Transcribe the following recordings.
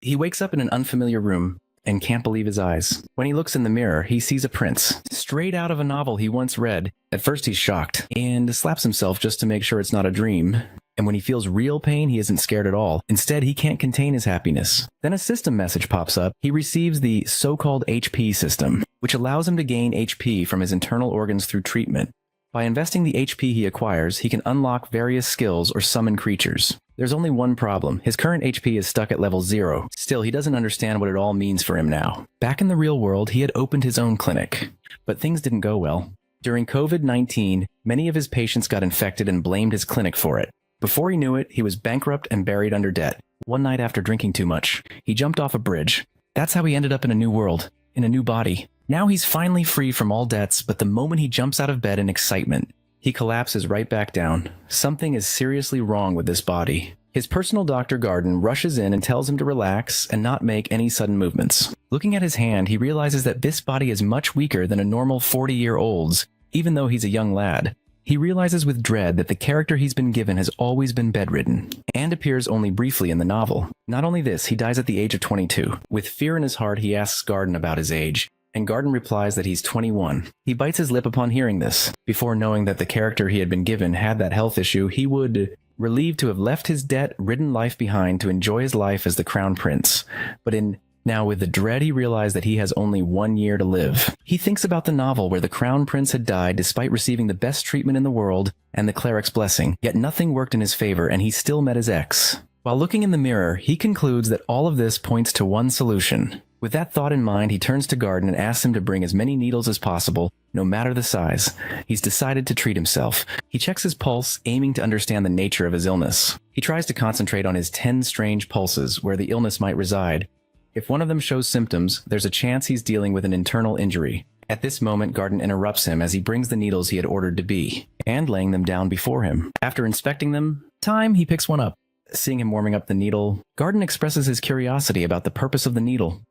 He wakes up in an unfamiliar room and can't believe his eyes. When he looks in the mirror, he sees a prince, straight out of a novel he once read. At first he's shocked, and slaps himself just to make sure it's not a dream. And when he feels real pain, he isn't scared at all. Instead, he can't contain his happiness. Then a system message pops up. He receives the so-called HP system, which allows him to gain HP from his internal organs through treatment. By investing the HP he acquires, he can unlock various skills or summon creatures. There's only one problem. His current HP is stuck at level 0. Still, he doesn't understand what it all means for him now. Back in the real world, he had opened his own clinic. But things didn't go well. During COVID-19, many of his patients got infected and blamed his clinic for it. Before he knew it, he was bankrupt and buried under debt. One night after drinking too much, he jumped off a bridge. That's how he ended up in a new world, in a new body. Now he's finally free from all debts, but the moment he jumps out of bed in excitement, he collapses right back down. Something is seriously wrong with this body. His personal doctor Garden rushes in and tells him to relax and not make any sudden movements. Looking at his hand, he realizes that this body is much weaker than a normal 40-year-old's, even though he's a young lad. He realizes with dread that the character he's been given has always been bedridden, and appears only briefly in the novel. Not only this, he dies at the age of 22. With fear in his heart, he asks Garden about his age, and Garden replies that he's 21. He bites his lip upon hearing this. Before knowing that the character he had been given had that health issue, he would, relieved to have left his debt-ridden life behind to enjoy his life as the Crown Prince. But now with the dread, he realized that he has only 1 year to live. He thinks about the novel where the Crown Prince had died despite receiving the best treatment in the world and the cleric's blessing, yet nothing worked in his favor and he still met his ex. While looking in the mirror, he concludes that all of this points to one solution. With that thought in mind, he turns to Garden and asks him to bring as many needles as possible, no matter the size. He's decided to treat himself. He checks his pulse, aiming to understand the nature of his illness. He tries to concentrate on his 10 strange pulses where the illness might reside. If one of them shows symptoms, there's a chance he's dealing with an internal injury. At this moment, Garden interrupts him as he brings the needles he had ordered to be, and laying them down before him. After inspecting them, he picks one up. Seeing him warming up the needle, Garden expresses his curiosity about the purpose of the needle.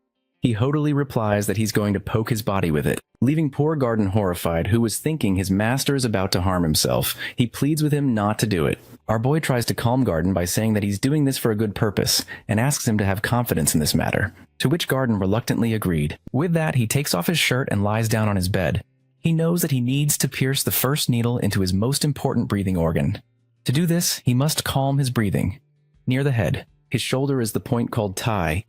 He haughtily replies that he's going to poke his body with it, leaving poor Garden horrified, who was thinking his master is about to harm himself. He pleads with him not to do it. Our boy tries to calm Garden by saying that he's doing this for a good purpose, and asks him to have confidence in this matter, to which Garden reluctantly agreed. With that, he takes off his shirt and lies down on his bed. He knows that he needs to pierce the first needle into his most important breathing organ. To do this, he must calm his breathing. Near the head, his shoulder is the point called Tai,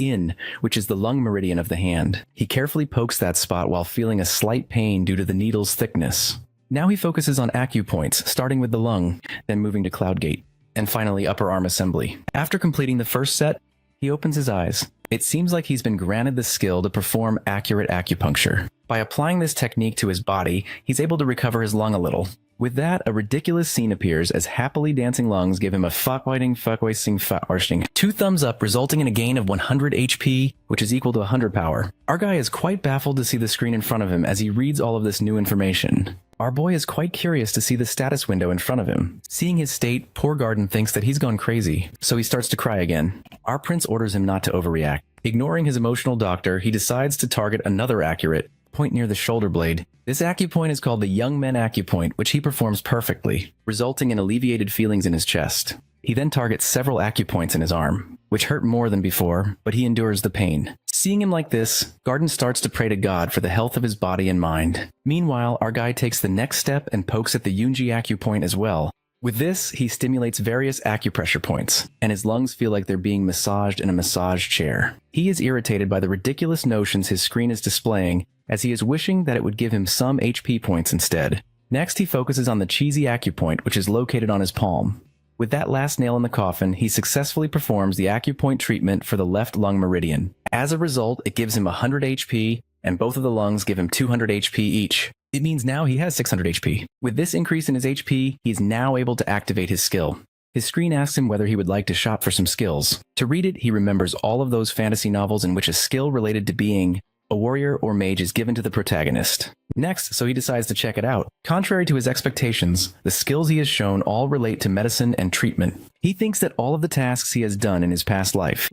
which is the lung meridian of the hand. He carefully pokes that spot while feeling a slight pain due to the needle's thickness. Now he focuses on acupoints, starting with the lung, then moving to cloud gate, and finally upper arm assembly. After completing the first set, he opens his eyes. It seems like he's been granted the skill to perform accurate acupuncture. By applying this technique to his body, he's able to recover his lung a little. With that, a ridiculous scene appears as happily dancing lungs give him a fuck-whiting 2 thumbs up, resulting in a gain of 100 HP, which is equal to 100 power. Our guy is quite baffled to see the screen in front of him as he reads all of this new information. Our boy is quite curious to see the status window in front of him. Seeing his state, poor Garden thinks that he's gone crazy, so he starts to cry again. Our prince orders him not to overreact. Ignoring his emotional doctor, he decides to target another accurate point near the shoulder blade. This acupoint is called the Young Men Acupoint, which he performs perfectly, resulting in alleviated feelings in his chest. He then targets several acupoints in his arm, which hurt more than before, but he endures the pain. Seeing him like this, Garden starts to pray to God for the health of his body and mind. Meanwhile, our guy takes the next step and pokes at the Yunji acupoint as well. With this, he stimulates various acupressure points, and his lungs feel like they're being massaged in a massage chair. He is irritated by the ridiculous notions his screen is displaying, as he is wishing that it would give him some HP points instead. Next, he focuses on the cheesy acupoint, which is located on his palm. With that last nail in the coffin, he successfully performs the acupoint treatment for the left lung meridian. As a result, it gives him 100 HP, and both of the lungs give him 200 HP each. It means now he has 600 HP. With this increase in his HP, he's now able to activate his skill. His screen asks him whether he would like to shop for some skills. To read it, he remembers all of those fantasy novels in which a skill related to being a warrior or mage is given to the protagonist. Next, so he decides to check it out. Contrary to his expectations, the skills he has shown all relate to medicine and treatment. He thinks that all of the tasks he has done in his past life.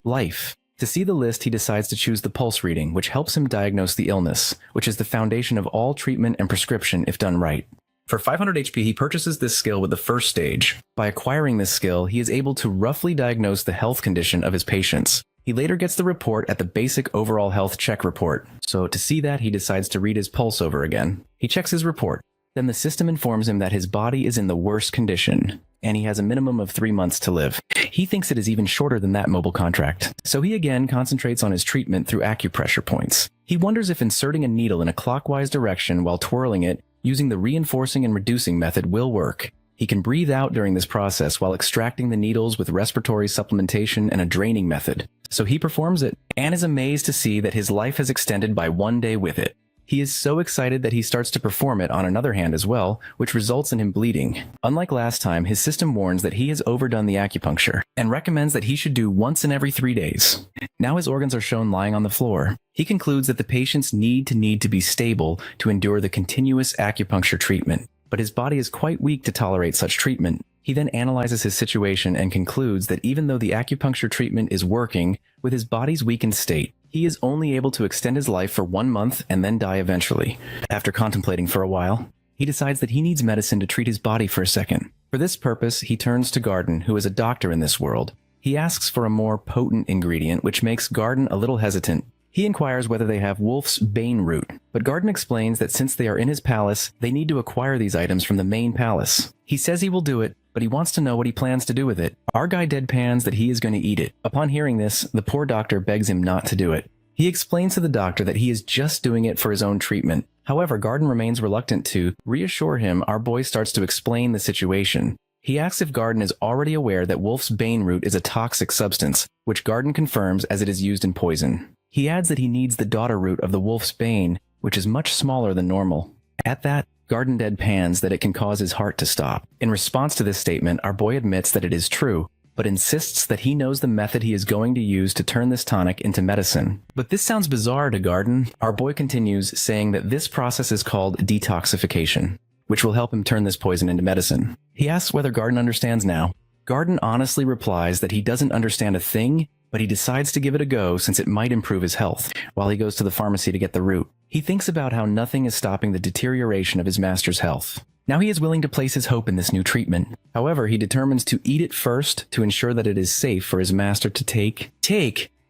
To see the list, he decides to choose the pulse reading, which helps him diagnose the illness, which is the foundation of all treatment and prescription if done right. For 500 HP, he purchases this skill with the first stage. By acquiring this skill, he is able to roughly diagnose the health condition of his patients. He later gets the report at the basic overall health check report, so to see that, he decides to read his pulse over again. He checks his report. Then the system informs him that his body is in the worst condition, and he has a minimum of 3 months to live. He thinks it is even shorter than that mobile contract, so he again concentrates on his treatment through acupressure points. He wonders if inserting a needle in a clockwise direction while twirling it using the reinforcing and reducing method will work. He can breathe out during this process while extracting the needles with respiratory supplementation and a draining method. So he performs it, and is amazed to see that his life has extended by 1 day with it. He is so excited that he starts to perform it on another hand as well, which results in him bleeding. Unlike last time, his system warns that he has overdone the acupuncture, and recommends that he should do once in every 3 days. Now his organs are shown lying on the floor. He concludes that the patients need to be stable to endure the continuous acupuncture treatment, but his body is quite weak to tolerate such treatment. He then analyzes his situation and concludes that even though the acupuncture treatment is working, with his body's weakened state, he is only able to extend his life for 1 month and then die eventually. After contemplating for a while, he decides that he needs medicine to treat his body for a second. For this purpose, he turns to Garden, who is a doctor in this world. He asks for a more potent ingredient, which makes Garden a little hesitant. He inquires whether they have wolf's bane root, but Garden explains that since they are in his palace, they need to acquire these items from the main palace. He says he will do it, but he wants to know what he plans to do with it. Our guy deadpans that he is going to eat it. Upon hearing this, the poor doctor begs him not to do it. He explains to the doctor that he is just doing it for his own treatment. However, Garden remains reluctant to reassure him. Our boy starts to explain the situation. He asks if Garden is already aware that wolf's bane root is a toxic substance, which Garden confirms as it is used in poison. He adds that he needs the daughter root of the wolf's bane, which is much smaller than normal. At that, Garden deadpans that it can cause his heart to stop. In response to this statement, our boy admits that it is true, but insists that he knows the method he is going to use to turn this tonic into medicine. But this sounds bizarre to Garden. Our boy continues, saying that this process is called detoxification, which will help him turn this poison into medicine. He asks whether Garden understands now. Garden honestly replies that he doesn't understand a thing, but he decides to give it a go since it might improve his health, while he goes to the pharmacy to get the root. He thinks about how nothing is stopping the deterioration of his master's health. Now he is willing to place his hope in this new treatment. However, he determines to eat it first to ensure that it is safe for his master to take.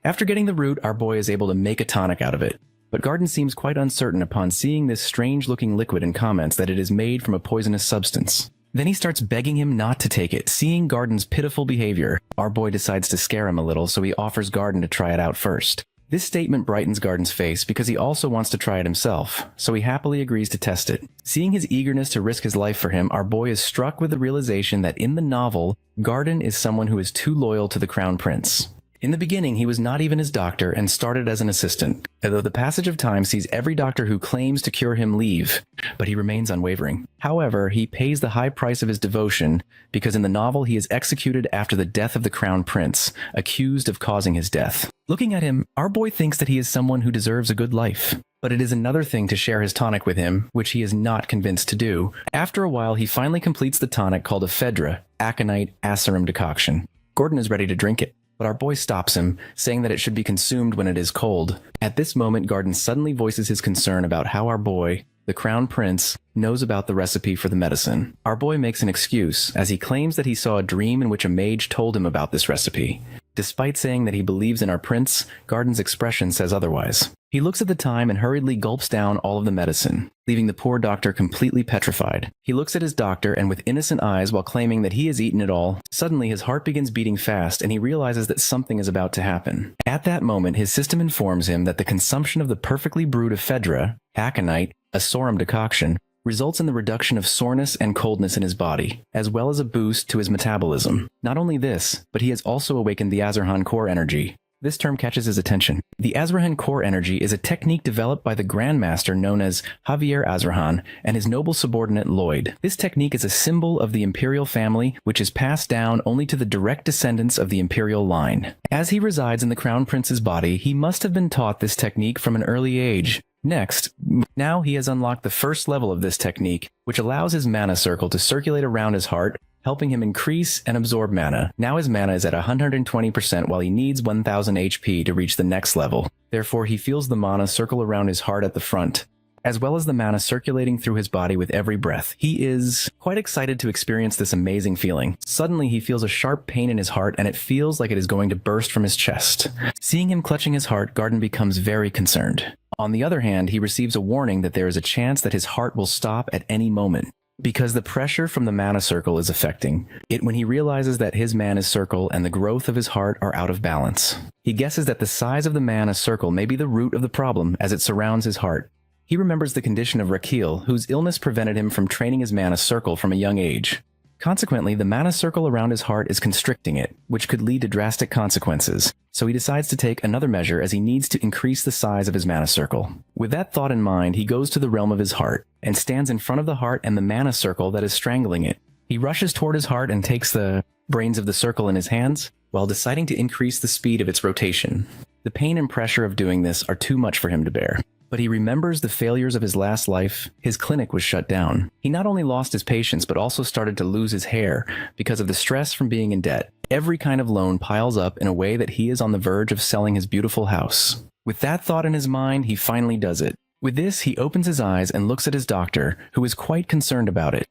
After getting the root, our boy is able to make a tonic out of it. But Garden seems quite uncertain upon seeing this strange-looking liquid and comments that it is made from a poisonous substance. Then he starts begging him not to take it. Seeing Garden's pitiful behavior, our boy decides to scare him a little, so he offers Garden to try it out first. This statement brightens Garden's face because he also wants to try it himself, so he happily agrees to test it. Seeing his eagerness to risk his life for him, our boy is struck with the realization that in the novel, Garden is someone who is too loyal to the Crown Prince. In the beginning, he was not even his doctor and started as an assistant, although the passage of time sees every doctor who claims to cure him leave, but he remains unwavering. However, he pays the high price of his devotion because in the novel he is executed after the death of the Crown Prince, accused of causing his death. Looking at him, our boy thinks that he is someone who deserves a good life, but it is another thing to share his tonic with him, which he is not convinced to do. After a while, he finally completes the tonic called a Ephedra, aconite asarum decoction. Gordon is ready to drink it, but our boy stops him, saying that it should be consumed when it is cold. At this moment, Garden suddenly voices his concern about how our boy, the Crown Prince, knows about the recipe for the medicine. Our boy makes an excuse, as he claims that he saw a dream in which a mage told him about this recipe. Despite saying that he believes in our prince, Garden's expression says otherwise. He looks at the time and hurriedly gulps down all of the medicine, leaving the poor doctor completely petrified. He looks at his doctor and with innocent eyes while claiming that he has eaten it all. Suddenly his heart begins beating fast and he realizes that something is about to happen. At that moment, his system informs him that the consumption of the perfectly brewed ephedra, aconite, asarum decoction, results in the reduction of soreness and coldness in his body, as well as a boost to his metabolism. Not only this, but he has also awakened the Azarhan core energy. This term catches his attention. The Azarhan core energy is a technique developed by the Grandmaster known as Javier Azarhan and his noble subordinate Lloyd. This technique is a symbol of the imperial family, which is passed down only to the direct descendants of the imperial line. As he resides in the Crown Prince's body, he must have been taught this technique from an early age. Next, now he has unlocked the first level of this technique, which allows his mana circle to circulate around his heart, helping him increase and absorb mana. Now his mana is at 120% while he needs 1000 HP to reach the next level. Therefore, he feels the mana circle around his heart at the front. as well as the mana circulating through his body with every breath. He is quite excited to experience this amazing feeling. Suddenly, he feels a sharp pain in his heart, and it feels like it is going to burst from his chest. Seeing him clutching his heart, Garden becomes very concerned. On the other hand, he receives a warning that there is a chance that his heart will stop at any moment, because the pressure from the mana circle is affecting it when he realizes that his mana circle and the growth of his heart are out of balance. He guesses that the size of the mana circle may be the root of the problem as it surrounds his heart. He remembers the condition of Rakil, whose illness prevented him from training his mana circle from a young age. Consequently, the mana circle around his heart is constricting it, which could lead to drastic consequences, so he decides to take another measure as he needs to increase the size of his mana circle. With that thought in mind, he goes to the realm of his heart, and stands in front of the heart and the mana circle that is strangling it. He rushes toward his heart and takes the brains of the circle in his hands, while deciding to increase the speed of its rotation. The pain and pressure of doing this are too much for him to bear. But he remembers the failures of his last life. His clinic was shut down. He not only lost his patients, but also started to lose his hair because of the stress from being in debt. Every kind of loan piles up in a way that he is on the verge of selling his beautiful house. With that thought in his mind, he finally does it. With this, he opens his eyes and looks at his doctor, who is quite concerned about it.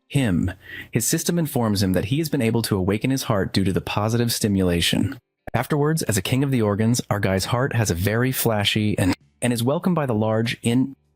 His system informs him that he has been able to awaken his heart due to the positive stimulation. Afterwards, as a king of the organs, our guy's heart has a very flashy and is welcomed by the large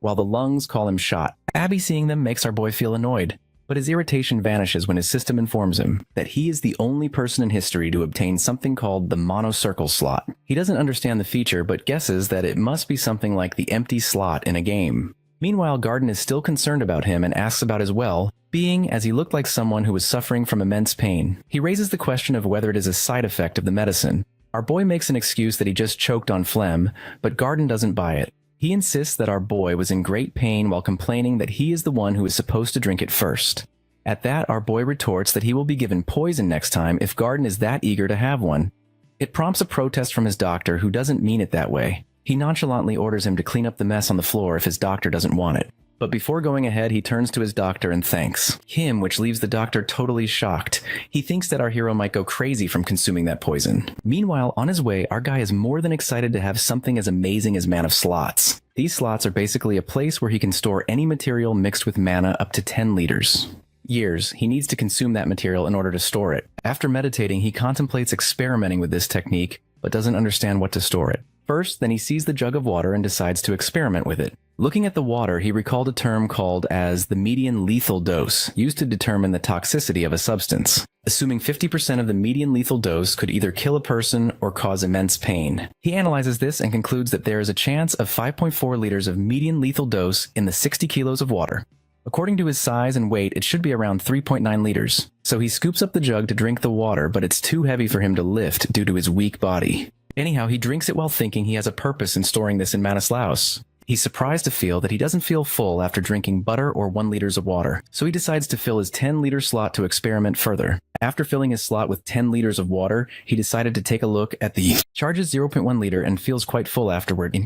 while the lungs call him shot. Abby seeing them makes our boy feel annoyed, but his irritation vanishes when his system informs him that he is the only person in history to obtain something called the monocircle slot. He doesn't understand the feature, but guesses that it must be something like the empty slot in a game. Meanwhile, Garden is still concerned about him and asks about his well-being, as he looked like someone who was suffering from immense pain. He raises the question of whether it is a side effect of the medicine. Our boy makes an excuse that he just choked on phlegm, but Garden doesn't buy it. He insists that our boy was in great pain while complaining that he is the one who is supposed to drink it first. At that, our boy retorts that he will be given poison next time if Garden is that eager to have one. It prompts a protest from his doctor, who doesn't mean it that way. He nonchalantly orders him to clean up the mess on the floor if his doctor doesn't want it. But before going ahead, he turns to his doctor and thanks him, which leaves the doctor totally shocked. He thinks that our hero might go crazy from consuming that poison. Meanwhile, on his way, our guy is more than excited to have something as amazing as mana slots. These slots are basically a place where he can store any material mixed with mana up to 10 liters. He needs to consume that material in order to store it. After meditating, he contemplates experimenting with this technique, but doesn't understand what to store it. First, then he sees the jug of water and decides to experiment with it. Looking at the water, he recalled a term called as the median lethal dose, used to determine the toxicity of a substance. Assuming 50% of the median lethal dose could either kill a person or cause immense pain. He analyzes this and concludes that there is a chance of 5.4 liters of median lethal dose in the 60 kilos of water. According to his size and weight, it should be around 3.9 liters. So he scoops up the jug to drink the water, but it's too heavy for him to lift due to his weak body. Anyhow, he drinks it while thinking he has a purpose in storing this in Manislaus. He's surprised to feel that he doesn't feel full after drinking butter or 1 liters of water, so he decides to fill his 10-liter slot to experiment further. After filling his slot with 10 liters of water, he decided to take a look at the charges 0.1 liter and feels quite full afterward.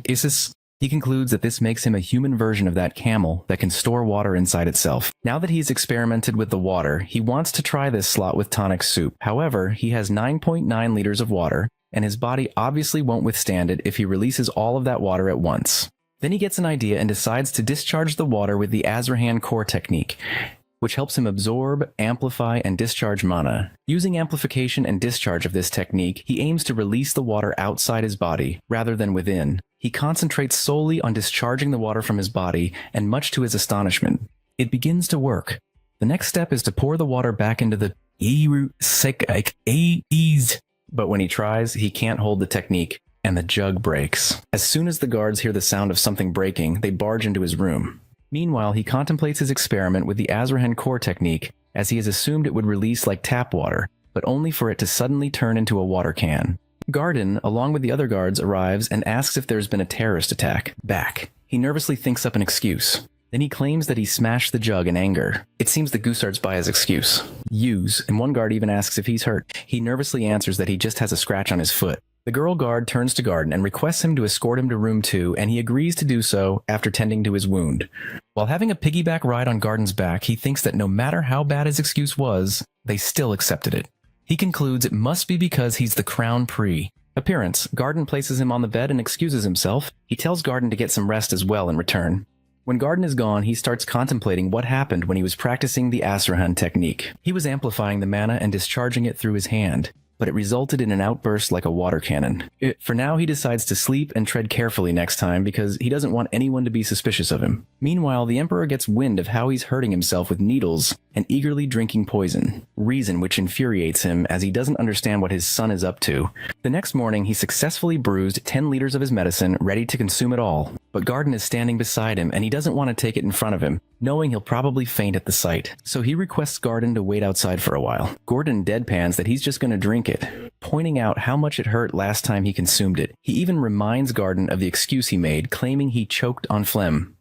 He concludes that this makes him a human version of that camel that can store water inside itself. Now that he's experimented with the water, he wants to try this slot with tonic soup. However, he has 9.9 liters of water, and his body obviously won't withstand it if he releases all of that water at once. Then he gets an idea and decides to discharge the water with the Azrahan core technique, which helps him absorb, amplify, and discharge mana. Using amplification and discharge of this technique, he aims to release the water outside his body, rather than within. He concentrates solely on discharging the water from his body, and much to his astonishment, it begins to work. The next step is to pour the water back into the but when he tries, he can't hold the technique, and the jug breaks. As soon as the guards hear the sound of something breaking, they barge into his room. Meanwhile, he contemplates his experiment with the Azrahan core technique, as he has assumed it would release like tap water, but only for it to suddenly turn into a water can. Garden, along with the other guards, arrives and asks if there's been a terrorist attack. He nervously thinks up an excuse. Then he claims that he smashed the jug in anger. It seems the Guisards buy his excuse. And one guard even asks if he's hurt. He nervously answers that he just has a scratch on his foot. The girl guard turns to Garden and requests him to escort him to room 2, and he agrees to do so after tending to his wound. While having a piggyback ride on Garden's back, he thinks that no matter how bad his excuse was, they still accepted it. He concludes it must be because he's the Crown Pri. Appearance. Garden places him on the bed and excuses himself. He tells Garden to get some rest as well in return. When Garden is gone, he starts contemplating what happened when he was practicing the Asrahan technique. He was amplifying the mana and discharging it through his hand, but it resulted in an outburst like a water cannon. For now, he decides to sleep and tread carefully next time because he doesn't want anyone to be suspicious of him. Meanwhile, the Emperor gets wind of how he's hurting himself with needles and eagerly drinking poison, reason which infuriates him as he doesn't understand what his son is up to. The next morning, he successfully bruised 10 liters of his medicine, ready to consume it all. But Garden is standing beside him and he doesn't want to take it in front of him, knowing he'll probably faint at the sight. So he requests Garden to wait outside for a while. Gordon deadpans that he's just going to drink it, pointing out how much it hurt last time he consumed it. He even reminds Garden of the excuse he made, claiming he choked on phlegm.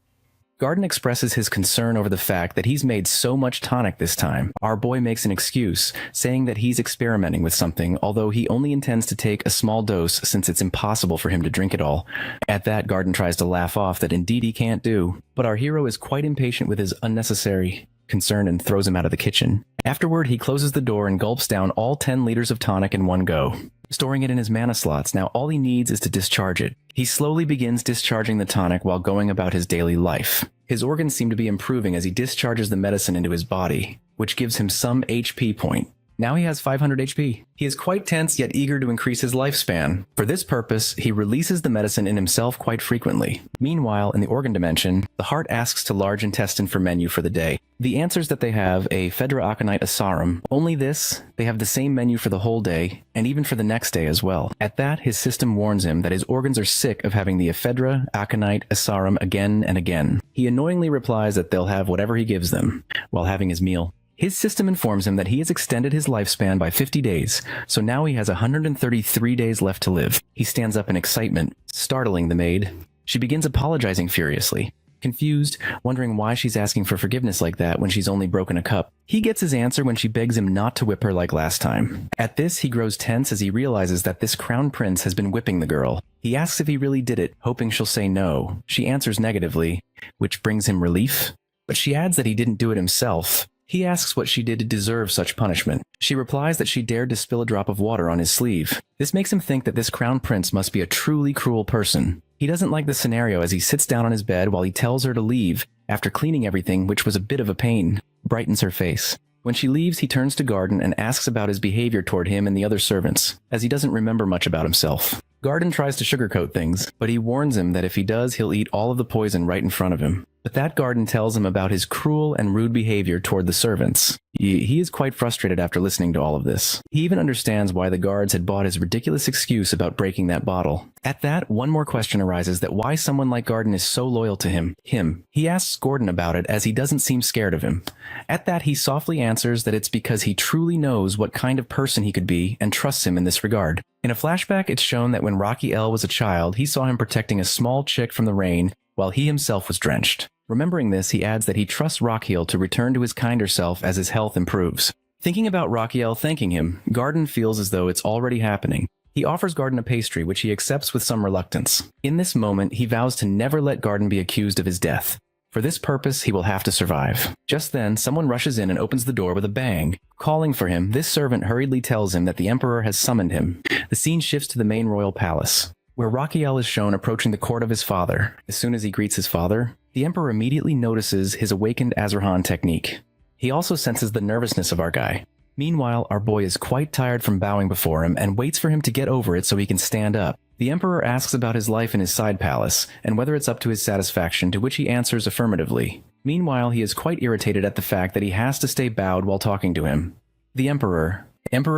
Garden expresses his concern over the fact that he's made so much tonic this time. Our boy makes an excuse, saying that he's experimenting with something, although he only intends to take a small dose since it's impossible for him to drink it all. At that, Garden tries to laugh off that indeed he can't do, but our hero is quite impatient with his unnecessary concern and throws him out of the kitchen. Afterward, he closes the door and gulps down all 10 liters of tonic in one go, storing it in his mana slots. Now all he needs is to discharge it. He slowly begins discharging the tonic while going about his daily life. His organs seem to be improving as he discharges the medicine into his body, which gives him some HP point. Now he has 500 HP. He is quite tense yet eager to increase his lifespan. For this purpose, he releases the medicine in himself quite frequently. Meanwhile, in the organ dimension, the heart asks to large intestine for menu for the day. The answers that they have a Fedra Aconite Asarum. Only this, they have the same menu for the whole day, and even for the next day as well. At that, his system warns him that his organs are sick of having the Ephedra Aconite Asarum again and again. He annoyingly replies that they'll have whatever he gives them while having his meal. His system informs him that he has extended his lifespan by 50 days, so now he has 133 days left to live. He stands up in excitement, startling the maid. She begins apologizing furiously, confused, wondering why she's asking for forgiveness like that when she's only broken a cup. He gets his answer when she begs him not to whip her like last time. At this, he grows tense as he realizes that this crown prince has been whipping the girl. He asks if he really did it, hoping she'll say no. She answers negatively, which brings him relief, but she adds that he didn't do it himself. He asks what she did to deserve such punishment. She replies that she dared to spill a drop of water on his sleeve. This makes him think that this crown prince must be a truly cruel person. He doesn't like the scenario as he sits down on his bed while he tells her to leave after cleaning everything, which was a bit of a pain. Brightens her face. When she leaves, he turns to Garden and asks about his behavior toward him and the other servants, as he doesn't remember much about himself. Garden tries to sugarcoat things, but he warns him that if he does, he'll eat all of the poison right in front of him. But that Garden tells him about his cruel and rude behavior toward the servants. He is quite frustrated after listening to all of this. He even understands why the guards had bought his ridiculous excuse about breaking that bottle. At that, one more question arises that why someone like Garden is so loyal to him. He asks Gordon about it as he doesn't seem scared of him. At that, he softly answers that it's because he truly knows what kind of person he could be and trusts him in this regard. In a flashback, it's shown that when Rocky L was a child, he saw him protecting a small chick from the rain while he himself was drenched. Remembering this, he adds that he trusts Rockiel to return to his kinder self as his health improves. Thinking about Rockiel thanking him, Garden feels as though it's already happening. He offers Garden a pastry, which he accepts with some reluctance. In this moment, he vows to never let Garden be accused of his death. For this purpose, he will have to survive. Just then, someone rushes in and opens the door with a bang. Calling for him, this servant hurriedly tells him that the Emperor has summoned him. The scene shifts to the main royal palace, where Rockiel is shown approaching the court of his father. As soon as he greets his father, the Emperor immediately notices his awakened Azrahan technique. He also senses the nervousness of our guy. Meanwhile, our boy is quite tired from bowing before him and waits for him to get over it so he can stand up. The Emperor asks about his life in his side palace and whether it's up to his satisfaction, to which he answers affirmatively. Meanwhile, he is quite irritated at the fact that he has to stay bowed while talking to him. The Emperor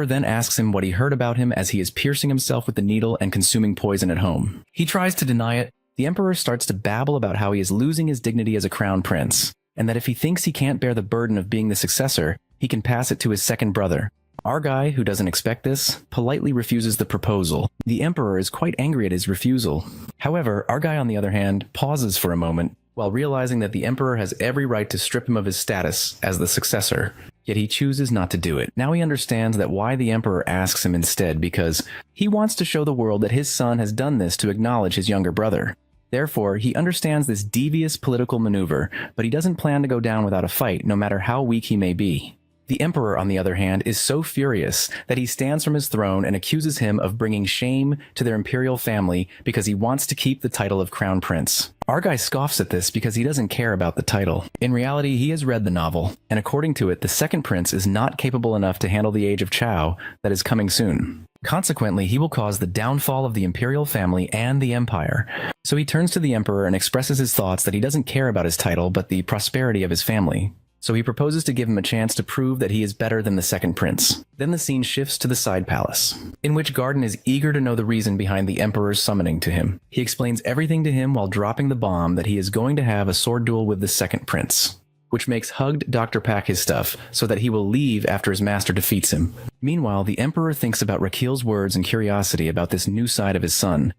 then asks him what he heard about him as he is piercing himself with the needle and consuming poison at home. He tries to deny it. The Emperor starts to babble about how he is losing his dignity as a crown prince, and that if he thinks he can't bear the burden of being the successor, he can pass it to his second brother. Our guy, who doesn't expect this, politely refuses the proposal. The Emperor is quite angry at his refusal. However, our guy, on the other hand, pauses for a moment, while realizing that the Emperor has every right to strip him of his status as the successor. Yet he chooses not to do it. Now he understands that why the Emperor asks him instead, because he wants to show the world that his son has done this to acknowledge his younger brother. Therefore, he understands this devious political maneuver, but he doesn't plan to go down without a fight, no matter how weak he may be. The Emperor, on the other hand, is so furious that he stands from his throne and accuses him of bringing shame to their imperial family because he wants to keep the title of Crown Prince. Our guy scoffs at this because he doesn't care about the title. In reality, he has read the novel, and according to it, the second prince is not capable enough to handle the age of Chao that is coming soon. Consequently, he will cause the downfall of the imperial family and the empire. So he turns to the emperor and expresses his thoughts that he doesn't care about his title, but the prosperity of his family. So he proposes to give him a chance to prove that he is better than the second prince. Then the scene shifts to the side palace, in which Garden is eager to know the reason behind the emperor's summoning to him. He explains everything to him while dropping the bomb that he is going to have a sword duel with the second prince, which makes Hugged Dr. pack his stuff so that he will leave after his master defeats him. Meanwhile, the emperor thinks about Rakil's words and curiosity about this new side of his son.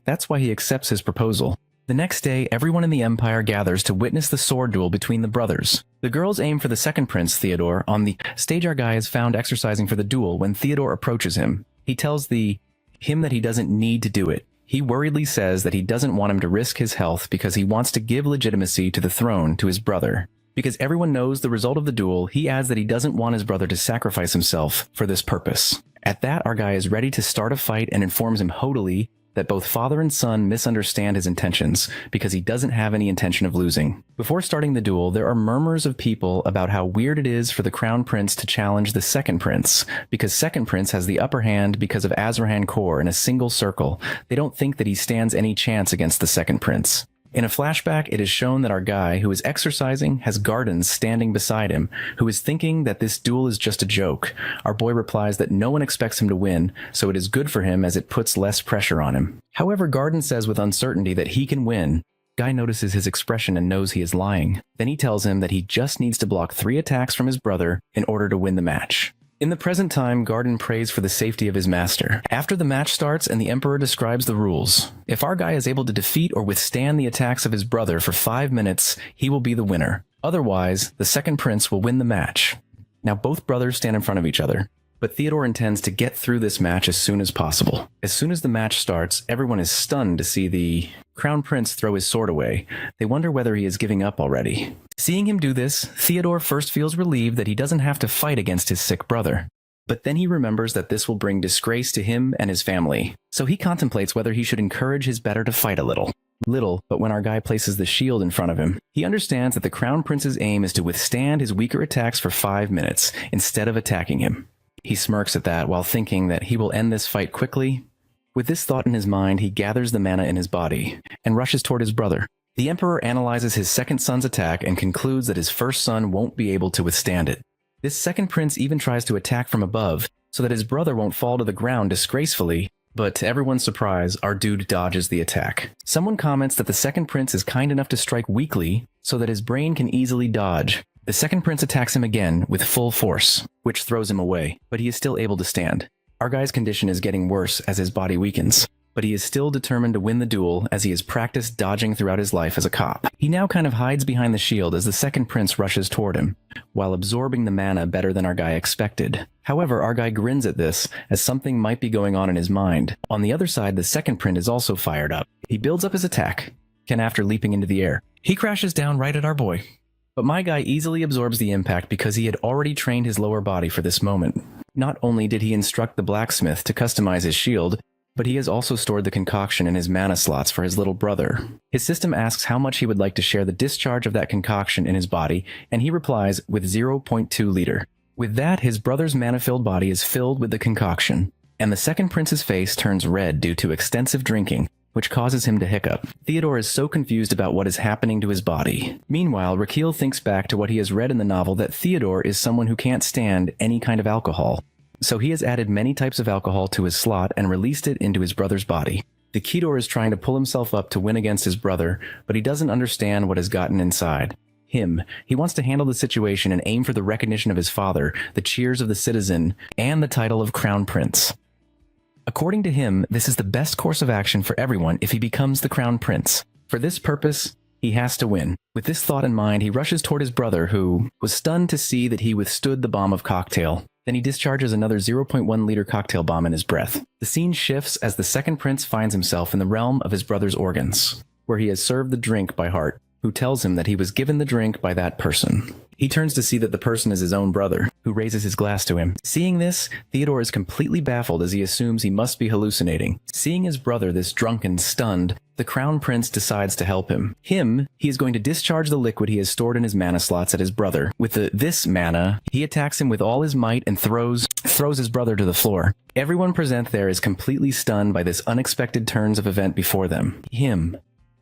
That's why he accepts his proposal. The next day, everyone in the Empire gathers to witness the sword duel between the brothers. The girls aim for the second prince, Theodore. On the stage, our guy is found exercising for the duel when Theodore approaches him. He tells him that he doesn't need to do it. He worriedly says that he doesn't want him to risk his health because he wants to give legitimacy to the throne to his brother. Because everyone knows the result of the duel, he adds that he doesn't want his brother to sacrifice himself for this purpose. At that, our guy is ready to start a fight and informs him hodily that both father and son misunderstand his intentions because he doesn't have any intention of losing. Before starting the duel, there are murmurs of people about how weird it is for the crown prince to challenge the second prince, because second prince has the upper hand because of Azrahan Core in a single circle. They don't think that he stands any chance against the second prince. In a flashback, it is shown that our guy, who is exercising, has Gardens standing beside him, who is thinking that this duel is just a joke. Our boy replies that no one expects him to win, so it is good for him as it puts less pressure on him. However, Garden says with uncertainty that he can win. Guy notices his expression and knows he is lying. Then he tells him that he just needs to block 3 attacks from his brother in order to win the match. In the present time, Garden prays for the safety of his master. After the match starts and the Emperor describes the rules, if our guy is able to defeat or withstand the attacks of his brother for 5 minutes, he will be the winner. Otherwise, the second prince will win the match. Now both brothers stand in front of each other, but Theodore intends to get through this match as soon as possible. As soon as the match starts, everyone is stunned to see the Crown Prince throw his sword away. They wonder whether he is giving up already. Seeing him do this, Theodore first feels relieved that he doesn't have to fight against his sick brother. But then he remembers that this will bring disgrace to him and his family. So he contemplates whether he should encourage his better to fight a little. But when our guy places the shield in front of him, he understands that the Crown Prince's aim is to withstand his weaker attacks for 5 minutes instead of attacking him. He smirks at that while thinking that he will end this fight quickly. With this thought in his mind, he gathers the mana in his body and rushes toward his brother. The Emperor analyzes his second son's attack and concludes that his first son won't be able to withstand it. This second prince even tries to attack from above so that his brother won't fall to the ground disgracefully, but to everyone's surprise, our dude dodges the attack. Someone comments that the second prince is kind enough to strike weakly so that his brain can easily dodge. The second prince attacks him again with full force, which throws him away, but he is still able to stand. Our guy's condition is getting worse as his body weakens, but he is still determined to win the duel as he has practiced dodging throughout his life as a cop. He now kind of hides behind the shield as the second prince rushes toward him, while absorbing the mana better than our guy expected. However, our guy grins at this, as something might be going on in his mind. On the other side, the second prince is also fired up. He builds up his attack, and after leaping into the air, he crashes down right at our boy. But my guy easily absorbs the impact because he had already trained his lower body for this moment. Not only did he instruct the blacksmith to customize his shield, but he has also stored the concoction in his mana slots for his little brother. His system asks how much he would like to share the discharge of that concoction in his body, and he replies with 0.2 liter. With that, his brother's mana-filled body is filled with the concoction, and the second prince's face turns red due to extensive drinking, which causes him to hiccup. Theodore is so confused about what is happening to his body. Meanwhile, Rakil thinks back to what he has read in the novel that Theodore is someone who can't stand any kind of alcohol. So he has added many types of alcohol to his slot and released it into his brother's body. The Kedor is trying to pull himself up to win against his brother, but he doesn't understand what has gotten inside him. He wants to handle the situation and aim for the recognition of his father, the cheers of the citizen, and the title of Crown Prince. According to him, this is the best course of action for everyone if he becomes the Crown Prince. For this purpose, he has to win. With this thought in mind, he rushes toward his brother, who was stunned to see that he withstood the bomb of cocktail. Then he discharges another 0.1 liter cocktail bomb in his breath. The scene shifts as the second prince finds himself in the realm of his brother's organs, where he has served the drink by Hart, who tells him that he was given the drink by that person. He turns to see that the person is his own brother, who raises his glass to him. Seeing this, Theodore is completely baffled as he assumes he must be hallucinating. Seeing his brother this drunk and stunned, The Crown Prince decides to help him. He is going to discharge the liquid he has stored in his mana slots at his brother. With this mana, he attacks him with all his might and throws his brother to the floor. Everyone present there is completely stunned by this unexpected turns of event before them.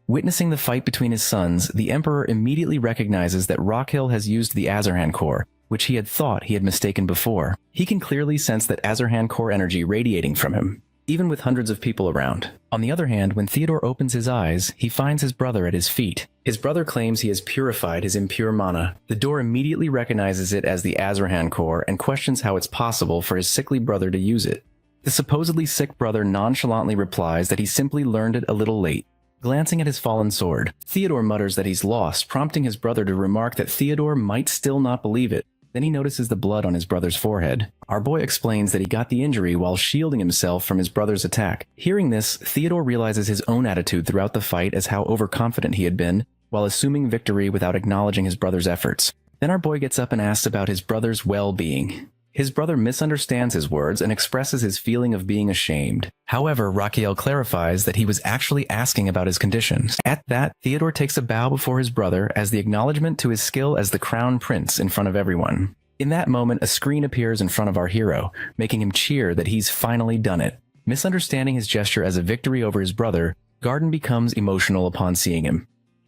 Witnessing the fight between his sons, the Emperor immediately recognizes that Rockhill has used the Azarhan core, which he had thought he had mistaken before. He can clearly sense that Azarhan core energy radiating from him, even with hundreds of people around. On the other hand, when Theodore opens his eyes, he finds his brother at his feet. His brother claims he has purified his impure mana. The door immediately recognizes it as the Azarhan core and questions how it's possible for his sickly brother to use it. The supposedly sick brother nonchalantly replies that he simply learned it a little late. Glancing at his fallen sword, Theodore mutters that he's lost, prompting his brother to remark that Theodore might still not believe it. Then he notices the blood on his brother's forehead. Our boy explains that he got the injury while shielding himself from his brother's attack. Hearing this, Theodore realizes his own attitude throughout the fight as how overconfident he had been, while assuming victory without acknowledging his brother's efforts. Then our boy gets up and asks about his brother's well-being. His brother misunderstands his words and expresses his feeling of being ashamed. However, Rakiel clarifies that he was actually asking about his condition. At that, Theodore takes a bow before his brother as the acknowledgement to his skill as the Crown Prince in front of everyone. In that moment, a screen appears in front of our hero, making him cheer that he's finally done it. Misunderstanding his gesture as a victory over his brother, Garden becomes emotional upon seeing him.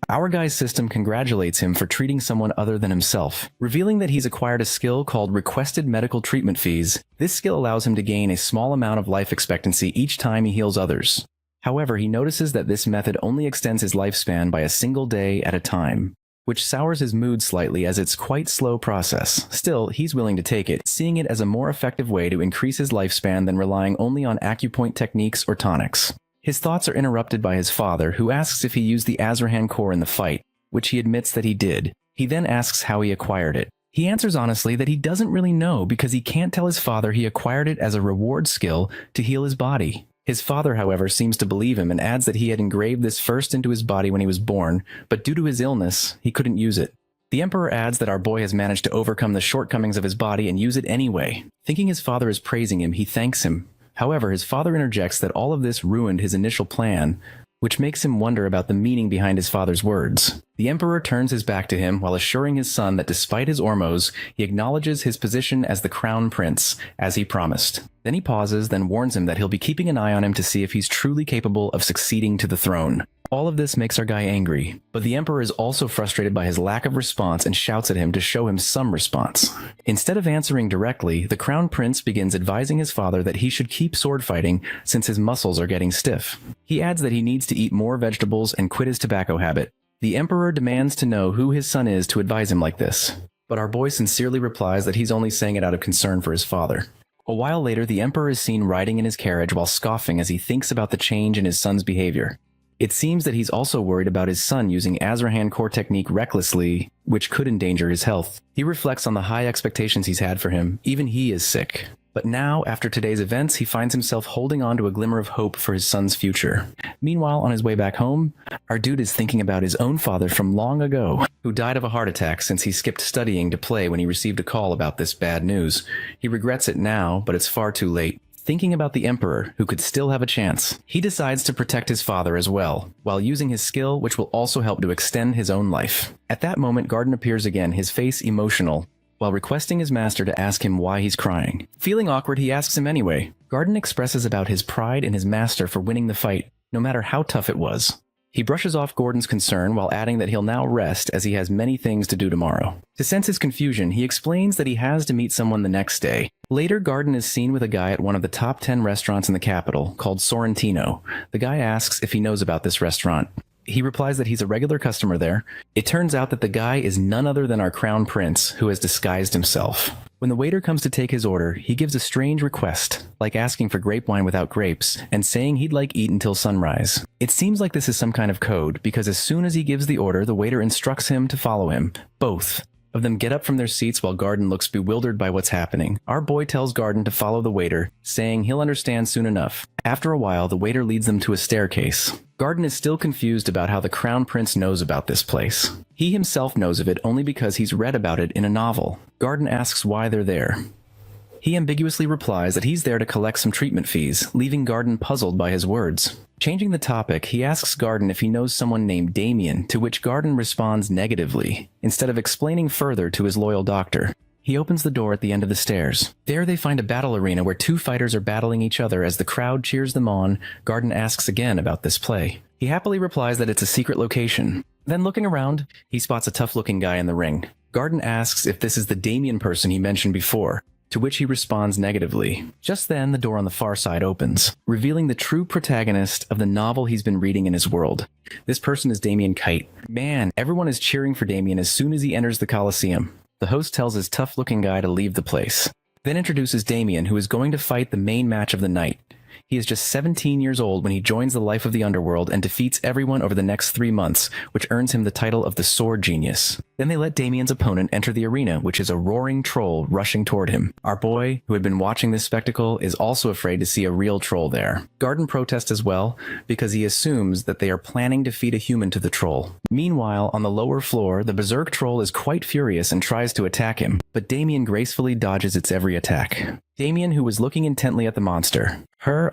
Our guy's system congratulates him for treating someone other than himself, revealing that he's acquired a skill called Requested Medical Treatment Fees. This skill allows him to gain a small amount of life expectancy each time he heals others. However, he notices that this method only extends his lifespan by a single day at a time, which sours his mood slightly as it's quite slow process. Still, he's willing to take it, seeing it as a more effective way to increase his lifespan than relying only on acupoint techniques or tonics. His thoughts are interrupted by his father, who asks if he used the Azarhan core in the fight, which he admits that he did. He then asks how he acquired it. He answers honestly that he doesn't really know because he can't tell his father he acquired it as a reward skill to heal his body. His father, however, seems to believe him and adds that he had engraved this first into his body when he was born, but due to his illness, he couldn't use it. The Emperor adds that our boy has managed to overcome the shortcomings of his body and use it anyway. Thinking his father is praising him, he thanks him. However, his father interjects that all of this ruined his initial plan, which makes him wonder about the meaning behind his father's words. The Emperor turns his back to him while assuring his son that despite his Ormos, he acknowledges his position as the Crown Prince, as he promised. Then he pauses, then warns him that he'll be keeping an eye on him to see if he's truly capable of succeeding to the throne. All of this makes our guy angry, but the Emperor is also frustrated by his lack of response and shouts at him to show him some response. Instead of answering directly, the Crown Prince begins advising his father that he should keep sword fighting since his muscles are getting stiff. He adds that he needs to eat more vegetables and quit his tobacco habit. The Emperor demands to know who his son is to advise him like this, but our boy sincerely replies that he's only saying it out of concern for his father. A while later, the Emperor is seen riding in his carriage while scoffing as he thinks about the change in his son's behavior. It seems that he's also worried about his son using Azarhan core technique recklessly, which could endanger his health. He reflects on the high expectations he's had for him. Even he is sick. But now, after today's events, he finds himself holding on to a glimmer of hope for his son's future. Meanwhile, on his way back home, our dude is thinking about his own father from long ago, who died of a heart attack since he skipped studying to play when he received a call about this bad news. He regrets it now, but it's far too late. Thinking about the Emperor, who could still have a chance, he decides to protect his father as well, while using his skill, which will also help to extend his own life. At that moment, Garden appears again, his face emotional, while requesting his master to ask him why he's crying. Feeling awkward, he asks him anyway. Garden expresses about his pride in his master for winning the fight, no matter how tough it was. He brushes off Gordon's concern while adding that he'll now rest as he has many things to do tomorrow. To sense his confusion, he explains that he has to meet someone the next day. Later, Garden is seen with a guy at one of the top 10 restaurants in the capital, called Sorrentino. The guy asks if he knows about this restaurant. He replies that he's a regular customer there. It turns out that the guy is none other than our Crown Prince, who has disguised himself. When the waiter comes to take his order, he gives a strange request, like asking for grape wine without grapes, and saying he'd like eat until sunrise. It seems like this is some kind of code, because as soon as he gives the order, the waiter instructs him to follow him. Both of them get up from their seats while Garden looks bewildered by what's happening. Our boy tells Garden to follow the waiter, saying he'll understand soon enough. After a while, the waiter leads them to a staircase. Garden is still confused about how the Crown Prince knows about this place. He himself knows of it only because he's read about it in a novel. Garden asks why they're there. He ambiguously replies that he's there to collect some treatment fees, leaving Garden puzzled by his words. Changing the topic, he asks Garden if he knows someone named Damien, to which Garden responds negatively, instead of explaining further to his loyal doctor. He opens the door at the end of the stairs. There they find a battle arena where two fighters are battling each other. As the crowd cheers them on, Garden asks again about this play. He happily replies that it's a secret location. Then looking around, he spots a tough-looking guy in the ring. Garden asks if this is the Damien person he mentioned before, to which he responds negatively. Just then, the door on the far side opens, revealing the true protagonist of the novel he's been reading in his world. This person is Damien Kite. Man, everyone is cheering for Damien as soon as he enters the Coliseum. The host tells his tough-looking guy to leave the place, then introduces Damien, who is going to fight the main match of the night. He is just 17 years old when he joins the life of the underworld and defeats everyone over the next 3 months, which earns him the title of the Sword Genius. Then they let Damien's opponent enter the arena, which is a roaring troll rushing toward him. Our boy, who had been watching this spectacle, is also afraid to see a real troll there. Garden protests as well, because he assumes that they are planning to feed a human to the troll. Meanwhile, on the lower floor, the berserk troll is quite furious and tries to attack him, but Damien gracefully dodges its every attack. Damien, who was looking intently at the monster,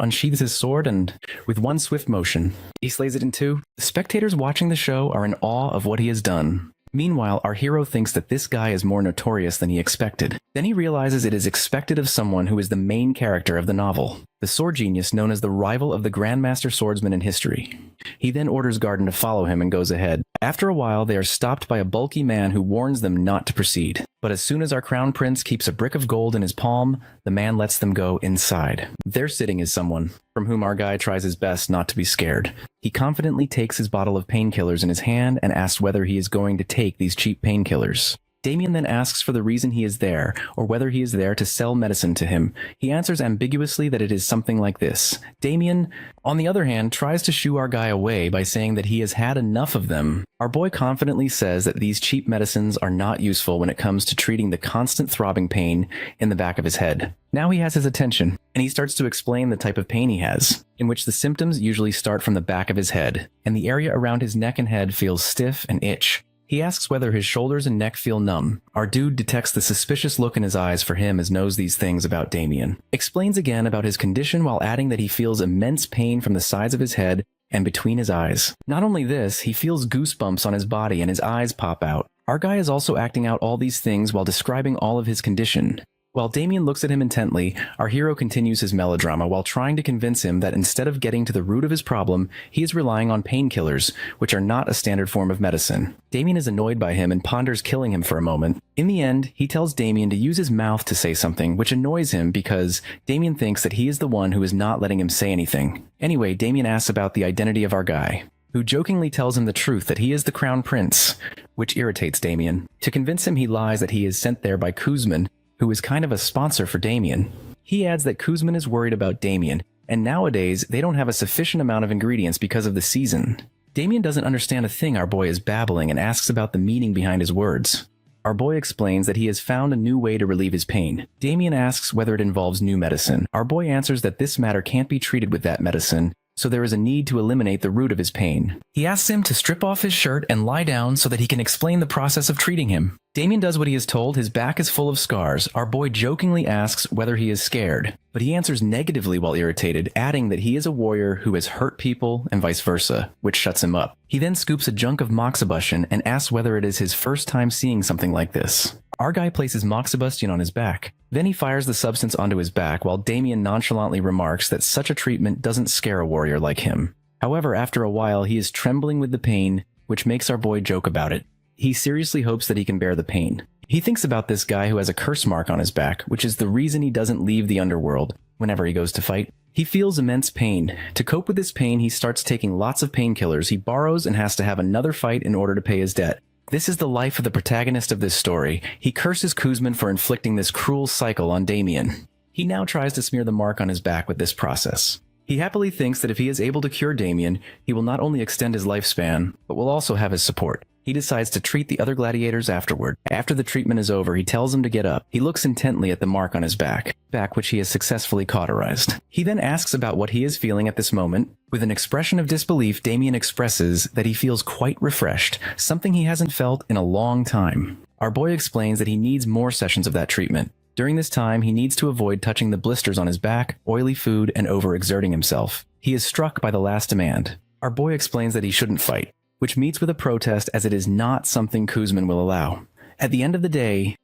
unsheathes his sword and, with one swift motion, he slays it in two. The spectators watching the show are in awe of what he has done. Meanwhile, our hero thinks that this guy is more notorious than he expected. Then he realizes it is expected of someone who is the main character of the novel, the sword genius known as the rival of the Grandmaster Swordsman in history. He then orders Garden to follow him and goes ahead. After a while, they are stopped by a bulky man who warns them not to proceed. But as soon as our crown prince keeps a brick of gold in his palm, the man lets them go inside. There sitting is someone from whom our guy tries his best not to be scared. He confidently takes his bottle of painkillers in his hand and asks whether he is going to take these cheap painkillers. Damien then asks for the reason he is there, or whether he is there to sell medicine to him. He answers ambiguously that it is something like this. Damien, on the other hand, tries to shoo our guy away by saying that he has had enough of them. Our boy confidently says that these cheap medicines are not useful when it comes to treating the constant throbbing pain in the back of his head. Now he has his attention, and he starts to explain the type of pain he has, in which the symptoms usually start from the back of his head, and the area around his neck and head feels stiff and itch. He asks whether his shoulders and neck feel numb. Our dude detects the suspicious look in his eyes for him as knows these things about Damien. Explains again about his condition while adding that he feels immense pain from the sides of his head and between his eyes. Not only this, he feels goosebumps on his body and his eyes pop out. Our guy is also acting out all these things while describing all of his condition. While Damien looks at him intently, our hero continues his melodrama while trying to convince him that instead of getting to the root of his problem, he is relying on painkillers, which are not a standard form of medicine. Damien is annoyed by him and ponders killing him for a moment. In the end, he tells Damien to use his mouth to say something, which annoys him because Damien thinks that he is the one who is not letting him say anything. Anyway, Damien asks about the identity of our guy, who jokingly tells him the truth that he is the crown prince, which irritates Damien. To convince him, he lies that he is sent there by Kuzman, who is kind of a sponsor for Damien. He adds that Kuzman is worried about Damien, and nowadays they don't have a sufficient amount of ingredients because of the season. Damien doesn't understand a thing our boy is babbling and asks about the meaning behind his words. Our boy explains that he has found a new way to relieve his pain. Damien asks whether it involves new medicine. Our boy answers that this matter can't be treated with that medicine, so there is a need to eliminate the root of his pain. He asks him to strip off his shirt and lie down so that he can explain the process of treating him. Damien does what he is told. His back is full of scars. Our boy jokingly asks whether he is scared, but he answers negatively while irritated, adding that he is a warrior who has hurt people and vice versa, which shuts him up. He then scoops a junk of moxibustion and asks whether it is his first time seeing something like this. Our guy places moxibustion on his back. Then he fires the substance onto his back while Damien nonchalantly remarks that such a treatment doesn't scare a warrior like him. However, after a while, he is trembling with the pain, which makes our boy joke about it. He seriously hopes that he can bear the pain. He thinks about this guy who has a curse mark on his back, which is the reason he doesn't leave the underworld whenever he goes to fight. He feels immense pain. To cope with this pain, he starts taking lots of painkillers. He borrows and has to have another fight in order to pay his debt. This is the life of the protagonist of this story. He curses Kuzman for inflicting this cruel cycle on Damien. He now tries to smear the mark on his back with this process. He happily thinks that if he is able to cure Damien, he will not only extend his lifespan, but will also have his support. He decides to treat the other gladiators afterward. After the treatment is over, he tells them to get up. He looks intently at the mark on his back which he has successfully cauterized. He then asks about what he is feeling at this moment. With an expression of disbelief, Damien expresses that he feels quite refreshed, something he hasn't felt in a long time. Our boy explains that he needs more sessions of that treatment. During this time, he needs to avoid touching the blisters on his back, oily food, and overexerting himself. He is struck by the last demand. Our boy explains that he shouldn't fight, which meets with a protest as it is not something Kuzman will allow. At the end of the day,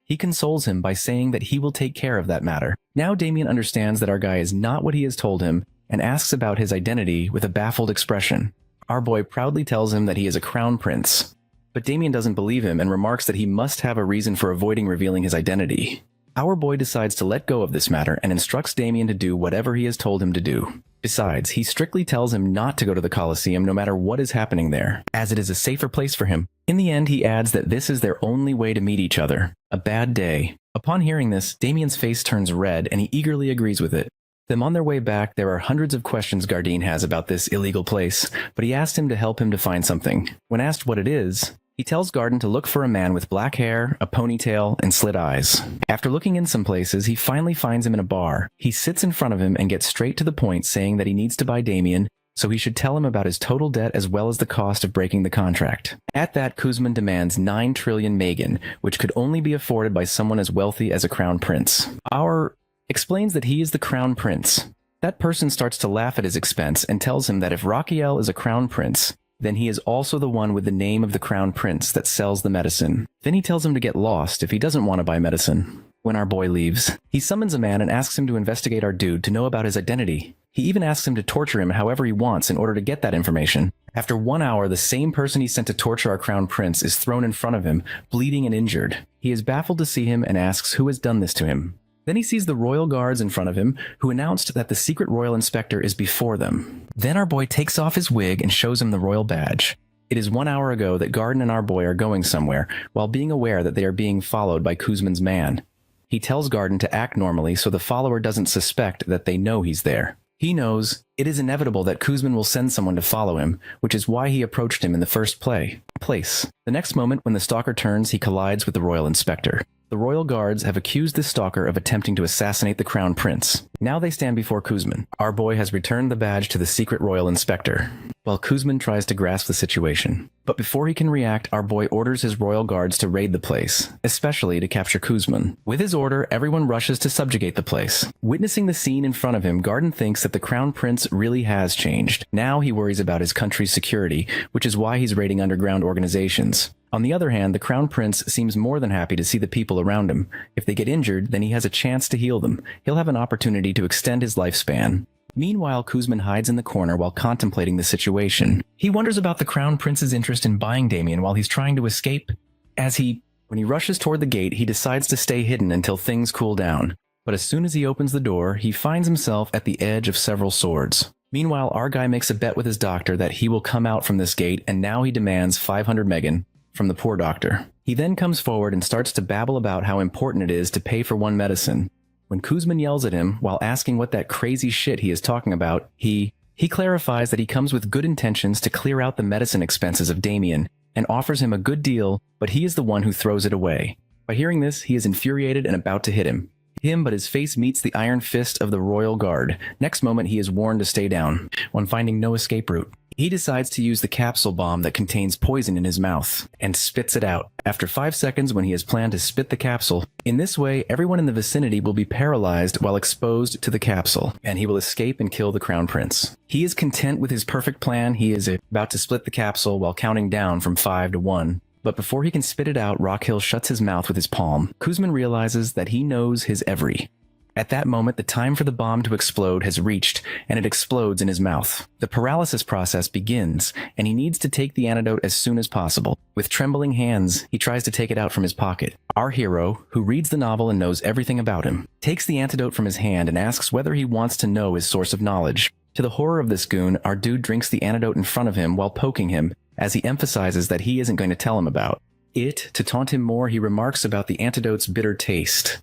he consoles him by saying that he will take care of that matter. Now Damien understands that our guy is not what he has told him and asks about his identity with a baffled expression. Our boy proudly tells him that he is a crown prince. But Damien doesn't believe him and remarks that he must have a reason for avoiding revealing his identity. Our boy decides to let go of this matter and instructs Damien to do whatever he has told him to do. Besides, he strictly tells him not to go to the Colosseum no matter what is happening there, as it is a safer place for him. In the end, he adds that this is their only way to meet each other. A bad day. Upon hearing this, Damien's face turns red and he eagerly agrees with it. Then on their way back, there are hundreds of questions Gardein has about this illegal place, but he asked him to help him to find something. When asked what it is, he tells Garden to look for a man with black hair, a ponytail, and slit eyes. After looking in some places, he finally finds him in a bar. He sits in front of him and gets straight to the point, saying that he needs to buy Damien, so he should tell him about his total debt as well as the cost of breaking the contract. At that, Kuzman demands 9 trillion Megan, which could only be afforded by someone as wealthy as a crown prince. Our explains that he is the crown prince. That person starts to laugh at his expense and tells him that if Rakiel is a crown prince, then he is also the one with the name of the crown prince that sells the medicine. Then he tells him to get lost if he doesn't want to buy medicine. When our boy leaves, he summons a man and asks him to investigate our dude to know about his identity. He even asks him to torture him however he wants in order to get that information. After 1 hour, the same person he sent to torture our crown prince is thrown in front of him, bleeding and injured. He is baffled to see him and asks who has done this to him. Then he sees the royal guards in front of him, who announced that the secret royal inspector is before them. Then our boy takes off his wig and shows him the royal badge. It is 1 hour ago that Garden and our boy are going somewhere, while being aware that they are being followed by Kuzman's man. He tells Garden to act normally so the follower doesn't suspect that they know he's there. He knows it is inevitable that Kuzman will send someone to follow him, which is why he approached him in the first place. The next moment, when the stalker turns, he collides with the royal inspector. The royal guards have accused this stalker of attempting to assassinate the crown prince. Now they stand before Kuzman. Our boy has returned the badge to the secret royal inspector, while Kuzman tries to grasp the situation. But before he can react, our boy orders his royal guards to raid the place, especially to capture Kuzman. With his order, everyone rushes to subjugate the place. Witnessing the scene in front of him, Garden thinks that the crown prince really has changed. Now he worries about his country's security, which is why he's raiding underground organizations. On the other hand, the crown prince seems more than happy to see the people around him. If they get injured, then he has a chance to heal them. He'll have an opportunity to extend his lifespan. Meanwhile, Kuzman hides in the corner while contemplating the situation. He wonders about the crown prince's interest in buying Damien while he's trying to escape. When he rushes toward the gate, he decides to stay hidden until things cool down. But as soon as he opens the door, he finds himself at the edge of several swords. Meanwhile, our guy makes a bet with his doctor that he will come out from this gate, and now he demands 500 Megan from the poor doctor. He then comes forward and starts to babble about how important it is to pay for one medicine. When Kuzman yells at him while asking what that crazy shit he is talking about, he clarifies that he comes with good intentions to clear out the medicine expenses of Damien and offers him a good deal, but he is the one who throws it away. By hearing this, he is infuriated and about to hit him. But his face meets the iron fist of the royal guard. Next moment, he is warned to stay down. When finding no escape route, he decides to use the capsule bomb that contains poison in his mouth and spits it out. After 5 seconds, when he has planned to spit the capsule. In this way, everyone in the vicinity will be paralyzed while exposed to the capsule, and he will escape and kill the crown prince. He is content with his perfect plan. He is about to split the capsule while counting down from 5 to 1. But before he can spit it out, Rockhill shuts his mouth with his palm. Kuzman realizes that he knows his every. At that moment, the time for the bomb to explode has reached, and it explodes in his mouth. The paralysis process begins, and he needs to take the antidote as soon as possible. With trembling hands, he tries to take it out from his pocket. Our hero, who reads the novel and knows everything about him, takes the antidote from his hand and asks whether he wants to know his source of knowledge. To the horror of this goon, our dude drinks the antidote in front of him while poking him, as he emphasizes that he isn't going to tell him about it. To taunt him more, he remarks about the antidote's bitter taste.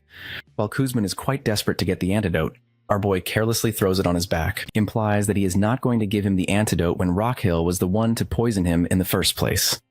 While Kuzman is quite desperate to get the antidote, our boy carelessly throws it on his back, implies that he is not going to give him the antidote when Rockhill was the one to poison him in the first place.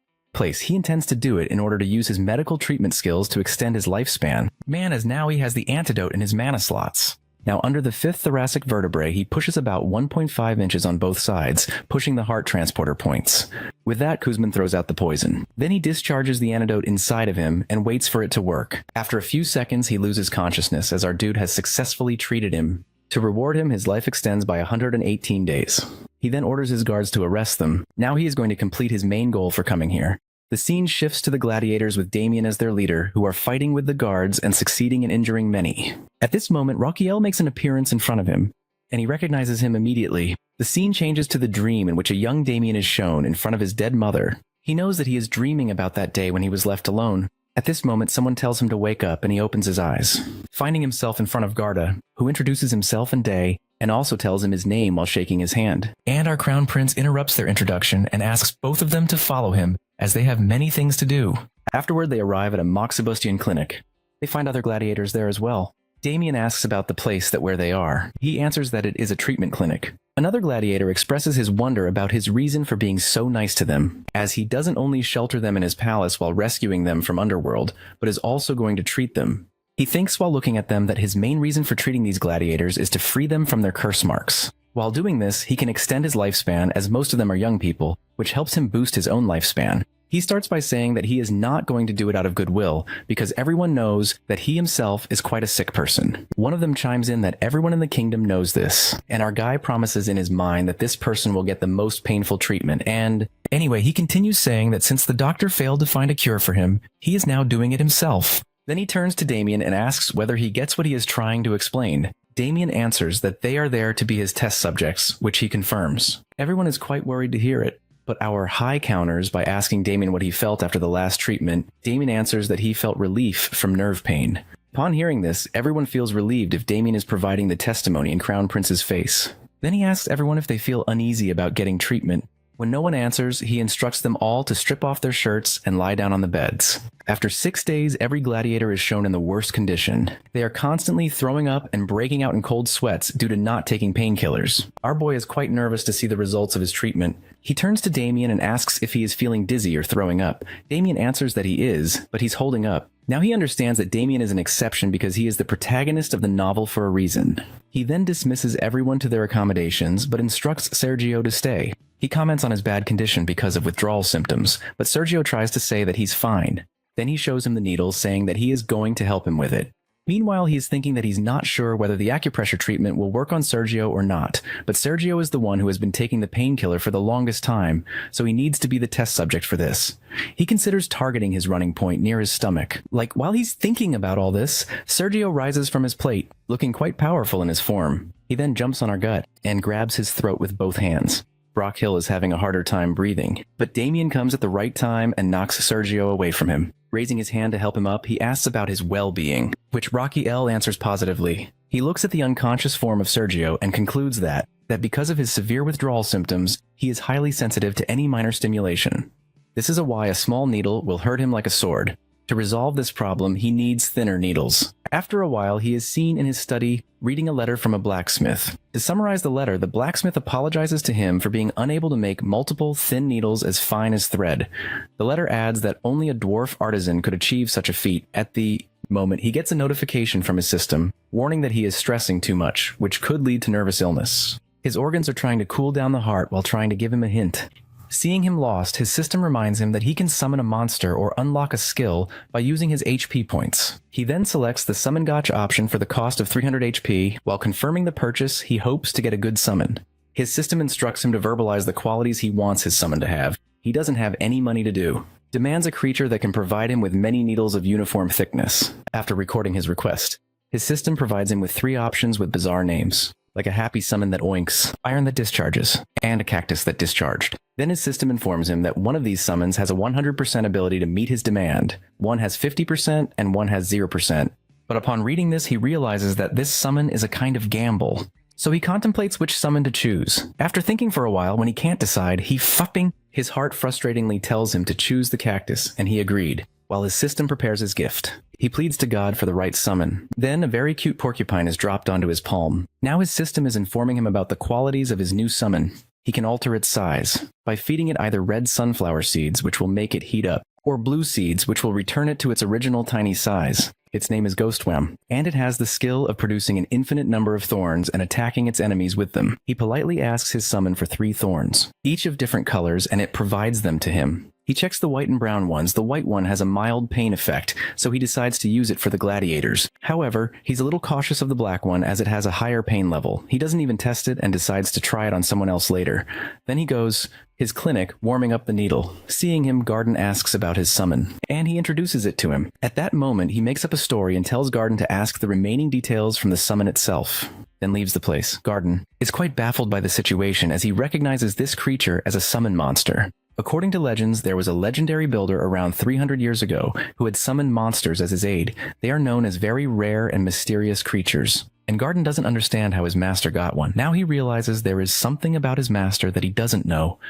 He intends to do it in order to use his medical treatment skills to extend his lifespan. As now he has the antidote in his mana slots. Now, under the fifth thoracic vertebrae, he pushes about 1.5 inches on both sides, pushing the heart transporter points. With that, Kuzmin throws out the poison. Then he discharges the antidote inside of him and waits for it to work. After a few seconds, he loses consciousness as our dude has successfully treated him. To reward him, his life extends by 118 days. He then orders his guards to arrest them. Now he is going to complete his main goal for coming here. The scene shifts to the gladiators with Damien as their leader, who are fighting with the guards and succeeding in injuring many. At this moment, Raquiel makes an appearance in front of him, and he recognizes him immediately. The scene changes to the dream in which a young Damien is shown in front of his dead mother. He knows that he is dreaming about that day when he was left alone. At this moment, someone tells him to wake up, and he opens his eyes, finding himself in front of Garda, who introduces himself and Day, and also tells him his name while shaking his hand. And our crown prince interrupts their introduction and asks both of them to follow him, as they have many things to do. Afterward, they arrive at a Moxabustian clinic. They find other gladiators there as well. Damien asks about the place where they are. He answers that it is a treatment clinic. Another gladiator expresses his wonder about his reason for being so nice to them, as he doesn't only shelter them in his palace while rescuing them from Underworld, but is also going to treat them. He thinks while looking at them that his main reason for treating these gladiators is to free them from their curse marks. While doing this, he can extend his lifespan, as most of them are young people, which helps him boost his own lifespan. He starts by saying that he is not going to do it out of goodwill, because everyone knows that he himself is quite a sick person. One of them chimes in that everyone in the kingdom knows this, and our guy promises in his mind that this person will get the most painful treatment, and anyway, he continues saying that since the doctor failed to find a cure for him, he is now doing it himself. Then he turns to Damien and asks whether he gets what he is trying to explain. Damien answers that they are there to be his test subjects, which he confirms. Everyone is quite worried to hear it, but our high counters by asking Damien what he felt after the last treatment. Damien answers that he felt relief from nerve pain. Upon hearing this, everyone feels relieved if Damien is providing the testimony in Crown Prince's face. Then he asks everyone if they feel uneasy about getting treatment. When no one answers, he instructs them all to strip off their shirts and lie down on the beds. After 6 days, every gladiator is shown in the worst condition. They are constantly throwing up and breaking out in cold sweats due to not taking painkillers. Our boy is quite nervous to see the results of his treatment. He turns to Damien and asks if he is feeling dizzy or throwing up. Damien answers that he is, but he's holding up. Now he understands that Damien is an exception because he is the protagonist of the novel for a reason. He then dismisses everyone to their accommodations, but instructs Sergio to stay. He comments on his bad condition because of withdrawal symptoms, but Sergio tries to say that he's fine. Then he shows him the needles, saying that he is going to help him with it. Meanwhile, he is thinking that he's not sure whether the acupressure treatment will work on Sergio or not, but Sergio is the one who has been taking the painkiller for the longest time, so he needs to be the test subject for this. He considers targeting his running point near his stomach. While he's thinking about all this, Sergio rises from his plate, looking quite powerful in his form. He then jumps on our gut and grabs his throat with both hands. Brock Hill is having a harder time breathing, but Damien comes at the right time and knocks Sergio away from him. Raising his hand to help him up, he asks about his well-being, which Rocky L answers positively. He looks at the unconscious form of Sergio and concludes that because of his severe withdrawal symptoms, he is highly sensitive to any minor stimulation. This is why a small needle will hurt him like a sword. To resolve this problem, he needs thinner needles. After a while, he is seen in his study reading a letter from a blacksmith. To summarize the letter, the blacksmith apologizes to him for being unable to make multiple thin needles as fine as thread. The letter adds that only a dwarf artisan could achieve such a feat. At the moment, he gets a notification from his system, warning that he is stressing too much, which could lead to nervous illness. His organs are trying to cool down the heart while trying to give him a hint. Seeing him lost, his system reminds him that he can summon a monster or unlock a skill by using his HP points. He then selects the Summon Gotch option for the cost of 300 HP. While confirming the purchase, he hopes to get a good summon. His system instructs him to verbalize the qualities he wants his summon to have. He doesn't have any money to do. Demands a creature that can provide him with many needles of uniform thickness. After recording his request, his system provides him with 3 options with bizarre names, like a happy summon that oinks, iron that discharges, and a cactus that discharged. Then his system informs him that one of these summons has a 100% ability to meet his demand, one has 50%, and one has 0%. But upon reading this, he realizes that this summon is a kind of gamble. So he contemplates which summon to choose. After thinking for a while, when he can't decide, his heart frustratingly tells him to choose the cactus, and he agreed, while his system prepares his gift. He pleads to God for the right summon. Then a very cute porcupine is dropped onto his palm. Now his system is informing him about the qualities of his new summon. He can alter its size by feeding it either red sunflower seeds, which will make it heat up, or blue seeds, which will return it to its original tiny size. Its name is Ghostwem, and it has the skill of producing an infinite number of thorns and attacking its enemies with them. He politely asks his summon for 3 thorns, each of different colors, and it provides them to him. He checks the white and brown ones. The white one has a mild pain effect, so he decides to use it for the gladiators. However, he's a little cautious of the black one as it has a higher pain level. He doesn't even test it and decides to try it on someone else later. Then he goes his clinic, warming up the needle. Seeing him, Garden asks about his summon, and he introduces it to him. At that moment, he makes up a story and tells Garden to ask the remaining details from the summon itself, then leaves the place. Garden is quite baffled by the situation as he recognizes this creature as a summon monster. According to legends, there was a legendary builder around 300 years ago who had summoned monsters as his aid. They are known as very rare and mysterious creatures. And Garden doesn't understand how his master got one. Now he realizes there is something about his master that he doesn't know.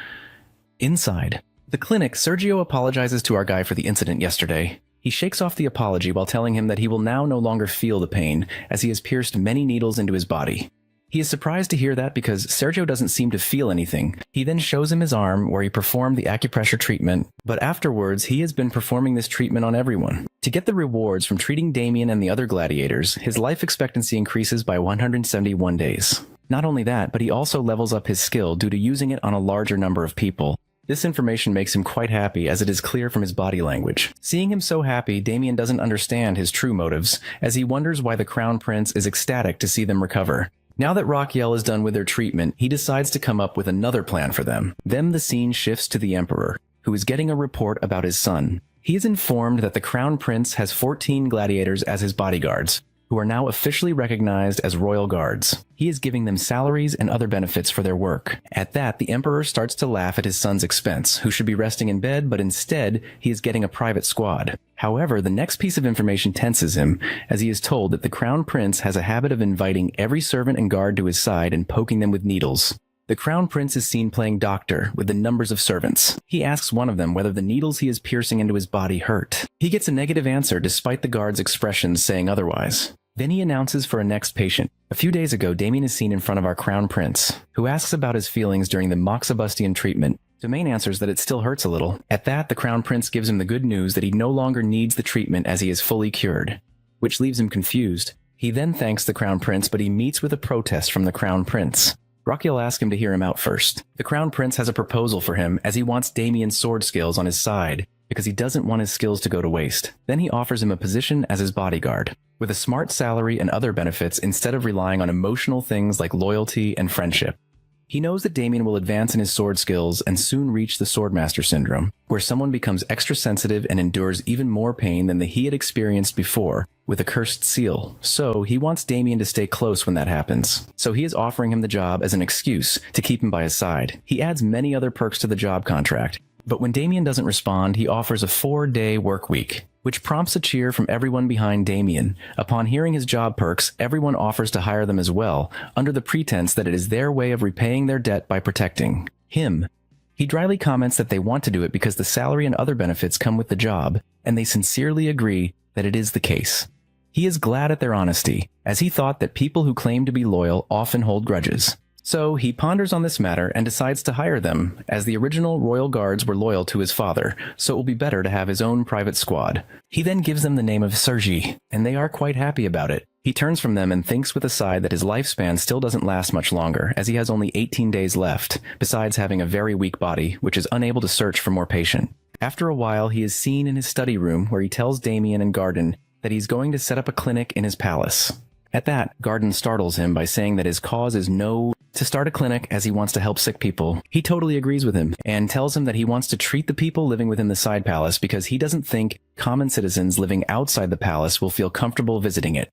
Inside the clinic, Sergio apologizes to our guy for the incident yesterday. He shakes off the apology while telling him that he will now no longer feel the pain, as he has pierced many needles into his body. He is surprised to hear that because Sergio doesn't seem to feel anything. He then shows him his arm where he performed the acupressure treatment, but afterwards he has been performing this treatment on everyone. To get the rewards from treating Damien and the other gladiators, his life expectancy increases by 171 days. Not only that, but he also levels up his skill due to using it on a larger number of people. This information makes him quite happy, as it is clear from his body language. Seeing him so happy, Damien doesn't understand his true motives, as he wonders why the Crown Prince is ecstatic to see them recover. Now that Raquel is done with their treatment, he decides to come up with another plan for them. Then the scene shifts to the Emperor, who is getting a report about his son. He is informed that the Crown Prince has 14 gladiators as his bodyguards, who are now officially recognized as royal guards. He is giving them salaries and other benefits for their work. At that, the Emperor starts to laugh at his son's expense, who should be resting in bed, but instead, he is getting a private squad. However, the next piece of information tenses him, as he is told that the Crown Prince has a habit of inviting every servant and guard to his side and poking them with needles. The Crown Prince is seen playing doctor with the numbers of servants. He asks one of them whether the needles he is piercing into his body hurt. He gets a negative answer despite the guard's expressions saying otherwise. Then he announces for a next patient. A few days ago, Damien is seen in front of our Crown Prince, who asks about his feelings during the Moxabustian treatment. Domain answers that it still hurts a little. At that, the Crown Prince gives him the good news that he no longer needs the treatment as he is fully cured, which leaves him confused. He then thanks the Crown Prince, but he meets with a protest from the Crown Prince. Raquel asks him to hear him out first. The Crown Prince has a proposal for him, as he wants Damien's sword skills on his side, because he doesn't want his skills to go to waste. Then he offers him a position as his bodyguard, with a smart salary and other benefits instead of relying on emotional things like loyalty and friendship. He knows that Damien will advance in his sword skills and soon reach the Swordmaster Syndrome, where someone becomes extra sensitive and endures even more pain than he had experienced before with a cursed seal. So he wants Damien to stay close when that happens. So he is offering him the job as an excuse to keep him by his side. He adds many other perks to the job contract, but when Damien doesn't respond, he offers a 4-day work week, which prompts a cheer from everyone behind Damien. Upon hearing his job perks, everyone offers to hire them as well, under the pretense that it is their way of repaying their debt by protecting him. He dryly comments that they want to do it because the salary and other benefits come with the job, and they sincerely agree that it is the case. He is glad at their honesty, as he thought that people who claim to be loyal often hold grudges. So he ponders on this matter and decides to hire them, as the original royal guards were loyal to his father, so it will be better to have his own private squad. He then gives them the name of Sergi, and they are quite happy about it. He turns from them and thinks with a sigh that his lifespan still doesn't last much longer, as he has only 18 days left, besides having a very weak body, which is unable to search for more patient. After a while, he is seen in his study room, where he tells Damien and Garden that he's going to set up a clinic in his palace. At that, Garden startles him by saying that his cause is to start a clinic as he wants to help sick people. He totally agrees with him and tells him that he wants to treat the people living within the side palace because he doesn't think common citizens living outside the palace will feel comfortable visiting it.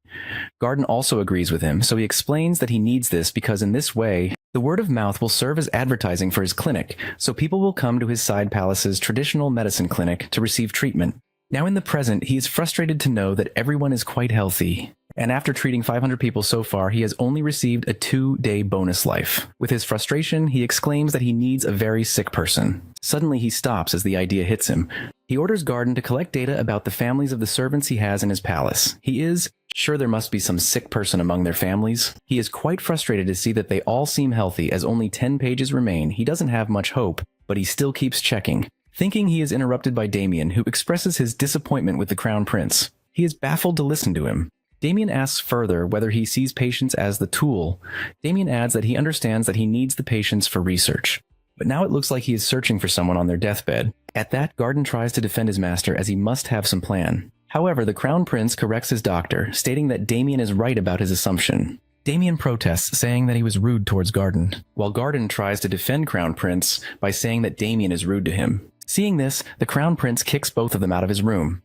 Garden also agrees with him, so he explains that he needs this because in this way, the word of mouth will serve as advertising for his clinic, so people will come to his side palace's traditional medicine clinic to receive treatment. Now in the present, he is frustrated to know that everyone is quite healthy, and after treating 500 people so far, he has only received a 2-day bonus life. With his frustration, he exclaims that he needs a very sick person. Suddenly he stops as the idea hits him. He orders Garden to collect data about the families of the servants he has in his palace. He is sure there must be some sick person among their families. He is quite frustrated to see that they all seem healthy as only 10 pages remain. He doesn't have much hope, but he still keeps checking. thinking he is interrupted by Damien, who expresses his disappointment with the Crown Prince. He is baffled to listen to him. Damien asks further whether he sees patients as the tool. Damien adds that he understands that he needs the patients for research. But now it looks like he is searching for someone on their deathbed. At that, Garden tries to defend his master as he must have some plan. However, the Crown Prince corrects his doctor, stating that Damien is right about his assumption. Damien protests, saying that he was rude towards Garden, while Garden tries to defend Crown Prince by saying that Damien is rude to him. Seeing this, the Crown Prince kicks both of them out of his room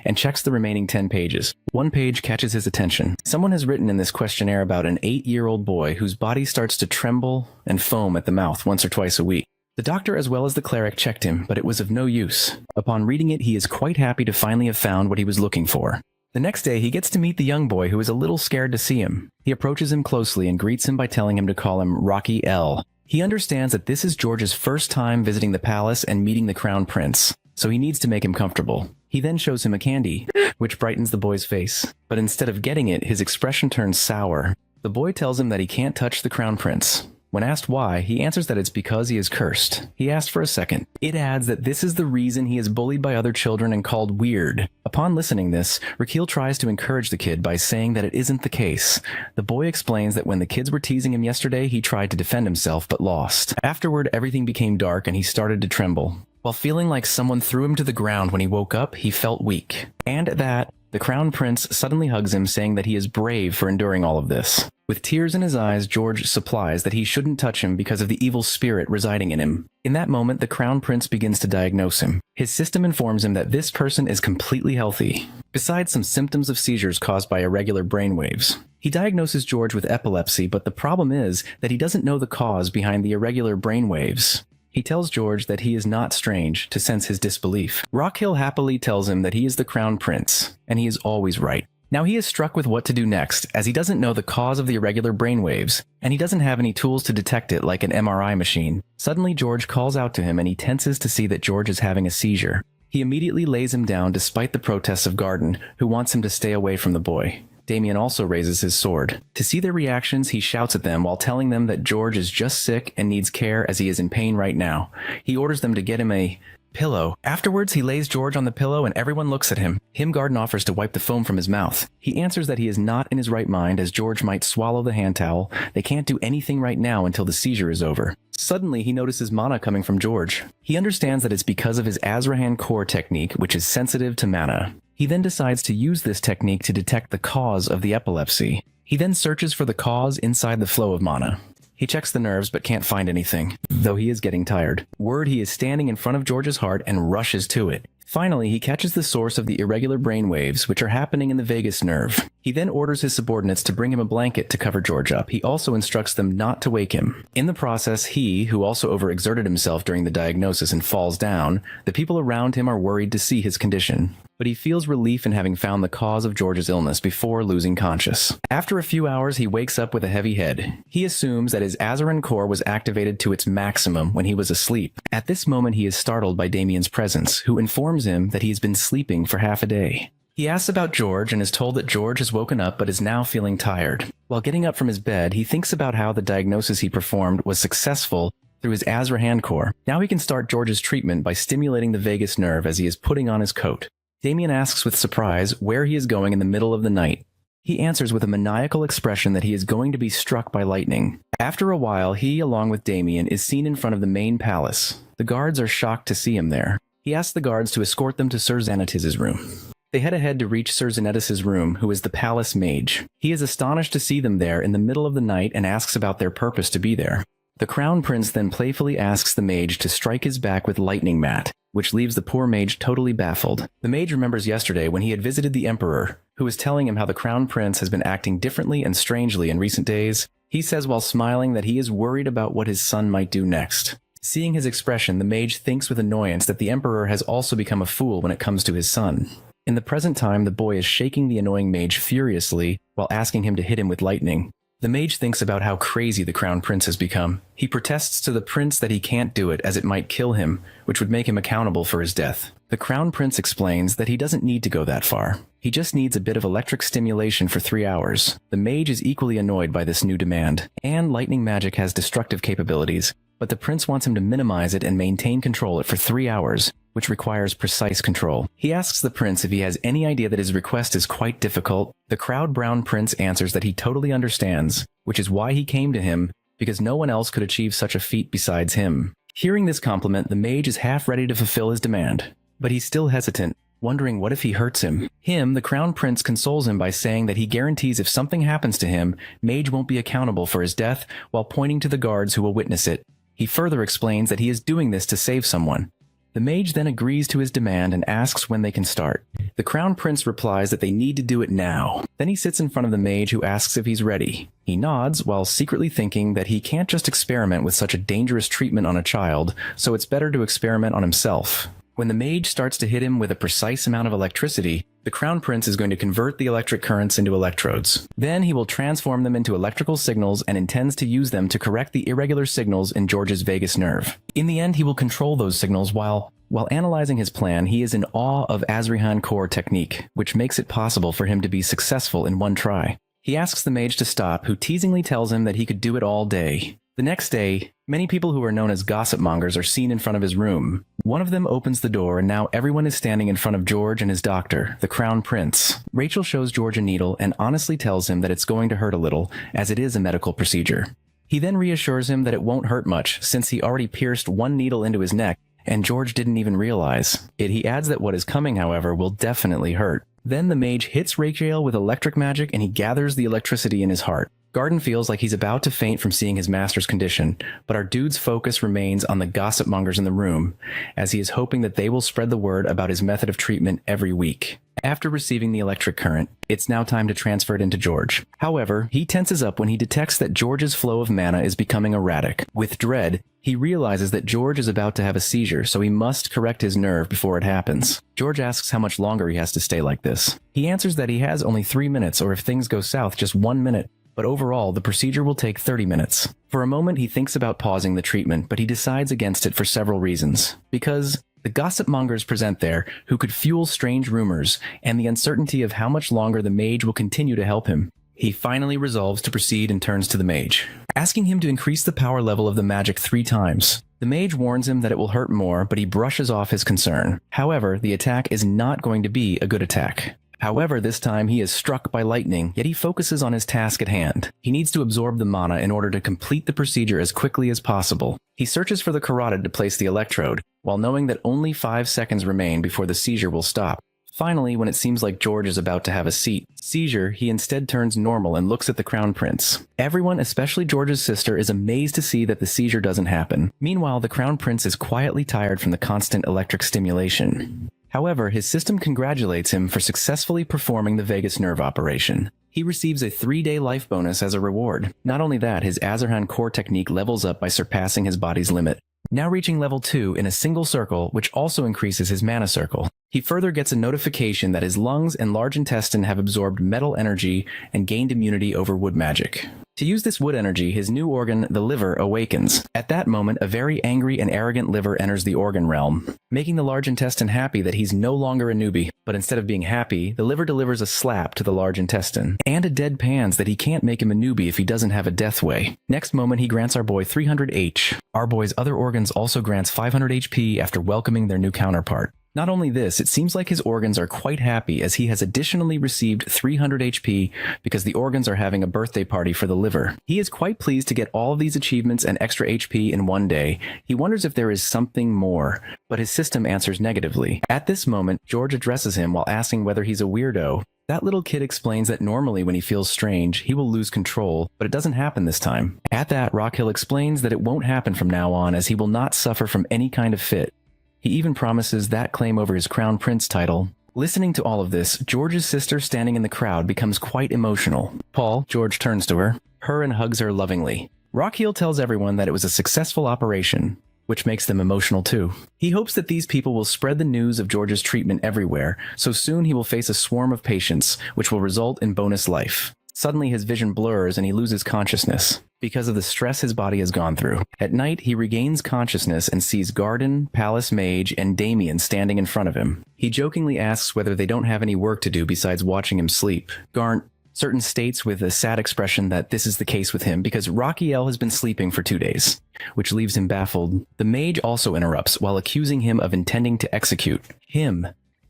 and checks the remaining 10 pages. One page catches his attention. Someone has written in this questionnaire about an 8-year-old boy whose body starts to tremble and foam at the mouth once or twice a week. The doctor as well as the cleric checked him, but it was of no use. Upon reading it, he is quite happy to finally have found what he was looking for. The next day, he gets to meet the young boy who is a little scared to see him. He approaches him closely and greets him by telling him to call him Rocky L. He understands that this is George's first time visiting the palace and meeting the Crown Prince, so he needs to make him comfortable. He then shows him a candy, which brightens the boy's face. But instead of getting it, his expression turns sour. The boy tells him that he can't touch the Crown Prince. When asked why, he answers that it's because he is cursed. He asks for a second. It adds that this is the reason he is bullied by other children and called weird. Upon listening this, Rakil tries to encourage the kid by saying that it isn't the case. The boy explains that when the kids were teasing him yesterday, he tried to defend himself but lost. Afterward, everything became dark and he started to tremble. While feeling like someone threw him to the ground when he woke up, he felt weak. And at that, the Crown Prince suddenly hugs him, saying that he is brave for enduring all of this. With tears in his eyes, George supplies that he shouldn't touch him because of the evil spirit residing in him. In that moment, the Crown Prince begins to diagnose him. His system informs him that this person is completely healthy, besides some symptoms of seizures caused by irregular brainwaves. He diagnoses George with epilepsy, but the problem is that he doesn't know the cause behind the irregular brainwaves. He tells George that he is not strange to sense his disbelief. Rockhill happily tells him that he is the Crown Prince, and he is always right. Now he is struck with what to do next, as he doesn't know the cause of the irregular brainwaves, and he doesn't have any tools to detect it like an MRI machine. Suddenly George calls out to him and he tenses to see that George is having a seizure. He immediately lays him down despite the protests of Garden, who wants him to stay away from the boy. Damien also raises his sword. To see their reactions, he shouts at them while telling them that George is just sick and needs care as he is in pain right now. He orders them to get him a pillow. Afterwards, he lays George on the pillow and everyone looks at him. Garden offers to wipe the foam from his mouth. He answers that he is not in his right mind as George might swallow the hand towel. They can't do anything right now until the seizure is over. Suddenly, he notices mana coming from George. He understands that it's because of his Azrahan core technique, which is sensitive to mana. He then decides to use this technique to detect the cause of the epilepsy. He then searches for the cause inside the flow of mana. He checks the nerves but can't find anything, though he is getting tired. Word he is standing in front of George's heart and rushes to it. Finally, he catches the source of the irregular brainwaves, which are happening in the vagus nerve. He then orders his subordinates to bring him a blanket to cover George up. He also instructs them not to wake him. In the process, he, who also overexerted himself during the diagnosis and falls down, the people around him are worried to see his condition. But he feels relief in having found the cause of George's illness before losing conscious. After a few hours, he wakes up with a heavy head. He assumes that his Azaran core was activated to its maximum when he was asleep. At this moment, he is startled by Damien's presence, who informs him that he has been sleeping for half a day. He asks about George and is told that George has woken up but is now feeling tired. While getting up from his bed, he thinks about how the diagnosis he performed was successful through his Azrahan core. Now he can start George's treatment by stimulating the vagus nerve as he is putting on his coat. Damien asks with surprise where he is going in the middle of the night. He answers with a maniacal expression that he is going to be struck by lightning. After a while, he, along with Damien, is seen in front of the main palace. The guards are shocked to see him there. He asks the guards to escort them to Sir Xanatis's room. They head ahead to reach Sir Xanatis's room, who is the palace mage. He is astonished to see them there in the middle of the night and asks about their purpose to be there. The Crown Prince then playfully asks the mage to strike his back with lightning mat, which leaves the poor mage totally baffled. The mage remembers yesterday when he had visited the Emperor, who was telling him how the Crown Prince has been acting differently and strangely in recent days. He says while smiling that he is worried about what his son might do next. Seeing his expression, the mage thinks with annoyance that the Emperor has also become a fool when it comes to his son. In the present time, the boy is shaking the annoying mage furiously while asking him to hit him with lightning. The mage thinks about how crazy the Crown Prince has become. He protests to the prince that he can't do it as it might kill him, which would make him accountable for his death. The Crown Prince explains that he doesn't need to go that far. He just needs a bit of electric stimulation for 3 hours. The mage is equally annoyed by this new demand, and lightning magic has destructive capabilities. but the prince wants him to minimize it and maintain control for 3 hours, which requires precise control. He asks the prince if he has any idea that his request is quite difficult. The crown-brown prince answers that he totally understands, which is why he came to him, because no one else could achieve such a feat besides him. Hearing this compliment, the mage is half ready to fulfill his demand, but he's still hesitant, wondering what if he hurts him. The crown prince consoles him by saying that he guarantees if something happens to him, Mage won't be accountable for his death, while pointing to the guards who will witness it. He further explains that he is doing this to save someone. The mage then agrees to his demand and asks when they can start. The crown prince replies that they need to do it now. Then he sits in front of the mage, who asks if he's ready. He nods while secretly thinking that he can't just experiment with such a dangerous treatment on a child, so it's better to experiment on himself. When the mage starts to hit him with a precise amount of electricity, the crown prince is going to convert the electric currents into electrodes. Then he will transform them into electrical signals and intends to use them to correct the irregular signals in George's vagus nerve. In the end, he will control those signals while analyzing his plan. He is in awe of Azrihan core technique, which makes it possible for him to be successful in one try. He asks the mage to stop, who teasingly tells him that he could do it all day. The next day, many people who are known as gossip mongers are seen in front of his room. One of them opens the door, and now everyone is standing in front of George and his doctor, the crown prince. Rachel shows George a needle and honestly tells him that it's going to hurt a little, as it is a medical procedure. He then reassures him that it won't hurt much, since he already pierced one needle into his neck, and George didn't even realize it. He adds that what is coming, however, will definitely hurt. Then the mage hits Rachel with electric magic, and he gathers the electricity in his heart. Garden feels like he's about to faint from seeing his master's condition, but our dude's focus remains on the gossip mongers in the room, as he is hoping that they will spread the word about his method of treatment every week. After receiving the electric current, it's now time to transfer it into George. However, he tenses up when he detects that George's flow of mana is becoming erratic. With dread, he realizes that George is about to have a seizure, so he must correct his nerve before it happens. George asks how much longer he has to stay like this. He answers that he has only 3 minutes, or if things go south, just 1 minute. But overall, the procedure will take 30 minutes. For a moment, he thinks about pausing the treatment, but he decides against it for several reasons. Because the gossip mongers present there, who could fuel strange rumors, and the uncertainty of how much longer the mage will continue to help him. He finally resolves to proceed and turns to the mage, asking him to increase the power level of the magic 3 times. The mage warns him that it will hurt more, but he brushes off his concern. However, the attack is not going to be a good attack. However, this time he is struck by lightning, yet he focuses on his task at hand. He needs to absorb the mana in order to complete the procedure as quickly as possible. He searches for the carotid to place the electrode, while knowing that only 5 seconds remain before the seizure will stop. Finally, when it seems like George is about to have a seizure, he instead turns normal and looks at the crown prince. Everyone, especially George's sister, is amazed to see that the seizure doesn't happen. Meanwhile, the crown prince is quietly tired from the constant electric stimulation. However, his system congratulates him for successfully performing the vagus nerve operation. He receives a 3-day life bonus as a reward. Not only that, his Azarhan core technique levels up by surpassing his body's limit, now reaching level 2 in a single circle, which also increases his mana circle. He further gets a notification that his lungs and large intestine have absorbed metal energy and gained immunity over wood magic. To use this wood energy, his new organ, the liver, awakens. At that moment, a very angry and arrogant liver enters the organ realm, making the large intestine happy that he's no longer a newbie. But instead of being happy, the liver delivers a slap to the large intestine, and a deadpans that he can't make him a newbie if he doesn't have a death way. Next moment, he grants our boy 300 H. Our boy's other organs also grants 500 HP after welcoming their new counterpart. Not only this, it seems like his organs are quite happy, as he has additionally received 300 HP because the organs are having a birthday party for the liver. He is quite pleased to get all of these achievements and extra HP in one day. He wonders if there is something more, but his system answers negatively. At this moment, George addresses him while asking whether he's a weirdo. That little kid explains that normally when he feels strange, he will lose control, but it doesn't happen this time. At that, Rockhill explains that it won't happen from now on, as he will not suffer from any kind of fit. He even promises that claim over his crown prince title. Listening to all of this, George's sister standing in the crowd becomes quite emotional. Paul, George turns to her and hugs her lovingly. Rockhill tells everyone that it was a successful operation, which makes them emotional too. He hopes that these people will spread the news of George's treatment everywhere, so soon he will face a swarm of patients, which will result in bonus life. Suddenly his vision blurs and he loses consciousness because of the stress his body has gone through. At night, he regains consciousness and sees Garden, Palace Mage, and Damien standing in front of him. He jokingly asks whether they don't have any work to do besides watching him sleep. Garn Certain states with a sad expression that this is the case with him because Raquiel has been sleeping for 2 days, which leaves him baffled. The mage also interrupts while accusing him of intending to execute him.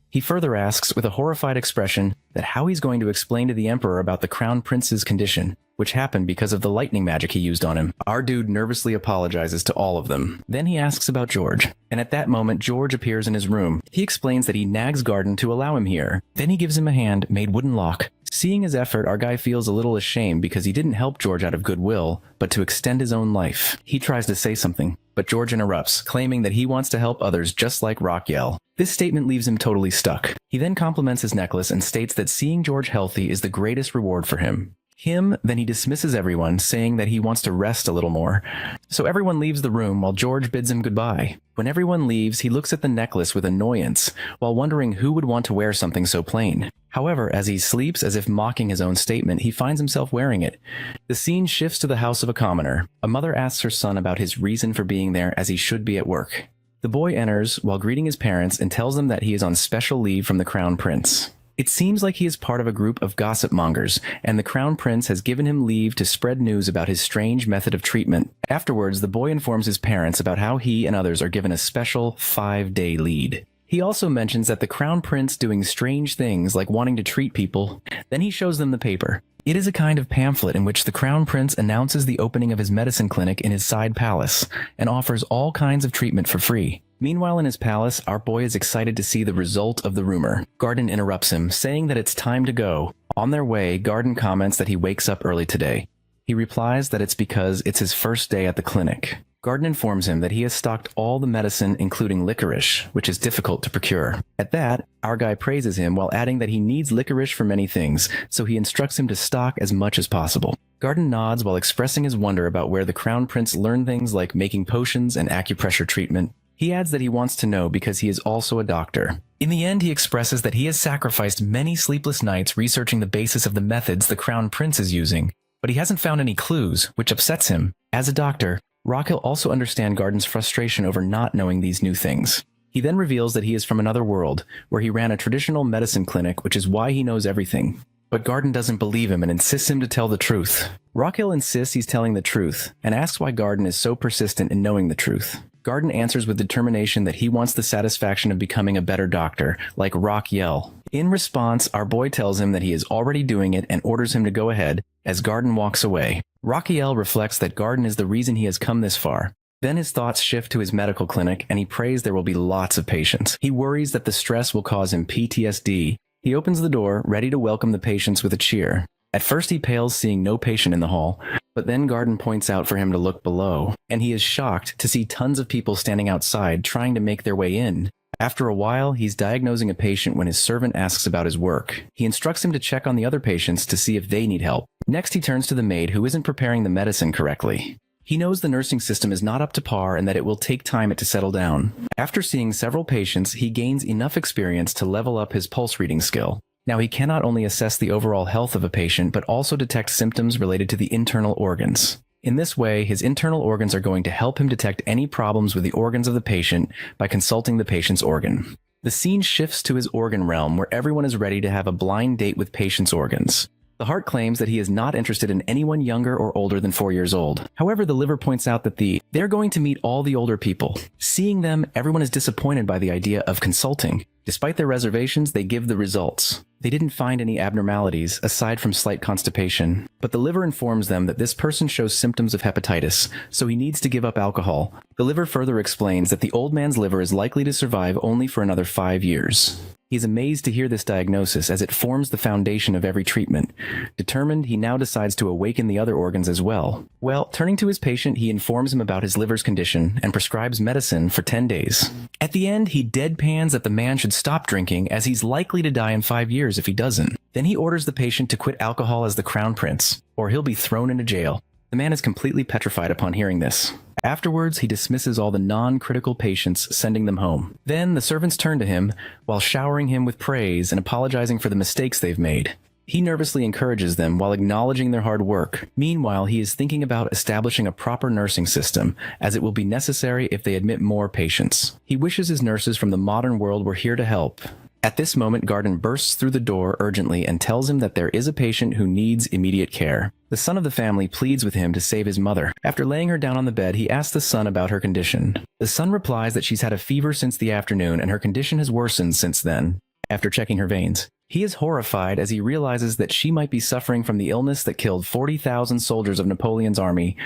He further asks with a horrified expression that how he's going to explain to the Emperor about the Crown Prince's condition, which happened because of the lightning magic he used on him. Our dude nervously apologizes to all of them. Then he asks about George, and at that moment George appears in his room. He explains that he nags Garden to allow him here. Then he gives him a hand-made wooden lock. Seeing his effort, our guy feels a little ashamed because he didn't help George out of goodwill, but to extend his own life. He tries to say something, but George interrupts, claiming that he wants to help others just like Raquiel. This statement leaves him totally stuck. He then compliments his necklace and states that seeing George healthy is the greatest reward for him. Then he dismisses everyone, saying that he wants to rest a little more. So everyone leaves the room while George bids him goodbye. When everyone leaves, he looks at the necklace with annoyance, while wondering who would want to wear something so plain. However, as he sleeps, as if mocking his own statement, he finds himself wearing it. The scene shifts to the house of a commoner. A mother asks her son about his reason for being there as he should be at work. The boy enters while greeting his parents and tells them that he is on special leave from the Crown Prince. It seems like he is part of a group of gossip mongers, and the Crown Prince has given him leave to spread news about his strange method of treatment. Afterwards, the boy informs his parents about how he and others are given a special 5-day lead. He also mentions that the Crown Prince doing strange things like wanting to treat people. Then he shows them the paper. It is a kind of pamphlet in which the Crown Prince announces the opening of his medicine clinic in his side palace and offers all kinds of treatment for free. Meanwhile, in his palace, our boy is excited to see the result of the rumor. Garden interrupts him, saying that it's time to go. On their way, Garden comments that he wakes up early today. He replies that it's because it's his first day at the clinic. Garden informs him that he has stocked all the medicine, including licorice, which is difficult to procure. At that, our guy praises him while adding that he needs licorice for many things, so he instructs him to stock as much as possible. Garden nods while expressing his wonder about where the Crown Prince learned things like making potions and acupressure treatment. He adds that he wants to know because he is also a doctor. In the end, he expresses that he has sacrificed many sleepless nights researching the basis of the methods the Crown Prince is using, but he hasn't found any clues, which upsets him. As a doctor, Raquel also understands Garden's frustration over not knowing these new things. He then reveals that he is from another world, where he ran a traditional medicine clinic, which is why he knows everything. But Garden doesn't believe him and insists him to tell the truth. Raquel insists he's telling the truth, and asks why Garden is so persistent in knowing the truth. Garden answers with determination that he wants the satisfaction of becoming a better doctor, like Raquiel. In response, our boy tells him that he is already doing it and orders him to go ahead, as Garden walks away. Raquiel reflects that Garden is the reason he has come this far. Then his thoughts shift to his medical clinic, and he prays there will be lots of patients. He worries that the stress will cause him PTSD. He opens the door, ready to welcome the patients with a cheer. At first he pales seeing no patient in the hall, but then Garden points out for him to look below, and he is shocked to see tons of people standing outside trying to make their way in. After a while, he's diagnosing a patient when his servant asks about his work. He instructs him to check on the other patients to see if they need help. Next, he turns to the maid who isn't preparing the medicine correctly. He knows the nursing system is not up to par and that it will take time to settle down. After seeing several patients, he gains enough experience to level up his pulse reading skill. Now, he cannot only assess the overall health of a patient, but also detect symptoms related to the internal organs. In this way, his internal organs are going to help him detect any problems with the organs of the patient by consulting the patient's organ. The scene shifts to his organ realm, where everyone is ready to have a blind date with patient's organs. The heart claims that he is not interested in anyone younger or older than 4 years old. However, the liver points out that they're going to meet all the older people. Seeing them, everyone is disappointed by the idea of consulting. Despite their reservations, they give the results. They didn't find any abnormalities, aside from slight constipation. But the liver informs them that this person shows symptoms of hepatitis, so he needs to give up alcohol. The liver further explains that the old man's liver is likely to survive only for another 5 years. He's amazed to hear this diagnosis, as it forms the foundation of every treatment. Determined, he now decides to awaken the other organs as well. Well, turning to his patient, he informs him about his liver's condition and prescribes medicine for 10 days. At the end, he deadpans that the man should stop drinking, as he's likely to die in 5 years if he doesn't. Then he orders the patient to quit alcohol as the Crown Prince, or he'll be thrown into jail. The man is completely petrified upon hearing this. Afterwards, he dismisses all the non-critical patients, sending them home. Then the servants turn to him, while showering him with praise and apologizing for the mistakes they've made. He nervously encourages them while acknowledging their hard work. Meanwhile, he is thinking about establishing a proper nursing system, as it will be necessary if they admit more patients. He wishes his nurses from the modern world were here to help, At this moment, Garden bursts through the door urgently and tells him that there is a patient who needs immediate care. The son of the family pleads with him to save his mother. After laying her down on the bed, he asks the son about her condition. The son replies that she's had a fever since the afternoon and her condition has worsened since then, after checking her veins. He is horrified as he realizes that she might be suffering from the illness that killed 40,000 soldiers of Napoleon's army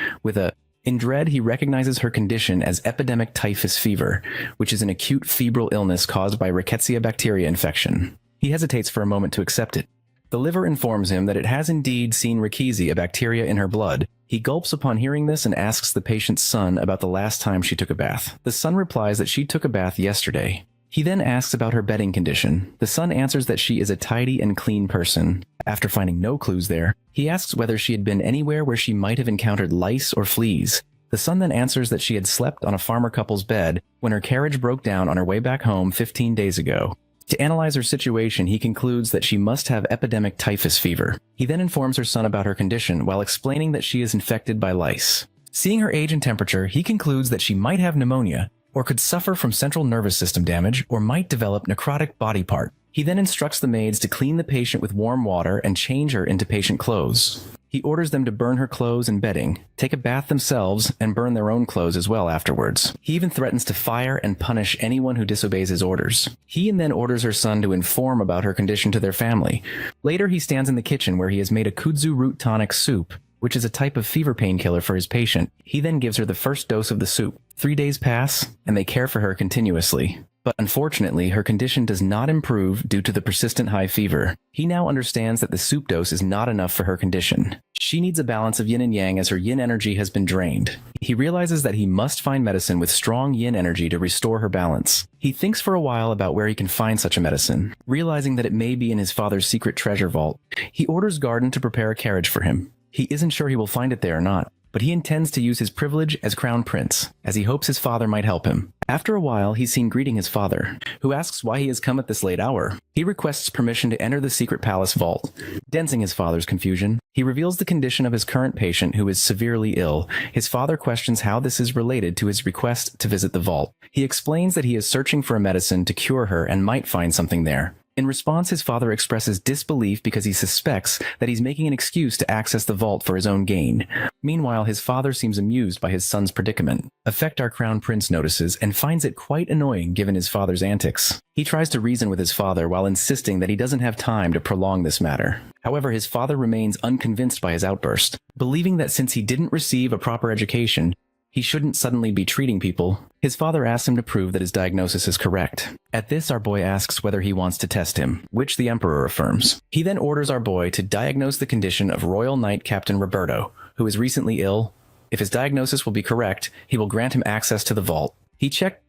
In dread, he recognizes her condition as epidemic typhus fever, which is an acute febrile illness caused by Rickettsia bacteria infection. He hesitates for a moment to accept it. The liver informs him that it has indeed seen Rickettsia bacteria in her blood. He gulps upon hearing this and asks the patient's son about the last time she took a bath. The son replies that she took a bath yesterday. He then asks about her bedding condition. The son answers that she is a tidy and clean person. After finding no clues there, he asks whether she had been anywhere where she might have encountered lice or fleas. The son then answers that she had slept on a farmer couple's bed when her carriage broke down on her way back home 15 days ago. To analyze her situation, he concludes that she must have epidemic typhus fever. He then informs her son about her condition while explaining that she is infected by lice. Seeing her age and temperature, he concludes that she might have pneumonia, or could suffer from central nervous system damage, or might develop necrotic body part. He then instructs the maids to clean the patient with warm water and change her into patient clothes. He orders them to burn her clothes and bedding, take a bath themselves, and burn their own clothes as well afterwards. He even threatens to fire and punish anyone who disobeys his orders. He then orders her son to inform about her condition to their family. Later, he stands in the kitchen where he has made a kudzu root tonic soup, which is a type of fever painkiller for his patient. He then gives her the first dose of the soup. 3 days pass, and they care for her continuously. But unfortunately, her condition does not improve due to the persistent high fever. He now understands that the soup dose is not enough for her condition. She needs a balance of yin and yang as her yin energy has been drained. He realizes that he must find medicine with strong yin energy to restore her balance. He thinks for a while about where he can find such a medicine. Realizing that it may be in his father's secret treasure vault, he orders Garden to prepare a carriage for him. He isn't sure he will find it there or not, but he intends to use his privilege as crown prince, as he hopes his father might help him. After a while, he's seen greeting his father, who asks why he has come at this late hour. He requests permission to enter the secret palace vault. Densing his father's confusion, he reveals the condition of his current patient, who is severely ill. His father questions how this is related to his request to visit the vault. He explains that he is searching for a medicine to cure her and might find something there. In response, his father expresses disbelief because he suspects that he's making an excuse to access the vault for his own gain. Meanwhile, his father seems amused by his son's predicament. Our crown prince notices and finds it quite annoying given his father's antics. He tries to reason with his father while insisting that he doesn't have time to prolong this matter. However, his father remains unconvinced by his outburst, believing that since he didn't receive a proper education, he shouldn't suddenly be treating people. His father asks him to prove that his diagnosis is correct. At this, our boy asks whether he wants to test him, which the Emperor affirms. He then orders our boy to diagnose the condition of Royal Knight Captain Roberto, who is recently ill. If his diagnosis will be correct, he will grant him access to the vault. He checked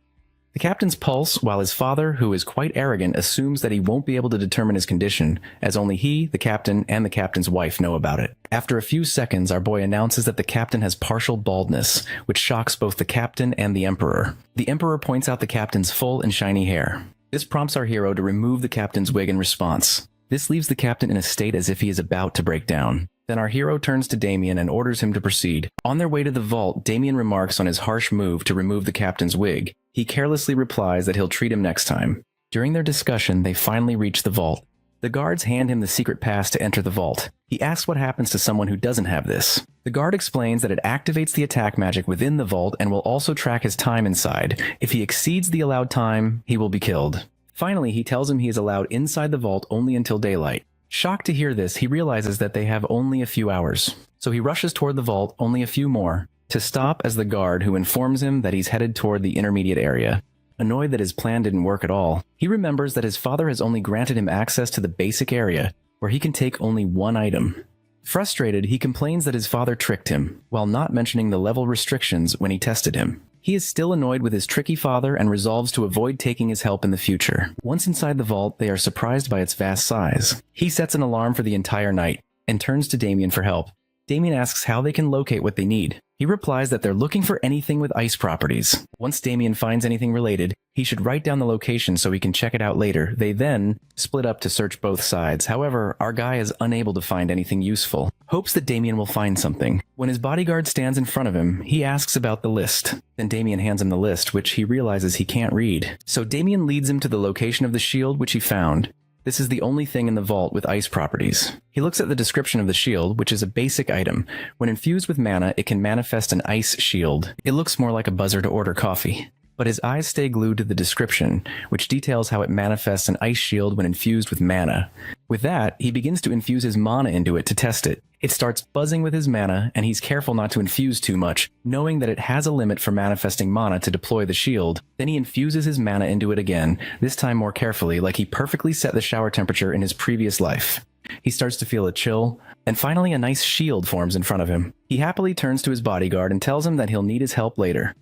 the captain's pulse, while his father, who is quite arrogant, assumes that he won't be able to determine his condition, as only he, the captain, and the captain's wife know about it. After a few seconds, our boy announces that the captain has partial baldness, which shocks both the captain and the Emperor. The Emperor points out the captain's full and shiny hair. This prompts our hero to remove the captain's wig in response. This leaves the captain in a state as if he is about to break down. Then our hero turns to Damien and orders him to proceed. On their way to the vault, Damien remarks on his harsh move to remove the captain's wig. He carelessly replies that he'll treat him next time. During their discussion, they finally reach the vault. The guards hand him the secret pass to enter the vault. He asks what happens to someone who doesn't have this. The guard explains that it activates the attack magic within the vault and will also track his time inside. If he exceeds the allowed time, he will be killed. Finally, he tells him he is allowed inside the vault only until daylight. Shocked to hear this, he realizes that they have only a few hours. So he rushes toward the vault, only a few more, to stop as the guard who informs him that he's headed toward the intermediate area. Annoyed that his plan didn't work at all, he remembers that his father has only granted him access to the basic area, where he can take only one item. Frustrated, he complains that his father tricked him, while not mentioning the level restrictions when he tested him. He is still annoyed with his tricky father and resolves to avoid taking his help in the future. Once inside the vault, they are surprised by its vast size. He sets an alarm for the entire night, and turns to Damien for help. Damien asks how they can locate what they need. He replies that they're looking for anything with ice properties. Once Damien finds anything related, he should write down the location so he can check it out later. They then split up to search both sides. However, our guy is unable to find anything useful. Hopes that Damien will find something. When his bodyguard stands in front of him, he asks about the list. Then Damien hands him the list, which he realizes he can't read. So Damien leads him to the location of the shield which he found. This is the only thing in the vault with ice properties. He looks at the description of the shield, which is a basic item. When infused with mana, it can manifest an ice shield. It looks more like a buzzer to order coffee. But his eyes stay glued to the description, which details how it manifests an ice shield when infused with mana. With that, he begins to infuse his mana into it to test it. It starts buzzing with his mana, and he's careful not to infuse too much, knowing that it has a limit for manifesting mana to deploy the shield. Then he infuses his mana into it again, this time more carefully, like he perfectly set the shower temperature in his previous life. He starts to feel a chill, and finally a nice shield forms in front of him. He happily turns to his bodyguard and tells him that he'll need his help later.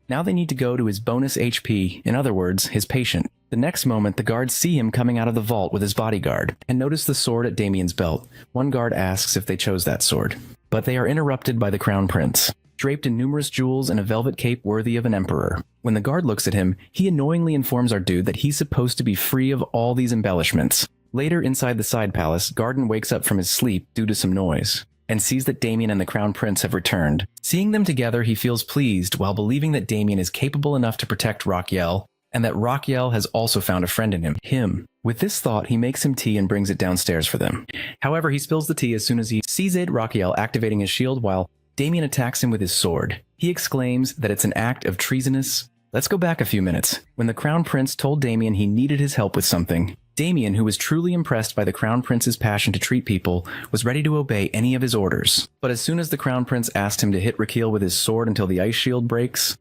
Now they need to go to his bonus HP, in other words, his patient. The next moment, the guards see him coming out of the vault with his bodyguard, and notice the sword at Damien's belt. One guard asks if they chose that sword. But they are interrupted by the Crown Prince, draped in numerous jewels and a velvet cape worthy of an emperor. When the guard looks at him, he annoyingly informs our dude that he's supposed to be free of all these embellishments. Later, inside the side palace, Garden wakes up from his sleep due to some noise, and sees that Damien and the Crown Prince have returned. Seeing them together, he feels pleased while believing that Damien is capable enough to protect Raquiel, and that Raquiel has also found a friend in him. With this thought, he makes him tea and brings it downstairs for them. However, he spills the tea as soon as he sees Raquiel activating his shield while Damien attacks him with his sword. He exclaims that it's an act of treasonous. Let's go back a few minutes. When the Crown Prince told Damien he needed his help with something, Damien, who was truly impressed by the Crown Prince's passion to treat people, was ready to obey any of his orders. But as soon as the Crown Prince asked him to hit Raquiel with his sword until the ice shield breaks,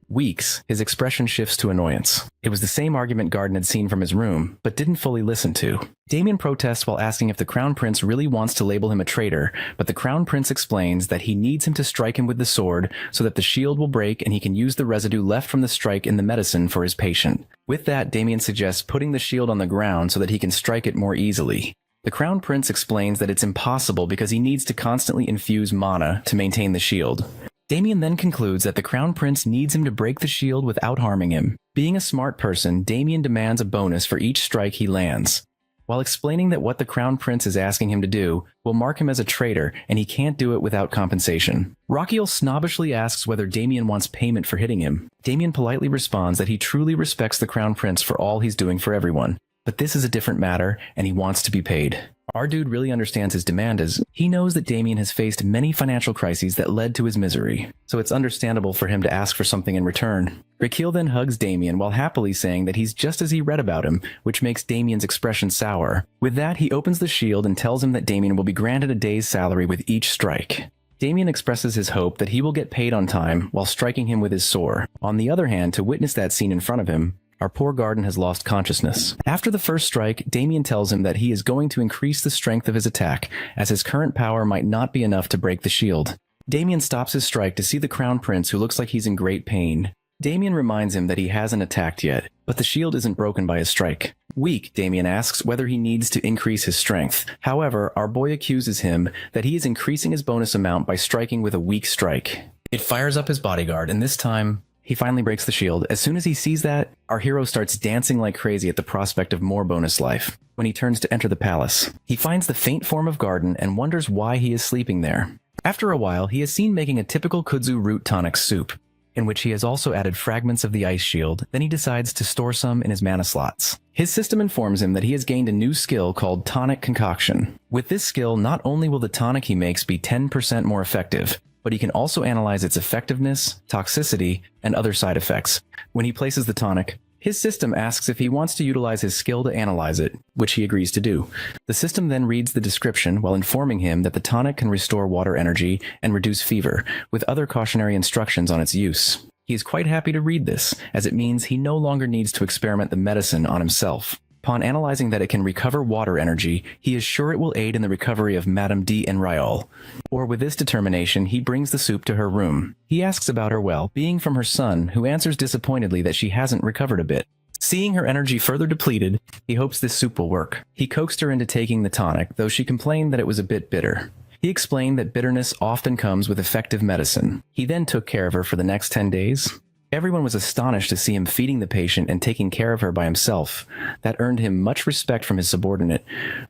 his expression shifts to annoyance. It was the same argument Garden had seen from his room, but didn't fully listen to. Damien protests while asking if the Crown Prince really wants to label him a traitor, but the Crown Prince explains that he needs him to strike him with the sword so that the shield will break and he can use the residue left from the strike in the medicine for his patient. With that, Damien suggests putting the shield on the ground so that he can strike it more easily. The Crown Prince explains that it's impossible because he needs to constantly infuse mana to maintain the shield. Damien then concludes that the Crown Prince needs him to break the shield without harming him. Being a smart person, Damien demands a bonus for each strike he lands, while explaining that what the Crown Prince is asking him to do will mark him as a traitor and he can't do it without compensation. Raquiel snobbishly asks whether Damien wants payment for hitting him. Damien politely responds that he truly respects the Crown Prince for all he's doing for everyone, but this is a different matter and he wants to be paid. Our dude really understands his demand as he knows that Damien has faced many financial crises that led to his misery, so it's understandable for him to ask for something in return. Raquiel then hugs Damien while happily saying that he's just as he read about him, which makes Damien's expression sour. With that, he opens the shield and tells him that Damien will be granted a day's salary with each strike. Damien expresses his hope that he will get paid on time while striking him with his sword. On the other hand, to witness that scene in front of him, our poor Garden has lost consciousness. After the first strike, Damien tells him that he is going to increase the strength of his attack, as his current power might not be enough to break the shield. Damien stops his strike to see the Crown Prince, who looks like he's in great pain. Damien reminds him that he hasn't attacked yet, but the shield isn't broken by his strike. Weak, Damien asks whether he needs to increase his strength. However, our boy accuses him that he is increasing his bonus amount by striking with a weak strike. It fires up his bodyguard, and this time, he finally breaks the shield. As soon as he sees that, our hero starts dancing like crazy at the prospect of more bonus life. When he turns to enter the palace, he finds the faint form of Garden and wonders why he is sleeping there. After a while, he is seen making a typical kudzu root tonic soup, in which he has also added fragments of the ice shield. Then he decides to store some in his mana slots. His system informs him that he has gained a new skill called Tonic Concoction. With this skill, not only will the tonic he makes be 10% more effective, but he can also analyze its effectiveness, toxicity, and other side effects. When he places the tonic, his system asks if he wants to utilize his skill to analyze it, which he agrees to do. The system then reads the description while informing him that the tonic can restore water energy and reduce fever, with other cautionary instructions on its use. He is quite happy to read this, as it means he no longer needs to experiment the medicine on himself. Upon analyzing that it can recover water energy, he is sure it will aid in the recovery of Madame D. Enriol. Or with this determination, he brings the soup to her room. He asks about her well-being from her son, who answers disappointedly that she hasn't recovered a bit. Seeing her energy further depleted, he hopes this soup will work. He coaxed her into taking the tonic, though she complained that it was a bit bitter. He explained that bitterness often comes with effective medicine. He then took care of her for the next 10 days. Everyone was astonished to see him feeding the patient and taking care of her by himself. That earned him much respect from his subordinate.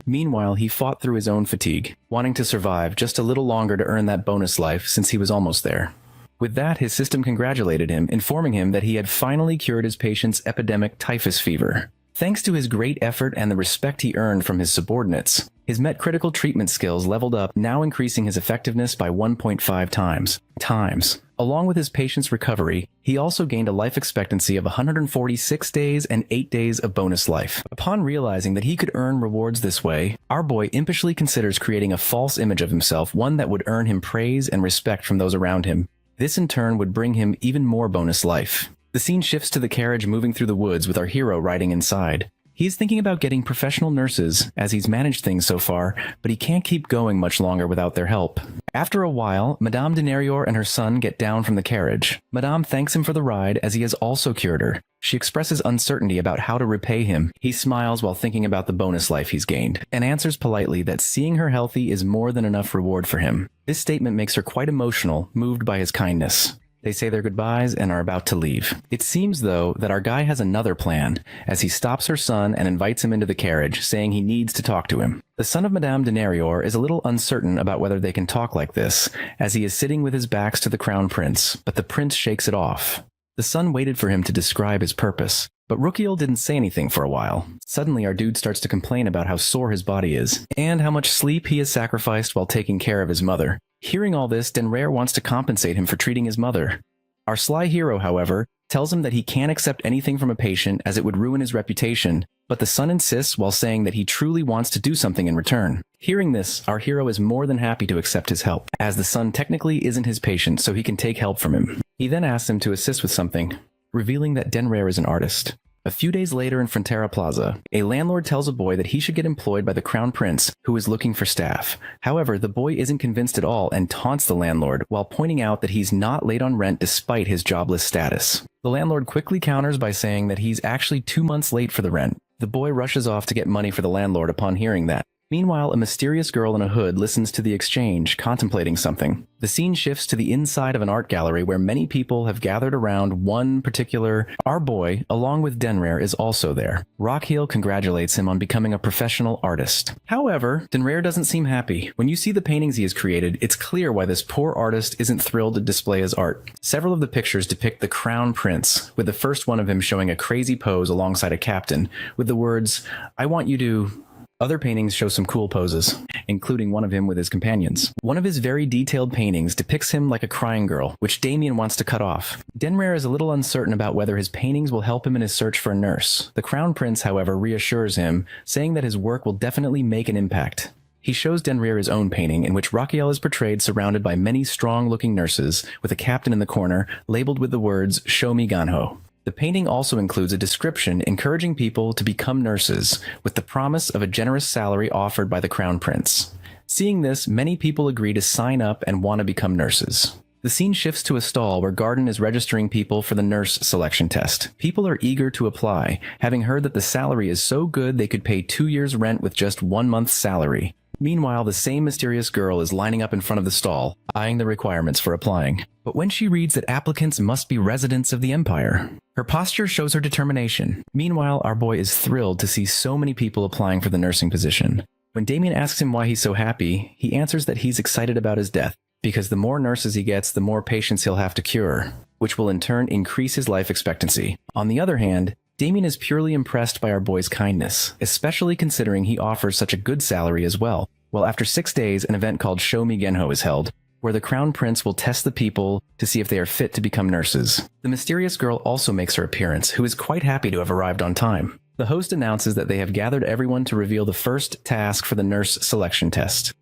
Meanwhile, he fought through his own fatigue, wanting to survive just a little longer to earn that bonus life since he was almost there. With that, his system congratulated him, informing him that he had finally cured his patient's epidemic typhus fever. Thanks to his great effort and the respect he earned from his subordinates, his met-critical treatment skills leveled up, now increasing his effectiveness by 1.5 times. Along with his patient's recovery, he also gained a life expectancy of 146 days and 8 days of bonus life. Upon realizing that he could earn rewards this way, our boy impishly considers creating a false image of himself, one that would earn him praise and respect from those around him. This in turn would bring him even more bonus life. The scene shifts to the carriage moving through the woods with our hero riding inside. He's thinking about getting professional nurses, as he's managed things so far, but he can't keep going much longer without their help. After a while, Madame de Nerrior and her son get down from the carriage. Madame thanks him for the ride, as he has also cured her. She expresses uncertainty about how to repay him. He smiles while thinking about the bonus life he's gained, and answers politely that seeing her healthy is more than enough reward for him. This statement makes her quite emotional, moved by his kindness. They say their goodbyes and are about to leave. It seems, though, that our guy has another plan, as he stops her son and invites him into the carriage, saying he needs to talk to him. The son of Madame de Nerrior is a little uncertain about whether they can talk like this, as he is sitting with his backs to the crown prince, but the prince shakes it off. The son waited for him to describe his purpose, but Rukiel didn't say anything for a while. Suddenly, our dude starts to complain about how sore his body is, and how much sleep he has sacrificed while taking care of his mother. Hearing all this, Denrare wants to compensate him for treating his mother. Our sly hero, however, tells him that he can't accept anything from a patient as it would ruin his reputation, but the son insists while saying that he truly wants to do something in return. Hearing this, our hero is more than happy to accept his help, as the son technically isn't his patient, so he can take help from him. He then asks him to assist with something, revealing that Denrare is an artist. A few days later in Frontera Plaza, a landlord tells a boy that he should get employed by the Crown Prince, who is looking for staff. However, the boy isn't convinced at all and taunts the landlord while pointing out that he's not late on rent despite his jobless status. The landlord quickly counters by saying that he's actually 2 months late for the rent. The boy rushes off to get money for the landlord upon hearing that. Meanwhile, a mysterious girl in a hood listens to the exchange, contemplating something. The scene shifts to the inside of an art gallery where many people have gathered around one particular. Our boy, along with Denrare, is also there. Rockhill congratulates him on becoming a professional artist. However, Denrare doesn't seem happy. When you see the paintings he has created, it's clear why this poor artist isn't thrilled to display his art. Several of the pictures depict the Crown Prince, with the first one of him showing a crazy pose alongside a captain, with the words, "I want you to..." Other paintings show some cool poses, including one of him with his companions. One of his very detailed paintings depicts him like a crying girl, which Damien wants to cut off. Denrare is a little uncertain about whether his paintings will help him in his search for a nurse. The Crown Prince, however, reassures him, saying that his work will definitely make an impact. He shows Denrare his own painting, in which Rockhill is portrayed surrounded by many strong-looking nurses, with a captain in the corner, labeled with the words, "Show me Ganho." The painting also includes a description encouraging people to become nurses, with the promise of a generous salary offered by the Crown Prince. Seeing this, many people agree to sign up and want to become nurses. The scene shifts to a stall where Garden is registering people for the nurse selection test. People are eager to apply, having heard that the salary is so good they could pay 2 years' rent with just 1 month's salary. Meanwhile, the same mysterious girl is lining up in front of the stall, eyeing the requirements for applying. But when she reads that applicants must be residents of the Empire, her posture shows her determination. Meanwhile, our boy is thrilled to see so many people applying for the nursing position. When Damien asks him why he's so happy, he answers that he's excited about his death, because the more nurses he gets, the more patients he'll have to cure, which will in turn increase his life expectancy. On the other hand, Damien is purely impressed by our boy's kindness, especially considering he offers such a good salary as well. Well, after 6 days, an event called Show Me Genho is held, where the Crown Prince will test the people to see if they are fit to become nurses. The mysterious girl also makes her appearance, who is quite happy to have arrived on time. The host announces that they have gathered everyone to reveal the first task for the nurse selection test.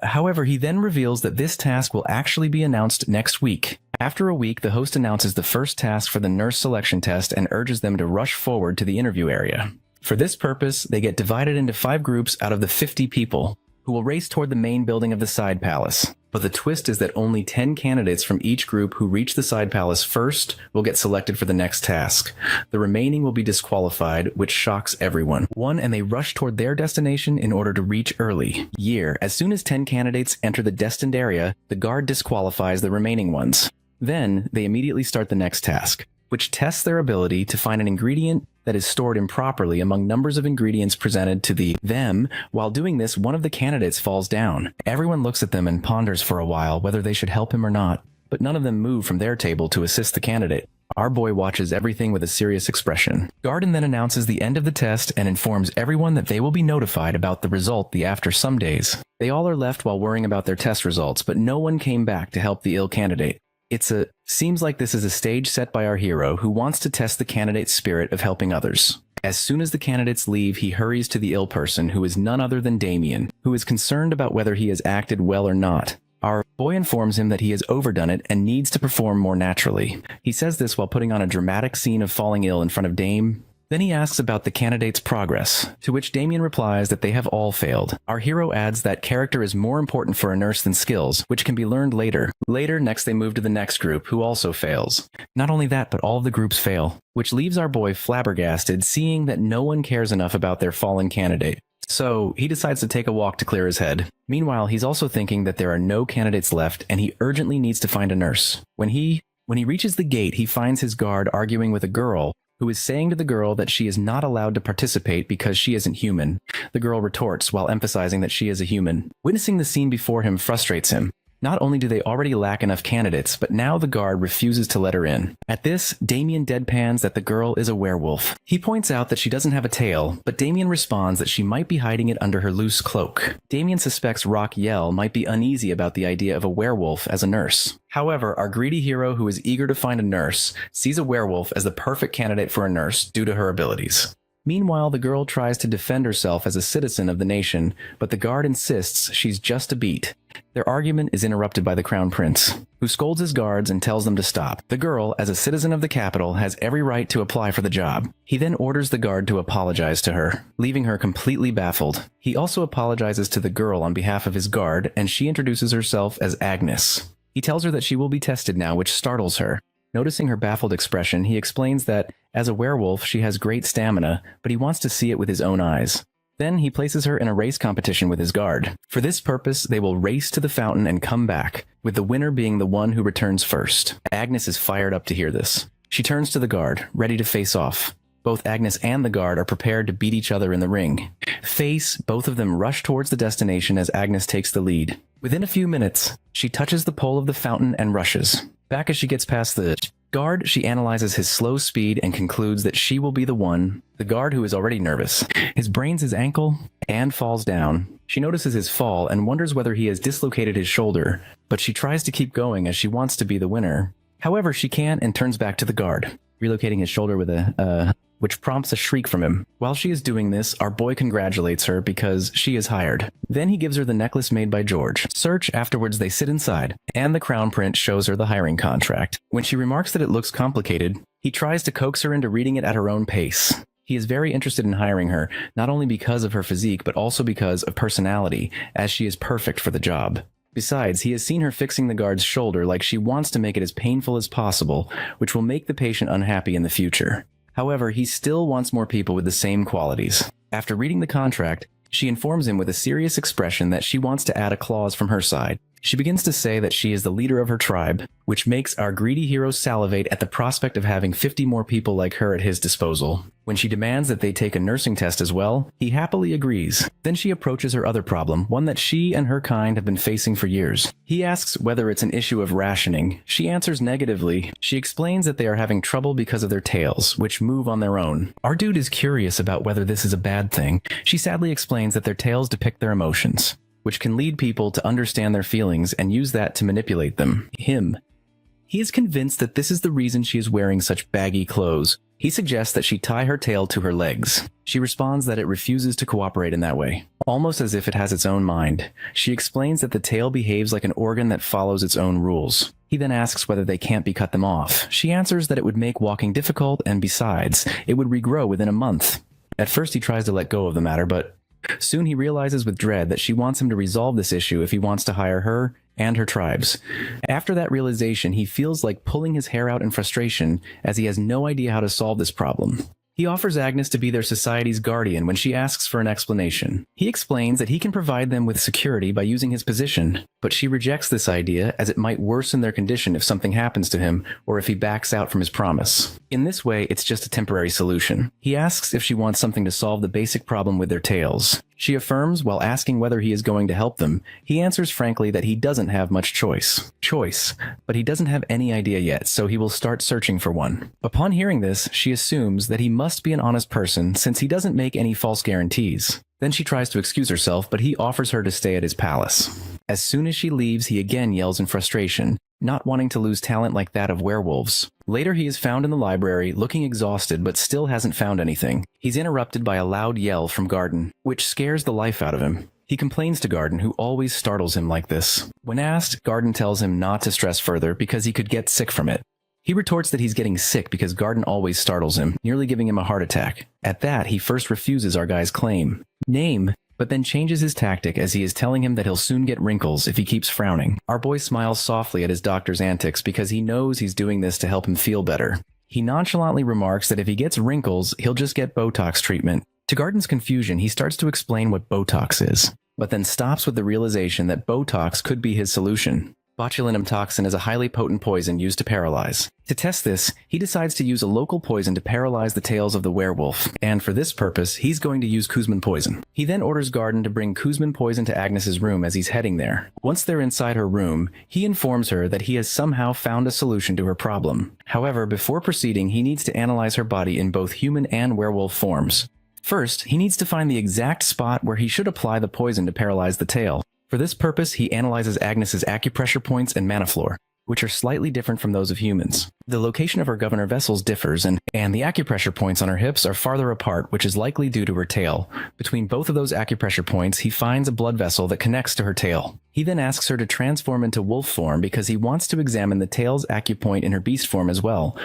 However, he then reveals that this task will actually be announced next week. After a week, the host announces the first task for the nurse selection test and urges them to rush forward to the interview area. For this purpose, they get divided into 5 groups out of the 50 people. who will race toward the main building of the side palace. But the twist is that only 10 candidates from each group who reach the side palace first will get selected for the next task. The remaining will be disqualified, which shocks everyone. And they rush toward their destination in order to reach early. As soon as 10 candidates enter the destined area, the guard disqualifies the remaining ones. Then, they immediately start the next task, which tests their ability to find an ingredient that is stored improperly among numbers of ingredients presented to them. While doing this, one of the candidates falls down. Everyone looks at them and ponders for a while whether they should help him or not, but none of them move from their table to assist the candidate. Our boy watches everything with a serious expression. Garden then announces the end of the test and informs everyone that they will be notified about the result after some days. They all are left while worrying about their test results, but no one came back to help the ill candidate. Seems like this is a stage set by our hero who wants to test the candidate's spirit of helping others. As soon as the candidates leave, he hurries to the ill person, who is none other than Damien, who is concerned about whether he has acted well or not. Our boy informs him that he has overdone it and needs to perform more naturally. He says this while putting on a dramatic scene of falling ill in front of Dame. Then he asks about the candidate's progress, to which Damien replies that they have all failed. Our hero adds that character is more important for a nurse than skills, which can be learned later. Next they move to the next group, who also fails. Not only that, but all of the groups fail, which leaves our boy flabbergasted, seeing that no one cares enough about their fallen candidate. So, he decides to take a walk to clear his head. Meanwhile, he's also thinking that there are no candidates left, and he urgently needs to find a nurse. When he reaches the gate, he finds his guard arguing with a girl, who is saying to the girl that she is not allowed to participate because she isn't human. The girl retorts while emphasizing that she is a human. Witnessing the scene before him frustrates him. Not only do they already lack enough candidates, but now the guard refuses to let her in. At this, Damien deadpans that the girl is a werewolf. He points out that she doesn't have a tail, but Damien responds that she might be hiding it under her loose cloak. Damien suspects Raquel might be uneasy about the idea of a werewolf as a nurse. However, our greedy hero, who is eager to find a nurse, sees a werewolf as the perfect candidate for a nurse due to her abilities. Meanwhile, the girl tries to defend herself as a citizen of the nation, but the guard insists she's just a beat. Their argument is interrupted by the crown prince, who scolds his guards and tells them to stop. The girl, as a citizen of the capital, has every right to apply for the job. He then orders the guard to apologize to her, leaving her completely baffled. He also apologizes to the girl on behalf of his guard, and she introduces herself as Agnes. He tells her that she will be tested now, which startles her. Noticing her baffled expression, he explains that, as a werewolf, she has great stamina, but he wants to see it with his own eyes. Then he places her in a race competition with his guard. For this purpose, they will race to the fountain and come back, with the winner being the one who returns first. Agnes is fired up to hear this. She turns to the guard, ready to face off. Both Agnes and the guard are prepared to beat each other in the ring. Both of them rush towards the destination as Agnes takes the lead. Within a few minutes, she touches the pole of the fountain and rushes. Back as she gets past the guard, she analyzes his slow speed and concludes that she will be the one. The guard, who is already nervous, sprains his ankle and falls down. She notices his fall and wonders whether he has dislocated his shoulder, but she tries to keep going as she wants to be the winner. However, she can't and turns back to the guard, relocating his shoulder with which prompts a shriek from him. While she is doing this, our boy congratulates her because she is hired. Then he gives her the necklace made by George. Afterwards they sit inside, and the crown prince shows her the hiring contract. When she remarks that it looks complicated, he tries to coax her into reading it at her own pace. He is very interested in hiring her, not only because of her physique, but also because of personality, as she is perfect for the job. Besides, he has seen her fixing the guard's shoulder like she wants to make it as painful as possible, which will make the patient unhappy in the future. However, he still wants more people with the same qualities. After reading the contract, she informs him with a serious expression that she wants to add a clause from her side. She begins to say that she is the leader of her tribe, which makes our greedy hero salivate at the prospect of having 50 more people like her at his disposal. When she demands that they take a nursing test as well, he happily agrees. Then she approaches her other problem, one that she and her kind have been facing for years. He asks whether it's an issue of rationing. She answers negatively. She explains that they are having trouble because of their tails, which move on their own. Our dude is curious about whether this is a bad thing. She sadly explains that their tails depict their emotions, which can lead people to understand their feelings and use that to manipulate them. He is convinced that this is the reason she is wearing such baggy clothes. He suggests that she tie her tail to her legs. She responds that it refuses to cooperate in that way, almost as if it has its own mind. She explains that the tail behaves like an organ that follows its own rules. He then asks whether they can't be cut them off. She answers that it would make walking difficult, and besides, it would regrow within a month. At first he tries to let go of the matter, but Soon he realizes with dread that she wants him to resolve this issue if he wants to hire her and her tribes. After that realization, he feels like pulling his hair out in frustration as he has no idea how to solve this problem. He offers Agnes to be their society's guardian when she asks for an explanation. He explains that he can provide them with security by using his position, but she rejects this idea as it might worsen their condition if something happens to him or if he backs out from his promise. In this way, it's just a temporary solution. He asks if she wants something to solve the basic problem with their tails. She affirms while asking whether he is going to help them. He answers frankly that he doesn't have much choice, but he doesn't have any idea yet, so he will start searching for one. Upon hearing this, she assumes that he must be an honest person since he doesn't make any false guarantees. Then she tries to excuse herself, but he offers her to stay at his palace. As soon as she leaves, he again yells in frustration, not wanting to lose talent like that of werewolves. Later, he is found in the library, looking exhausted but still hasn't found anything. He's interrupted by a loud yell from Garden, which scares the life out of him. He complains to Garden, who always startles him like this. When asked, Garden tells him not to stress further because he could get sick from it. He retorts that he's getting sick because Garden always startles him, nearly giving him a heart attack. At that, he first refuses our guy's name, but then changes his tactic as he is telling him that he'll soon get wrinkles if he keeps frowning. Our boy smiles softly at his doctor's antics because he knows he's doing this to help him feel better. He nonchalantly remarks that if he gets wrinkles, he'll just get Botox treatment. To Garden's confusion, he starts to explain what Botox is, but then stops with the realization that Botox could be his solution. Botulinum toxin is a highly potent poison used to paralyze. To test this, he decides to use a local poison to paralyze the tails of the werewolf, and for this purpose, he's going to use Kuzmin poison. He then orders Garden to bring Kuzmin poison to Agnes's room as he's heading there. Once they're inside her room, he informs her that he has somehow found a solution to her problem. However, before proceeding, he needs to analyze her body in both human and werewolf forms. First, he needs to find the exact spot where he should apply the poison to paralyze the tail. For this purpose, he analyzes Agnes's acupressure points and maniflora, which are slightly different from those of humans. The location of her governor vessels differs, and the acupressure points on her hips are farther apart, which is likely due to her tail. Between both of those acupressure points, he finds a blood vessel that connects to her tail. He then asks her to transform into wolf form because he wants to examine the tail's acupoint in her beast form as well.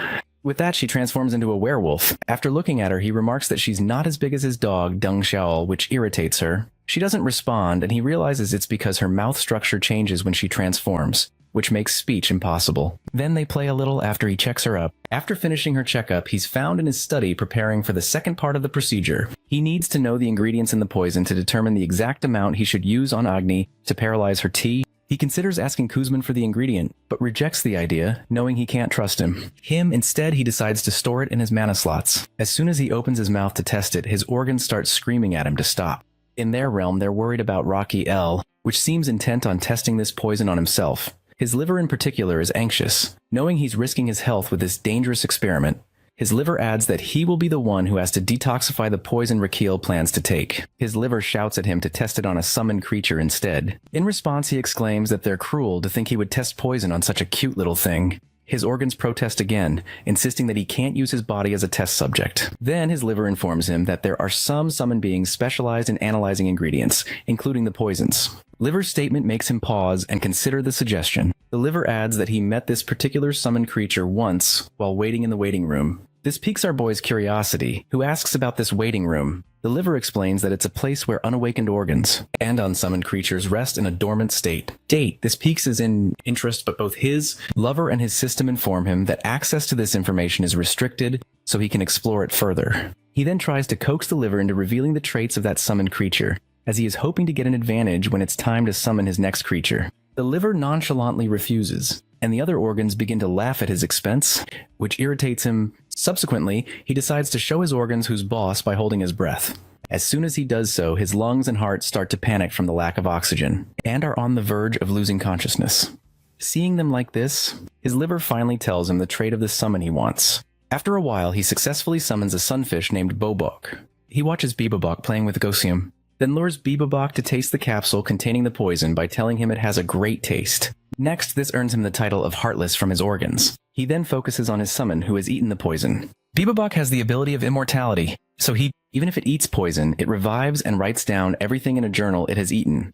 With that, she transforms into a werewolf. After looking at her, he remarks that she's not as big as his dog, Deng Xiao, which irritates her. She doesn't respond, and he realizes it's because her mouth structure changes when she transforms, which makes speech impossible. Then they play a little after he checks her up. After finishing her checkup, he's found in his study preparing for the second part of the procedure. He needs to know the ingredients in the poison to determine the exact amount he should use on Agni to paralyze her tea. He considers asking Kuzmin for the ingredient, but rejects the idea, knowing he can't trust him. Instead, he decides to store it in his mana slots. As soon as he opens his mouth to test it, his organs start screaming at him to stop. In their realm, they're worried about Rocky L, which seems intent on testing this poison on himself. His liver in particular is anxious, knowing he's risking his health with this dangerous experiment. His liver adds that he will be the one who has to detoxify the poison Raquel plans to take. His liver shouts at him to test it on a summoned creature instead. In response, he exclaims that they're cruel to think he would test poison on such a cute little thing. His organs protest again, insisting that he can't use his body as a test subject. Then his liver informs him that there are some summoned beings specialized in analyzing ingredients, including the poisons. Liver's statement makes him pause and consider the suggestion. The liver adds that he met this particular summoned creature once while waiting in the waiting room. This piques our boy's curiosity, who asks about this waiting room. The liver explains that it's a place where unawakened organs and unsummoned creatures rest in a dormant state. This piques his interest, but both his lover and his system inform him that access to this information is restricted, so he can explore it further. He then tries to coax the liver into revealing the traits of that summoned creature, as he is hoping to get an advantage when it's time to summon his next creature. The liver nonchalantly refuses, and the other organs begin to laugh at his expense, which irritates him. Subsequently, he decides to show his organs who's boss by holding his breath. As soon as he does so, his lungs and heart start to panic from the lack of oxygen, and are on the verge of losing consciousness. Seeing them like this, his liver finally tells him the trait of the summon he wants. After a while, he successfully summons a sunfish named Bobok. He watches Bebobok playing with Gosium, then lures Bebobok to taste the capsule containing the poison by telling him it has a great taste. Next, this earns him the title of Heartless from his organs. He then focuses on his summon, who has eaten the poison. Bebobok has the ability of immortality, so even if it eats poison, it revives and writes down everything in a journal it has eaten.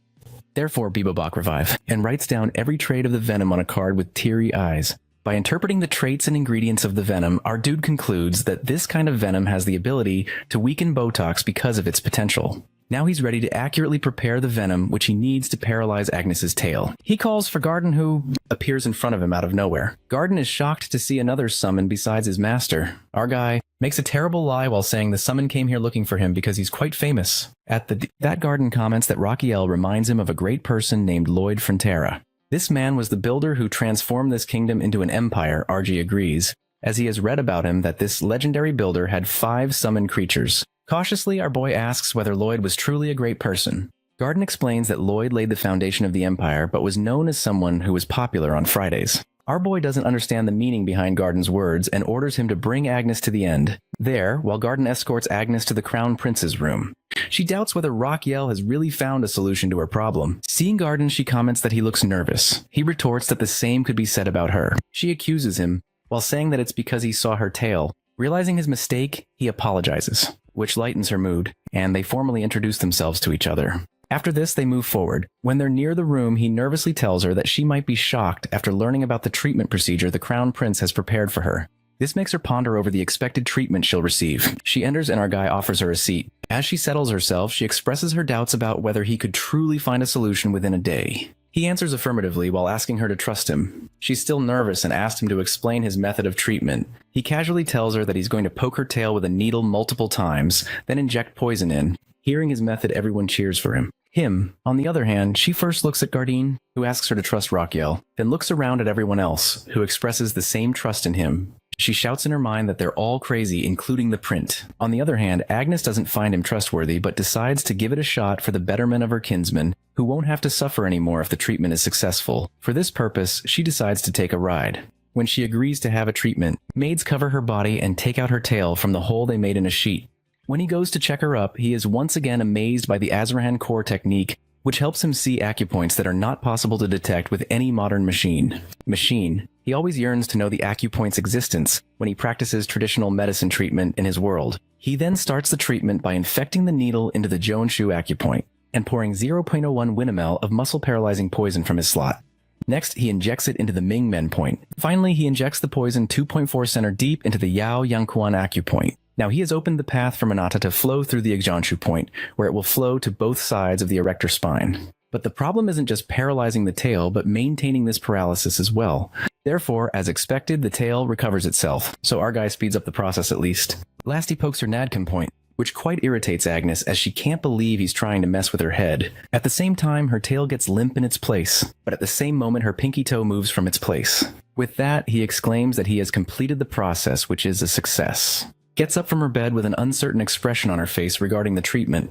Therefore, Bebobok revives, and writes down every trait of the venom on a card with teary eyes. By interpreting the traits and ingredients of the venom, our dude concludes that this kind of venom has the ability to weaken Botox because of its potential. Now he's ready to accurately prepare the venom which he needs to paralyze Agnes's tail. He calls for Garden, who appears in front of him out of nowhere. Garden is shocked to see another summon besides his master. Our guy makes a terrible lie while saying the summon came here looking for him because he's quite famous. That Garden comments that Raquiel reminds him of a great person named Lloyd Frontera. This man was the builder who transformed this kingdom into an empire, RG agrees, as he has read about him that this legendary builder had 5 summoned creatures. Cautiously, our boy asks whether Lloyd was truly a great person. Garden explains that Lloyd laid the foundation of the empire, but was known as someone who was popular on Fridays. Our boy doesn't understand the meaning behind Garden's words and orders him to bring Agnes to the end. There, while Garden escorts Agnes to the Crown Prince's room. She doubts whether Raquiel has really found a solution to her problem. Seeing Garden, she comments that he looks nervous. He retorts that the same could be said about her. She accuses him, while saying that it's because he saw her tail. Realizing his mistake, he apologizes, which lightens her mood, and they formally introduce themselves to each other. After this, they move forward. When they're near the room, he nervously tells her that she might be shocked after learning about the treatment procedure the Crown Prince has prepared for her. This makes her ponder over the expected treatment she'll receive. She enters and our guy offers her a seat. As she settles herself, she expresses her doubts about whether he could truly find a solution within a day. He answers affirmatively while asking her to trust him. She's still nervous and asks him to explain his method of treatment. He casually tells her that he's going to poke her tail with a needle multiple times, then inject poison in. Hearing his method, everyone cheers for him. On the other hand, she first looks at Garden, who asks her to trust Raquiel, then looks around at everyone else, who expresses the same trust in him. She shouts in her mind that they're all crazy, including the Print. On the other hand, Agnes doesn't find him trustworthy, but decides to give it a shot for the betterment of her kinsman, who won't have to suffer anymore if the treatment is successful. For this purpose, she decides to take a ride. When she agrees to have a treatment, maids cover her body and take out her tail from the hole they made in a sheet. When he goes to check her up, he is once again amazed by the Azrahan core technique, which helps him see acupoints that are not possible to detect with any modern machine. He always yearns to know the acupoint's existence when he practices traditional medicine treatment in his world. He then starts the treatment by infecting the needle into the Jonshu acupoint and pouring 0.01 Winamel of muscle-paralyzing poison from his slot. Next, he injects it into the Mingmen point. Finally, he injects the poison 2.4 center deep into the Yao Yangquan acupoint. Now he has opened the path for Manata to flow through the Jonshu point, where it will flow to both sides of the erector spine. But the problem isn't just paralyzing the tail, but maintaining this paralysis as well. Therefore, as expected, the tail recovers itself, so our guy speeds up the process at least. Last, he pokes her Nadcom point, which quite irritates Agnes as she can't believe he's trying to mess with her head. At the same time, her tail gets limp in its place, but at the same moment her pinky toe moves from its place. With that, he exclaims that he has completed the process, which is a success. Gets up from her bed with an uncertain expression on her face regarding the treatment.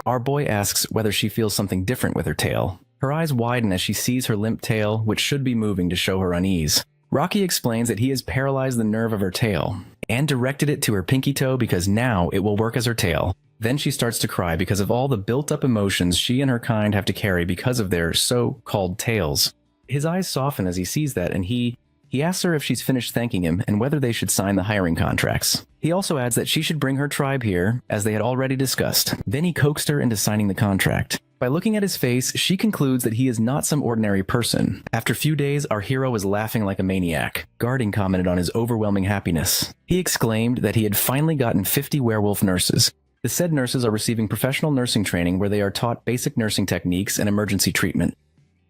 Our boy asks whether she feels something different with her tail. Her eyes widen as she sees her limp tail, which should be moving to show her unease. Rocky explains that he has paralyzed the nerve of her tail and directed it to her pinky toe because now it will work as her tail. Then she starts to cry because of all the built-up emotions she and her kind have to carry because of their so-called tails. His eyes soften as he sees that, and he asks her if she's finished thanking him and whether they should sign the hiring contracts. He also adds that she should bring her tribe here, as they had already discussed. Then he coaxed her into signing the contract. By looking at his face, she concludes that he is not some ordinary person. After a few days, our hero was laughing like a maniac. Guarding commented on his overwhelming happiness. He exclaimed that he had finally gotten 50 werewolf nurses. The said nurses are receiving professional nursing training where they are taught basic nursing techniques and emergency treatment.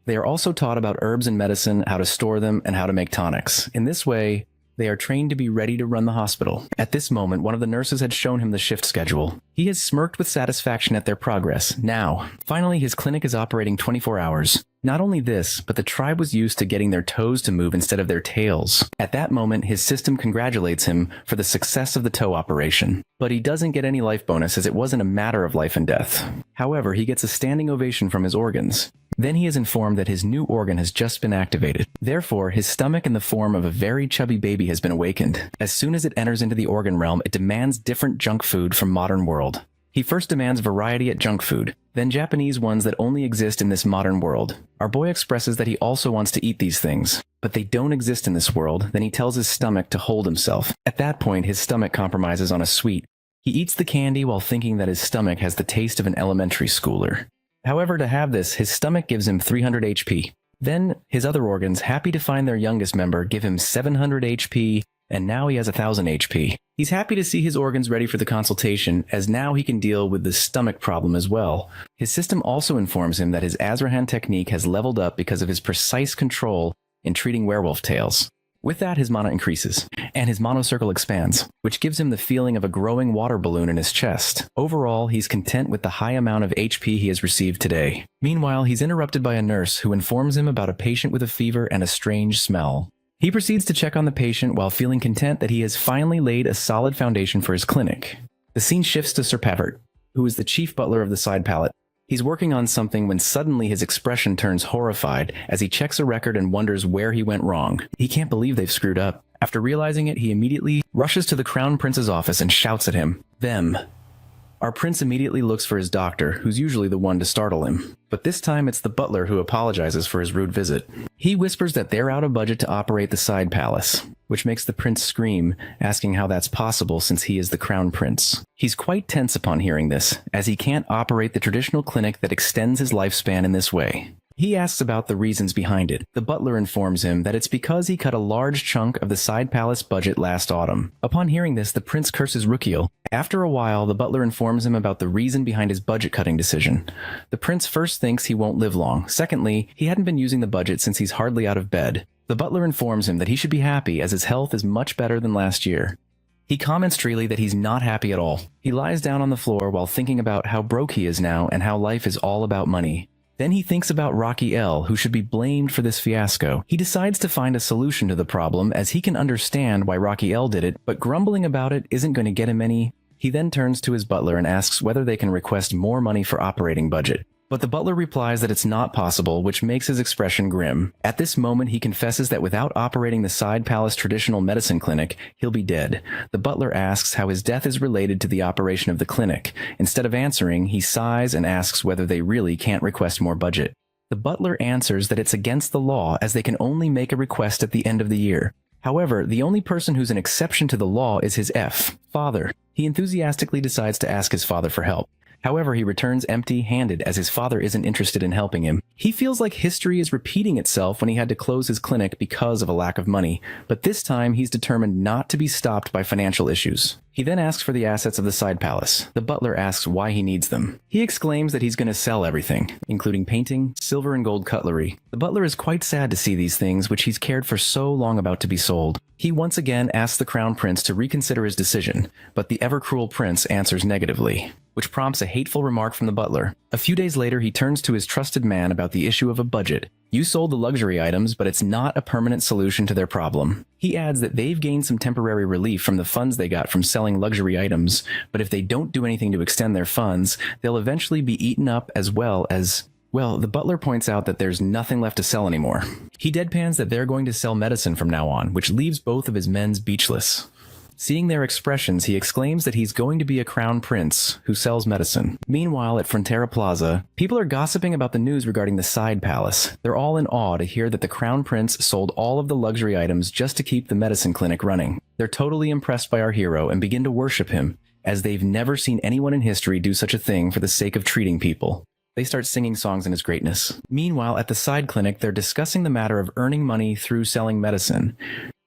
They are also taught about herbs and medicine, how to store them, and how to make tonics. In this way, they are trained to be ready to run the hospital. At this moment, one of the nurses had shown him the shift schedule. He has smirked with satisfaction at their progress. Now, finally, his clinic is operating 24 hours. Not only this, but the tribe was used to getting their toes to move instead of their tails. At that moment, his system congratulates him for the success of the toe operation. But he doesn't get any life bonus as it wasn't a matter of life and death. However, he gets a standing ovation from his organs. Then he is informed that his new organ has just been activated. Therefore, his stomach in the form of a very chubby baby has been awakened. As soon as it enters into the organ realm, it demands different junk food from modern world. He first demands variety at junk food, then Japanese ones that only exist in this modern world. Our boy expresses that he also wants to eat these things, but they don't exist in this world. Then he tells his stomach to hold himself. At that point, his stomach compromises on a sweet. He eats the candy while thinking that his stomach has the taste of an elementary schooler. However, to have this, his stomach gives him 300 HP. Then, his other organs, happy to find their youngest member, give him 700 HP and now he has 1,000 HP. He's happy to see his organs ready for the consultation, as now he can deal with the stomach problem as well. His system also informs him that his Azrahan technique has leveled up because of his precise control in treating werewolf tails. With that, his mana increases, and his monocircle expands, which gives him the feeling of a growing water balloon in his chest. Overall, he's content with the high amount of HP he has received today. Meanwhile, he's interrupted by a nurse who informs him about a patient with a fever and a strange smell. He proceeds to check on the patient while feeling content that he has finally laid a solid foundation for his clinic. The scene shifts to Sir Pavert, who is the chief butler of the side pallet. He's working on something when suddenly his expression turns horrified as he checks a record and wonders where he went wrong. He can't believe they've screwed up. After realizing it, he immediately rushes to the Crown Prince's office and shouts at him, "Them." Our prince immediately looks for his doctor, who's usually the one to startle him. But this time it's the butler who apologizes for his rude visit. He whispers that they're out of budget to operate the side palace, which makes the prince scream, asking how that's possible since he is the crown prince. He's quite tense upon hearing this, as he can't operate the traditional clinic that extends his lifespan in this way. He asks about the reasons behind it. The butler informs him that it's because he cut a large chunk of the side palace budget last autumn. Upon hearing this, the prince curses Rukiel. After a while, the butler informs him about the reason behind his budget-cutting decision. The prince first thinks he won't live long. Secondly, he hadn't been using the budget since he's hardly out of bed. The butler informs him that he should be happy as his health is much better than last year. He comments freely that he's not happy at all. He lies down on the floor while thinking about how broke he is now and how life is all about money. Then he thinks about Rocky L, who should be blamed for this fiasco. He decides to find a solution to the problem, as he can understand why Rocky L did it, but grumbling about it isn't going to get him any. He then turns to his butler and asks whether they can request more money for operating budget. But the butler replies that it's not possible, which makes his expression grim. At this moment, he confesses that without operating the side palace traditional medicine clinic, he'll be dead. The butler asks how his death is related to the operation of the clinic. Instead of answering, he sighs and asks whether they really can't request more budget. The butler answers that it's against the law, as they can only make a request at the end of the year. However, the only person who's an exception to the law is his father. He enthusiastically decides to ask his father for help. However, he returns empty-handed as his father isn't interested in helping him. He feels like history is repeating itself when he had to close his clinic because of a lack of money, but this time he's determined not to be stopped by financial issues. He then asks for the assets of the side palace. The butler asks why he needs them. He exclaims that he's going to sell everything, including painting, silver and gold cutlery. The butler is quite sad to see these things which he's cared for so long about to be sold. He once again asks the crown prince to reconsider his decision, but the ever-cruel prince answers negatively, which prompts a hateful remark from the butler. A few days later, he turns to his trusted man about the issue of a budget. You sold the luxury items, but it's not a permanent solution to their problem. He adds that they've gained some temporary relief from the funds they got from selling luxury items, but if they don't do anything to extend their funds, they'll eventually be eaten up as well as... Well, the butler points out that there's nothing left to sell anymore. He deadpans that they're going to sell medicine from now on, which leaves both of his men speechless. Seeing their expressions, he exclaims that he's going to be a crown prince who sells medicine. Meanwhile, at Frontera Plaza, people are gossiping about the news regarding the side palace. They're all in awe to hear that the crown prince sold all of the luxury items just to keep the medicine clinic running. They're totally impressed by our hero and begin to worship him, as they've never seen anyone in history do such a thing for the sake of treating people. They start singing songs in his greatness. Meanwhile, at the side clinic, they're discussing the matter of earning money through selling medicine.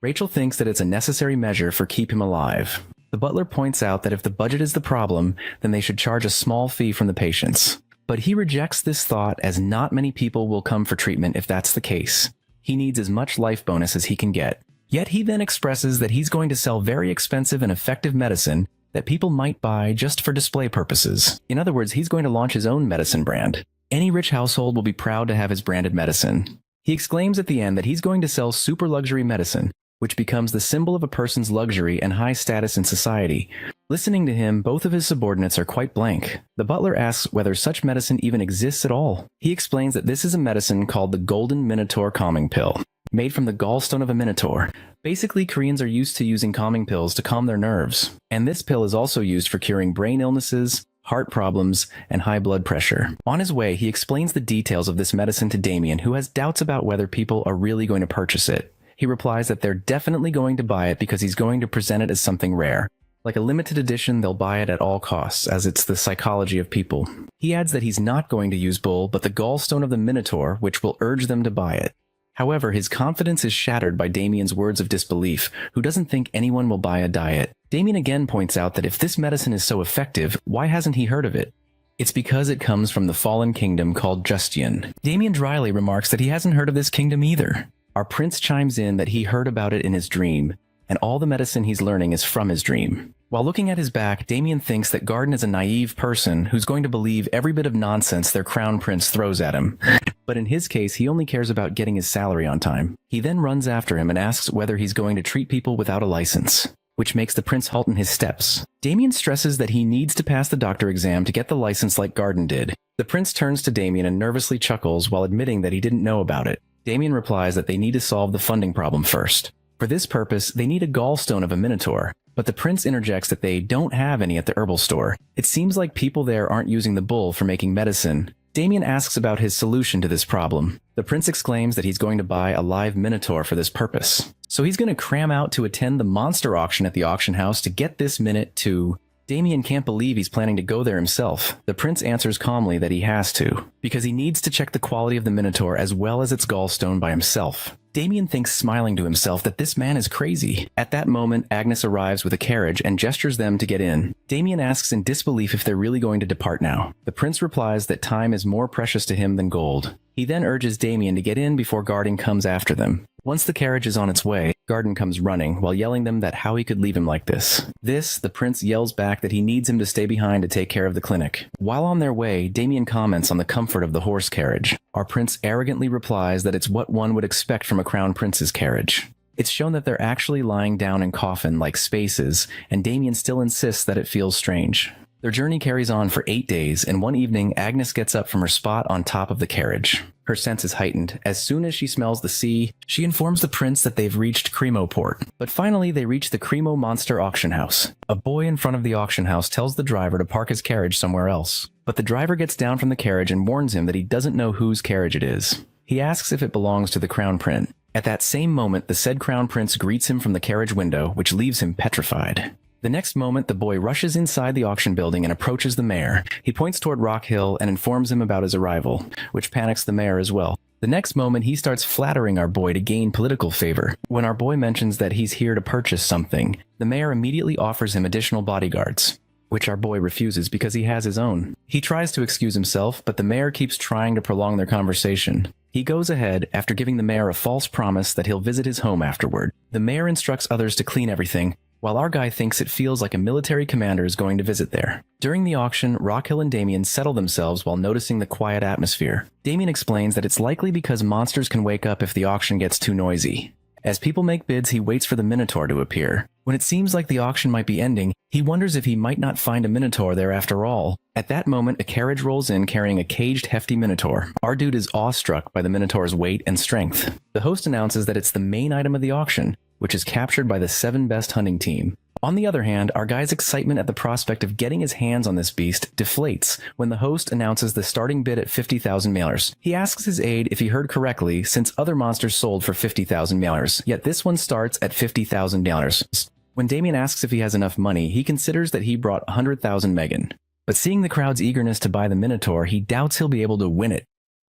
Rachel thinks that it's a necessary measure for keep him alive. The butler points out that if the budget is the problem, then they should charge a small fee from the patients. But he rejects this thought, as not many people will come for treatment if that's the case. He needs as much life bonus as he can get. Yet he then expresses that he's going to sell very expensive and effective medicine that people might buy just for display purposes. In other words, he's going to launch his own medicine brand. Any rich household will be proud to have his branded medicine. He exclaims at the end that he's going to sell super luxury medicine, which becomes the symbol of a person's luxury and high status in society. Listening to him, both of his subordinates are quite blank. The butler asks whether such medicine even exists at all. He explains that this is a medicine called the Golden Minotaur Calming Pill, made from the gallstone of a minotaur. Basically, Koreans are used to using calming pills to calm their nerves, and this pill is also used for curing brain illnesses, heart problems, and high blood pressure. On his way, he explains the details of this medicine to Damien, who has doubts about whether people are really going to purchase it. He replies that they're definitely going to buy it because he's going to present it as something rare. Like a limited edition, they'll buy it at all costs, as it's the psychology of people. He adds that he's not going to use bull, but the gallstone of the minotaur, which will urge them to buy it. However, his confidence is shattered by Damien's words of disbelief, who doesn't think anyone will buy a diet. Damien again points out that if this medicine is so effective, why hasn't he heard of it? It's because it comes from the fallen kingdom called Justian. Damien dryly remarks that he hasn't heard of this kingdom either. Our prince chimes in that he heard about it in his dream, and all the medicine he's learning is from his dream. While looking at his back, Damien thinks that Garden is a naive person who's going to believe every bit of nonsense their crown prince throws at him. But in his case, he only cares about getting his salary on time. He then runs after him and asks whether he's going to treat people without a license, which makes the prince halt in his steps. Damien stresses that he needs to pass the doctor exam to get the license like Garden did. The prince turns to Damien and nervously chuckles while admitting that he didn't know about it. Damien replies that they need to solve the funding problem first. For this purpose, they need a gallstone of a minotaur, but the prince interjects that they don't have any at the herbal store. It seems like people there aren't using the bull for making medicine. Damien asks about his solution to this problem. The prince exclaims that he's going to buy a live minotaur for this purpose. So he's going to cram out to attend the monster auction at the auction house to get this minute to... Damien can't believe he's planning to go there himself. The prince answers calmly that he has to, because he needs to check the quality of the minotaur as well as its gallstone by himself. Damien thinks, smiling to himself, that this man is crazy. At that moment, Agnes arrives with a carriage and gestures them to get in. Damien asks in disbelief if they're really going to depart now. The prince replies that time is more precious to him than gold. He then urges Damien to get in before Garden comes after them. Once the carriage is on its way, Garden comes running while yelling them that how he could leave him like this. The prince yells back that he needs him to stay behind to take care of the clinic. While on their way, Damien comments on the comfort of the horse carriage. Our prince arrogantly replies that it's what one would expect from a crown prince's carriage. It's shown that they're actually lying down in coffin-like spaces, and Damien still insists that it feels strange. Their journey carries on for 8 days, and one evening, Agnes gets up from her spot on top of the carriage. Her sense is heightened. As soon as she smells the sea, she informs the prince that they've reached Cremo Port. But finally, they reach the Cremo Monster Auction House. A boy in front of the auction house tells the driver to park his carriage somewhere else. But the driver gets down from the carriage and warns him that he doesn't know whose carriage it is. He asks if it belongs to the crown prince. At that same moment, the said crown prince greets him from the carriage window, which leaves him petrified. The next moment, the boy rushes inside the auction building and approaches the mayor. He points toward Rock Hill and informs him about his arrival, which panics the mayor as well. The next moment, he starts flattering our boy to gain political favor. When our boy mentions that he's here to purchase something, the mayor immediately offers him additional bodyguards, which our boy refuses because he has his own. He tries to excuse himself, but the mayor keeps trying to prolong their conversation. He goes ahead after giving the mayor a false promise that he'll visit his home afterward. The mayor instructs others to clean everything, while our guy thinks it feels like a military commander is going to visit there. During the auction, Rockhill and Damien settle themselves while noticing the quiet atmosphere. Damien explains that it's likely because monsters can wake up if the auction gets too noisy. As people make bids, he waits for the Minotaur to appear. When it seems like the auction might be ending, he wonders if he might not find a Minotaur there after all. At that moment, a carriage rolls in carrying a caged, hefty Minotaur. Our dude is awestruck by the Minotaur's weight and strength. The host announces that it's the main item of the auction, which is captured by the 7 best hunting team. On the other hand, our guy's excitement at the prospect of getting his hands on this beast deflates when the host announces the starting bid at 50,000 malers. He asks his aide if he heard correctly, since other monsters sold for 50,000 malers, yet this one starts at 50,000 malers. When Damien asks if he has enough money, he considers that he brought 100,000 Megan. But seeing the crowd's eagerness to buy the Minotaur, he doubts he'll be able to win it.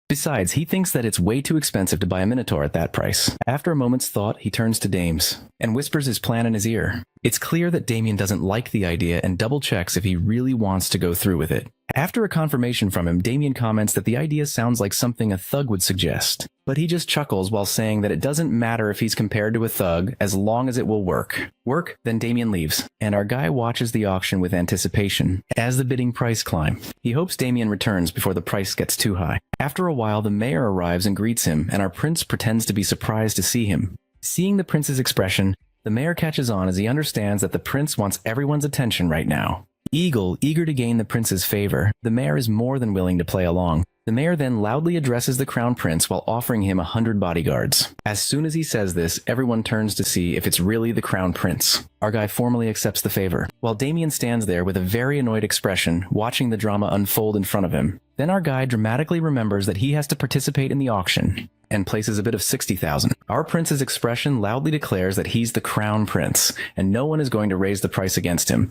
Besides, he thinks that it's way too expensive to buy a Minotaur at that price. After a moment's thought, he turns to Dames and whispers his plan in his ear. It's clear that Damien doesn't like the idea and double-checks if he really wants to go through with it. After a confirmation from him, Damien comments that the idea sounds like something a thug would suggest, but he just chuckles while saying that it doesn't matter if he's compared to a thug as long as it will work. Then Damien leaves, and our guy watches the auction with anticipation as the bidding price climb. He hopes Damien returns before the price gets too high. After a while, the mayor arrives and greets him, and our prince pretends to be surprised to see him. Seeing the prince's expression, the mayor catches on as he understands that the prince wants everyone's attention right now. Eager to gain the prince's favor, the mayor is more than willing to play along. The mayor then loudly addresses the crown prince while offering him 100 bodyguards. As soon as he says this, everyone turns to see if it's really the crown prince. Our guy formally accepts the favor, while Damien stands there with a very annoyed expression, watching the drama unfold in front of him. Then our guy dramatically remembers that he has to participate in the auction, and places a bid of 60,000. Our prince's expression loudly declares that he's the crown prince, and no one is going to raise the price against him.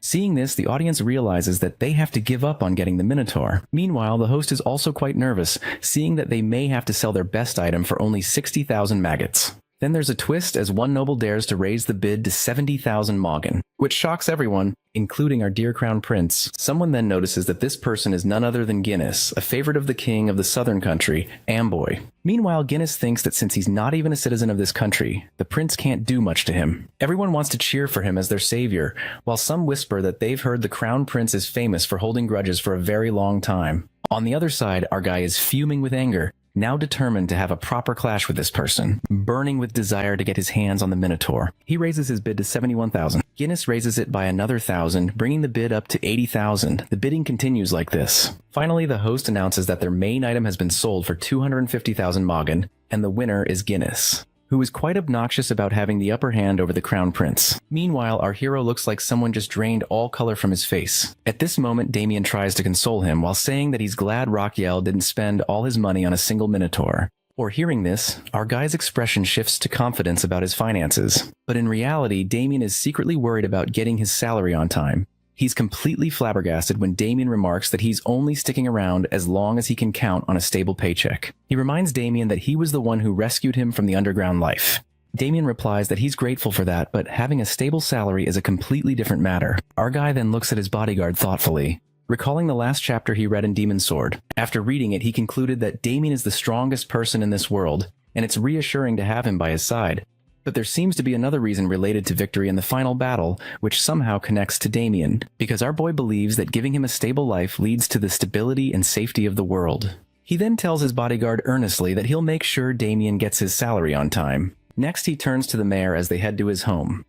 Seeing this, the audience realizes that they have to give up on getting the Minotaur. Meanwhile, the host is also quite nervous, seeing that they may have to sell their best item for only 60,000 maggots. Then there's a twist as one noble dares to raise the bid to 70,000 moggen, which shocks everyone, including our dear crown prince. Someone then notices that this person is none other than Guinness, a favorite of the king of the southern country, Amboy. Meanwhile, Guinness thinks that since he's not even a citizen of this country, the prince can't do much to him. Everyone wants to cheer for him as their savior, while some whisper that they've heard the crown prince is famous for holding grudges for a very long time. On the other side, our guy is fuming with anger, now determined to have a proper clash with this person, burning with desire to get his hands on the Minotaur. He raises his bid to 71,000. Guinness raises it by another 1,000, bringing the bid up to 80,000. The bidding continues like this. Finally, the host announces that their main item has been sold for 250,000 moggen, and the winner is Guinness, who is quite obnoxious about having the upper hand over the crown prince. Meanwhile, our hero looks like someone just drained all color from his face. At this moment, Damien tries to console him while saying that he's glad Rachiel didn't spend all his money on a single Minotaur. Or hearing this, our guy's expression shifts to confidence about his finances. But in reality, Damien is secretly worried about getting his salary on time. He's completely flabbergasted when Damien remarks that he's only sticking around as long as he can count on a stable paycheck. He reminds Damien that he was the one who rescued him from the underground life. Damien replies that he's grateful for that, but having a stable salary is a completely different matter. Our guy then looks at his bodyguard thoughtfully, recalling the last chapter he read in Demon's Sword. After reading it, he concluded that Damien is the strongest person in this world, and it's reassuring to have him by his side. But there seems to be another reason related to victory in the final battle, which somehow connects to Damien, because our boy believes that giving him a stable life leads to the stability and safety of the world. He then tells his bodyguard earnestly that he'll make sure Damien gets his salary on time. Next, he turns to the mayor as they head to his home.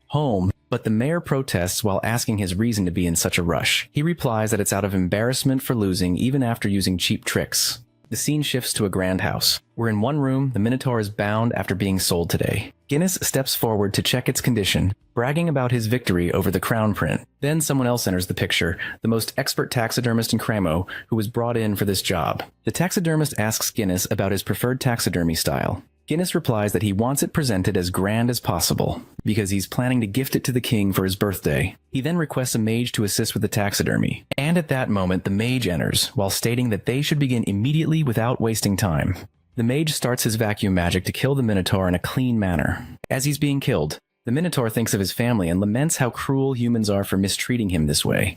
But the mayor protests while asking his reason to be in such a rush. He replies that it's out of embarrassment for losing even after using cheap tricks. The scene shifts to a grand house. We're in one room, the Minotaur is bound after being sold today. Guinness steps forward to check its condition, bragging about his victory over the crown prince. Then someone else enters the picture, the most expert taxidermist in Cramo, who was brought in for this job. The taxidermist asks Guinness about his preferred taxidermy style. Guinness replies that he wants it presented as grand as possible, because he's planning to gift it to the king for his birthday. He then requests a mage to assist with the taxidermy. And at that moment, the mage enters, while stating that they should begin immediately without wasting time. The mage starts his vacuum magic to kill the Minotaur in a clean manner. As he's being killed, the Minotaur thinks of his family and laments how cruel humans are for mistreating him this way,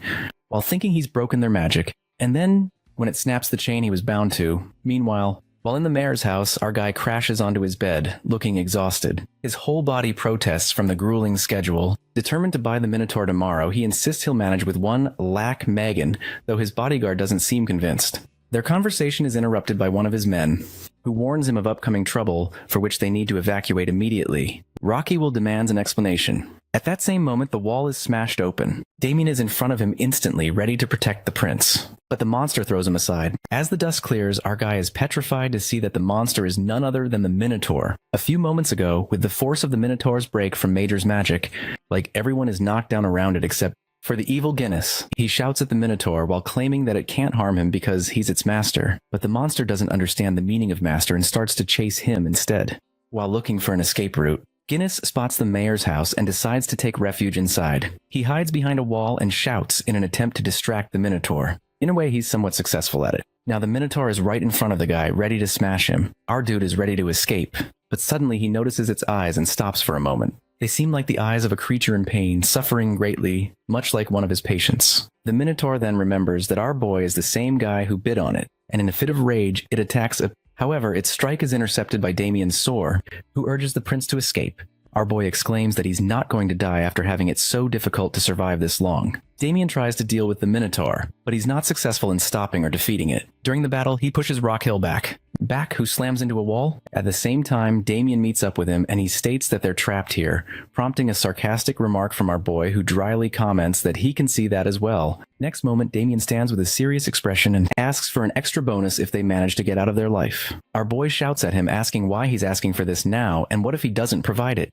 while thinking he's broken their magic, and then, when it snaps the chain he was bound to, meanwhile, while in the mayor's house, our guy crashes onto his bed, looking exhausted. His whole body protests from the grueling schedule. Determined to buy the Minotaur tomorrow, he insists he'll manage with one lakh Megan, though his bodyguard doesn't seem convinced. Their conversation is interrupted by one of his men, who warns him of upcoming trouble for which they need to evacuate immediately. Rachiel demands an explanation. At that same moment, the wall is smashed open. Damien is in front of him instantly, ready to protect the prince. But the monster throws him aside. As the dust clears, our guy is petrified to see that the monster is none other than the Minotaur. A few moments ago, with the force of the Minotaur's break from Major's magic, like everyone is knocked down around it except for the evil Guinness. He shouts at the Minotaur while claiming that it can't harm him because he's its master. But the monster doesn't understand the meaning of master and starts to chase him instead. While looking for an escape route, Guinness spots the mayor's house and decides to take refuge inside. He hides behind a wall and shouts in an attempt to distract the Minotaur. In a way, he's somewhat successful at it. Now the Minotaur is right in front of the guy, ready to smash him. Our dude is ready to escape, but suddenly he notices its eyes and stops for a moment. They seem like the eyes of a creature in pain, suffering greatly, much like one of his patients. The Minotaur then remembers that our boy is the same guy who bid on it, and in a fit of rage, it attacks a... However, its strike is intercepted by Damien's Soar, who urges the prince to escape. Our boy exclaims that he's not going to die after having it so difficult to survive this long. Damien tries to deal with the Minotaur, but he's not successful in stopping or defeating it. During the battle, he pushes Rachiel back, who slams into a wall. At the same time, Damien meets up with him, and he states that they're trapped here, prompting a sarcastic remark from our boy, who dryly comments that he can see that as well. Next moment, Damien stands with a serious expression and asks for an extra bonus if they manage to get out of their life. Our boy shouts at him, asking why he's asking for this now, and what if he doesn't provide it.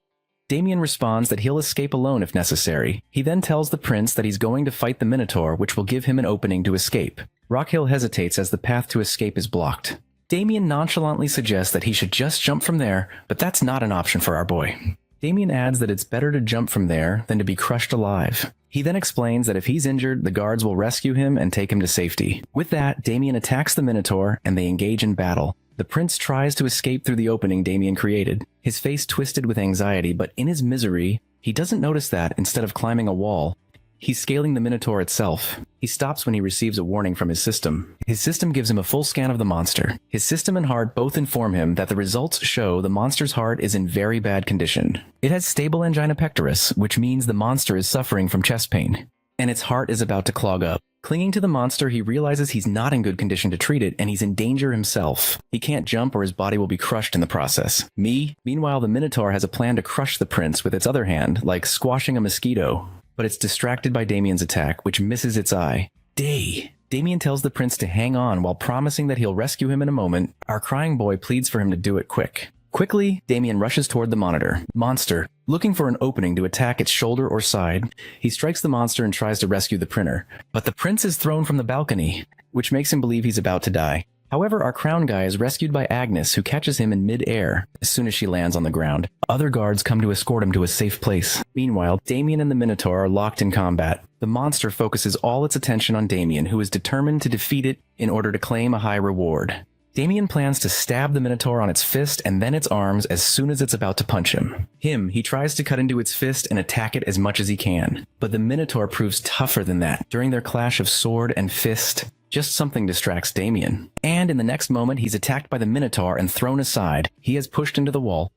Damien responds that he'll escape alone if necessary. He then tells the prince that he's going to fight the Minotaur, which will give him an opening to escape. Rachiel hesitates as the path to escape is blocked. Damien nonchalantly suggests that he should just jump from there, but that's not an option for our boy. Damien adds that it's better to jump from there than to be crushed alive. He then explains that if he's injured, the guards will rescue him and take him to safety. With that, Damien attacks the Minotaur, and they engage in battle. The prince tries to escape through the opening Damien created, his face twisted with anxiety, but in his misery, he doesn't notice that instead of climbing a wall, he's scaling the Minotaur itself. He stops when he receives a warning from his system. His system gives him a full scan of the monster. His system and heart both inform him that the results show the monster's heart is in very bad condition. It has stable angina pectoris, which means the monster is suffering from chest pain, and its heart is about to clog up. Clinging to the monster, he realizes he's not in good condition to treat it, and he's in danger himself. He can't jump or his body will be crushed in the process. Meanwhile, the Minotaur has a plan to crush the prince with its other hand, like squashing a mosquito. But it's distracted by Damien's attack, which misses its eye. Damien tells the prince to hang on while promising that he'll rescue him in a moment. Our crying boy pleads for him to do it quick. Quickly, Damien rushes toward the monster, looking for an opening to attack its shoulder or side. He strikes the monster and tries to rescue the printer, but the prince is thrown from the balcony, which makes him believe he's about to die. However, our crown guy is rescued by Agnes, who catches him in mid-air as soon as she lands on the ground. Other guards come to escort him to a safe place. Meanwhile, Damien and the Minotaur are locked in combat. The monster focuses all its attention on Damien, who is determined to defeat it in order to claim a high reward. Damien plans to stab the Minotaur on its fist and then its arms as soon as it's about to punch him. He tries to cut into its fist and attack it as much as he can. But the Minotaur proves tougher than that. During their clash of sword and fist, just something distracts Damien. And in the next moment, he's attacked by the Minotaur and thrown aside. He is pushed into the wall,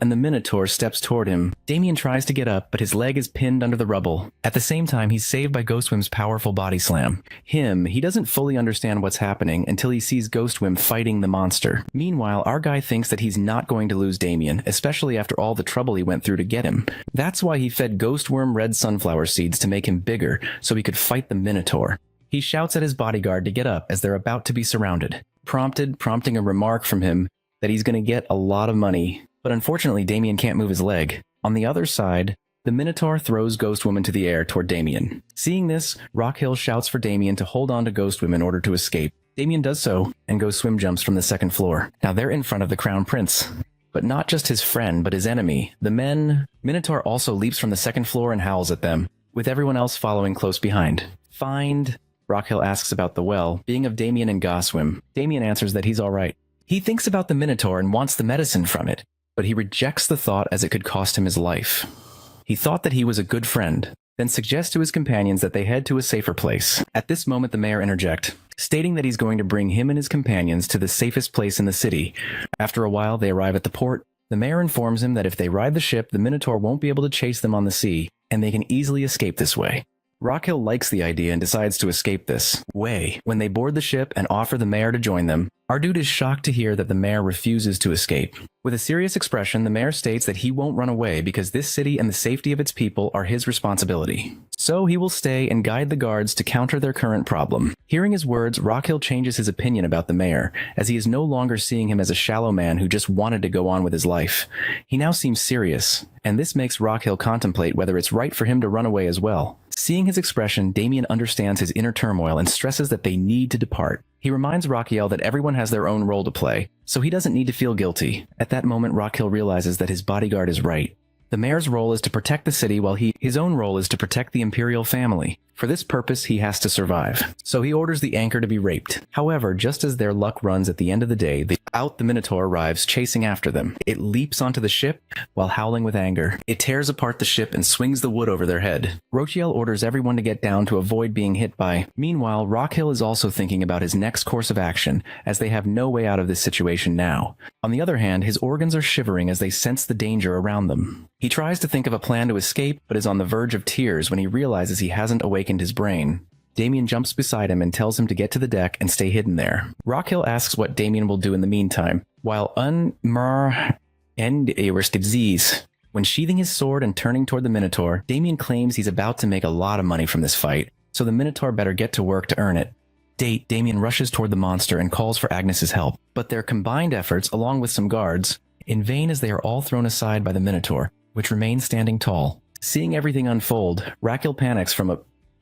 and the Minotaur steps toward him. Damien tries to get up, but his leg is pinned under the rubble. At the same time, he's saved by Ghostwim's powerful body slam. He doesn't fully understand what's happening until he sees Ghostwim fighting the monster. Meanwhile, our guy thinks that he's not going to lose Damien, especially after all the trouble he went through to get him. That's why he fed Ghostworm red sunflower seeds to make him bigger, so he could fight the Minotaur. He shouts at his bodyguard to get up as they're about to be surrounded, prompting a remark from him that he's going to get a lot of money. But unfortunately, Damien can't move his leg. On the other side, the Minotaur throws Ghostwoman to the air toward Damien. Seeing this, Rockhill shouts for Damien to hold on to Ghostwoman in order to escape. Damien does so, and goes swim jumps from the second floor. Now they're in front of the Crown Prince. But not just his friend, but his enemy. Minotaur also leaps from the second floor and howls at them, with everyone else following close behind. Rockhill asks about the well, being of Damien and Ghostwim. Damien answers that he's alright. He thinks about the Minotaur and wants the medicine from it, but he rejects the thought as it could cost him his life. He thought that he was a good friend, then suggests to his companions that they head to a safer place. At this moment, the mayor interjects, stating that he's going to bring him and his companions to the safest place in the city. After a while, they arrive at the port. The mayor informs him that if they ride the ship, the Minotaur won't be able to chase them on the sea, and they can easily escape this way. Rockhill likes the idea and decides to escape this way. When they board the ship and offer the mayor to join them, our dude is shocked to hear that the mayor refuses to escape. With a serious expression, the mayor states that he won't run away because this city and the safety of its people are his responsibility. So he will stay and guide the guards to counter their current problem. Hearing his words, Rockhill changes his opinion about the mayor, as he is no longer seeing him as a shallow man who just wanted to go on with his life. He now seems serious, and this makes Rockhill contemplate whether it's right for him to run away as well. Seeing his expression, Damien understands his inner turmoil and stresses that they need to depart. He reminds Rockhill that everyone has their own role to play, so he doesn't need to feel guilty. At that moment, Rockhill realizes that his bodyguard is right. The mayor's role is to protect the city while his own role is to protect the imperial family. For this purpose, he has to survive. So he orders the anchor to be raped. However, just as their luck runs at the end of the day, the Minotaur arrives chasing after them. It leaps onto the ship while howling with anger. It tears apart the ship and swings the wood over their head. Rochiel orders everyone to get down to avoid being hit by. Meanwhile, Rockhill is also thinking about his next course of action, as they have no way out of this situation now. On the other hand, his organs are shivering as they sense the danger around them. He tries to think of a plan to escape, but is on the verge of tears when he realizes he hasn't awakened his brain. Damien jumps beside him and tells him to get to the deck and stay hidden there. Rockhill asks what Damien will do in the meantime, while when sheathing his sword and turning toward the Minotaur, Damien claims he's about to make a lot of money from this fight, so the Minotaur better get to work to earn it. Damien rushes toward the monster and calls for Agnes's help, but their combined efforts, along with some guards, in vain as they are all thrown aside by the Minotaur, which remains standing tall. Seeing everything unfold, Rockhill panics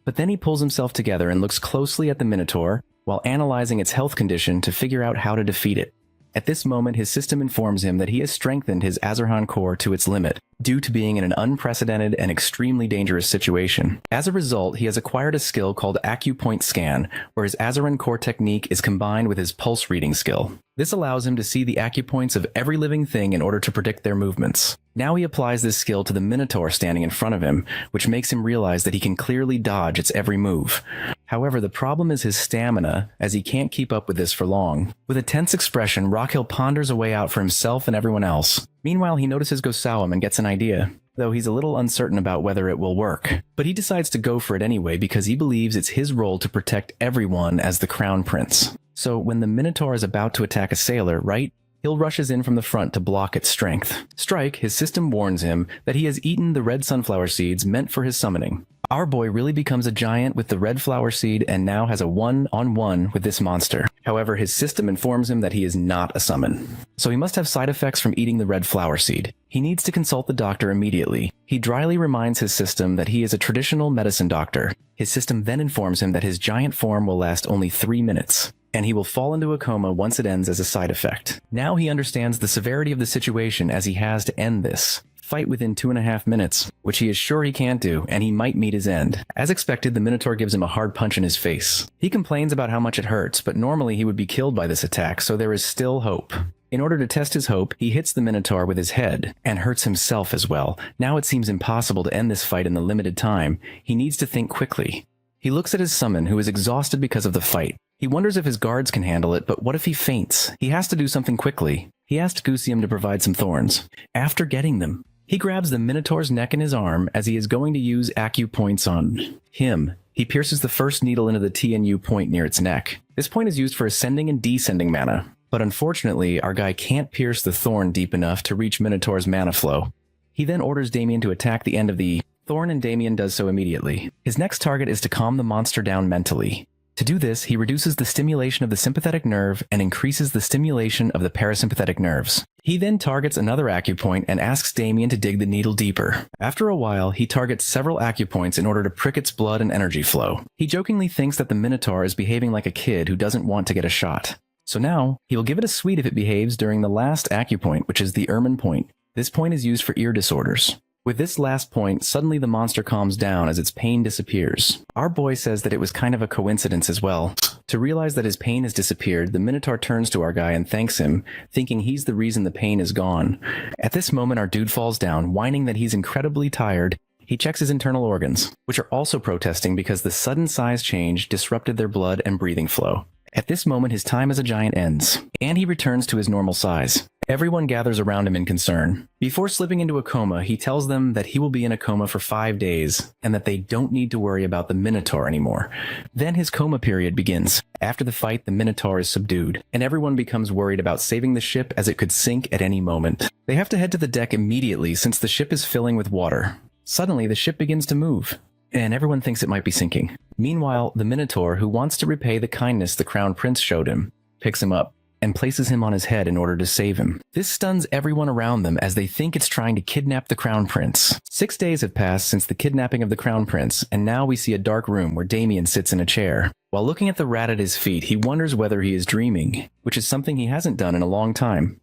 but then he pulls himself together and looks closely at the Minotaur, while analyzing its health condition to figure out how to defeat it. At this moment, his system informs him that he has strengthened his Azerhan core to its limit, due to being in an unprecedented and extremely dangerous situation. As a result, he has acquired a skill called Acupoint Scan, where his Azaran core technique is combined with his pulse reading skill. This allows him to see the acupoints of every living thing in order to predict their movements. Now he applies this skill to the Minotaur standing in front of him, which makes him realize that he can clearly dodge its every move. However, the problem is his stamina, as he can't keep up with this for long. With a tense expression, Rockhill ponders a way out for himself and everyone else. Meanwhile, he notices Gosawam and gets an idea, though he's a little uncertain about whether it will work. But he decides to go for it anyway because he believes it's his role to protect everyone as the Crown Prince. So when the Minotaur is about to attack a sailor, right? Hill rushes in from the front to block its strength. Strike, his system warns him that he has eaten the red sunflower seeds meant for his summoning. Our boy really becomes a giant with the red flower seed and now has a one-on-one with this monster. However, his system informs him that he is not a summon. So he must have side effects from eating the red flower seed. He needs to consult the doctor immediately. He dryly reminds his system that he is a traditional medicine doctor. His system then informs him that his giant form will last only 3 minutes, and he will fall into a coma once it ends as a side effect. Now he understands the severity of the situation as he has to end this. Fight within 2.5 minutes, which he is sure he can't do, and he might meet his end. As expected, the Minotaur gives him a hard punch in his face. He complains about how much it hurts, but normally he would be killed by this attack, so there is still hope. In order to test his hope, he hits the Minotaur with his head, and hurts himself as well. Now it seems impossible to end this fight in the limited time. He needs to think quickly. He looks at his summon, who is exhausted because of the fight. He wonders if his guards can handle it, but what if he faints? He has to do something quickly. He asked Gusium to provide some thorns. After getting them, he grabs the Minotaur's neck in his arm as he is going to use acupoints on him. He pierces the first needle into the TNU point near its neck. This point is used for ascending and descending mana, but unfortunately, our guy can't pierce the thorn deep enough to reach Minotaur's mana flow. He then orders Damien to attack the end of the thorn, and Damien does so immediately. His next target is to calm the monster down mentally. To do this, he reduces the stimulation of the sympathetic nerve and increases the stimulation of the parasympathetic nerves. He then targets another acupoint and asks Damien to dig the needle deeper. After a while, he targets several acupoints in order to prick its blood and energy flow. He jokingly thinks that the Minotaur is behaving like a kid who doesn't want to get a shot. So now, he will give it a sweet if it behaves during the last acupoint, which is the ermine point. This point is used for ear disorders. With this last point, suddenly the monster calms down as its pain disappears. Our boy says that it was kind of a coincidence as well. To realize that his pain has disappeared, the Minotaur turns to our guy and thanks him, thinking he's the reason the pain is gone. At this moment, our dude falls down, whining that he's incredibly tired. He checks his internal organs, which are also protesting because the sudden size change disrupted their blood and breathing flow. At this moment, his time as a giant ends, and he returns to his normal size. Everyone gathers around him in concern. Before slipping into a coma, he tells them that he will be in a coma for 5 days, and that they don't need to worry about the Minotaur anymore. Then his coma period begins. After the fight, the Minotaur is subdued, and everyone becomes worried about saving the ship as it could sink at any moment. They have to head to the deck immediately since the ship is filling with water. Suddenly, the ship begins to move, and everyone thinks it might be sinking. Meanwhile, the Minotaur, who wants to repay the kindness the Crown Prince showed him, picks him up and places him on his head in order to save him. This stuns everyone around them as they think it's trying to kidnap the Crown Prince. 6 days have passed since the kidnapping of the Crown Prince, and now we see a dark room where Damien sits in a chair. While looking at the rat at his feet, he wonders whether he is dreaming, which is something he hasn't done in a long time.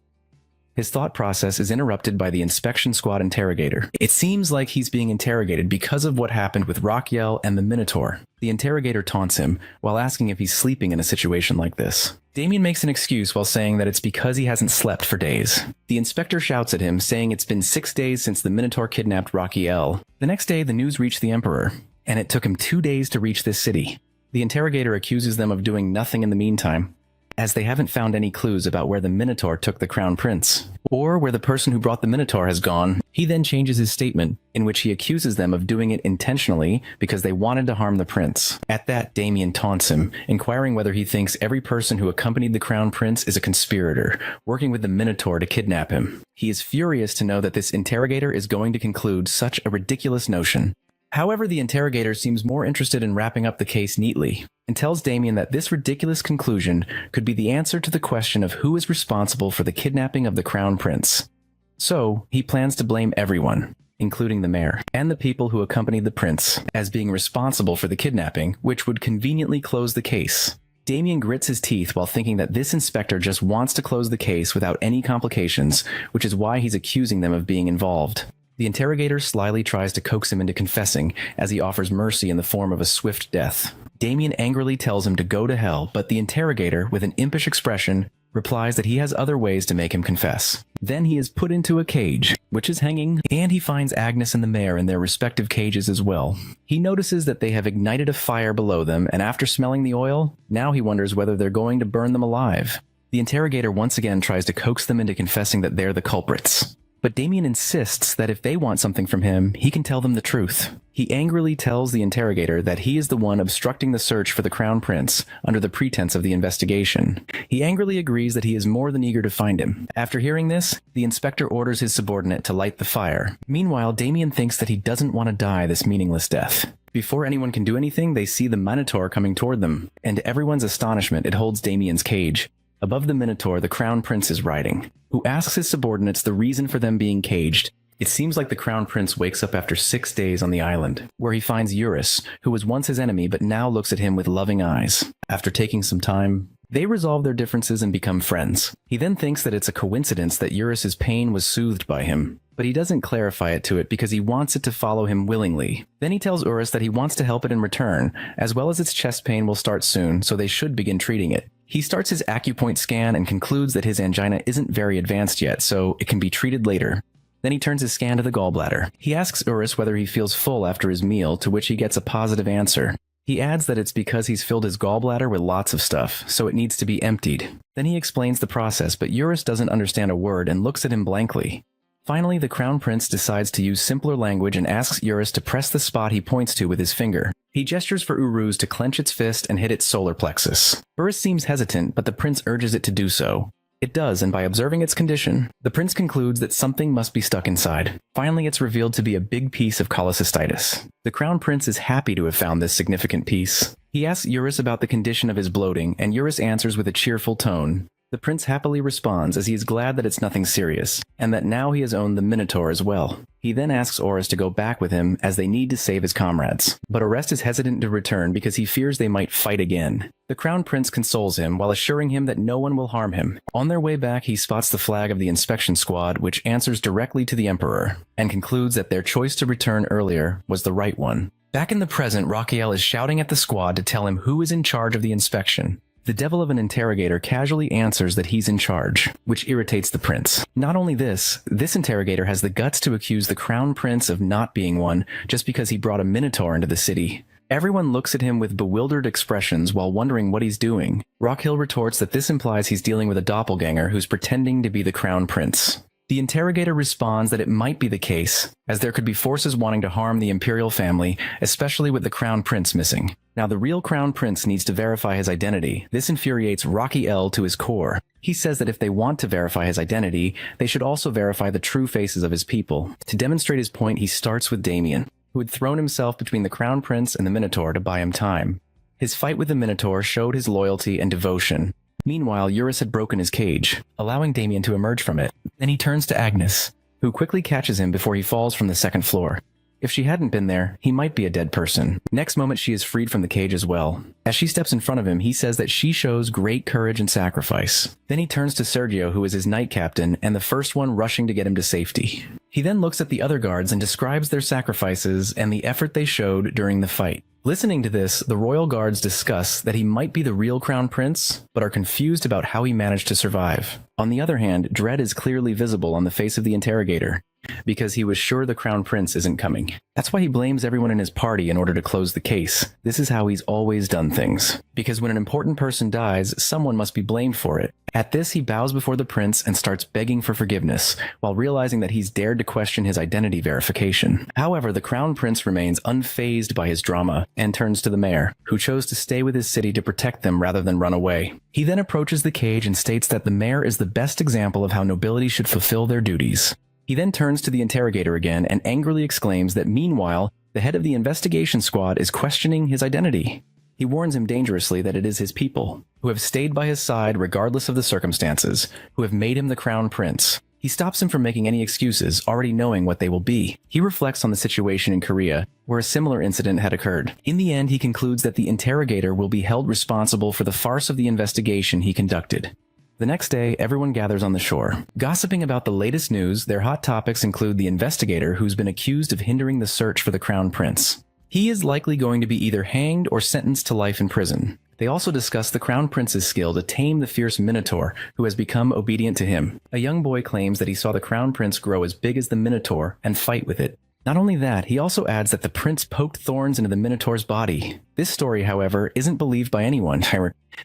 His thought process is interrupted by the inspection squad interrogator. It seems like he's being interrogated because of what happened with Rockyell and the Minotaur. The interrogator taunts him while asking if he's sleeping in a situation like this. Damien makes an excuse while saying that it's because he hasn't slept for days. The inspector shouts at him, saying it's been 6 days since the Minotaur kidnapped Rockyell. The next day, the news reached the Emperor, and it took him 2 days to reach this city. The interrogator accuses them of doing nothing in the meantime, as they haven't found any clues about where the Minotaur took the Crown Prince, or where the person who brought the Minotaur has gone. He then changes his statement, in which he accuses them of doing it intentionally because they wanted to harm the prince. At that, Damien taunts him, inquiring whether he thinks every person who accompanied the Crown Prince is a conspirator, working with the Minotaur to kidnap him. He is furious to know that this interrogator is going to conclude such a ridiculous notion. However, the interrogator seems more interested in wrapping up the case neatly, and tells Damien that this ridiculous conclusion could be the answer to the question of who is responsible for the kidnapping of the Crown Prince. So, he plans to blame everyone, including the mayor, and the people who accompanied the prince, as being responsible for the kidnapping, which would conveniently close the case. Damien grits his teeth while thinking that this inspector just wants to close the case without any complications, which is why he's accusing them of being involved. The interrogator slyly tries to coax him into confessing as he offers mercy in the form of a swift death. Damien angrily tells him to go to hell, but the interrogator, with an impish expression, replies that he has other ways to make him confess. Then he is put into a cage, which is hanging, and he finds Agnes and the mayor in their respective cages as well. He notices that they have ignited a fire below them, and after smelling the oil, now he wonders whether they're going to burn them alive. The interrogator once again tries to coax them into confessing that they're the culprits. But Damien insists that if they want something from him, he can tell them the truth. He angrily tells the interrogator that he is the one obstructing the search for the Crown Prince under the pretense of the investigation. He angrily agrees that he is more than eager to find him. After hearing this, the inspector orders his subordinate to light the fire. Meanwhile, Damien thinks that he doesn't want to die this meaningless death. Before anyone can do anything, they see the Minotaur coming toward them, and to everyone's astonishment, it holds Damien's cage. Above the Minotaur, the Crown Prince is riding, who asks his subordinates the reason for them being caged. It seems like the Crown Prince wakes up after 6 days on the island, where he finds Eurus, who was once his enemy but now looks at him with loving eyes. After taking some time, they resolve their differences and become friends. He then thinks that it's a coincidence that Eurus's pain was soothed by him, but he doesn't clarify it to it because he wants it to follow him willingly. Then he tells Eurus that he wants to help it in return, as well as its chest pain will start soon, so they should begin treating it. He starts his acupoint scan and concludes that his angina isn't very advanced yet, so it can be treated later. Then he turns his scan to the gallbladder. He asks Eurus whether he feels full after his meal, to which he gets a positive answer. He adds that it's because he's filled his gallbladder with lots of stuff, so it needs to be emptied. Then he explains the process, but Eurus doesn't understand a word and looks at him blankly. Finally, the Crown Prince decides to use simpler language and asks Eurus to press the spot he points to with his finger. He gestures for Uruz to clench its fist and hit its solar plexus. Eurus seems hesitant, but the prince urges it to do so. It does, and by observing its condition, the prince concludes that something must be stuck inside. Finally, it's revealed to be a big piece of cholecystitis. The Crown Prince is happy to have found this significant piece. He asks Eurus about the condition of his bloating, and Eurus answers with a cheerful tone. The prince happily responds as he is glad that it's nothing serious, and that now he has owned the Minotaur as well. He then asks Eurus to go back with him as they need to save his comrades. But Eurus is hesitant to return because he fears they might fight again. The Crown Prince consoles him while assuring him that no one will harm him. On their way back, he spots the flag of the inspection squad, which answers directly to the Emperor, and concludes that their choice to return earlier was the right one. Back in the present, Raquiel is shouting at the squad to tell him who is in charge of the inspection. The devil of an interrogator casually answers that he's in charge, which irritates the prince. Not only this interrogator has the guts to accuse the Crown Prince of not being one just because he brought a Minotaur into the city. Everyone looks at him with bewildered expressions while wondering what he's doing. Raquiel retorts that this implies he's dealing with a doppelganger who's pretending to be the Crown Prince. The interrogator responds that it might be the case, as there could be forces wanting to harm the imperial family, especially with the Crown Prince missing. Now, the real Crown Prince needs to verify his identity. This infuriates Raquiel to his core. He says that if they want to verify his identity, they should also verify the true faces of his people. To demonstrate his point, he starts with Damien, who had thrown himself between the Crown Prince and the Minotaur to buy him time. His fight with the Minotaur showed his loyalty and devotion. Meanwhile, Eurus had broken his cage, allowing Damien to emerge from it. Then he turns to Agnes, who quickly catches him before he falls from the second floor. If she hadn't been there, he might be a dead person. Next moment, she is freed from the cage as well. As she steps in front of him, he says that she shows great courage and sacrifice. Then he turns to Sergio, who is his knight captain, and the first one rushing to get him to safety. He then looks at the other guards and describes their sacrifices and the effort they showed during the fight. Listening to this, the royal guards discuss that he might be the real Crown Prince, but are confused about how he managed to survive. On the other hand, dread is clearly visible on the face of the interrogator, because he was sure the Crown Prince isn't coming. That's why he blames everyone in his party in order to close the case. This is how he's always done things. Because when an important person dies, someone must be blamed for it. At this, he bows before the prince and starts begging for forgiveness, while realizing that he's dared to question his identity verification. However, the Crown Prince remains unfazed by his drama and turns to the mayor, who chose to stay with his city to protect them rather than run away. He then approaches the cage and states that the mayor is the best example of how nobility should fulfill their duties. He then turns to the interrogator again and angrily exclaims that meanwhile, the head of the investigation squad is questioning his identity. He warns him dangerously that it is his people, who have stayed by his side regardless of the circumstances, who have made him the Crown Prince. He stops him from making any excuses, already knowing what they will be. He reflects on the situation in Korea, where a similar incident had occurred. In the end, he concludes that the interrogator will be held responsible for the farce of the investigation he conducted. The next day, everyone gathers on the shore. Gossiping about the latest news, their hot topics include the investigator who's been accused of hindering the search for the crown prince. He is likely going to be either hanged or sentenced to life in prison. They also discuss the crown prince's skill to tame the fierce minotaur, who has become obedient to him. A young boy claims that he saw the crown prince grow as big as the minotaur and fight with it. Not only that, he also adds that the prince poked thorns into the minotaur's body. This story, however, isn't believed by anyone.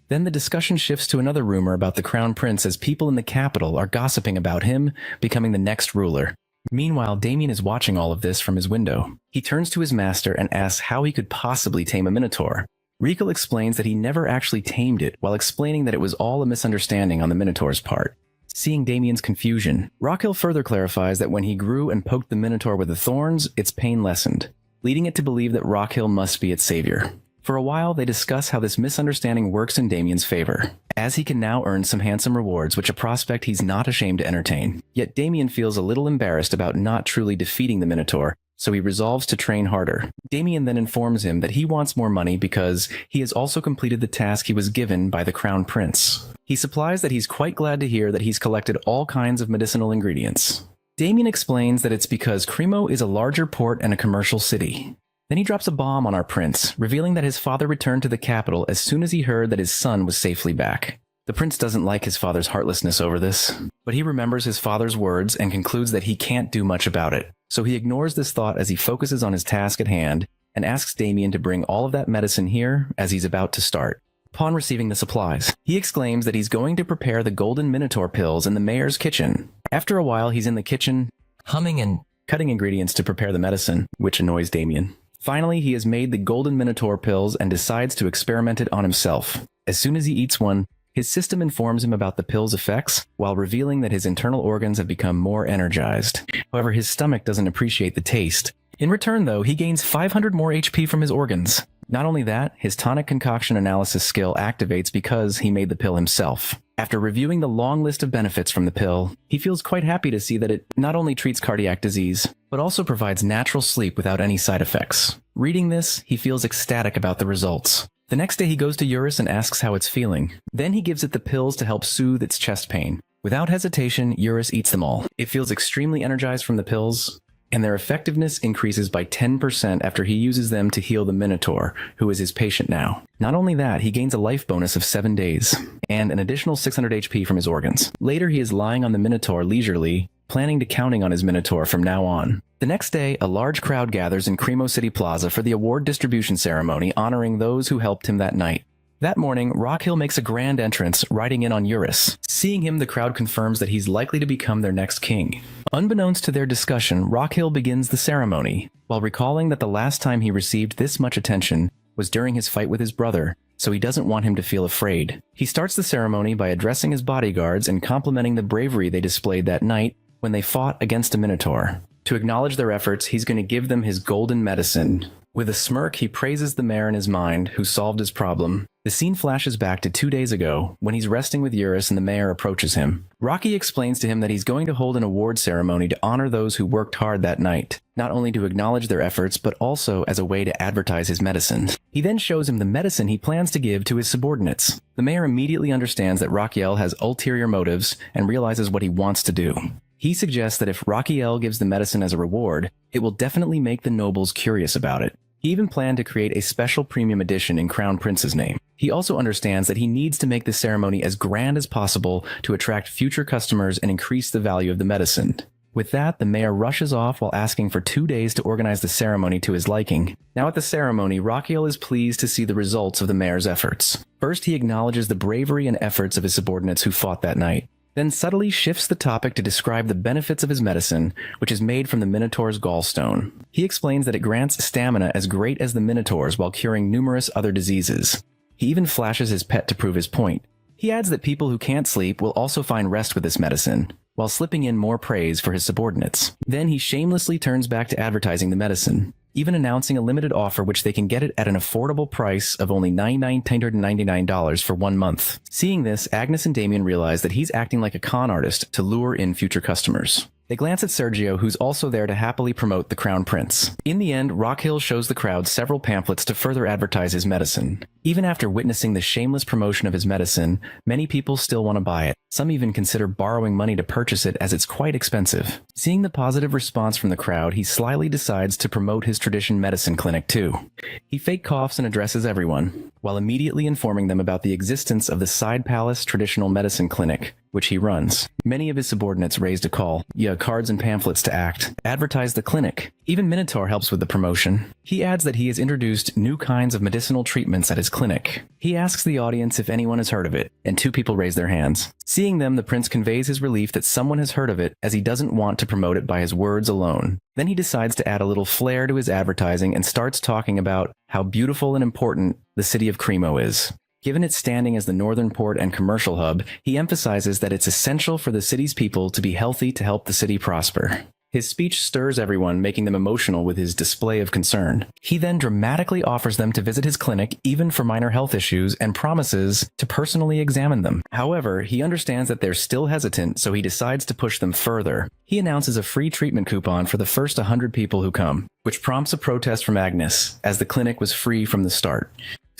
Then the discussion shifts to another rumor about the crown prince as people in the capital are gossiping about him becoming the next ruler. Meanwhile, Damien is watching all of this from his window. He turns to his master and asks how he could possibly tame a minotaur. Rikel explains that he never actually tamed it, while explaining that it was all a misunderstanding on the minotaur's part. Seeing Damien's confusion, Raquel further clarifies that when he grew and poked the minotaur with the thorns, its pain lessened, leading it to believe that Raquel must be its savior. For a while, they discuss how this misunderstanding works in Damien's favor, as he can now earn some handsome rewards, which a prospect he's not ashamed to entertain. Yet Damien feels a little embarrassed about not truly defeating the minotaur, so he resolves to train harder. Damien then informs him that he wants more money because he has also completed the task he was given by the crown prince. He supplies that he's quite glad to hear that he's collected all kinds of medicinal ingredients. Damien explains that it's because Cremo is a larger port and a commercial city. Then he drops a bomb on our prince, revealing that his father returned to the capital as soon as he heard that his son was safely back. The prince doesn't like his father's heartlessness over this, but he remembers his father's words and concludes that he can't do much about it. So he ignores this thought as he focuses on his task at hand and asks Damien to bring all of that medicine here as he's about to start. Upon receiving the supplies, he exclaims that he's going to prepare the golden minotaur pills in the mayor's kitchen. After a while, he's in the kitchen, humming and cutting ingredients to prepare the medicine, which annoys Damien. Finally, he has made the golden minotaur pills and decides to experiment it on himself. As soon as he eats one, his system informs him about the pill's effects, while revealing that his internal organs have become more energized. However, his stomach doesn't appreciate the taste. In return, though, he gains 500 more HP from his organs. Not only that, his tonic concoction analysis skill activates because he made the pill himself. After reviewing the long list of benefits from the pill, he feels quite happy to see that it not only treats cardiac disease, but also provides natural sleep without any side effects. Reading this, he feels ecstatic about the results. The next day he goes to Eurus and asks how it's feeling. Then he gives it the pills to help soothe its chest pain. Without hesitation, Eurus eats them all. It feels extremely energized from the pills, and their effectiveness increases by 10% after he uses them to heal the Minotaur, who is his patient now. Not only that, he gains a life bonus of 7 days, and an additional 600 HP from his organs. Later, he is lying on the Minotaur leisurely, planning to counting on his Minotaur from now on. The next day, a large crowd gathers in Cremo City Plaza for the award distribution ceremony honoring those who helped him that night. That morning, Rockhill makes a grand entrance, riding in on Eurus. Seeing him, the crowd confirms that he's likely to become their next king. Unbeknownst to their discussion, Rockhill begins the ceremony, while recalling that the last time he received this much attention was during his fight with his brother, so he doesn't want him to feel afraid. He starts the ceremony by addressing his bodyguards and complimenting the bravery they displayed that night when they fought against a Minotaur. To acknowledge their efforts, he's going to give them his golden medicine. With a smirk, he praises the mayor in his mind, who solved his problem. The scene flashes back to 2 days ago, when he's resting with Eurus and the mayor approaches him. Rocky explains to him that he's going to hold an award ceremony to honor those who worked hard that night, not only to acknowledge their efforts, but also as a way to advertise his medicine. He then shows him the medicine he plans to give to his subordinates. The mayor immediately understands that Raquiel has ulterior motives and realizes what he wants to do. He suggests that if Raquiel gives the medicine as a reward, it will definitely make the nobles curious about it. He even planned to create a special premium edition in Crown Prince's name. He also understands that he needs to make the ceremony as grand as possible to attract future customers and increase the value of the medicine. With that, the mayor rushes off while asking for 2 days to organize the ceremony to his liking. Now at the ceremony, Raquiel is pleased to see the results of the mayor's efforts. First, he acknowledges the bravery and efforts of his subordinates who fought that night. Then subtly shifts the topic to describe the benefits of his medicine, which is made from the Minotaur's gallstone. He explains that it grants stamina as great as the Minotaur's while curing numerous other diseases. He even flashes his pet to prove his point. He adds that people who can't sleep will also find rest with this medicine, while slipping in more praise for his subordinates. Then he shamelessly turns back to advertising the medicine. even announcing a limited offer which they can get it at an affordable price of only $9,999 for 1 month. Seeing this, Agnes and Damien realize that he's acting like a con artist to lure in future customers. They glance at Sergio, who's also there to happily promote the Crown Prince. In the end, Rockhill shows the crowd several pamphlets to further advertise his medicine. Even after witnessing the shameless promotion of his medicine, many people still want to buy it. Some even consider borrowing money to purchase it as it's quite expensive. Seeing the positive response from the crowd, he slyly decides to promote his tradition medicine clinic too. He fake coughs and addresses everyone, while immediately informing them about the existence of the Side Palace Traditional Medicine Clinic, which he runs. Many of his subordinates raised a call, cards and pamphlets to advertise the clinic. Even Minotaur helps with the promotion. He adds that he has introduced new kinds of medicinal treatments at his clinic. He asks the audience if anyone has heard of it, and 2 people raise their hands. Seeing them, the prince conveys his relief that someone has heard of it, as he doesn't want to promote it by his words alone. Then he decides to add a little flair to his advertising and starts talking about how beautiful and important the city of Cremo is. Given its standing as the northern port and commercial hub, he emphasizes that it's essential for the city's people to be healthy to help the city prosper. His speech stirs everyone, making them emotional with his display of concern. He then dramatically offers them to visit his clinic, even for minor health issues, and promises to personally examine them. However, he understands that they're still hesitant, so he decides to push them further. He announces a free treatment coupon for the first 100 people who come, which prompts a protest from Agnes, as the clinic was free from the start.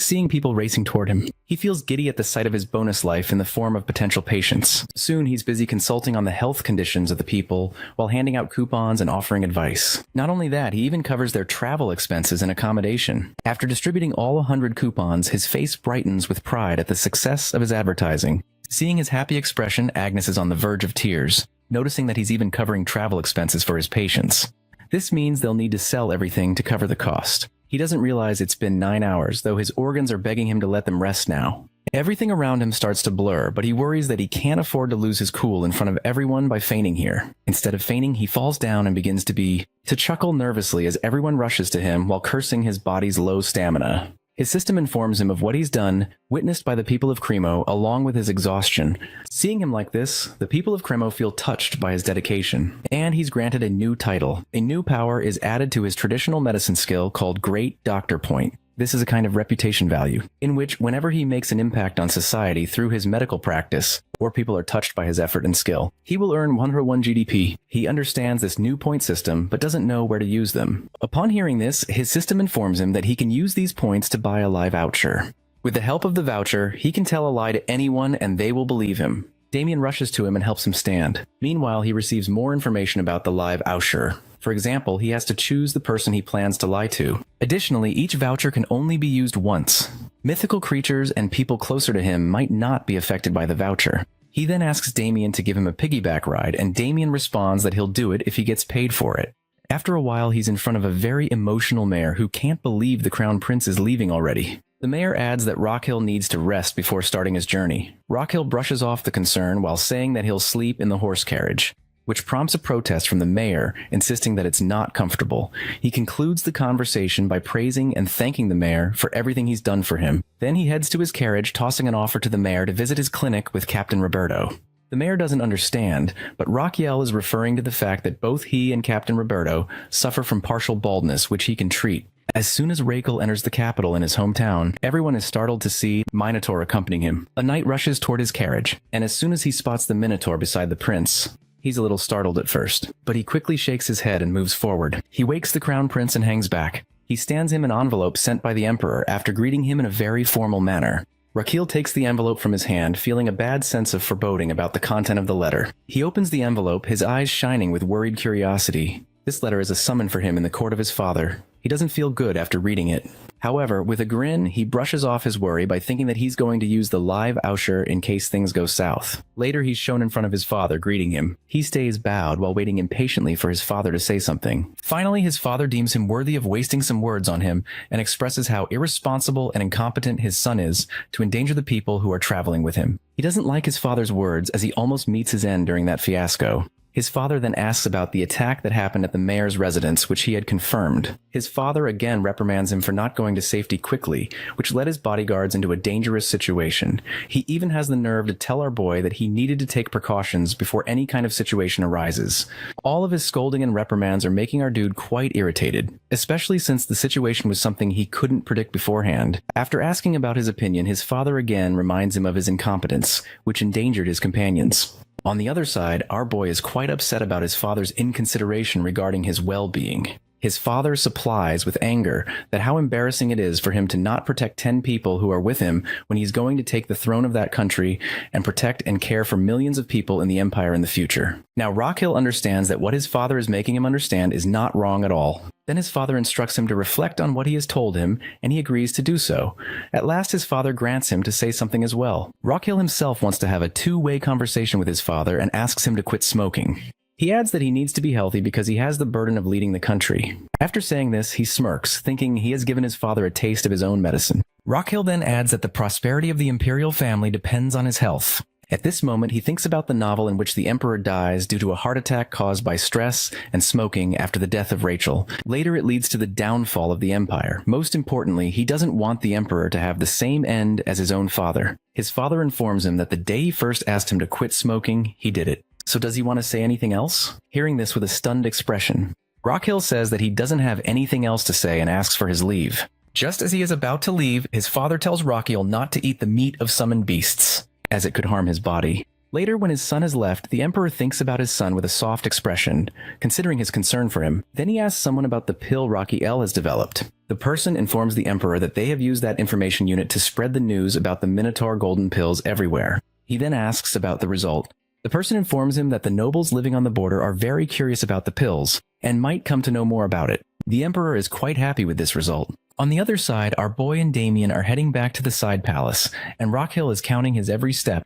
Seeing people racing toward him, he feels giddy at the sight of his bonus life in the form of potential patients. Soon he's busy consulting on the health conditions of the people while handing out coupons and offering advice. Not only that, he even covers their travel expenses and accommodation. After distributing all 100 coupons, his face brightens with pride at the success of his advertising. Seeing his happy expression, Agnes is on the verge of tears, noticing that he's even covering travel expenses for his patients. This means they'll need to sell everything to cover the cost. He doesn't realize it's been 9 hours, though his organs are begging him to let them rest now. Everything around him starts to blur, but he worries that he can't afford to lose his cool in front of everyone by feigning here. Instead of feigning, he falls down and begins to chuckle nervously as everyone rushes to him while cursing his body's low stamina. His system informs him of what he's done, witnessed by the people of Cremo, along with his exhaustion. Seeing him like this, the people of Cremo feel touched by his dedication, and he's granted a new title. A new power is added to his traditional medicine skill called Great Doctor Point. This is a kind of reputation value, in which whenever he makes an impact on society through his medical practice, or people are touched by his effort and skill, he will earn 101 GDP. He understands this new point system, but doesn't know where to use them. Upon hearing this, his system informs him that he can use these points to buy a lie voucher. With the help of the voucher, he can tell a lie to anyone and they will believe him. Damien rushes to him and helps him stand. Meanwhile, he receives more information about the live voucher. For example, he has to choose the person he plans to lie to. Additionally, each voucher can only be used once. Mythical creatures and people closer to him might not be affected by the voucher. He then asks Damien to give him a piggyback ride, and Damien responds that he'll do it if he gets paid for it. After a while, he's in front of a very emotional mayor who can't believe the Crown Prince is leaving already. The mayor adds that Rockhill needs to rest before starting his journey. Rockhill brushes off the concern while saying that he'll sleep in the horse carriage, which prompts a protest from the mayor, insisting that it's not comfortable. He concludes the conversation by praising and thanking the mayor for everything he's done for him. Then he heads to his carriage, tossing an offer to the mayor to visit his clinic with Captain Roberto. The mayor doesn't understand, but Raquiel is referring to the fact that both he and Captain Roberto suffer from partial baldness, which he can treat. As soon as Raquel enters the capital in his hometown, everyone is startled to see Minotaur accompanying him. A knight rushes toward his carriage, and as soon as he spots the Minotaur beside the prince, he's a little startled at first, but he quickly shakes his head and moves forward. He wakes the crown prince and hangs back. He stands him an envelope sent by the emperor after greeting him in a very formal manner. Raquel takes the envelope from his hand, feeling a bad sense of foreboding about the content of the letter. He opens the envelope, his eyes shining with worried curiosity. This letter is a summon for him in the court of his father. He doesn't feel good after reading it. However, with a grin, he brushes off his worry by thinking that he's going to use the live Ausher in case things go south. Later, he's shown in front of his father, greeting him. He stays bowed while waiting impatiently for his father to say something. Finally, his father deems him worthy of wasting some words on him and expresses how irresponsible and incompetent his son is to endanger the people who are traveling with him. He doesn't like his father's words as he almost meets his end during that fiasco. His father then asks about the attack that happened at the mayor's residence, which he had confirmed. His father again reprimands him for not going to safety quickly, which led his bodyguards into a dangerous situation. He even has the nerve to tell our boy that he needed to take precautions before any kind of situation arises. All of his scolding and reprimands are making our dude quite irritated, especially since the situation was something he couldn't predict beforehand. After asking about his opinion, his father again reminds him of his incompetence, which endangered his companions. On the other side, our boy is quite upset about his father's inconsideration regarding his well-being. His father supplies with anger that how embarrassing it is for him to not protect 10 people who are with him when he's going to take the throne of that country and protect and care for millions of people in the empire in the future. Now, Rockhill understands that what his father is making him understand is not wrong at all. Then his father instructs him to reflect on what he has told him, and he agrees to do so. At last, his father grants him to say something as well. Rockhill himself wants to have a two-way conversation with his father and asks him to quit smoking. He adds that he needs to be healthy because he has the burden of leading the country. After saying this, he smirks, thinking he has given his father a taste of his own medicine. Rockhill then adds that the prosperity of the imperial family depends on his health. At this moment, he thinks about the novel in which the emperor dies due to a heart attack caused by stress and smoking after the death of Rachel. Later, it leads to the downfall of the empire. Most importantly, he doesn't want the emperor to have the same end as his own father. His father informs him that the day he first asked him to quit smoking, he did it. So does he want to say anything else? Hearing this with a stunned expression, Rockhill says that he doesn't have anything else to say and asks for his leave. Just as he is about to leave, his father tells Rockhill not to eat the meat of summoned beasts, as it could harm his body. Later, when his son has left, the emperor thinks about his son with a soft expression, considering his concern for him. Then he asks someone about the pill Rockhill has developed. The person informs the emperor that they have used that information unit to spread the news about the Minotaur golden pills everywhere. He then asks about the result. The person informs him that the nobles living on the border are very curious about the pills, and might come to know more about it. The emperor is quite happy with this result. On the other side, our boy and Damien are heading back to the side palace, and Rockhill is counting his every step.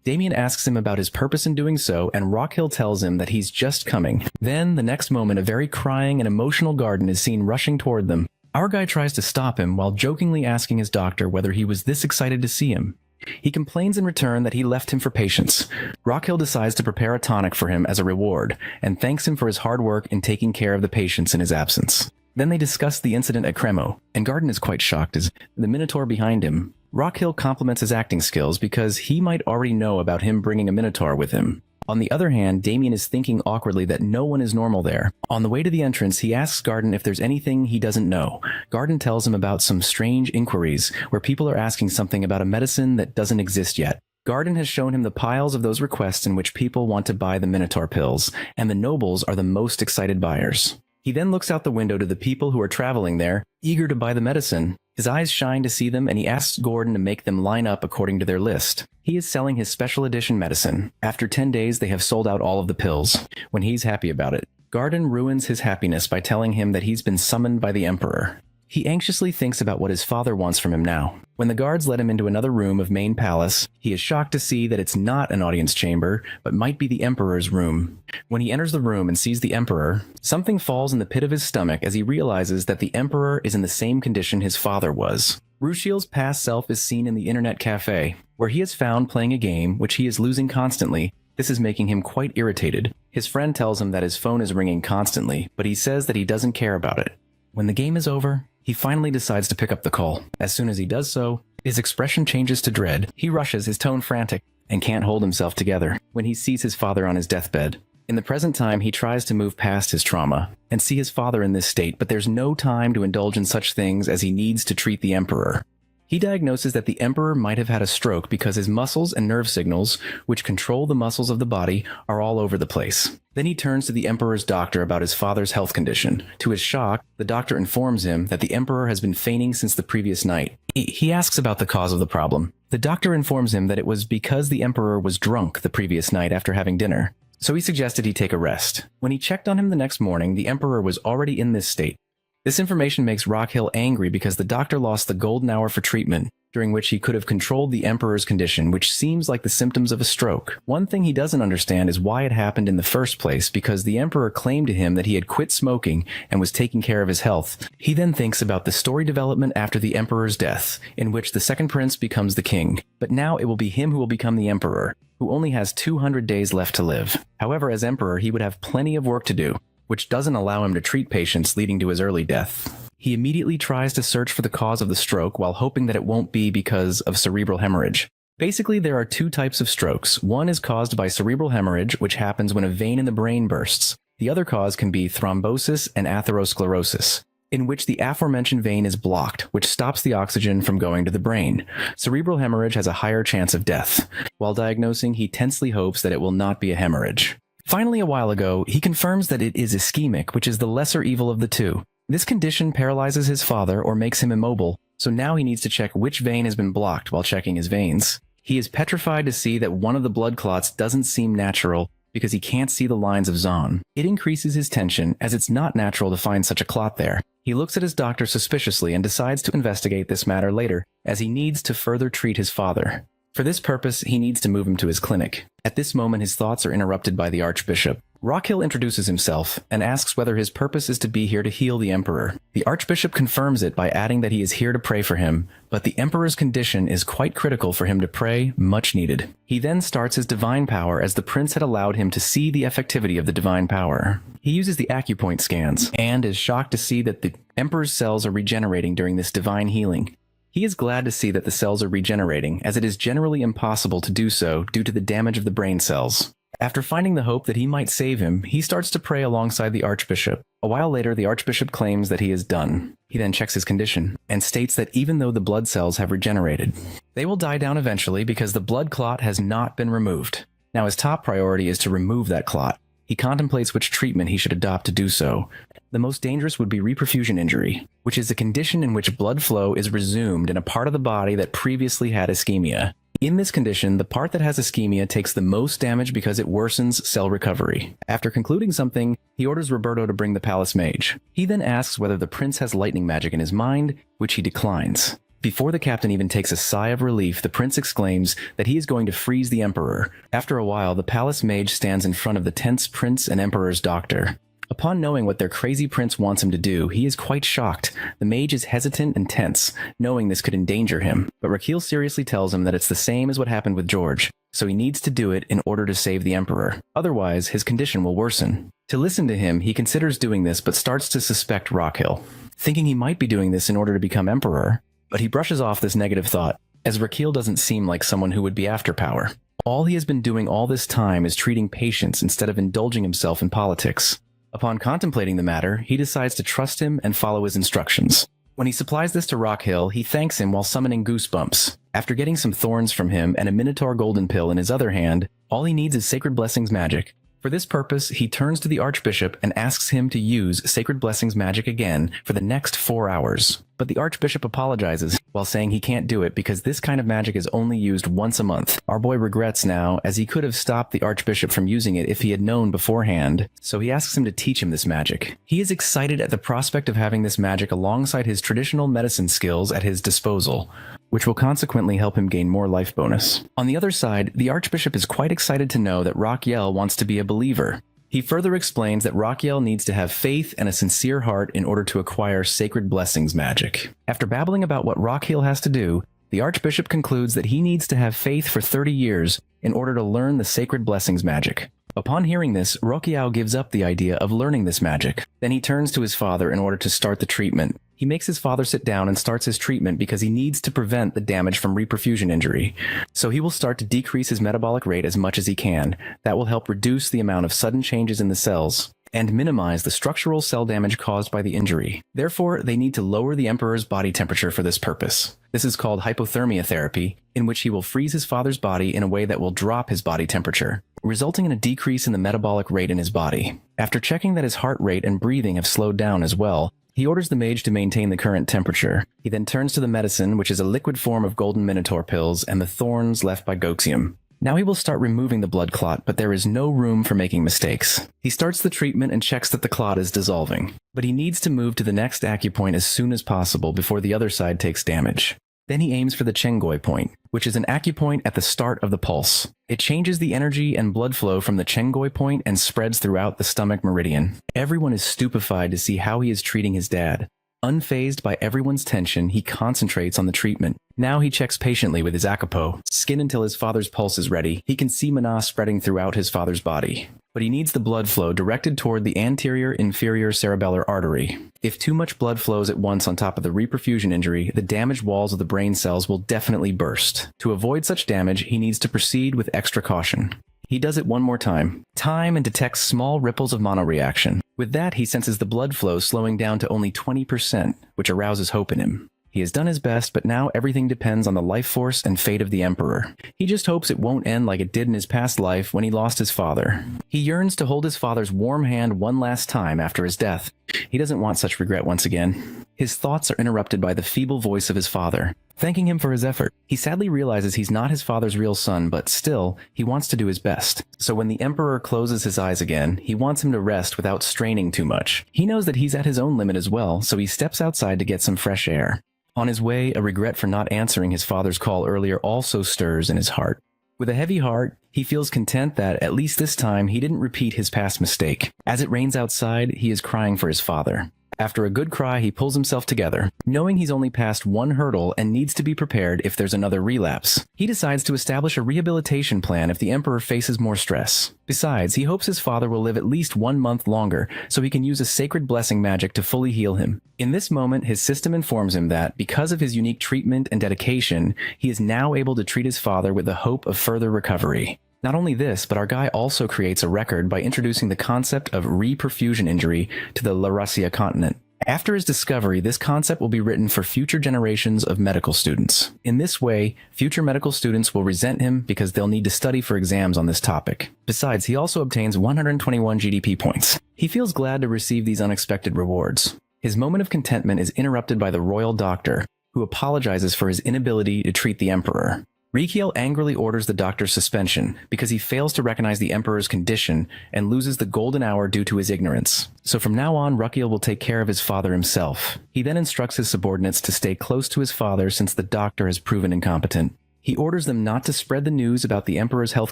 Damien asks him about his purpose in doing so, and Rockhill tells him that he's just coming. Then, the next moment, a very crying and emotional Garden is seen rushing toward them. Our guy tries to stop him while jokingly asking his doctor whether he was this excited to see him. He complains in return that he left him for patience. Rockhill decides to prepare a tonic for him as a reward, and thanks him for his hard work in taking care of the patients in his absence. Then they discuss the incident at Cremo, and Garden is quite shocked as the Minotaur behind him. Rockhill compliments his acting skills because he might already know about him bringing a Minotaur with him. On the other hand, Damien is thinking awkwardly that no one is normal there. On the way to the entrance, he asks Garden if there's anything he doesn't know. Garden tells him about some strange inquiries where people are asking something about a medicine that doesn't exist yet. Garden has shown him the piles of those requests in which people want to buy the Minotaur pills, and the nobles are the most excited buyers. He then looks out the window to the people who are traveling there, eager to buy the medicine. His eyes shine to see them, and he asks Gordon to make them line up according to their list. He is selling his special edition medicine. After 10 days, they have sold out all of the pills. When he's happy about it, Garden ruins his happiness by telling him that he's been summoned by the Emperor. He anxiously thinks about what his father wants from him now. When the guards let him into another room of main palace, he is shocked to see that it's not an audience chamber, but might be the Emperor's room. When he enters the room and sees the Emperor, something falls in the pit of his stomach as he realizes that the Emperor is in the same condition his father was. Rushiel's past self is seen in the internet cafe, where he is found playing a game which he is losing constantly. This is making him quite irritated. His friend tells him that his phone is ringing constantly, but he says that he doesn't care about it. When the game is over, he finally decides to pick up the call. As soon as he does so, his expression changes to dread. He rushes, his tone frantic, and can't hold himself together when he sees his father on his deathbed. In the present time, he tries to move past his trauma and see his father in this state, but there's no time to indulge in such things as he needs to treat the Emperor. He diagnoses that the Emperor might have had a stroke because his muscles and nerve signals, which control the muscles of the body, are all over the place. Then he turns to the Emperor's doctor about his father's health condition. To his shock, the doctor informs him that the Emperor has been fainting since the previous night. He asks about the cause of the problem. The doctor informs him that it was because the Emperor was drunk the previous night after having dinner, so he suggested he take a rest. When he checked on him the next morning, the Emperor was already in this state. This information makes Rockhill angry because the doctor lost the golden hour for treatment. during which he could have controlled the Emperor's condition, which seems like the symptoms of a stroke. One thing he doesn't understand is why it happened in the first place, because the Emperor claimed to him that he had quit smoking and was taking care of his health. He then thinks about the story development after the Emperor's death, in which the second prince becomes the king. But now it will be him who will become the Emperor, who only has 200 days left to live. However, as Emperor, he would have plenty of work to do, which doesn't allow him to treat patients, leading to his early death. He immediately tries to search for the cause of the stroke while hoping that it won't be because of cerebral hemorrhage. Basically, there are two types of strokes. One is caused by cerebral hemorrhage, which happens when a vein in the brain bursts. The other cause can be thrombosis and atherosclerosis, in which the aforementioned vein is blocked, which stops the oxygen from going to the brain. Cerebral hemorrhage has a higher chance of death. While diagnosing, he tensely hopes that it will not be a hemorrhage. Finally, a while ago, he confirms that it is ischemic, which is the lesser evil of the two. This condition paralyzes his father or makes him immobile, so now he needs to check which vein has been blocked while checking his veins. He is petrified to see that one of the blood clots doesn't seem natural because he can't see the lines of Zahn. It increases his tension, as it's not natural to find such a clot there. He looks at his doctor suspiciously and decides to investigate this matter later, as he needs to further treat his father. For this purpose, he needs to move him to his clinic. At this moment, his thoughts are interrupted by the Archbishop. Rockhill introduces himself and asks whether his purpose is to be here to heal the Emperor. The Archbishop confirms it by adding that he is here to pray for him, but the Emperor's condition is quite critical for him to pray, much needed. He then starts his divine power, as the prince had allowed him to see the effectivity of the divine power. He uses the acupoint scans and is shocked to see that the Emperor's cells are regenerating during this divine healing. He is glad to see that the cells are regenerating, as it is generally impossible to do so due to the damage of the brain cells. After finding the hope that he might save him, he starts to pray alongside the Archbishop. A while later, the Archbishop claims that he is done. He then checks his condition, and states that even though the blood cells have regenerated, they will die down eventually because the blood clot has not been removed. Now his top priority is to remove that clot. He contemplates which treatment he should adopt to do so. The most dangerous would be reperfusion injury, which is a condition in which blood flow is resumed in a part of the body that previously had ischemia. In this condition, the part that has ischemia takes the most damage because it worsens cell recovery. After concluding something, he orders Roberto to bring the palace mage. He then asks whether the prince has lightning magic in his mind, which he declines. Before the captain even takes a sigh of relief, the prince exclaims that he is going to freeze the Emperor. After a while, the palace mage stands in front of the tense prince and Emperor's doctor. Upon knowing what their crazy prince wants him to do, he is quite shocked. The mage is hesitant and tense, knowing this could endanger him. But Raquel seriously tells him that it's the same as what happened with George, so he needs to do it in order to save the Emperor. Otherwise, his condition will worsen. To listen to him, he considers doing this but starts to suspect Rockhill, thinking he might be doing this in order to become Emperor. But he brushes off this negative thought, as Raquel doesn't seem like someone who would be after power. All he has been doing all this time is treating patients instead of indulging himself in politics. Upon contemplating the matter, he decides to trust him and follow his instructions. When he supplies this to Rockhill, he thanks him while summoning Goosebumps. After getting some thorns from him and a Minotaur golden pill in his other hand, all he needs is Sacred Blessings magic. For this purpose, he turns to the Archbishop and asks him to use Sacred Blessings magic again for the next 4 hours. But the Archbishop apologizes while saying he can't do it because this kind of magic is only used once a month. Our boy regrets now, as he could have stopped the Archbishop from using it if he had known beforehand, so he asks him to teach him this magic. He is excited at the prospect of having this magic alongside his traditional medicine skills at his disposal, which will consequently help him gain more life bonus. On the other side, the Archbishop is quite excited to know that Rockhill wants to be a believer. He further explains that Rockhill needs to have faith and a sincere heart in order to acquire Sacred Blessings magic. After babbling about what Rockhill has to do, the Archbishop concludes that he needs to have faith for 30 years in order to learn the Sacred Blessings magic. Upon hearing this, Rockhill gives up the idea of learning this magic. Then he turns to his father in order to start the treatment. He makes his father sit down and starts his treatment because he needs to prevent the damage from reperfusion injury. So he will start to decrease his metabolic rate as much as he can. That will help reduce the amount of sudden changes in the cells and minimize the structural cell damage caused by the injury. Therefore, they need to lower the Emperor's body temperature for this purpose. This is called hypothermia therapy, in which he will freeze his father's body in a way that will drop his body temperature, resulting in a decrease in the metabolic rate in his body. After checking that his heart rate and breathing have slowed down as well, he orders the mage to maintain the current temperature. He then turns to the medicine, which is a liquid form of golden Minotaur pills, and the thorns left by Goxium. Now he will start removing the blood clot, but there is no room for making mistakes. He starts the treatment and checks that the clot is dissolving, but he needs to move to the next acupoint as soon as possible before the other side takes damage. Then he aims for the Chengoi point, which is an acupoint at the start of the pulse. It changes the energy and blood flow from the Chengoi point and spreads throughout the stomach meridian. Everyone is stupefied to see how he is treating his dad. Unfazed by everyone's tension, he concentrates on the treatment. Now he checks patiently with his akupo. Skin until his father's pulse is ready. He can see mana spreading throughout his father's body. But he needs the blood flow directed toward the anterior inferior cerebellar artery. If too much blood flows at once on top of the reperfusion injury, the damaged walls of the brain cells will definitely burst. To avoid such damage, he needs to proceed with extra caution. He does it one more time and detects small ripples of monoreaction. With that, he senses the blood flow slowing down to only 20%, which arouses hope in him. He has done his best, but now everything depends on the life force and fate of the Emperor. He just hopes it won't end like it did in his past life when he lost his father. He yearns to hold his father's warm hand one last time after his death. He doesn't want such regret once again. His thoughts are interrupted by the feeble voice of his father, thanking him for his effort. He sadly realizes he's not his father's real son, but still, he wants to do his best. So when the Emperor closes his eyes again, he wants him to rest without straining too much. He knows that he's at his own limit as well, so he steps outside to get some fresh air. On his way, a regret for not answering his father's call earlier also stirs in his heart. With a heavy heart, he feels content that, at least this time, he didn't repeat his past mistake. As it rains outside, he is crying for his father. After a good cry, he pulls himself together, knowing he's only passed one hurdle and needs to be prepared if there's another relapse. He decides to establish a rehabilitation plan if the Emperor faces more stress. Besides, he hopes his father will live at least 1 month longer, so he can use a sacred blessing magic to fully heal him. In this moment, his system informs him that, because of his unique treatment and dedication, he is now able to treat his father with the hope of further recovery. Not only this, but our guy also creates a record by introducing the concept of reperfusion injury to the Laurasia continent. After his discovery, this concept will be written for future generations of medical students. In this way, future medical students will resent him because they'll need to study for exams on this topic. Besides, he also obtains 121 GDP points. He feels glad to receive these unexpected rewards. His moment of contentment is interrupted by the royal doctor, who apologizes for his inability to treat the Emperor. Rikiel angrily orders the doctor's suspension because he fails to recognize the Emperor's condition and loses the golden hour due to his ignorance. So from now on, Rukiel will take care of his father himself. He then instructs his subordinates to stay close to his father since the doctor has proven incompetent. He orders them not to spread the news about the Emperor's health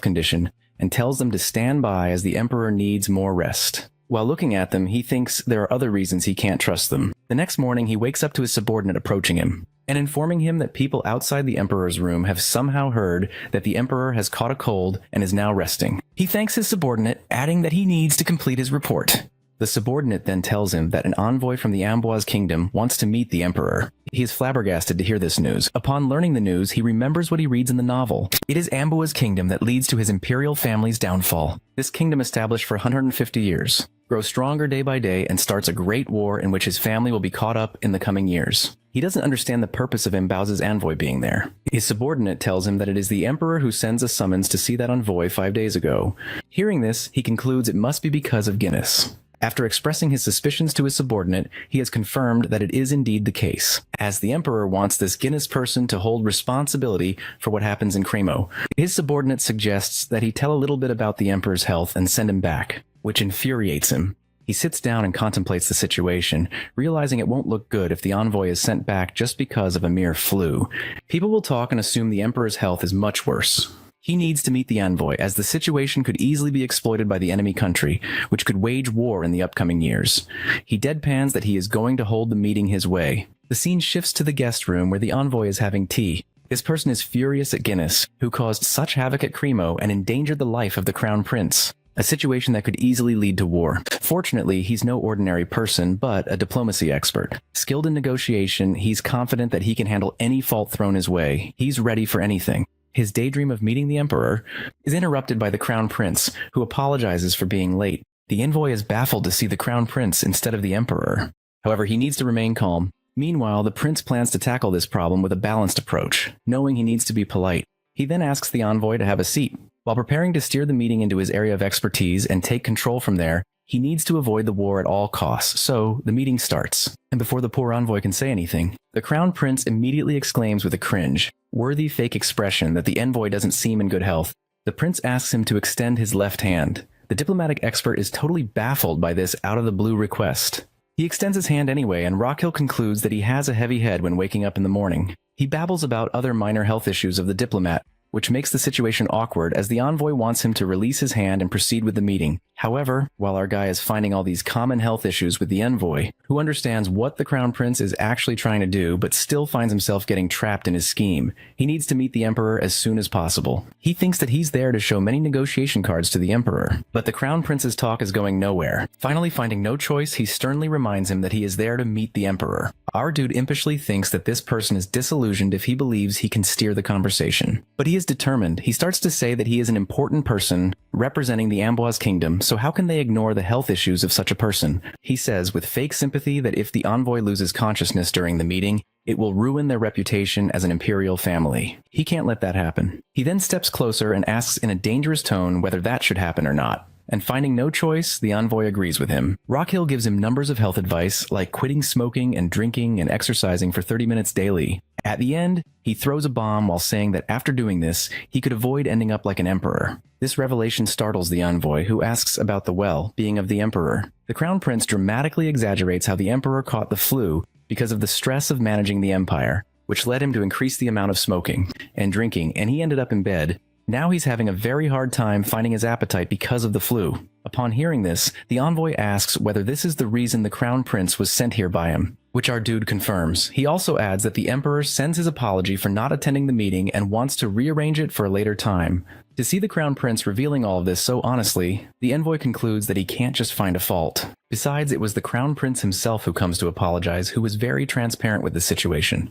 condition and tells them to stand by as the Emperor needs more rest. While looking at them, he thinks there are other reasons he can't trust them. The next morning, he wakes up to his subordinate approaching him and informing him that people outside the Emperor's room have somehow heard that the Emperor has caught a cold and is now resting. He thanks his subordinate, adding that he needs to complete his report. The subordinate then tells him that an envoy from the Amboise kingdom wants to meet the Emperor. He is flabbergasted to hear this news. Upon learning the news, he remembers what he reads in the novel. It is Amboise kingdom that leads to his imperial family's downfall. This kingdom, established for 150 years, grows stronger day by day and starts a great war in which his family will be caught up in the coming years. He doesn't understand the purpose of Mbau's envoy being there. His subordinate tells him that it is the Emperor who sends a summons to see that envoy 5 days ago. Hearing this, he concludes it must be because of Guinness. After expressing his suspicions to his subordinate, he has confirmed that it is indeed the case, as the Emperor wants this Guinness person to hold responsibility for what happens in Cremo. His subordinate suggests that he tell a little bit about the Emperor's health and send him back, which infuriates him. He sits down and contemplates the situation, realizing it won't look good if the envoy is sent back just because of a mere flu. People will talk and assume the Emperor's health is much worse. He needs to meet the envoy, as the situation could easily be exploited by the enemy country, which could wage war in the upcoming years. He deadpans that he is going to hold the meeting his way. The scene shifts to the guest room where the envoy is having tea. This person is furious at Guinness, who caused such havoc at Cremo and endangered the life of the crown prince, a situation that could easily lead to war. Fortunately, he's no ordinary person, but a diplomacy expert. Skilled in negotiation, he's confident that he can handle any fault thrown his way. He's ready for anything. His daydream of meeting the Emperor is interrupted by the Crown Prince, who apologizes for being late. The envoy is baffled to see the Crown Prince instead of the Emperor. However, he needs to remain calm. Meanwhile, the prince plans to tackle this problem with a balanced approach, knowing he needs to be polite. He then asks the envoy to have a seat. While preparing to steer the meeting into his area of expertise and take control from there, he needs to avoid the war at all costs, so the meeting starts. And before the poor envoy can say anything, the Crown Prince immediately exclaims with a cringe, worthy fake expression that the envoy doesn't seem in good health. The prince asks him to extend his left hand. The diplomatic expert is totally baffled by this out-of-the-blue request. He extends his hand anyway, and Rockhill concludes that he has a heavy head when waking up in the morning. He babbles about other minor health issues of the diplomat, which makes the situation awkward as the envoy wants him to release his hand and proceed with the meeting. However, while our guy is finding all these common health issues with the envoy, who understands what the crown prince is actually trying to do but still finds himself getting trapped in his scheme, he needs to meet the emperor as soon as possible. He thinks that he's there to show many negotiation cards to the emperor, but the crown prince's talk is going nowhere. Finally, finding no choice, he sternly reminds him that he is there to meet the emperor. Our dude impishly thinks that this person is disillusioned if he believes he can steer the conversation. But he is determined. He starts to say that he is an important person representing the Amboise kingdom, so how can they ignore the health issues of such a person? He says with fake sympathy that if the envoy loses consciousness during the meeting, it will ruin their reputation as an imperial family. He can't let that happen. He then steps closer and asks in a dangerous tone whether that should happen or not. And finding no choice, the envoy agrees with him. Rockhill gives him numbers of health advice, like quitting smoking and drinking and exercising for 30 minutes daily. At the end, he throws a bomb while saying that after doing this, he could avoid ending up like an emperor. This revelation startles the envoy, who asks about the well being of the emperor. The crown prince dramatically exaggerates how the emperor caught the flu because of the stress of managing the empire, which led him to increase the amount of smoking and drinking, and he ended up in bed. Now he's having a very hard time finding his appetite because of the flu. Upon hearing this, the envoy asks whether this is the reason the crown prince was sent here by him, which our dude confirms. He also adds that the emperor sends his apology for not attending the meeting and wants to rearrange it for a later time. To see the crown prince revealing all of this so honestly, the envoy concludes that he can't just find a fault. Besides, it was the crown prince himself who comes to apologize, who was very transparent with the situation.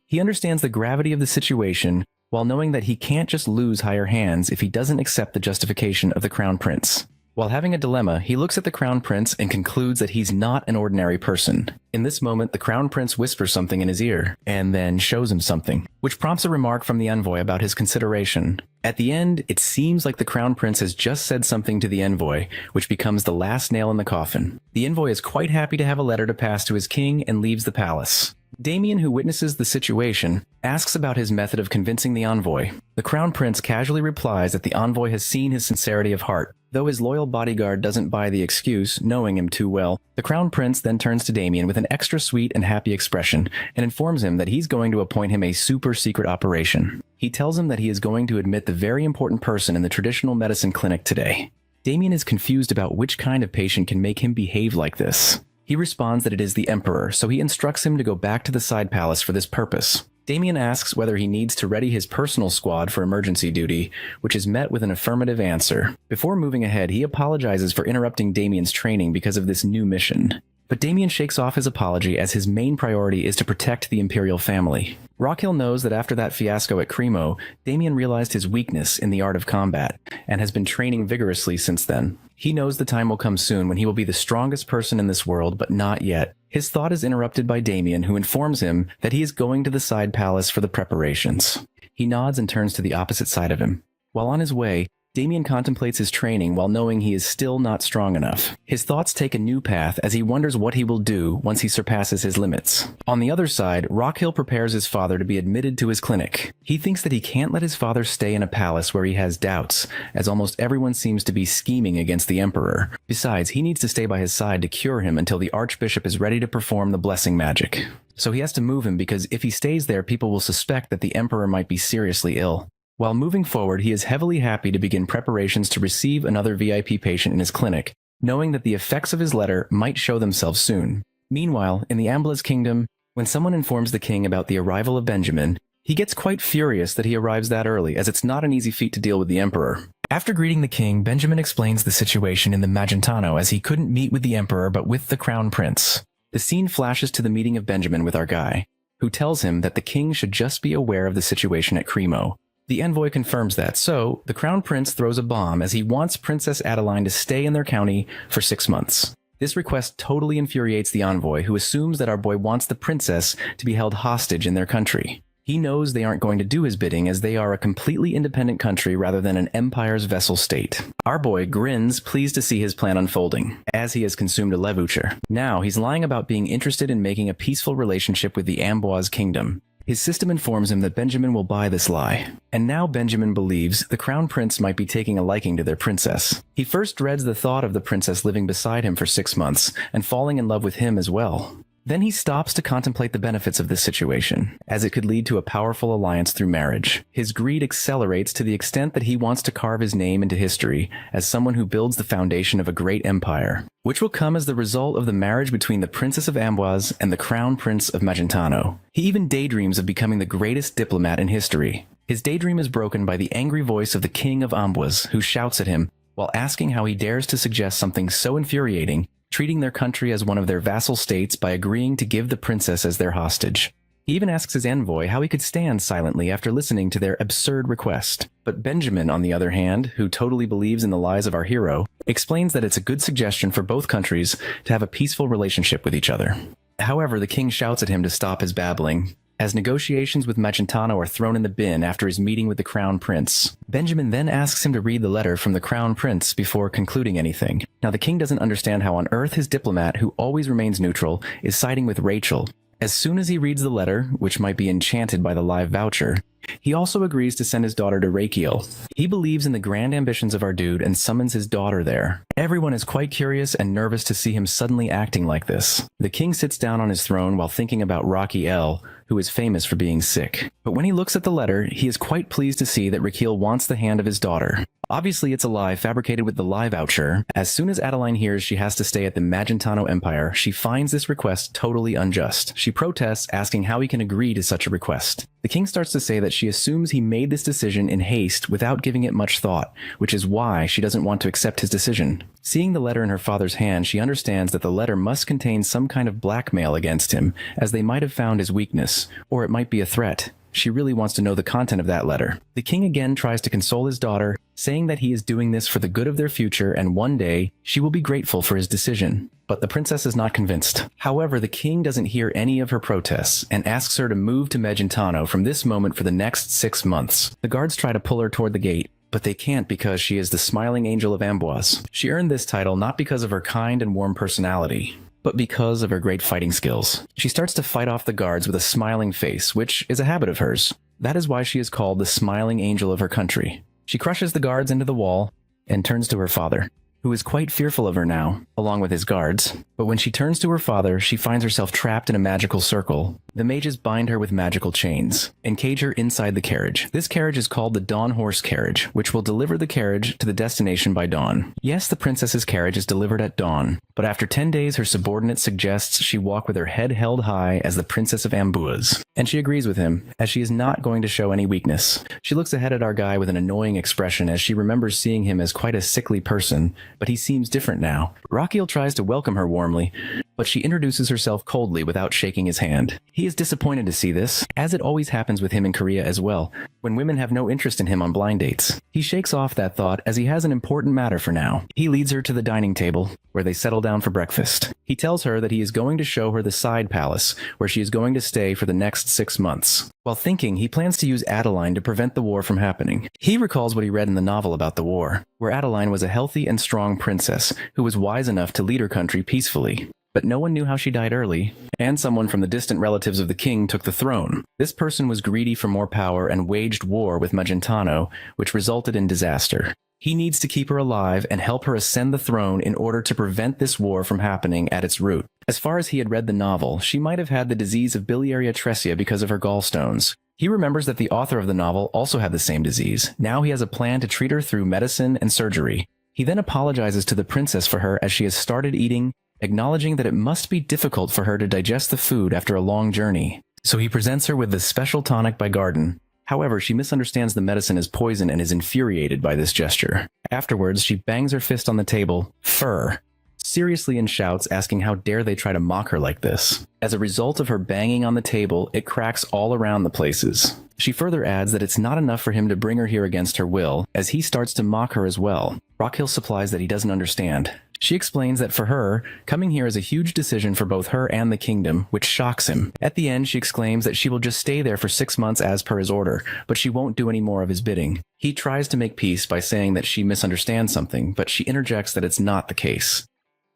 He understands the gravity of the situation, while knowing that he can't just lose higher hands if he doesn't accept the justification of the crown prince. While having a dilemma, he looks at the crown prince and concludes that he's not an ordinary person. In this moment, the crown prince whispers something in his ear, and then shows him something, which prompts a remark from the envoy about his consideration. At the end, it seems like the crown prince has just said something to the envoy, which becomes the last nail in the coffin. The envoy is quite happy to have a letter to pass to his king and leaves the palace. Damien, who witnesses the situation, asks about his method of convincing the envoy. The crown prince casually replies that the envoy has seen his sincerity of heart. Though his loyal bodyguard doesn't buy the excuse, knowing him too well, the crown prince then turns to Damien with an extra sweet and happy expression and informs him that he's going to appoint him a super-secret operation. He tells him that he is going to admit the very important person in the traditional medicine clinic today. Damien is confused about which kind of patient can make him behave like this. He responds that it is the emperor, so he instructs him to go back to the side palace for this purpose. Damien asks whether he needs to ready his personal squad for emergency duty, which is met with an affirmative answer. Before moving ahead, he apologizes for interrupting Damien's training because of this new mission. But Damien shakes off his apology as his main priority is to protect the imperial family. Rockhill knows that after that fiasco at Cremo, Damien realized his weakness in the art of combat, and has been training vigorously since then. He knows the time will come soon when he will be the strongest person in this world, but not yet. His thought is interrupted by Damien, who informs him that he is going to the side palace for the preparations. He nods and turns to the opposite side of him. While on his way, Damien contemplates his training while knowing he is still not strong enough. His thoughts take a new path as he wonders what he will do once he surpasses his limits. On the other side, Rockhill prepares his father to be admitted to his clinic. He thinks that he can't let his father stay in a palace where he has doubts, as almost everyone seems to be scheming against the emperor. Besides, he needs to stay by his side to cure him until the archbishop is ready to perform the blessing magic. So he has to move him because if he stays there, people will suspect that the emperor might be seriously ill. While moving forward, he is heavily happy to begin preparations to receive another VIP patient in his clinic, knowing that the effects of his letter might show themselves soon. Meanwhile, in the Amboise kingdom, when someone informs the king about the arrival of Benjamin, he gets quite furious that he arrives that early, as it's not an easy feat to deal with the emperor. After greeting the king, Benjamin explains the situation in the Magentano as he couldn't meet with the emperor but with the crown prince. The scene flashes to the meeting of Benjamin with our guy, who tells him that the king should just be aware of the situation at Cremo. The envoy confirms that, so the crown prince throws a bomb as he wants Princess Adeline to stay in their county for 6 months. This request totally infuriates the envoy, who assumes that our boy wants the princess to be held hostage in their country. He knows they aren't going to do his bidding as they are a completely independent country rather than an empire's vassal state. Our boy grins, pleased to see his plan unfolding, as he has consumed a levoucher. Now he's lying about being interested in making a peaceful relationship with the Amboise kingdom. His system informs him that Benjamin will buy this lie. And now Benjamin believes the crown prince might be taking a liking to their princess. He first dreads the thought of the princess living beside him for 6 months and falling in love with him as well. Then he stops to contemplate the benefits of this situation, as it could lead to a powerful alliance through marriage. His greed accelerates to the extent that he wants to carve his name into history as someone who builds the foundation of a great empire, which will come as the result of the marriage between the Princess of Amboise and the Crown Prince of Magentano. He even daydreams of becoming the greatest diplomat in history. His daydream is broken by the angry voice of the King of Amboise, who shouts at him while asking how he dares to suggest something so infuriating, treating their country as one of their vassal states by agreeing to give the princess as their hostage. He even asks his envoy how he could stand silently after listening to their absurd request. But Benjamin, on the other hand, who totally believes in the lies of our hero, explains that it's a good suggestion for both countries to have a peaceful relationship with each other. However, the king shouts at him to stop his babbling, as negotiations with Magentano are thrown in the bin after his meeting with the Crown Prince. Benjamin then asks him to read the letter from the Crown Prince before concluding anything. Now, the king doesn't understand how on earth his diplomat, who always remains neutral, is siding with Rachel. As soon as he reads the letter, which might be enchanted by the live voucher, he also agrees to send his daughter to Rachiel. He believes in the grand ambitions of our dude and summons his daughter there. Everyone is quite curious and nervous to see him suddenly acting like this. The king sits down on his throne while thinking about Rachiel, who is famous for being sick. But when he looks at the letter, he is quite pleased to see that Rachiel wants the hand of his daughter. Obviously, it's a lie fabricated with the lie voucher. As soon as Adeline hears she has to stay at the Magentano Empire, she finds this request totally unjust. She protests, asking how he can agree to such a request. The king starts to say that she assumes he made this decision in haste without giving it much thought, which is why she doesn't want to accept his decision. Seeing the letter in her father's hand, she understands that the letter must contain some kind of blackmail against him, as they might have found his weakness, or it might be a threat. She really wants to know the content of that letter. The king again tries to console his daughter, saying that he is doing this for the good of their future and one day she will be grateful for his decision. But the princess is not convinced. However, the king doesn't hear any of her protests and asks her to move to Magentano from this moment for the next 6 months. The guards try to pull her toward the gate, but they can't because she is the smiling angel of Amboise. She earned this title not because of her kind and warm personality, but because of her great fighting skills. She starts to fight off the guards with a smiling face, which is a habit of hers. That is why she is called the smiling angel of her country. She crushes the guards into the wall and turns to her father, who is quite fearful of her now, along with his guards. But when she turns to her father, she finds herself trapped in a magical circle. The mages bind her with magical chains and cage her inside the carriage. This carriage is called the Dawn Horse Carriage, which will deliver the carriage to the destination by dawn. Yes, the princess's carriage is delivered at dawn, but after 10 days, her subordinate suggests she walk with her head held high as the Princess of Amboise. And she agrees with him, as she is not going to show any weakness. She looks ahead at our guy with an annoying expression as she remembers seeing him as quite a sickly person, but he seems different now. Rachiel tries to welcome her warmly, but she introduces herself coldly without shaking his hand. He is disappointed to see this, as it always happens with him in Korea as well, when women have no interest in him on blind dates. He shakes off that thought as he has an important matter for now. He leads her to the dining table, where they settle down for breakfast. He tells her that he is going to show her the side palace, where she is going to stay for the next 6 months. While thinking, he plans to use Adeline to prevent the war from happening. He recalls what he read in the novel about the war, where Adeline was a healthy and strong princess who was wise enough to lead her country peacefully. But no one knew how she died early, and someone from the distant relatives of the king took the throne. This person was greedy for more power and waged war with Magentano, which resulted in disaster. He needs to keep her alive and help her ascend the throne in order to prevent this war from happening at its root. As far as he had read the novel, she might have had the disease of biliary atresia because of her gallstones. He remembers that the author of the novel also had the same disease. Now he has a plan to treat her through medicine and surgery. He then apologizes to the princess for her as she has started eating, acknowledging that it must be difficult for her to digest the food after a long journey. So he presents her with the special tonic by Garden. However, she misunderstands the medicine as poison and is infuriated by this gesture. Afterwards, she bangs her fist on the table, fur, seriously, and shouts, asking how dare they try to mock her like this. As a result of her banging on the table, it cracks all around the places. She further adds that it's not enough for him to bring her here against her will, as he starts to mock her as well. Rachiel supplies that he doesn't understand. She explains that for her, coming here is a huge decision for both her and the kingdom, which shocks him. At the end, she exclaims that she will just stay there for 6 months as per his order, but she won't do any more of his bidding. He tries to make peace by saying that she misunderstands something, but she interjects that it's not the case.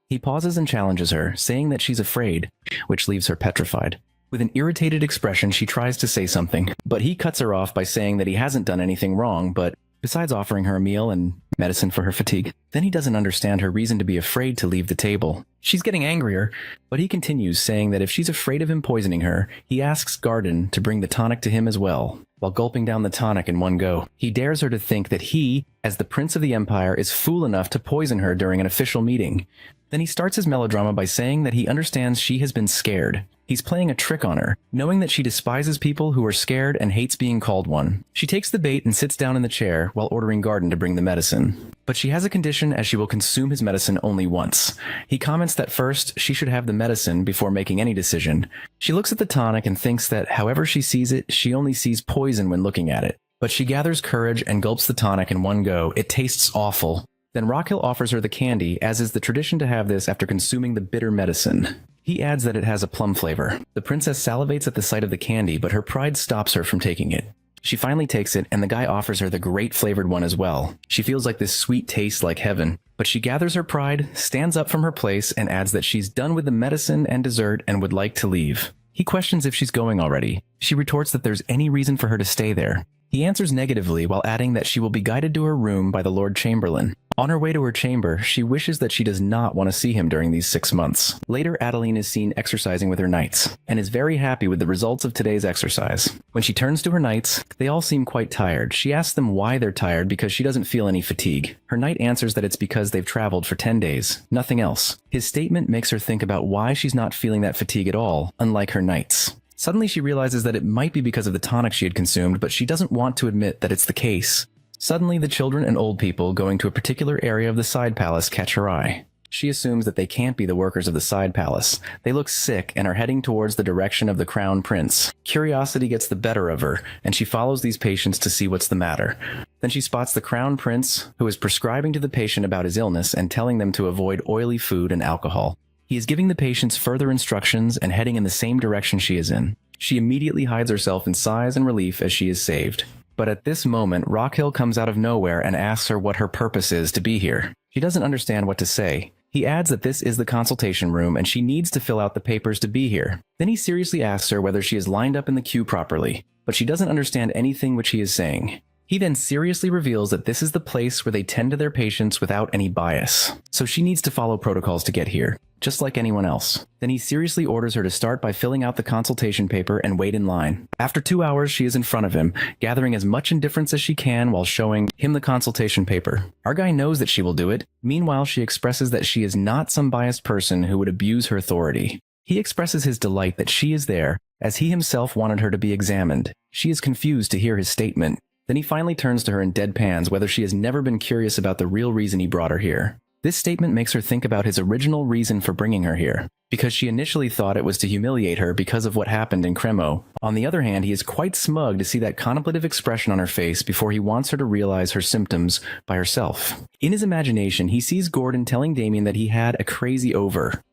He pauses and challenges her, saying that she's afraid, which leaves her petrified. With an irritated expression, she tries to say something, but he cuts her off by saying that he hasn't done anything wrong, but besides offering her a meal and medicine for her fatigue. Then he doesn't understand her reason to be afraid to leave the table. She's getting angrier, but he continues, saying that if she's afraid of him poisoning her, he asks Garden to bring the tonic to him as well. While gulping down the tonic in one go, he dares her to think that he, as the Prince of the Empire, is fool enough to poison her during an official meeting. Then he starts his melodrama by saying that he understands she has been scared. He's playing a trick on her, knowing that she despises people who are scared and hates being called one. She takes the bait and sits down in the chair while ordering Garden to bring the medicine. But she has a condition, as she will consume his medicine only once. He comments that first she should have the medicine before making any decision. She looks at the tonic and thinks that however she sees it, she only sees poison when looking at it. But she gathers courage and gulps the tonic in one go. It tastes awful. Then Rockhill offers her the candy, as is the tradition to have this after consuming the bitter medicine. He adds that it has a plum flavor. The princess salivates at the sight of the candy, but her pride stops her from taking it. She finally takes it, and the guy offers her the great flavored one as well. She feels like this sweet taste like heaven, but she gathers her pride, stands up from her place, and adds that she's done with the medicine and dessert and would like to leave. He questions if she's going already. She retorts that there's any reason for her to stay there. He answers negatively while adding that she will be guided to her room by the Lord Chamberlain. On her way to her chamber, she wishes that she does not want to see him during these 6 months. Later, Adeline is seen exercising with her knights, and is very happy with the results of today's exercise. When she turns to her knights, they all seem quite tired. She asks them why they're tired because she doesn't feel any fatigue. Her knight answers that it's because they've traveled for 10 days, nothing else. His statement makes her think about why she's not feeling that fatigue at all, unlike her knights. Suddenly she realizes that it might be because of the tonic she had consumed, but she doesn't want to admit that it's the case. Suddenly, the children and old people going to a particular area of the side palace catch her eye. She assumes that they can't be the workers of the side palace. They look sick and are heading towards the direction of the crown prince. Curiosity gets the better of her, and she follows these patients to see what's the matter. Then she spots the crown prince, who is prescribing to the patient about his illness and telling them to avoid oily food and alcohol. He is giving the patients further instructions and heading in the same direction she is in. She immediately hides herself in sighs and relief as she is saved. But at this moment, Rockhill comes out of nowhere and asks her what her purpose is to be here. She doesn't understand what to say. He adds that this is the consultation room and she needs to fill out the papers to be here. Then he seriously asks her whether she is lined up in the queue properly, but she doesn't understand anything which he is saying. He then seriously reveals that this is the place where they tend to their patients without any bias, so she needs to follow protocols to get here, just like anyone else. Then he seriously orders her to start by filling out the consultation paper and wait in line. After 2 hours, she is in front of him, gathering as much indifference as she can while showing him the consultation paper. Our guy knows that she will do it. Meanwhile, she expresses that she is not some biased person who would abuse her authority. He expresses his delight that she is there, as he himself wanted her to be examined. She is confused to hear his statement. Then he finally turns to her and deadpans whether she has never been curious about the real reason he brought her here. This statement makes her think about his original reason for bringing her here, because she initially thought it was to humiliate her because of what happened in Cremo. On the other hand, he is quite smug to see that contemplative expression on her face before he wants her to realize her symptoms by herself. In his imagination, he sees Gordon telling Damien that he had a crazy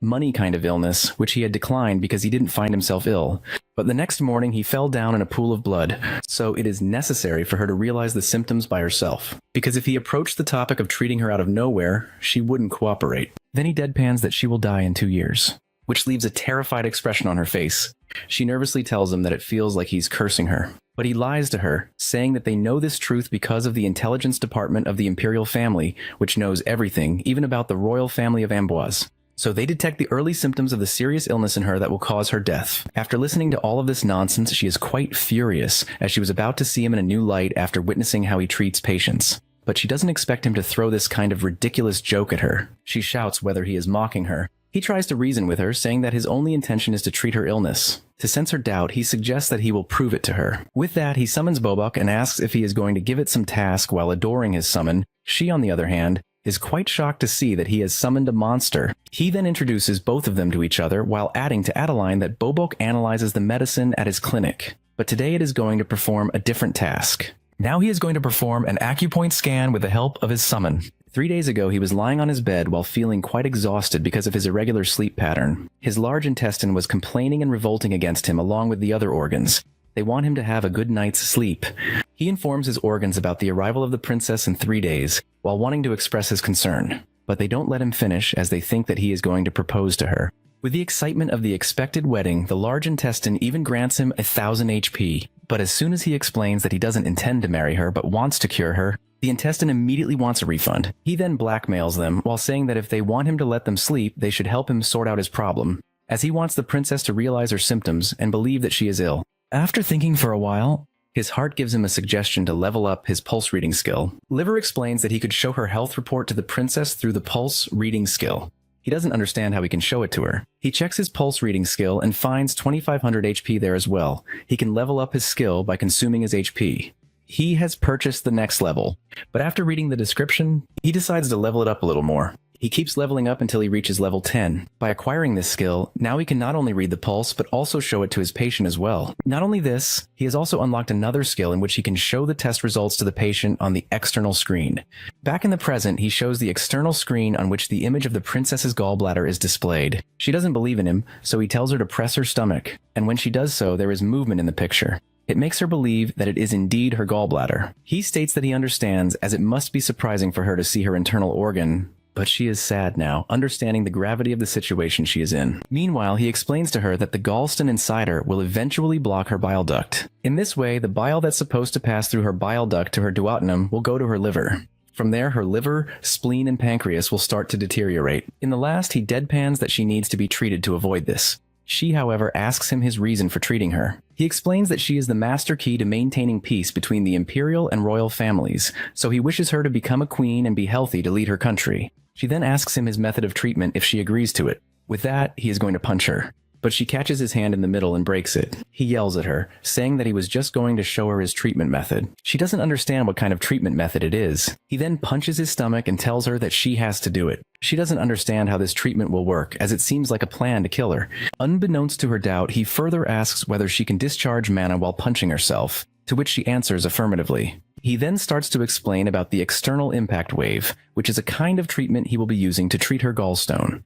money kind of illness, which he had declined because he didn't find himself ill. But the next morning, he fell down in a pool of blood, so it is necessary for her to realize the symptoms by herself. Because if he approached the topic of treating her out of nowhere, she wouldn't cooperate. Then he deadpans that she will die in 2 years, which leaves a terrified expression on her face. She nervously tells him that it feels like he's cursing her. But he lies to her, saying that they know this truth because of the intelligence department of the imperial family, which knows everything, even about the royal family of Amboise. So they detect the early symptoms of the serious illness in her that will cause her death. After listening to all of this nonsense, she is quite furious, as she was about to see him in a new light after witnessing how he treats patients. But she doesn't expect him to throw this kind of ridiculous joke at her. She shouts whether he is mocking her. He tries to reason with her, saying that his only intention is to treat her illness. To sense her doubt, he suggests that he will prove it to her. With that, he summons Bobok and asks if he is going to give it some task while adoring his summon. She, on the other hand, is quite shocked to see that he has summoned a monster. He then introduces both of them to each other while adding to Adeline that Bobok analyzes the medicine at his clinic. But today it is going to perform a different task. Now he is going to perform an acupoint scan with the help of his summon. 3 days ago, he was lying on his bed while feeling quite exhausted because of his irregular sleep pattern. His large intestine was complaining and revolting against him along with the other organs. They want him to have a good night's sleep. He informs his organs about the arrival of the princess in 3 days, while wanting to express his concern. But they don't let him finish, as they think that he is going to propose to her. With the excitement of the expected wedding, the large intestine even grants him 1,000 HP. But as soon as he explains that he doesn't intend to marry her but wants to cure her, the intestine immediately wants a refund. He then blackmails them while saying that if they want him to let them sleep, they should help him sort out his problem, as he wants the princess to realize her symptoms and believe that she is ill. After thinking for a while, his heart gives him a suggestion to level up his pulse reading skill. Liver explains that he could show her health report to the princess through the pulse reading skill. He doesn't understand how he can show it to her. He checks his pulse reading skill and finds 2500 HP there as well. He can level up his skill by consuming his HP. He has purchased the next level, but after reading the description, he decides to level it up a little more. He keeps leveling up until he reaches level 10. By acquiring this skill, now he can not only read the pulse, but also show it to his patient as well. Not only this, he has also unlocked another skill in which he can show the test results to the patient on the external screen. Back in the present, he shows the external screen on which the image of the princess's gallbladder is displayed. She doesn't believe in him, so he tells her to press her stomach, and when she does so, there is movement in the picture. It makes her believe that it is indeed her gallbladder. He states that he understands, as it must be surprising for her to see her internal organ, but she is sad now, understanding the gravity of the situation she is in. Meanwhile, he explains to her that the gallstone inside her will eventually block her bile duct. In this way, the bile that's supposed to pass through her bile duct to her duodenum will go to her liver. From there, her liver, spleen, and pancreas will start to deteriorate. In the last, he deadpans that she needs to be treated to avoid this. She, however, asks him his reason for treating her. He explains that she is the master key to maintaining peace between the imperial and royal families, so he wishes her to become a queen and be healthy to lead her country. She then asks him his method of treatment if she agrees to it. With that, he is going to punch her. But she catches his hand in the middle and breaks it. He yells at her, saying that he was just going to show her his treatment method. She doesn't understand what kind of treatment method it is. He then punches his stomach and tells her that she has to do it. She doesn't understand how this treatment will work, as it seems like a plan to kill her. Unbeknownst to her doubt, he further asks whether she can discharge mana while punching herself, to which she answers affirmatively. He then starts to explain about the external impact wave, which is a kind of treatment he will be using to treat her gallstone.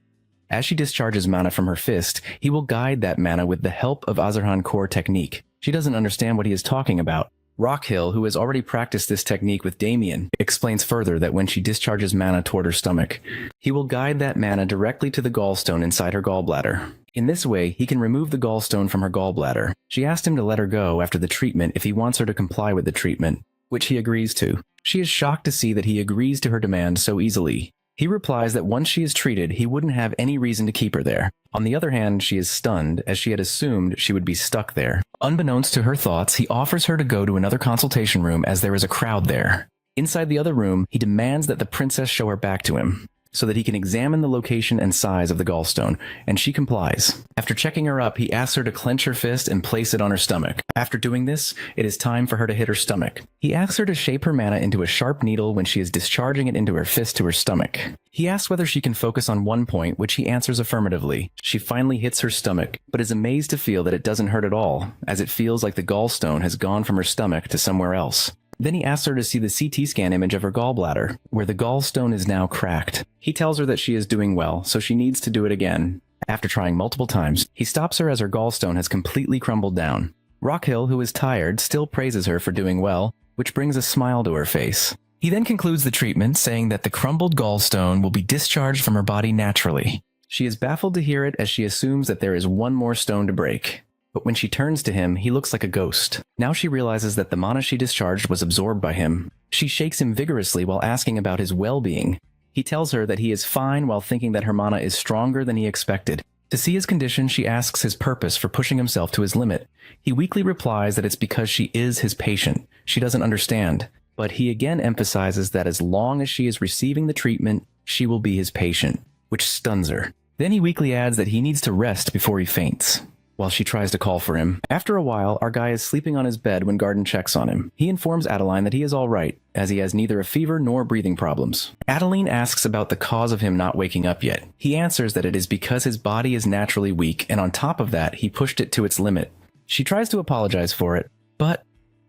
As she discharges mana from her fist, he will guide that mana with the help of Azarhan core technique. She doesn't understand what he is talking about. Rockhill, who has already practiced this technique with Damien, explains further that when she discharges mana toward her stomach, he will guide that mana directly to the gallstone inside her gallbladder. In this way, he can remove the gallstone from her gallbladder. She asked him to let her go after the treatment if he wants her to comply with the treatment, which he agrees to. She is shocked to see that he agrees to her demand so easily. He replies that once she is treated, he wouldn't have any reason to keep her there. On the other hand, she is stunned, as she had assumed she would be stuck there. Unbeknownst to her thoughts, he offers her to go to another consultation room as there is a crowd there. Inside the other room, he demands that the princess show her back to him, so that he can examine the location and size of the gallstone, and she complies. After checking her up, he asks her to clench her fist and place it on her stomach. After doing this, it is time for her to hit her stomach. He asks her to shape her mana into a sharp needle when she is discharging it into her fist to her stomach. He asks whether she can focus on one point, which he answers affirmatively. She finally hits her stomach, but is amazed to feel that it doesn't hurt at all, as it feels like the gallstone has gone from her stomach to somewhere else. Then he asks her to see the CT scan image of her gallbladder, where the gallstone is now cracked. He tells her that she is doing well, so she needs to do it again. After trying multiple times, he stops her as her gallstone has completely crumbled down. Rockhill, who is tired, still praises her for doing well, which brings a smile to her face. He then concludes the treatment, saying that the crumbled gallstone will be discharged from her body naturally. She is baffled to hear it, as she assumes that there is one more stone to break. But when she turns to him, he looks like a ghost. Now she realizes that the mana she discharged was absorbed by him. She shakes him vigorously while asking about his well-being. He tells her that he is fine while thinking that her mana is stronger than he expected. To see his condition, she asks his purpose for pushing himself to his limit. He weakly replies that it's because she is his patient. She doesn't understand. But he again emphasizes that as long as she is receiving the treatment, she will be his patient, which stuns her. Then he weakly adds that he needs to rest before he faints, while she tries to call for him. After a while, our guy is sleeping on his bed when Garden checks on him. He informs Adeline that he is all right, as he has neither a fever nor breathing problems. Adeline asks about the cause of him not waking up yet. He answers that it is because his body is naturally weak, and on top of that, he pushed it to its limit. She tries to apologize for it, but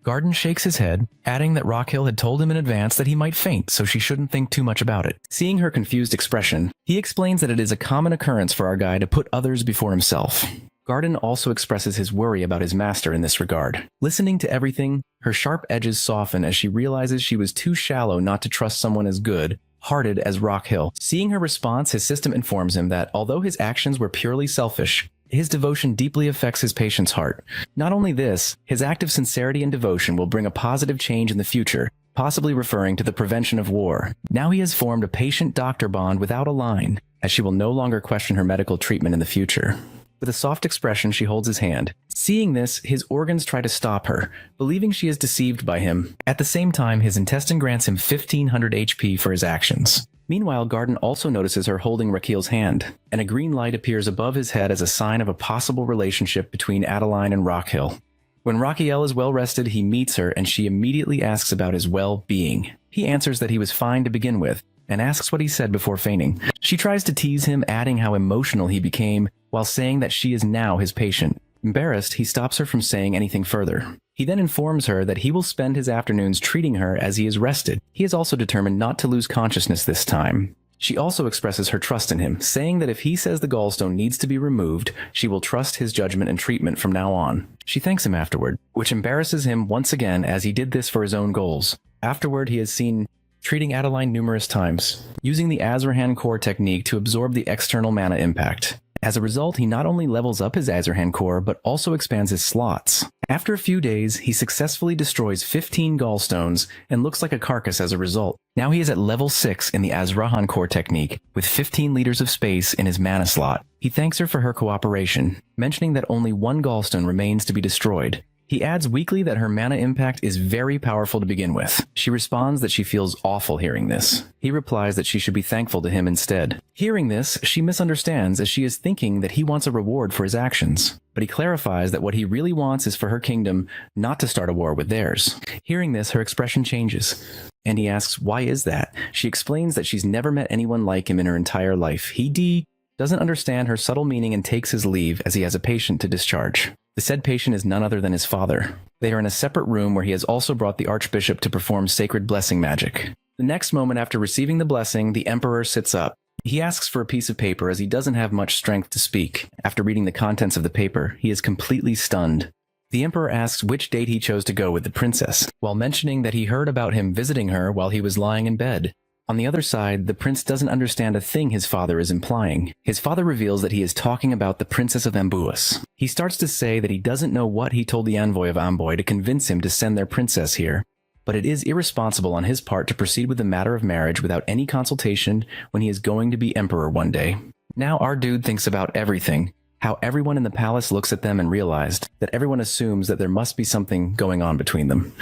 Garden shakes his head, adding that Rockhill had told him in advance that he might faint, so she shouldn't think too much about it. Seeing her confused expression, he explains that it is a common occurrence for our guy to put others before himself. Garden also expresses his worry about his master in this regard. Listening to everything, her sharp edges soften as she realizes she was too shallow not to trust someone as good-hearted as Rockhill. Seeing her response, his system informs him that although his actions were purely selfish, His devotion deeply affects his patient's heart. Not only this, his act of sincerity and devotion will bring a positive change in the future, possibly referring to the prevention of war. Now he has formed a patient-doctor bond without a line, as she will no longer question her medical treatment in the future. With a soft expression, she holds his hand. Seeing this, his organs try to stop her, believing she is deceived by him. At the same time, his intestine grants him 1500 HP for his actions. Meanwhile, Garden also notices her holding Raquel's hand, and a green light appears above his head as a sign of a possible relationship between Adeline and Raquel. When Raquel is well rested, he meets her and she immediately asks about his well-being. He answers that he was fine to begin with, and asks what he said before fainting. She tries to tease him, adding how emotional he became, while saying that she is now his patient. Embarrassed, he stops her from saying anything further. He then informs her that he will spend his afternoons treating her as he is rested. He is also determined not to lose consciousness this time. She also expresses her trust in him, saying that if he says the gallstone needs to be removed, she will trust his judgment and treatment from now on. She thanks him afterward, which embarrasses him once again as he did this for his own goals. Afterward, he is seen treating Adeline numerous times, using the Azrahan core technique to absorb the external mana impact. As a result, he not only levels up his Azrahan core, but also expands his slots. After a few days, he successfully destroys 15 gallstones and looks like a carcass as a result. Now he is at level 6 in the Azrahan core technique, with 15 liters of space in his mana slot. He thanks her for her cooperation, mentioning that only one gallstone remains to be destroyed. He adds weakly that her mana impact is very powerful to begin with. She responds that she feels awful hearing this. He replies that she should be thankful to him instead. Hearing this, she misunderstands as she is thinking that he wants a reward for his actions. But he clarifies that what he really wants is for her kingdom not to start a war with theirs. Hearing this, her expression changes, and he asks, why is that? She explains that she's never met anyone like him in her entire life. He doesn't understand her subtle meaning and takes his leave as he has a patient to discharge. The said patient is none other than his father. They are in a separate room where he has also brought the archbishop to perform sacred blessing magic. The next moment after receiving the blessing, the emperor sits up. He asks for a piece of paper as he doesn't have much strength to speak. After reading the contents of the paper, he is completely stunned. The emperor asks which date he chose to go with the princess, while mentioning that he heard about him visiting her while he was lying in bed. On the other side, the prince doesn't understand a thing his father is implying. His father reveals that he is talking about the princess of Ambuas. He starts to say that he doesn't know what he told the envoy of Amboy to convince him to send their princess here, but it is irresponsible on his part to proceed with the matter of marriage without any consultation when he is going to be emperor one day. Now our dude thinks about everything, how everyone in the palace looks at them and realized that everyone assumes that there must be something going on between them.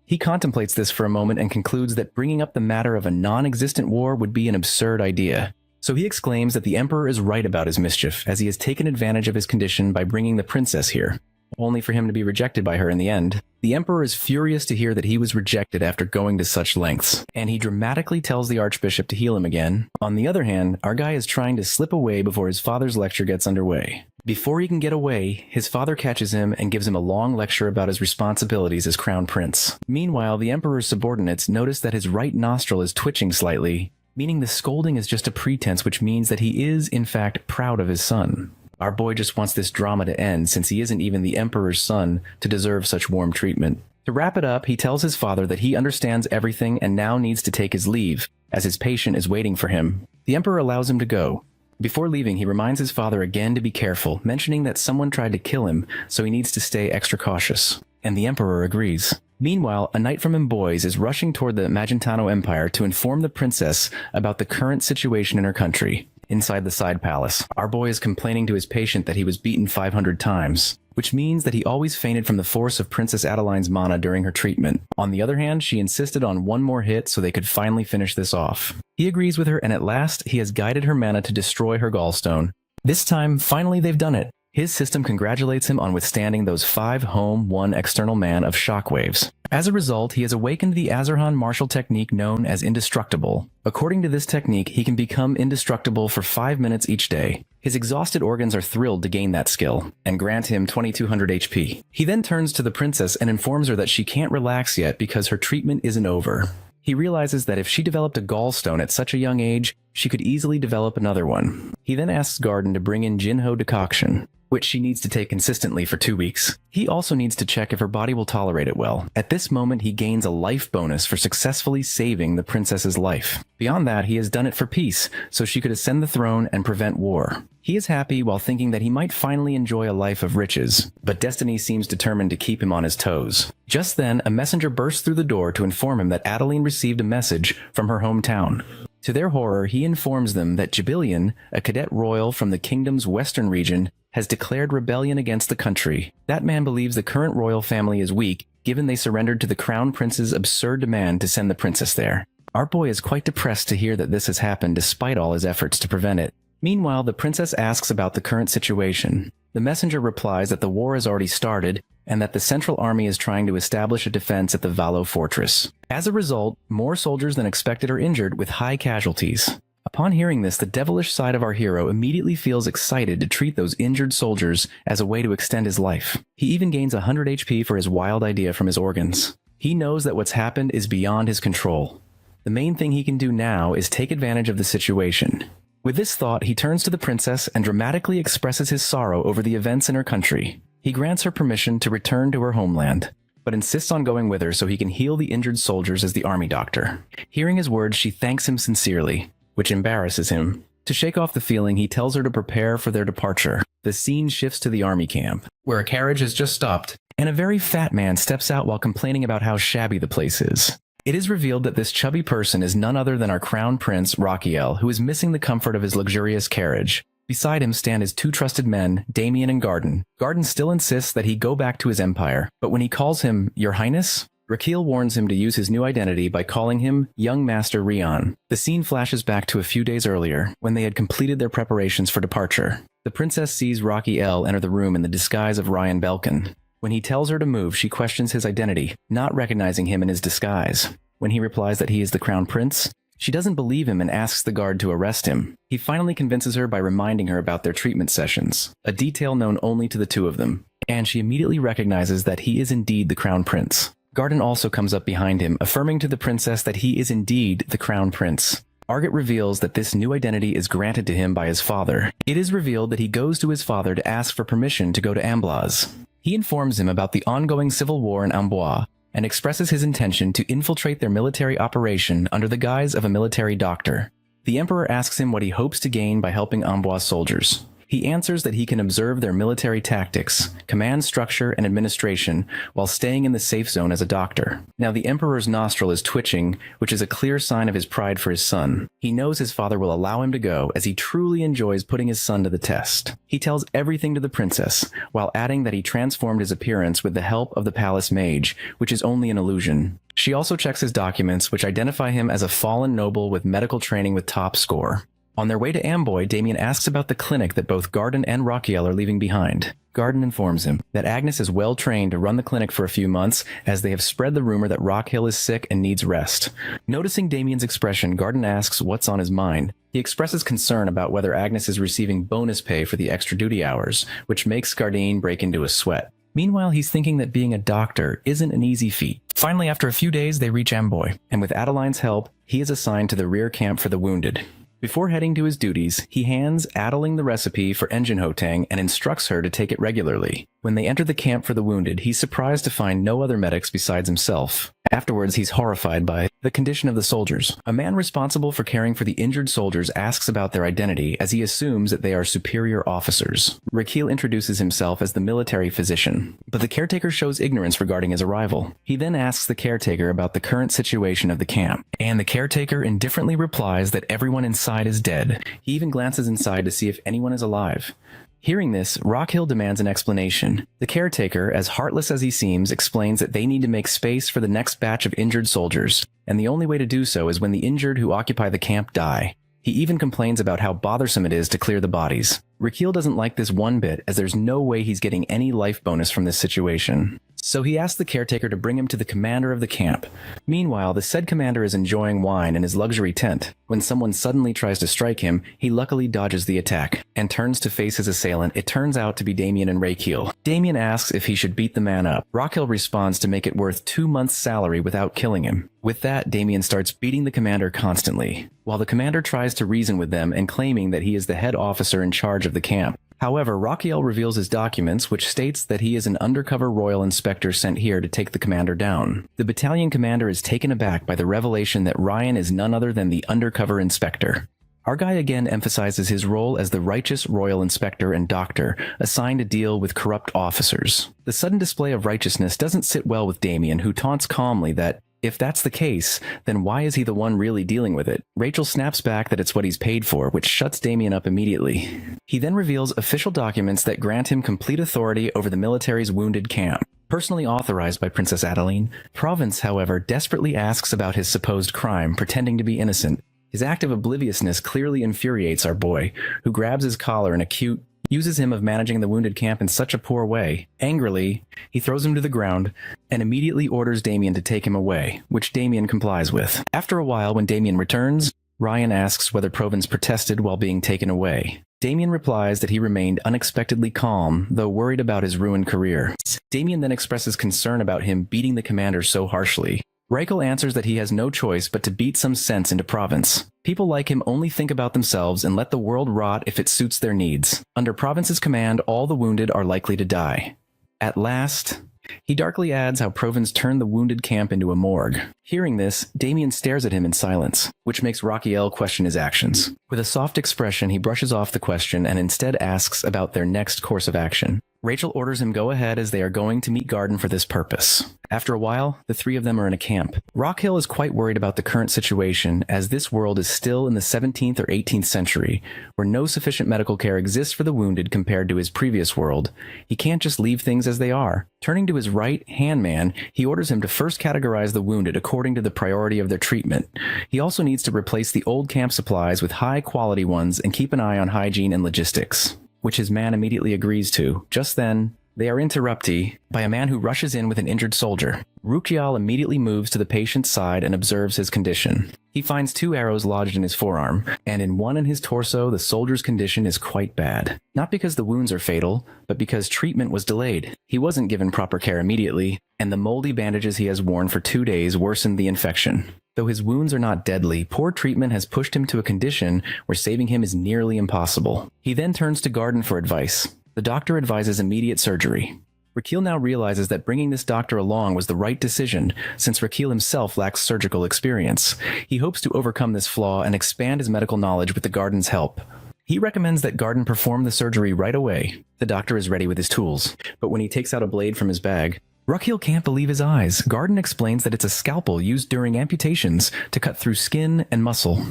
He contemplates this for a moment and concludes that bringing up the matter of a non-existent war would be an absurd idea. So he exclaims that the emperor is right about his mischief, as he has taken advantage of his condition by bringing the princess here, only for him to be rejected by her in the end. The emperor is furious to hear that he was rejected after going to such lengths, and he dramatically tells the archbishop to heal him again. On the other hand, our guy is trying to slip away before his father's lecture gets underway. Before he can get away, his father catches him and gives him a long lecture about his responsibilities as crown prince. Meanwhile, the emperor's subordinates notice that his right nostril is twitching slightly, meaning the scolding is just a pretense, which means that he is, in fact, proud of his son. Our boy just wants this drama to end, since he isn't even the emperor's son to deserve such warm treatment. To wrap it up, he tells his father that he understands everything and now needs to take his leave, as his patient is waiting for him. The emperor allows him to go. Before leaving, he reminds his father again to be careful, mentioning that someone tried to kill him, so he needs to stay extra cautious. And the emperor agrees. Meanwhile, a knight from Amboise is rushing toward the Magentano Empire to inform the princess about the current situation in her country. Inside the side palace, our boy is complaining to his patient that he was beaten 500 times, which means that he always fainted from the force of Princess Adeline's mana during her treatment. On the other hand, she insisted on one more hit so they could finally finish this off. He agrees with her, and at last, he has guided her mana to destroy her gallstone. This time, finally they've done it. His system congratulates him on withstanding those 5 home, 1 external man of shockwaves. As a result, he has awakened the Azarhan martial technique known as Indestructible. According to this technique, he can become indestructible for 5 minutes each day. His exhausted organs are thrilled to gain that skill, and grant him 2200 HP. He then turns to the princess and informs her that she can't relax yet because her treatment isn't over. He realizes that if she developed a gallstone at such a young age, she could easily develop another one. He then asks Garden to bring in Jinho decoction. which she needs to take consistently for 2 weeks. He also needs to check if her body will tolerate it well. At this moment, he gains a life bonus for successfully saving the princess's life. Beyond that, he has done it for peace, so she could ascend the throne and prevent war. He is happy while thinking that he might finally enjoy a life of riches, but destiny seems determined to keep him on his toes. Just then, a messenger bursts through the door to inform him that Adeline received a message from her hometown. To their horror, he informs them that Jibilian, a cadet royal from the kingdom's western region, has declared rebellion against the country. That man believes the current royal family is weak, given they surrendered to the crown prince's absurd demand to send the princess there. Our boy is quite depressed to hear that this has happened despite all his efforts to prevent it. Meanwhile, the princess asks about the current situation. The messenger replies that the war has already started, and that the Central Army is trying to establish a defense at the Valo fortress. As a result, more soldiers than expected are injured with high casualties. Upon hearing this, the devilish side of our hero immediately feels excited to treat those injured soldiers as a way to extend his life. He even gains 100 HP for his wild idea from his organs. He knows that what's happened is beyond his control. The main thing he can do now is take advantage of the situation. With this thought, he turns to the princess and dramatically expresses his sorrow over the events in her country. He grants her permission to return to her homeland, but insists on going with her so he can heal the injured soldiers as the army doctor. Hearing his words, she thanks him sincerely, which embarrasses him. To shake off the feeling, he tells her to prepare for their departure. The scene shifts to the army camp, where a carriage has just stopped, and a very fat man steps out while complaining about how shabby the place is. It is revealed that this chubby person is none other than our crown prince, Rakiel, who is missing the comfort of his luxurious carriage. Beside him stand his two trusted men, Damien and Garden. Garden still insists that he go back to his empire, but when he calls him Your Highness, Rakiel warns him to use his new identity by calling him Young Master Rion. The scene flashes back to a few days earlier, when they had completed their preparations for departure. The princess sees Rakiel enter the room in the disguise of Ryan Belkin. When he tells her to move, she questions his identity, not recognizing him in his disguise. When he replies that he is the crown prince, she doesn't believe him and asks the guard to arrest him. He finally convinces her by reminding her about their treatment sessions, a detail known only to the two of them, and she immediately recognizes that he is indeed the crown prince. Garden also comes up behind him, affirming to the princess that he is indeed the crown prince. Argot reveals that this new identity is granted to him by his father. It is revealed that he goes to his father to ask for permission to go to Amblaz. He informs him about the ongoing civil war in Amboise and expresses his intention to infiltrate their military operation under the guise of a military doctor. The emperor asks him what he hopes to gain by helping Amboise soldiers. He answers that he can observe their military tactics, command structure, and administration while staying in the safe zone as a doctor. Now, the emperor's nostril is twitching, which is a clear sign of his pride for his son. He knows his father will allow him to go, as he truly enjoys putting his son to the test. He tells everything to the princess, while adding that he transformed his appearance with the help of the palace mage, which is only an illusion. She also checks his documents, which identify him as a fallen noble with medical training with top score. On their way to Amboy, Damien asks about the clinic that both Garden and Rakiel are leaving behind. Garden informs him that Agnes is well trained to run the clinic for a few months, as they have spread the rumor that Rakiel is sick and needs rest. Noticing Damien's expression, Garden asks what's on his mind. He expresses concern about whether Agnes is receiving bonus pay for the extra duty hours, which makes Garden break into a sweat. Meanwhile, he's thinking that being a doctor isn't an easy feat. Finally, after a few days, they reach Amboy, and with Adeline's help, he is assigned to the rear camp for the wounded. Before heading to his duties, he hands Adeline the recipe for engine hotang and instructs her to take it regularly. When they enter the camp for the wounded, he's surprised to find no other medics besides himself. Afterwards, he's horrified by the condition of the soldiers. A man responsible for caring for the injured soldiers asks about their identity, as he assumes that they are superior officers. Rakiel introduces himself as the military physician, but the caretaker shows ignorance regarding his arrival. He then asks the caretaker about the current situation of the camp, and the caretaker indifferently replies that everyone inside is dead. He even glances inside to see if anyone is alive. Hearing this, Rakiel demands an explanation. The caretaker, as heartless as he seems, explains that they need to make space for the next batch of injured soldiers, and the only way to do so is when the injured who occupy the camp die. He even complains about how bothersome it is to clear the bodies. Rakiel doesn't like this one bit, as there's no way he's getting any life bonus from this situation. So he asks the caretaker to bring him to the commander of the camp. Meanwhile, the said commander is enjoying wine in his luxury tent. When someone suddenly tries to strike him, he luckily dodges the attack and turns to face his assailant. It turns out to be Damien and Rakiel. Damien asks if he should beat the man up. Rakiel responds to make it worth 2 months' salary without killing him. With that, Damien starts beating the commander constantly, while the commander tries to reason with them and claiming that he is the head officer in charge of the camp. However, Rakiel reveals his documents, which states that he is an undercover royal inspector sent here to take the commander down. The battalion commander is taken aback by the revelation that Ryan is none other than the undercover inspector. Our guy again emphasizes his role as the righteous royal inspector and doctor assigned to deal with corrupt officers. The sudden display of righteousness doesn't sit well with Damien, who taunts calmly that, if that's the case, then why is he the one really dealing with it? Rachel snaps back that it's what he's paid for, which shuts Damien up immediately. He then reveals official documents that grant him complete authority over the military's wounded camp. Personally authorized by Princess Adeline, Province, however, desperately asks about his supposed crime, pretending to be innocent. His act of obliviousness clearly infuriates our boy, who grabs his collar and accuses him of managing the wounded camp in such a poor way. Angrily, he throws him to the ground and immediately orders Damien to take him away, which Damien complies with. After a while, when Damien returns, Ryan asks whether Provence protested while being taken away. Damien replies that he remained unexpectedly calm, though worried about his ruined career. Damien then expresses concern about him beating the commander so harshly. Rakel answers that he has no choice but to beat some sense into Province. People like him only think about themselves and let the world rot if it suits their needs. Under Province's command, all the wounded are likely to die. At last, he darkly adds how Provence turned the wounded camp into a morgue. Hearing this, Damien stares at him in silence, which makes Rakiel question his actions. With a soft expression, he brushes off the question and instead asks about their next course of action. Rachel orders him go ahead as they are going to meet Garden for this purpose. After a while, the three of them are in a camp. Rockhill is quite worried about the current situation, as this world is still in the 17th or 18th century, where no sufficient medical care exists for the wounded compared to his previous world. He can't just leave things as they are. Turning to his right-hand man, he orders him to first categorize the wounded according to the priority of their treatment. He also needs to replace the old camp supplies with high-quality ones and keep an eye on hygiene and logistics, which his man immediately agrees to. Just then, they are interrupted by a man who rushes in with an injured soldier. Rukial immediately moves to the patient's side and observes his condition. He finds 2 arrows lodged in his forearm, and in one in his torso, the soldier's condition is quite bad. Not because the wounds are fatal, but because treatment was delayed. He wasn't given proper care immediately, and the moldy bandages he has worn for 2 days worsened the infection. Though his wounds are not deadly, poor treatment has pushed him to a condition where saving him is nearly impossible. He then turns to Garden for advice. The doctor advises immediate surgery. Rakiel now realizes that bringing this doctor along was the right decision, since Rakiel himself lacks surgical experience. He hopes to overcome this flaw and expand his medical knowledge with the Garden's help. He recommends that Garden perform the surgery right away. The doctor is ready with his tools, but when he takes out a blade from his bag, Rakiel can't believe his eyes. Garden explains that it's a scalpel used during amputations to cut through skin and muscle,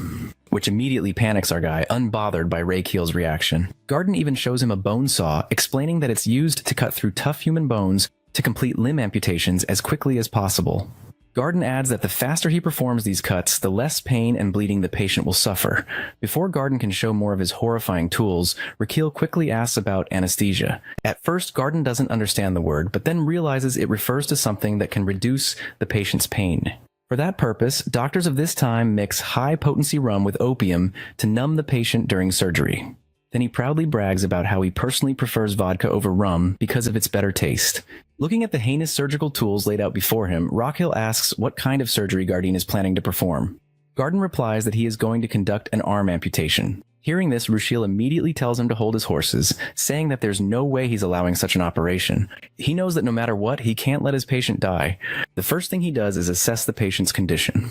which immediately panics our guy, unbothered by Rakiel's reaction. Garden even shows him a bone saw, explaining that it's used to cut through tough human bones to complete limb amputations as quickly as possible. Garden adds that the faster he performs these cuts, the less pain and bleeding the patient will suffer. Before Garden can show more of his horrifying tools, Rakiel quickly asks about anesthesia. At first, Garden doesn't understand the word, but then realizes it refers to something that can reduce the patient's pain. For that purpose, doctors of this time mix high-potency rum with opium to numb the patient during surgery. Then he proudly brags about how he personally prefers vodka over rum because of its better taste. Looking at the heinous surgical tools laid out before him, Rakiel asks what kind of surgery Garden is planning to perform. Garden replies that he is going to conduct an arm amputation. Hearing this, Ruchiel immediately tells him to hold his horses, saying that there's no way he's allowing such an operation. He knows that no matter what, he can't let his patient die. The first thing he does is assess the patient's condition.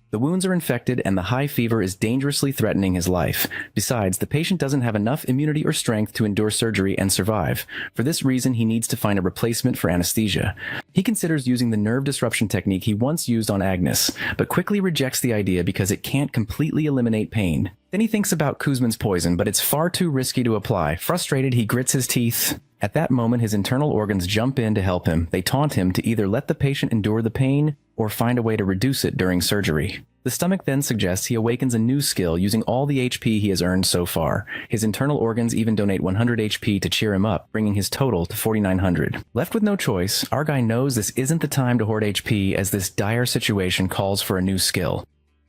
The wounds are infected and the high fever is dangerously threatening his life. Besides, the patient doesn't have enough immunity or strength to endure surgery and survive. For this reason, he needs to find a replacement for anesthesia. He considers using the nerve disruption technique he once used on Agnes, but quickly rejects the idea because it can't completely eliminate pain. Then he thinks about Kuzman's poison, but it's far too risky to apply. Frustrated, he grits his teeth. At that moment, his internal organs jump in to help him. They taunt him to either let the patient endure the pain or find a way to reduce it during surgery. The stomach then suggests he awakens a new skill using all the HP he has earned so far. His internal organs even donate 100 HP to cheer him up, bringing his total to 4,900. Left with no choice, our guy knows this isn't the time to hoard HP as this dire situation calls for a new skill.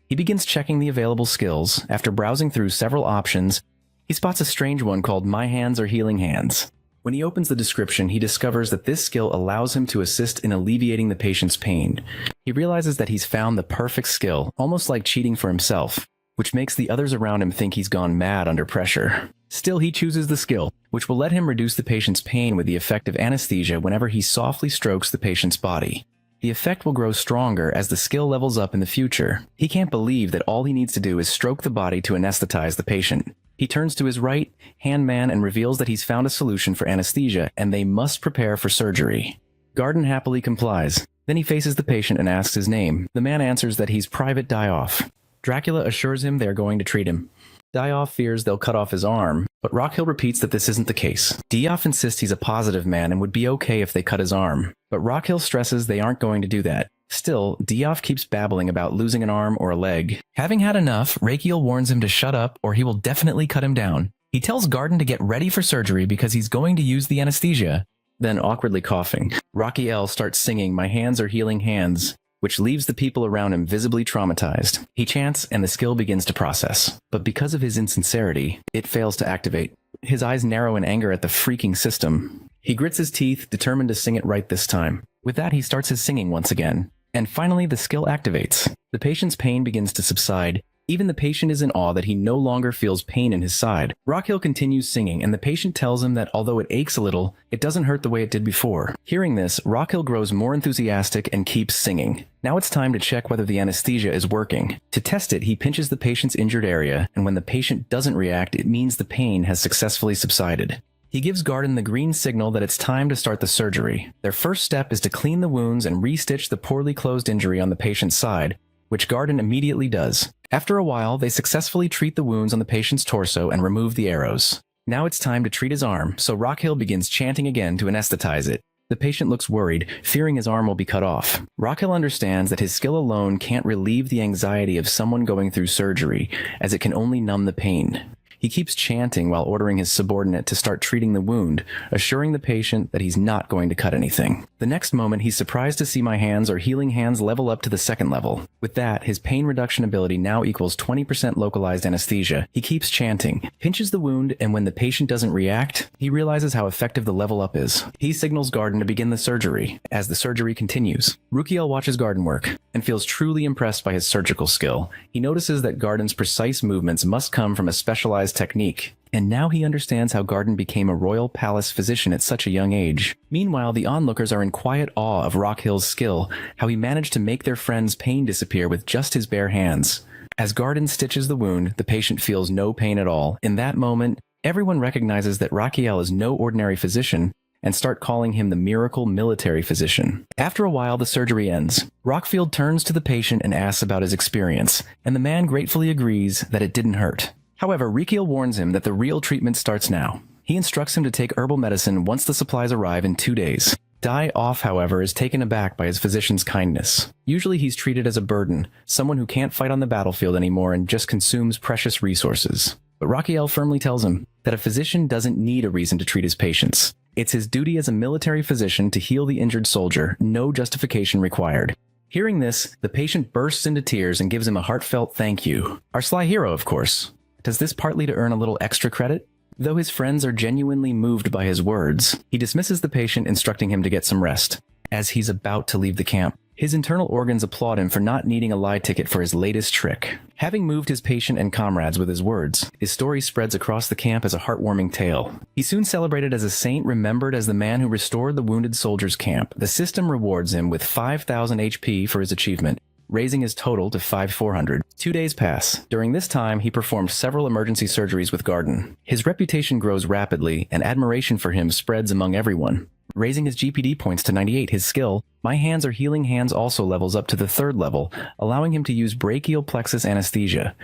He begins checking the available skills. After browsing through several options, he spots a strange one called My Hands Are Healing Hands. When he opens the description, he discovers that this skill allows him to assist in alleviating the patient's pain. He realizes that he's found the perfect skill, almost like cheating for himself, which makes the others around him think he's gone mad under pressure. Still, he chooses the skill, which will let him reduce the patient's pain with the effect of anesthesia whenever he softly strokes the patient's body. The effect will grow stronger as the skill levels up in the future. He can't believe that all he needs to do is stroke the body to anesthetize the patient. He turns to his right hand man and reveals that he's found a solution for anesthesia and they must prepare for surgery. Garden happily complies. Then he faces the patient and asks his name. The man answers that he's Private Die-Off. Dracula assures him they are going to treat him. Die-Off fears they'll cut off his arm, but Rockhill repeats that this isn't the case. Die-Off insists he's a positive man and would be okay if they cut his arm, but Rockhill stresses they aren't going to do that. Still, Die-Off keeps babbling about losing an arm or a leg. Having had enough, Rakiel warns him to shut up or he will definitely cut him down. He tells Garden to get ready for surgery because he's going to use the anesthesia. Then, awkwardly coughing, Rakiel starts singing "My Hands Are Healing Hands," which leaves the people around him visibly traumatized. He chants and the skill begins to process. But because of his insincerity, it fails to activate. His eyes narrow in anger at the freaking system. He grits his teeth, determined to sing it right this time. With that, he starts his singing once again. And finally, the skill activates. The patient's pain begins to subside. Even the patient is in awe that he no longer feels pain in his side. Rockhill continues singing, and the patient tells him that although it aches a little, it doesn't hurt the way it did before. Hearing this, Rockhill grows more enthusiastic and keeps singing. Now it's time to check whether the anesthesia is working. To test it, he pinches the patient's injured area, and when the patient doesn't react, it means the pain has successfully subsided. He gives Garden the green signal that it's time to start the surgery. Their first step is to clean the wounds and re-stitch the poorly closed injury on the patient's side, which Garden immediately does. After a while, they successfully treat the wounds on the patient's torso and remove the arrows. Now it's time to treat his arm, so Rockhill begins chanting again to anesthetize it. The patient looks worried, fearing his arm will be cut off. Rockhill understands that his skill alone can't relieve the anxiety of someone going through surgery, as it can only numb the pain. He keeps chanting while ordering his subordinate to start treating the wound, assuring the patient that he's not going to cut anything. The next moment, he's surprised to see My Hands Are Healing Hands level up to the second level. With that, his pain reduction ability now equals 20% localized anesthesia. He keeps chanting, pinches the wound, and when the patient doesn't react, he realizes how effective the level up is. He signals Garden to begin the surgery. As the surgery continues, Rukiel watches Garden work and feels truly impressed by his surgical skill. He notices that Garden's precise movements must come from a specialized technique, and now he understands how Garden became a royal palace physician at such a young age. Meanwhile, the onlookers are in quiet awe of Rockhill's skill, how he managed to make their friend's pain disappear with just his bare hands. As Garden stitches the wound, the patient feels no pain at all. In that moment, everyone recognizes that Rakiel is no ordinary physician and start calling him the miracle military physician. After a while, the surgery ends. Rockfield turns to the patient and asks about his experience, and the man gratefully agrees that it didn't hurt. However, Rikiel warns him that the real treatment starts now. He instructs him to take herbal medicine once the supplies arrive in 2 days. Die-Off, however, is taken aback by his physician's kindness. Usually he's treated as a burden, someone who can't fight on the battlefield anymore and just consumes precious resources. But Rakiel firmly tells him that a physician doesn't need a reason to treat his patients. It's his duty as a military physician to heal the injured soldier, no justification required. Hearing this, the patient bursts into tears and gives him a heartfelt thank you. Our sly hero, of course. Does this partly to earn a little extra credit? Though his friends are genuinely moved by his words, he dismisses the patient, instructing him to get some rest. As he's about to leave the camp, his internal organs applaud him for not needing a lie ticket for his latest trick. Having moved his patient and comrades with his words, his story spreads across the camp as a heartwarming tale. He's soon celebrated as a saint, remembered as the man who restored the wounded soldiers' camp. The system rewards him with 5,000 HP for his achievement, raising his total to 5,400. 2 days pass. During this time, he performed several emergency surgeries with Garden. His reputation grows rapidly, and admiration for him spreads among everyone. Raising his GPD points to 98, his skill, My Hands Are Healing Hands, also levels up to the 3rd level, allowing him to use brachial plexus anesthesia.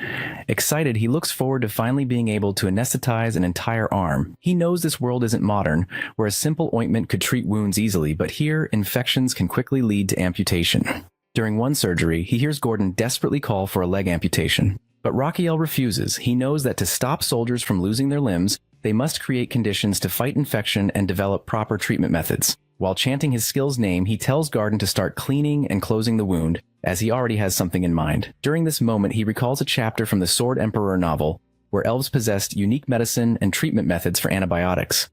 Excited, he looks forward to finally being able to anesthetize an entire arm. He knows this world isn't modern, where a simple ointment could treat wounds easily, but here, infections can quickly lead to amputation. During one surgery, he hears Gordon desperately call for a leg amputation. But Rakiel refuses. He knows that to stop soldiers from losing their limbs, they must create conditions to fight infection and develop proper treatment methods. While chanting his skill's name, he tells Garden to start cleaning and closing the wound, as he already has something in mind. During this moment, he recalls a chapter from the Sword Emperor novel, where elves possessed unique medicine and treatment methods for antibiotics.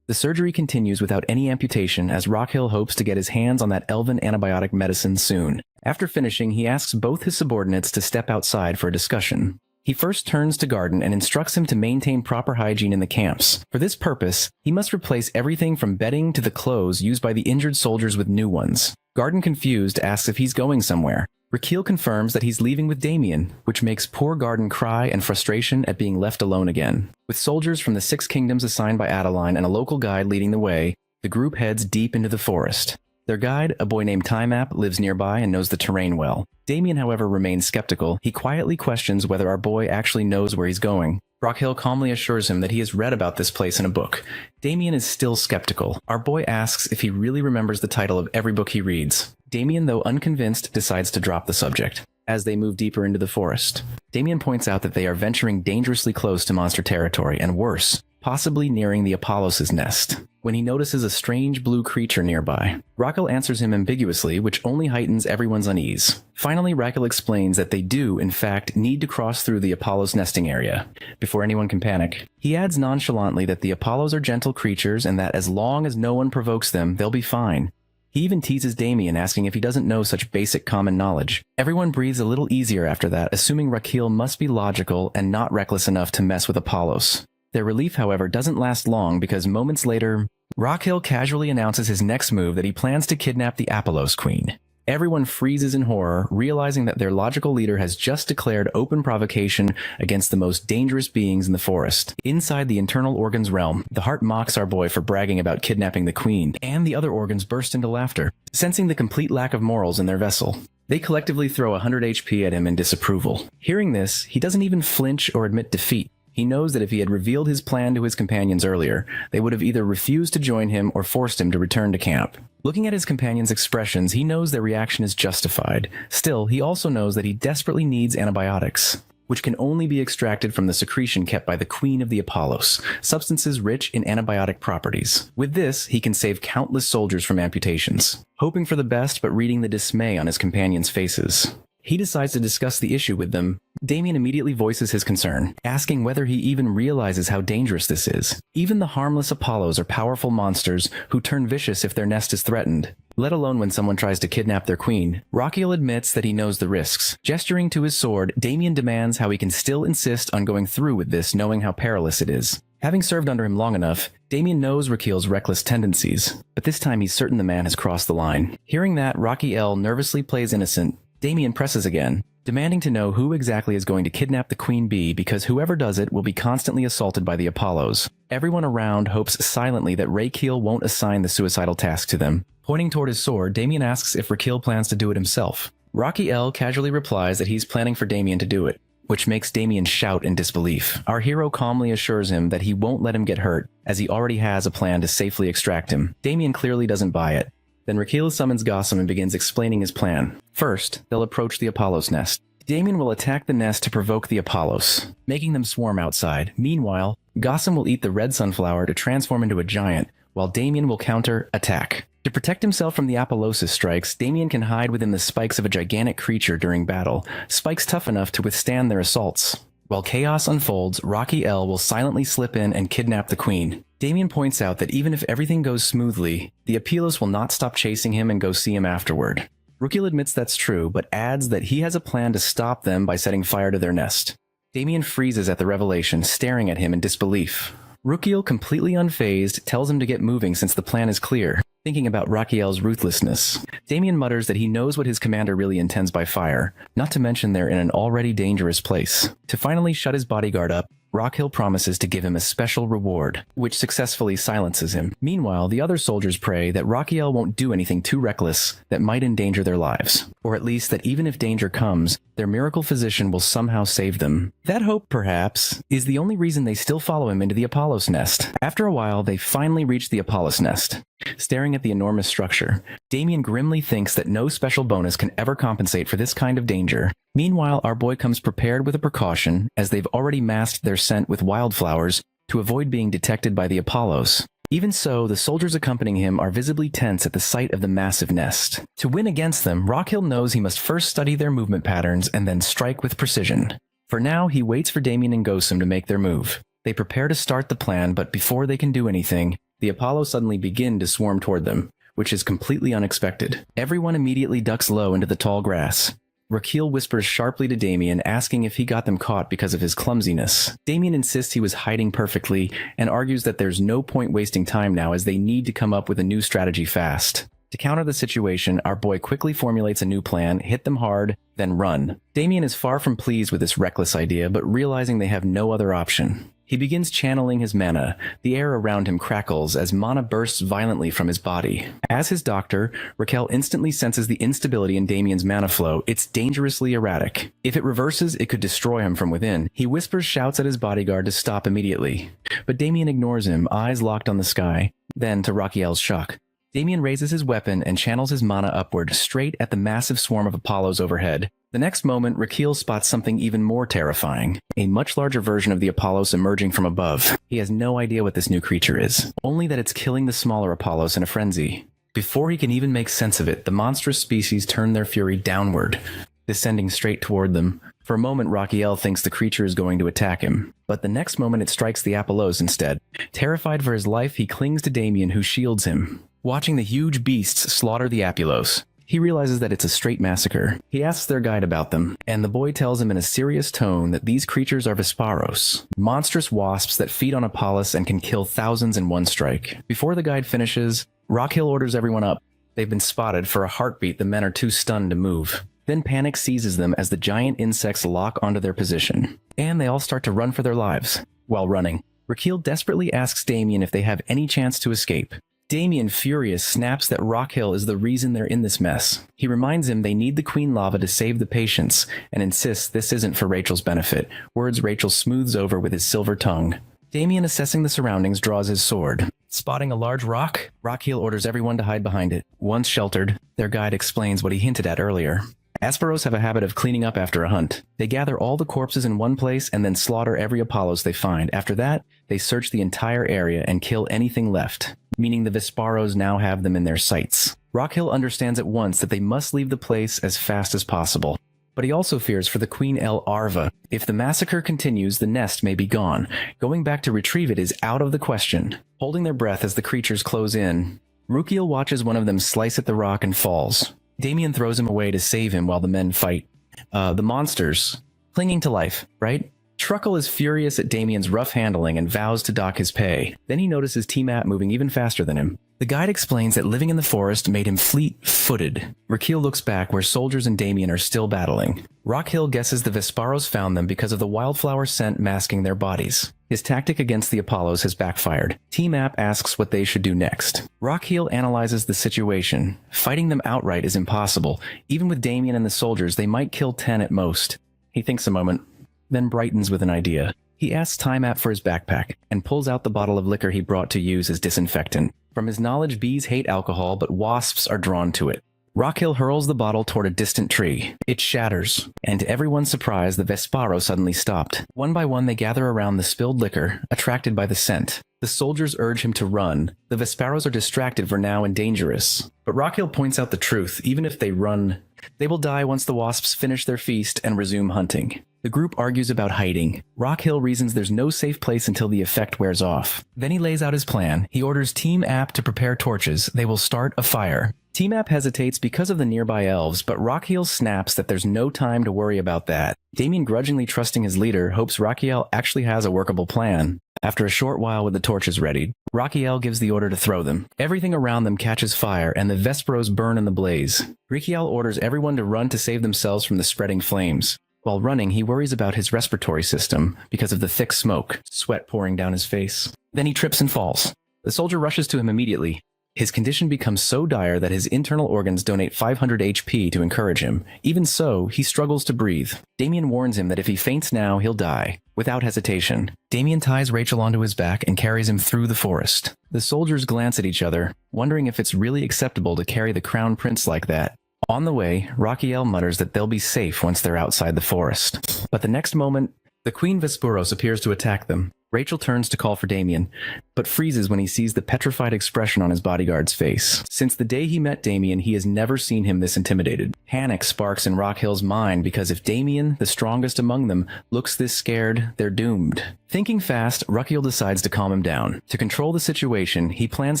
The surgery continues without any amputation, as Rockhill hopes to get his hands on that elven antibiotic medicine soon. After finishing, he asks both his subordinates to step outside for a discussion. He first turns to Garden and instructs him to maintain proper hygiene in the camps. For this purpose, he must replace everything from bedding to the clothes used by the injured soldiers with new ones. Garden, confused, asks if he's going somewhere. Rakeel confirms that he's leaving with Damien, which makes poor Garden cry in frustration at being left alone again. With soldiers from the 6 kingdoms assigned by Adeline and a local guide leading the way, the group heads deep into the forest. Their guide, a boy named Timap, lives nearby and knows the terrain well. Damien, however, remains skeptical. He quietly questions whether our boy actually knows where he's going. Rockhill calmly assures him that he has read about this place in a book. Damien is still skeptical. Our boy asks if he really remembers the title of every book he reads. Damien, though unconvinced, decides to drop the subject. As they move deeper into the forest, Damien points out that they are venturing dangerously close to monster territory, and worse, possibly nearing the Apollos' nest, when he notices a strange blue creature nearby. Raquel answers him ambiguously, which only heightens everyone's unease. Finally, Raquel explains that they do, in fact, need to cross through the Apollos' nesting area. Before anyone can panic, he adds nonchalantly that the Apollos are gentle creatures and that as long as no one provokes them, they'll be fine. He even teases Damien, asking if he doesn't know such basic common knowledge. Everyone breathes a little easier after that, assuming Raquel must be logical and not reckless enough to mess with Apollos. Their relief, however, doesn't last long because moments later, Rockhill casually announces his next move, that he plans to kidnap the Apollos Queen. Everyone freezes in horror, realizing that their logical leader has just declared open provocation against the most dangerous beings in the forest. Inside the internal organs realm, the heart mocks our boy for bragging about kidnapping the queen, and the other organs burst into laughter, sensing the complete lack of morals in their vessel. They collectively throw 100 HP at him in disapproval. Hearing this, he doesn't even flinch or admit defeat. He knows that if he had revealed his plan to his companions earlier, they would have either refused to join him or forced him to return to camp. Looking at his companions' expressions, he knows their reaction is justified. Still, he also knows that he desperately needs antibiotics, which can only be extracted from the secretion kept by the Queen of the Apollos, substances rich in antibiotic properties. With this, he can save countless soldiers from amputations. Hoping for the best but reading the dismay on his companions' faces, he decides to discuss the issue with them. Damien immediately voices his concern, asking whether he even realizes how dangerous this is. Even the harmless Apollos are powerful monsters who turn vicious if their nest is threatened, let alone when someone tries to kidnap their queen. Rockhill admits that he knows the risks. Gesturing to his sword, Damien demands how he can still insist on going through with this, knowing how perilous it is. Having served under him long enough, Damien knows Raquel's reckless tendencies, but this time he's certain the man has crossed the line. Hearing that, Rocky L nervously plays innocent. Damien presses again, demanding to know who exactly is going to kidnap the Queen Bee, because whoever does it will be constantly assaulted by the Apollos. Everyone around hopes silently that Raquel won't assign the suicidal task to them. Pointing toward his sword, Damien asks if Raquel plans to do it himself. Rocky L casually replies that he's planning for Damien to do it, which makes Damien shout in disbelief. Our hero calmly assures him that he won't let him get hurt, as he already has a plan to safely extract him. Damien clearly doesn't buy it. Then Raquel summons Gossam and begins explaining his plan. First, they'll approach the Apollos' nest. Damien will attack the nest to provoke the Apollos, making them swarm outside. Meanwhile, Gossam will eat the red sunflower to transform into a giant, while Damien will counter-attack. To protect himself from the Apollos' strikes, Damien can hide within the spikes of a gigantic creature during battle, spikes tough enough to withstand their assaults. While chaos unfolds, Rocky L will silently slip in and kidnap the queen. Damien points out that even if everything goes smoothly, the Apollos will not stop chasing him and go see him afterward. Raquel admits that's true, but adds that he has a plan to stop them by setting fire to their nest. Damien freezes at the revelation, staring at him in disbelief. Raquel, completely unfazed, tells him to get moving since the plan is clear, thinking about Raquel's ruthlessness. Damien mutters that he knows what his commander really intends by fire, not to mention they're in an already dangerous place. To finally shut his bodyguard up, Rockhill promises to give him a special reward, which successfully silences him. Meanwhile, the other soldiers pray that Raquel won't do anything too reckless that might endanger their lives, or at least that even if danger comes, their miracle physician will somehow save them. That hope, perhaps, is the only reason they still follow him into the Apollos' nest. After a while, they finally reach the Apollos' nest. Staring at the enormous structure, Damien grimly thinks that no special bonus can ever compensate for this kind of danger. Meanwhile, our boy comes prepared with a precaution, as they've already masked their scent with wildflowers to avoid being detected by the Apollos. Even so, the soldiers accompanying him are visibly tense at the sight of the massive nest. To win against them, Rockhill knows he must first study their movement patterns and then strike with precision. For now, he waits for Damien and Gossam to make their move. They prepare to start the plan, but before they can do anything, the Apollos suddenly begin to swarm toward them, which is completely unexpected. Everyone immediately ducks low into the tall grass. Raquel whispers sharply to Damien, asking if he got them caught because of his clumsiness. Damien insists he was hiding perfectly and argues that there's no point wasting time now as they need to come up with a new strategy fast. To counter the situation, our boy quickly formulates a new plan, hit them hard, then run. Damien is far from pleased with this reckless idea, but realizing they have no other option. He begins channeling his mana. The air around him crackles as mana bursts violently from his body. As his doctor, Raquel instantly senses the instability in Damien's mana flow. It's dangerously erratic. If it reverses, it could destroy him from within. He whispers shouts at his bodyguard to stop immediately. But Damien ignores him, eyes locked on the sky. Then, to Raquel's shock, Damien raises his weapon and channels his mana upward, straight at the massive swarm of Apollos overhead. The next moment, Raquel spots something even more terrifying. A much larger version of the Apollos emerging from above. He has no idea what this new creature is, only that it's killing the smaller Apollos in a frenzy. Before he can even make sense of it, the monstrous species turn their fury downward, descending straight toward them. For a moment, Raquel thinks the creature is going to attack him, but the next moment it strikes the Apollos instead. Terrified for his life, he clings to Damien, who shields him. Watching the huge beasts slaughter the Apollos, he realizes that it's a straight massacre. He asks their guide about them, and the boy tells him in a serious tone that these creatures are Vesparos, monstrous wasps that feed on Apollos and can kill thousands in one strike. Before the guide finishes, Raquel orders everyone up. They've been spotted. For a heartbeat, the men are too stunned to move. Then panic seizes them as the giant insects lock onto their position, and they all start to run for their lives. While running, Raquel desperately asks Damien if they have any chance to escape. Damien, furious, snaps that Raquel is the reason they're in this mess. He reminds him they need the Queen Lava to save the patients, and insists this isn't for Rachel's benefit, words Rachel smooths over with his silver tongue. Damien, assessing the surroundings, draws his sword. Spotting a large rock, Raquel orders everyone to hide behind it. Once sheltered, their guide explains what he hinted at earlier. Asperos have a habit of cleaning up after a hunt. They gather all the corpses in one place and then slaughter every Apollos they find. After that, they search the entire area and kill anything left, meaning the Vesparos now have them in their sights. Raquel understands at once that they must leave the place as fast as possible. But he also fears for the Queen El Arva. If the massacre continues, the nest may be gone. Going back to retrieve it is out of the question. Holding their breath as the creatures close in, Raquel watches one of them slice at the rock and falls. Damien throws him away to save him while the men fight. The monsters, clinging to life, right? Truckle is furious at Damien's rough handling and vows to dock his pay. Then he notices T-Map moving even faster than him. The guide explains that living in the forest made him fleet-footed. Raquel looks back where soldiers and Damien are still battling. Raquel guesses the Vesparos found them because of the wildflower scent masking their bodies. His tactic against the Apollos has backfired. T-Map asks what they should do next. Raquel analyzes the situation. Fighting them outright is impossible. Even with Damien and the soldiers, they might kill 10 at most. He thinks a moment, then brightens with an idea. He asks T-Map for his backpack and pulls out the bottle of liquor he brought to use as disinfectant. From his knowledge, bees hate alcohol, but wasps are drawn to it. Raquel hurls the bottle toward a distant tree. It shatters, and to everyone's surprise, the Vesparo suddenly stopped. One by one, they gather around the spilled liquor, attracted by the scent. The soldiers urge him to run. The Vesparos are distracted for now and dangerous. But Raquel points out the truth. Even if they run, they will die once the wasps finish their feast and resume hunting. The group argues about hiding. Raquel reasons there's no safe place until the effect wears off. Then he lays out his plan. He orders Team App to prepare torches. They will start a fire. Team App hesitates because of the nearby elves, but Raquel snaps that there's no time to worry about that. Damien, grudgingly trusting his leader, hopes Raquel actually has a workable plan. After a short while with the torches readied, Raquel gives the order to throw them. Everything around them catches fire, and the Vesperos burn in the blaze. Raquel orders everyone to run to save themselves from the spreading flames. While running, he worries about his respiratory system because of the thick smoke, sweat pouring down his face. Then he trips and falls. The soldier rushes to him immediately. His condition becomes so dire that his internal organs donate 500 HP to encourage him. Even so, he struggles to breathe. Damien warns him that if he faints now, he'll die. Without hesitation, Damien ties Rachel onto his back and carries him through the forest. The soldiers glance at each other, wondering if it's really acceptable to carry the crown prince like that. On the way, Raquel mutters that they'll be safe once they're outside the forest. But the next moment, the Queen Vespuros appears to attack them. Rachel turns to call for Damien, but freezes when he sees the petrified expression on his bodyguard's face. Since the day he met Damien, he has never seen him this intimidated. Panic sparks in Rockhill's mind because if Damien, the strongest among them, looks this scared, they're doomed. Thinking fast, Rakiel decides to calm him down. To control the situation, he plans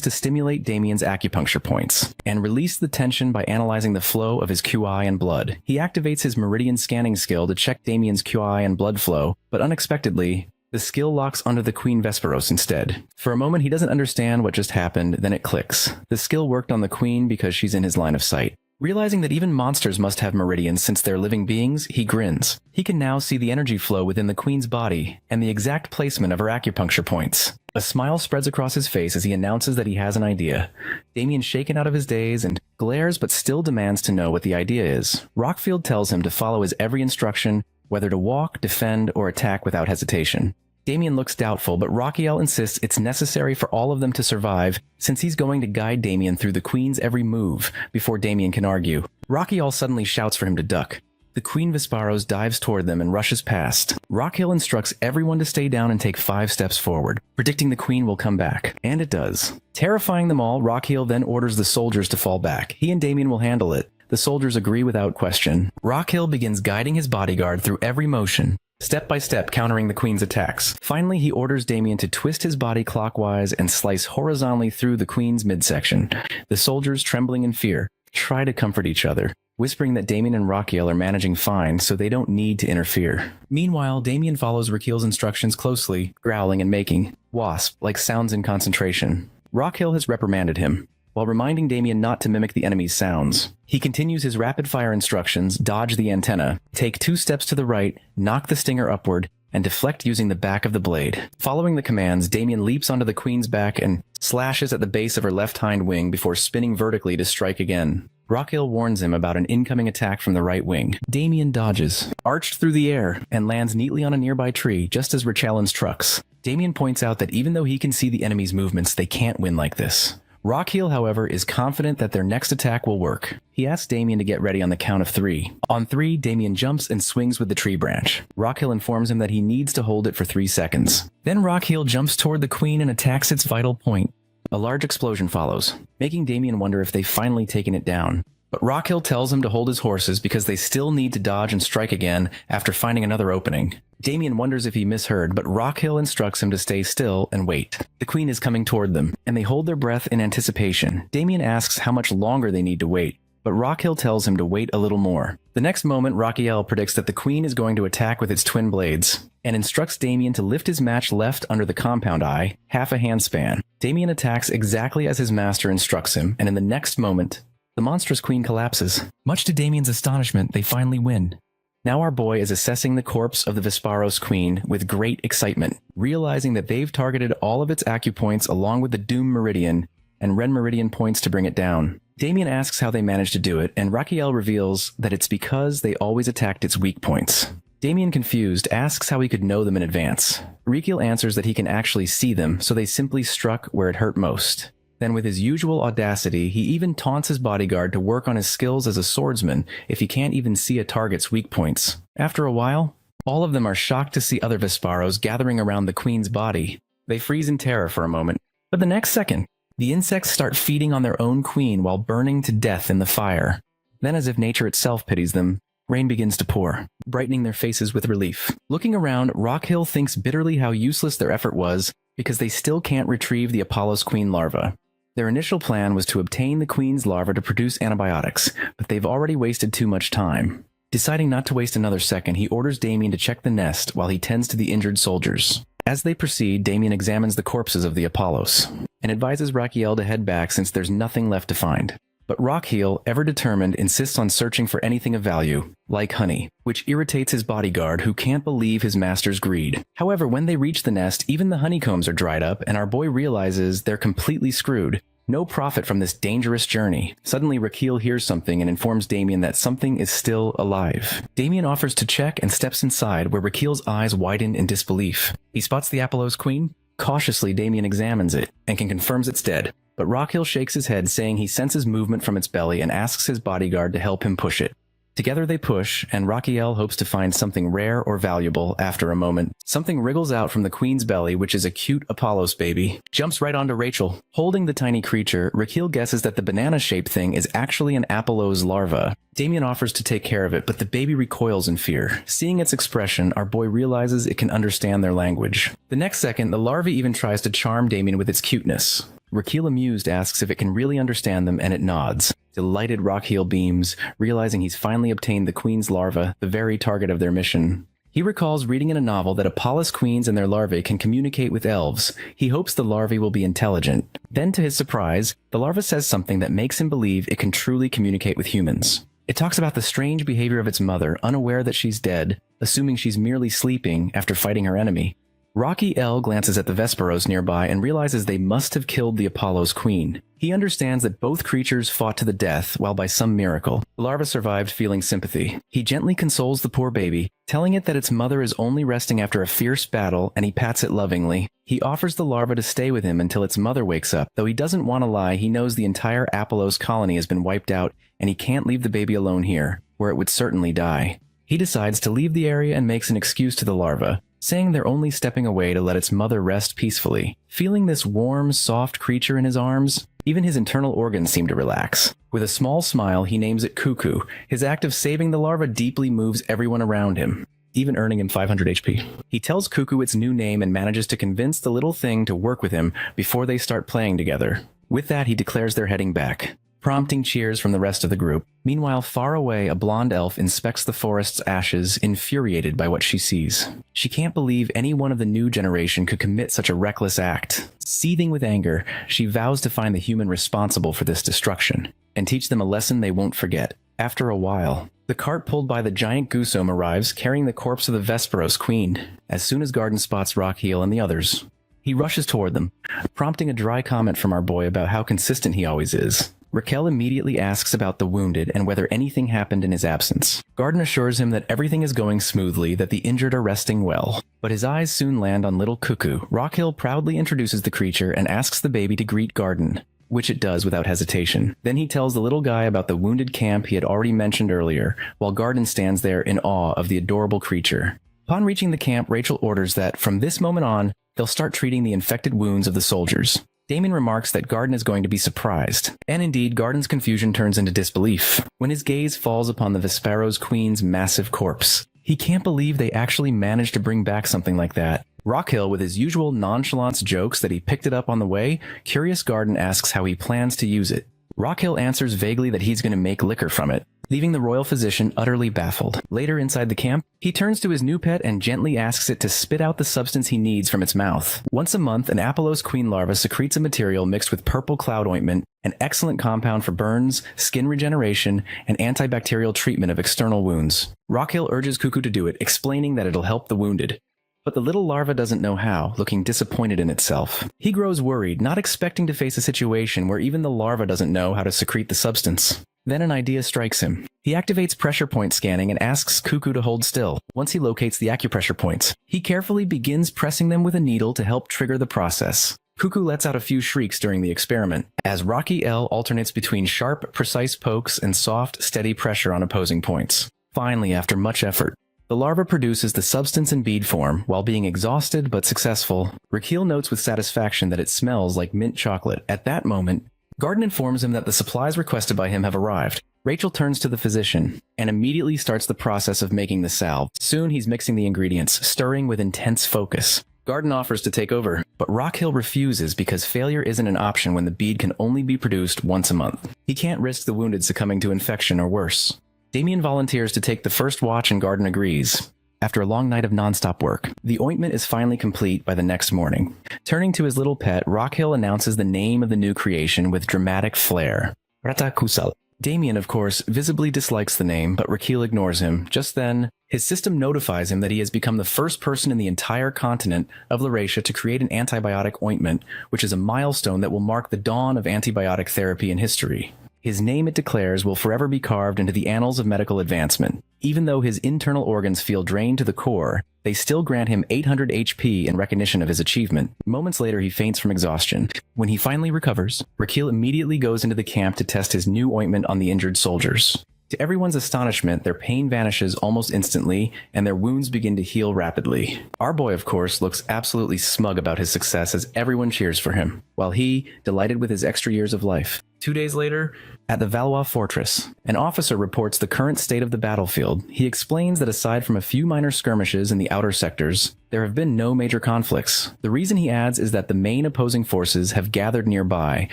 to stimulate Damien's acupuncture points and release the tension by analyzing the flow of his QI and blood. He activates his meridian scanning skill to check Damien's QI and blood flow, but unexpectedly, the skill locks onto the Queen Vesperos instead. For a moment, he doesn't understand what just happened, then it clicks. The skill worked on the Queen because she's in his line of sight. Realizing that even monsters must have meridians since they're living beings, he grins. He can now see the energy flow within the Queen's body and the exact placement of her acupuncture points. A smile spreads across his face as he announces that he has an idea. Damien's shaken out of his daze and glares but still demands to know what the idea is. Rockfield tells him to follow his every instruction, whether to walk, defend, or attack without hesitation. Damien looks doubtful, but Rakiel insists it's necessary for all of them to survive since he's going to guide Damien through the Queen's every move before Damien can argue. Rakiel suddenly shouts for him to duck. The Queen Vesperos dives toward them and rushes past. Rakiel instructs everyone to stay down and take 5 steps forward, predicting the Queen will come back. And it does. Terrifying them all, Rakiel then orders the soldiers to fall back. He and Damien will handle it. The soldiers agree without question. Rakiel begins guiding his bodyguard through every motion, step by step countering the Queen's attacks. Finally, he orders Damien to twist his body clockwise and slice horizontally through the Queen's midsection. The soldiers, trembling in fear, try to comfort each other, whispering that Damien and Rakiel are managing fine, so they don't need to interfere. Meanwhile, Damien follows Rakiel's instructions closely, growling and making wasp-like sounds in concentration. Rakiel has reprimanded him, while reminding Damien not to mimic the enemy's sounds. He continues his rapid-fire instructions: dodge the antenna, take 2 steps to the right, knock the stinger upward, and deflect using the back of the blade. Following the commands, Damien leaps onto the Queen's back and slashes at the base of her left hind wing before spinning vertically to strike again. Rakiel warns him about an incoming attack from the right wing. Damien dodges, arched through the air, and lands neatly on a nearby tree just as Rachelin's trucks. Damien points out that even though he can see the enemy's movements, they can't win like this. Rakiel, however, is confident that their next attack will work. He asks Damien to get ready on the count of 3. On 3, Damien jumps and swings with the tree branch. Rakiel informs him that he needs to hold it for 3 seconds. Then Rakiel jumps toward the Queen and attacks its vital point. A large explosion follows, making Damien wonder if they've finally taken it down. But Rakiel tells him to hold his horses because they still need to dodge and strike again after finding another opening. Damien wonders if he misheard, but Rakiel instructs him to stay still and wait. The Queen is coming toward them, and they hold their breath in anticipation. Damien asks how much longer they need to wait, but Rakiel tells him to wait a little more. The next moment, Rakiel predicts that the Queen is going to attack with its twin blades, and instructs Damien to lift his match left under the compound eye, half a handspan. Damien attacks exactly as his master instructs him, and in the next moment, the monstrous Queen collapses. Much to Damien's astonishment, they finally win. Now our boy is assessing the corpse of the Vesperos Queen with great excitement, realizing that they've targeted all of its acupoints along with the Doom Meridian and Ren Meridian points to bring it down. Damien asks how they managed to do it, and Rakiel reveals that it's because they always attacked its weak points. Damien, confused, asks how he could know them in advance. Rakiel answers that he can actually see them, so they simply struck where it hurt most. Then with his usual audacity, he even taunts his bodyguard to work on his skills as a swordsman if he can't even see a target's weak points. After a while, all of them are shocked to see other Vesperos gathering around the Queen's body. They freeze in terror for a moment, but the next second, the insects start feeding on their own queen while burning to death in the fire. Then, as if nature itself pities them, rain begins to pour, brightening their faces with relief. Looking around, Rakiel thinks bitterly how useless their effort was because they still can't retrieve the Apollo's Queen larva. Their initial plan was to obtain the Queen's larva to produce antibiotics, but they've already wasted too much time. Deciding not to waste another second, he orders Damien to check the nest while he tends to the injured soldiers. As they proceed, Damien examines the corpses of the Apollos, and advises Rakiel to head back since there's nothing left to find. But Rakiel, ever determined, insists on searching for anything of value, like honey, which irritates his bodyguard who can't believe his master's greed. However, when they reach the nest, even the honeycombs are dried up, and our boy realizes they're completely screwed. No profit from this dangerous journey. Suddenly, Rakiel hears something and informs Damien that something is still alive. Damien offers to check and steps inside, where Rakiel's eyes widen in disbelief. He spots the Apollo's Queen. Cautiously, Damien examines it and confirms it's dead. But Rakiel shakes his head, saying he senses movement from its belly and asks his bodyguard to help him push it. Together they push, and Raquiel hopes to find something rare or valuable after a moment. Something wriggles out from the queen's belly, which is a cute Apollos baby. Jumps right onto Rachel. Holding the tiny creature, Raquel guesses that the banana-shaped thing is actually an Apollos larva. Damien offers to take care of it, but the baby recoils in fear. Seeing its expression, our boy realizes it can understand their language. The next second, the larva even tries to charm Damien with its cuteness. Raquel, amused, asks if it can really understand them, and it nods. Delighted, Raquel beams, realizing he's finally obtained the queen's larva, the very target of their mission. He recalls reading in a novel that Apollos queens and their larvae can communicate with elves. He hopes the larvae will be intelligent. Then, to his surprise, the larva says something that makes him believe it can truly communicate with humans. It talks about the strange behavior of its mother, unaware that she's dead, assuming she's merely sleeping after fighting her enemy. Raquel glances at the Vesperos nearby and realizes they must have killed the Apollos queen. He understands that both creatures fought to the death, while by some miracle, the larva survived, feeling sympathy. He gently consoles the poor baby, telling it that its mother is only resting after a fierce battle, and he pats it lovingly. He offers the larva to stay with him until its mother wakes up. Though he doesn't want to lie, he knows the entire Apollos colony has been wiped out, and he can't leave the baby alone here, where it would certainly die. He decides to leave the area and makes an excuse to the larva, saying they're only stepping away to let its mother rest peacefully. Feeling this warm, soft creature in his arms, even his internal organs seem to relax. With a small smile, he names it Cuckoo. His act of saving the larva deeply moves everyone around him, even earning him 500 HP. He tells Cuckoo its new name and manages to convince the little thing to work with him before they start playing together. With that, he declares they're heading back, prompting cheers from the rest of the group. Meanwhile, far away, a blonde elf inspects the forest's ashes, infuriated by what she sees. She can't believe any one of the new generation could commit such a reckless act. Seething with anger, she vows to find the human responsible for this destruction, and teach them a lesson they won't forget. After a while, the cart pulled by the giant Goosome arrives, carrying the corpse of the Vesperos queen. As soon as Garden spots Raquel and the others, he rushes toward them, prompting a dry comment from our boy about how consistent he always is. Raquel immediately asks about the wounded and whether anything happened in his absence. Garden assures him that everything is going smoothly, that the injured are resting well. But his eyes soon land on little Cuckoo. Raquel proudly introduces the creature and asks the baby to greet Garden, which it does without hesitation. Then he tells the little guy about the wounded camp he had already mentioned earlier, while Garden stands there in awe of the adorable creature. Upon reaching the camp, Rachel orders that, from this moment on, they'll start treating the infected wounds of the soldiers. Damien remarks that Garden is going to be surprised, and indeed, Garden's confusion turns into disbelief when his gaze falls upon the Vesperos queen's massive corpse. He can't believe they actually managed to bring back something like that. Raquel, with his usual nonchalance, jokes that he picked it up on the way. Curious Garden asks how he plans to use it. Raquel answers vaguely that he's going to make liquor from it, leaving the royal physician utterly baffled. Later inside the camp, he turns to his new pet and gently asks it to spit out the substance he needs from its mouth. Once a month, an Apollos queen larva secretes a material mixed with purple cloud ointment, an excellent compound for burns, skin regeneration, and antibacterial treatment of external wounds. Raquel urges Cuckoo to do it, explaining that it'll help the wounded. But the little larva doesn't know how, looking disappointed in itself. He grows worried, not expecting to face a situation where even the larva doesn't know how to secrete the substance. Then an idea strikes him. He activates pressure point scanning and asks Cuckoo to hold still. Once he locates the acupressure points, he carefully begins pressing them with a needle to help trigger the process. Cuckoo lets out a few shrieks during the experiment, as Raquel alternates between sharp, precise pokes and soft, steady pressure on opposing points. Finally, after much effort, the larva produces the substance in bead form. While being exhausted but successful, Raquel notes with satisfaction that it smells like mint chocolate. At that moment, Garden informs him that the supplies requested by him have arrived. Rachel turns to the physician and immediately starts the process of making the salve. Soon he's mixing the ingredients, stirring with intense focus. Garden offers to take over, but Raquel refuses because failure isn't an option when the bead can only be produced once a month. He can't risk the wounded succumbing to infection or worse. Damien volunteers to take the first watch and Garden agrees. After a long night of nonstop work, the ointment is finally complete by the next morning. Turning to his little pet, Raquel announces the name of the new creation with dramatic flair. Ratakusal. Damien, of course, visibly dislikes the name, but Raquel ignores him. Just then, his system notifies him that he has become the first person in the entire continent of Laurasia to create an antibiotic ointment, which is a milestone that will mark the dawn of antibiotic therapy in history. His name, it declares, will forever be carved into the annals of medical advancement. Even though his internal organs feel drained to the core, they still grant him 800 HP in recognition of his achievement. Moments later, he faints from exhaustion. When he finally recovers, Raquel immediately goes into the camp to test his new ointment on the injured soldiers. To everyone's astonishment, their pain vanishes almost instantly, and their wounds begin to heal rapidly. Our boy, of course, looks absolutely smug about his success as everyone cheers for him, while he, delighted with his extra years of life. 2 days later, at the Valois fortress, an officer reports the current state of the battlefield. He explains that aside from a few minor skirmishes in the outer sectors, there have been no major conflicts. The reason, he adds, is that the main opposing forces have gathered nearby,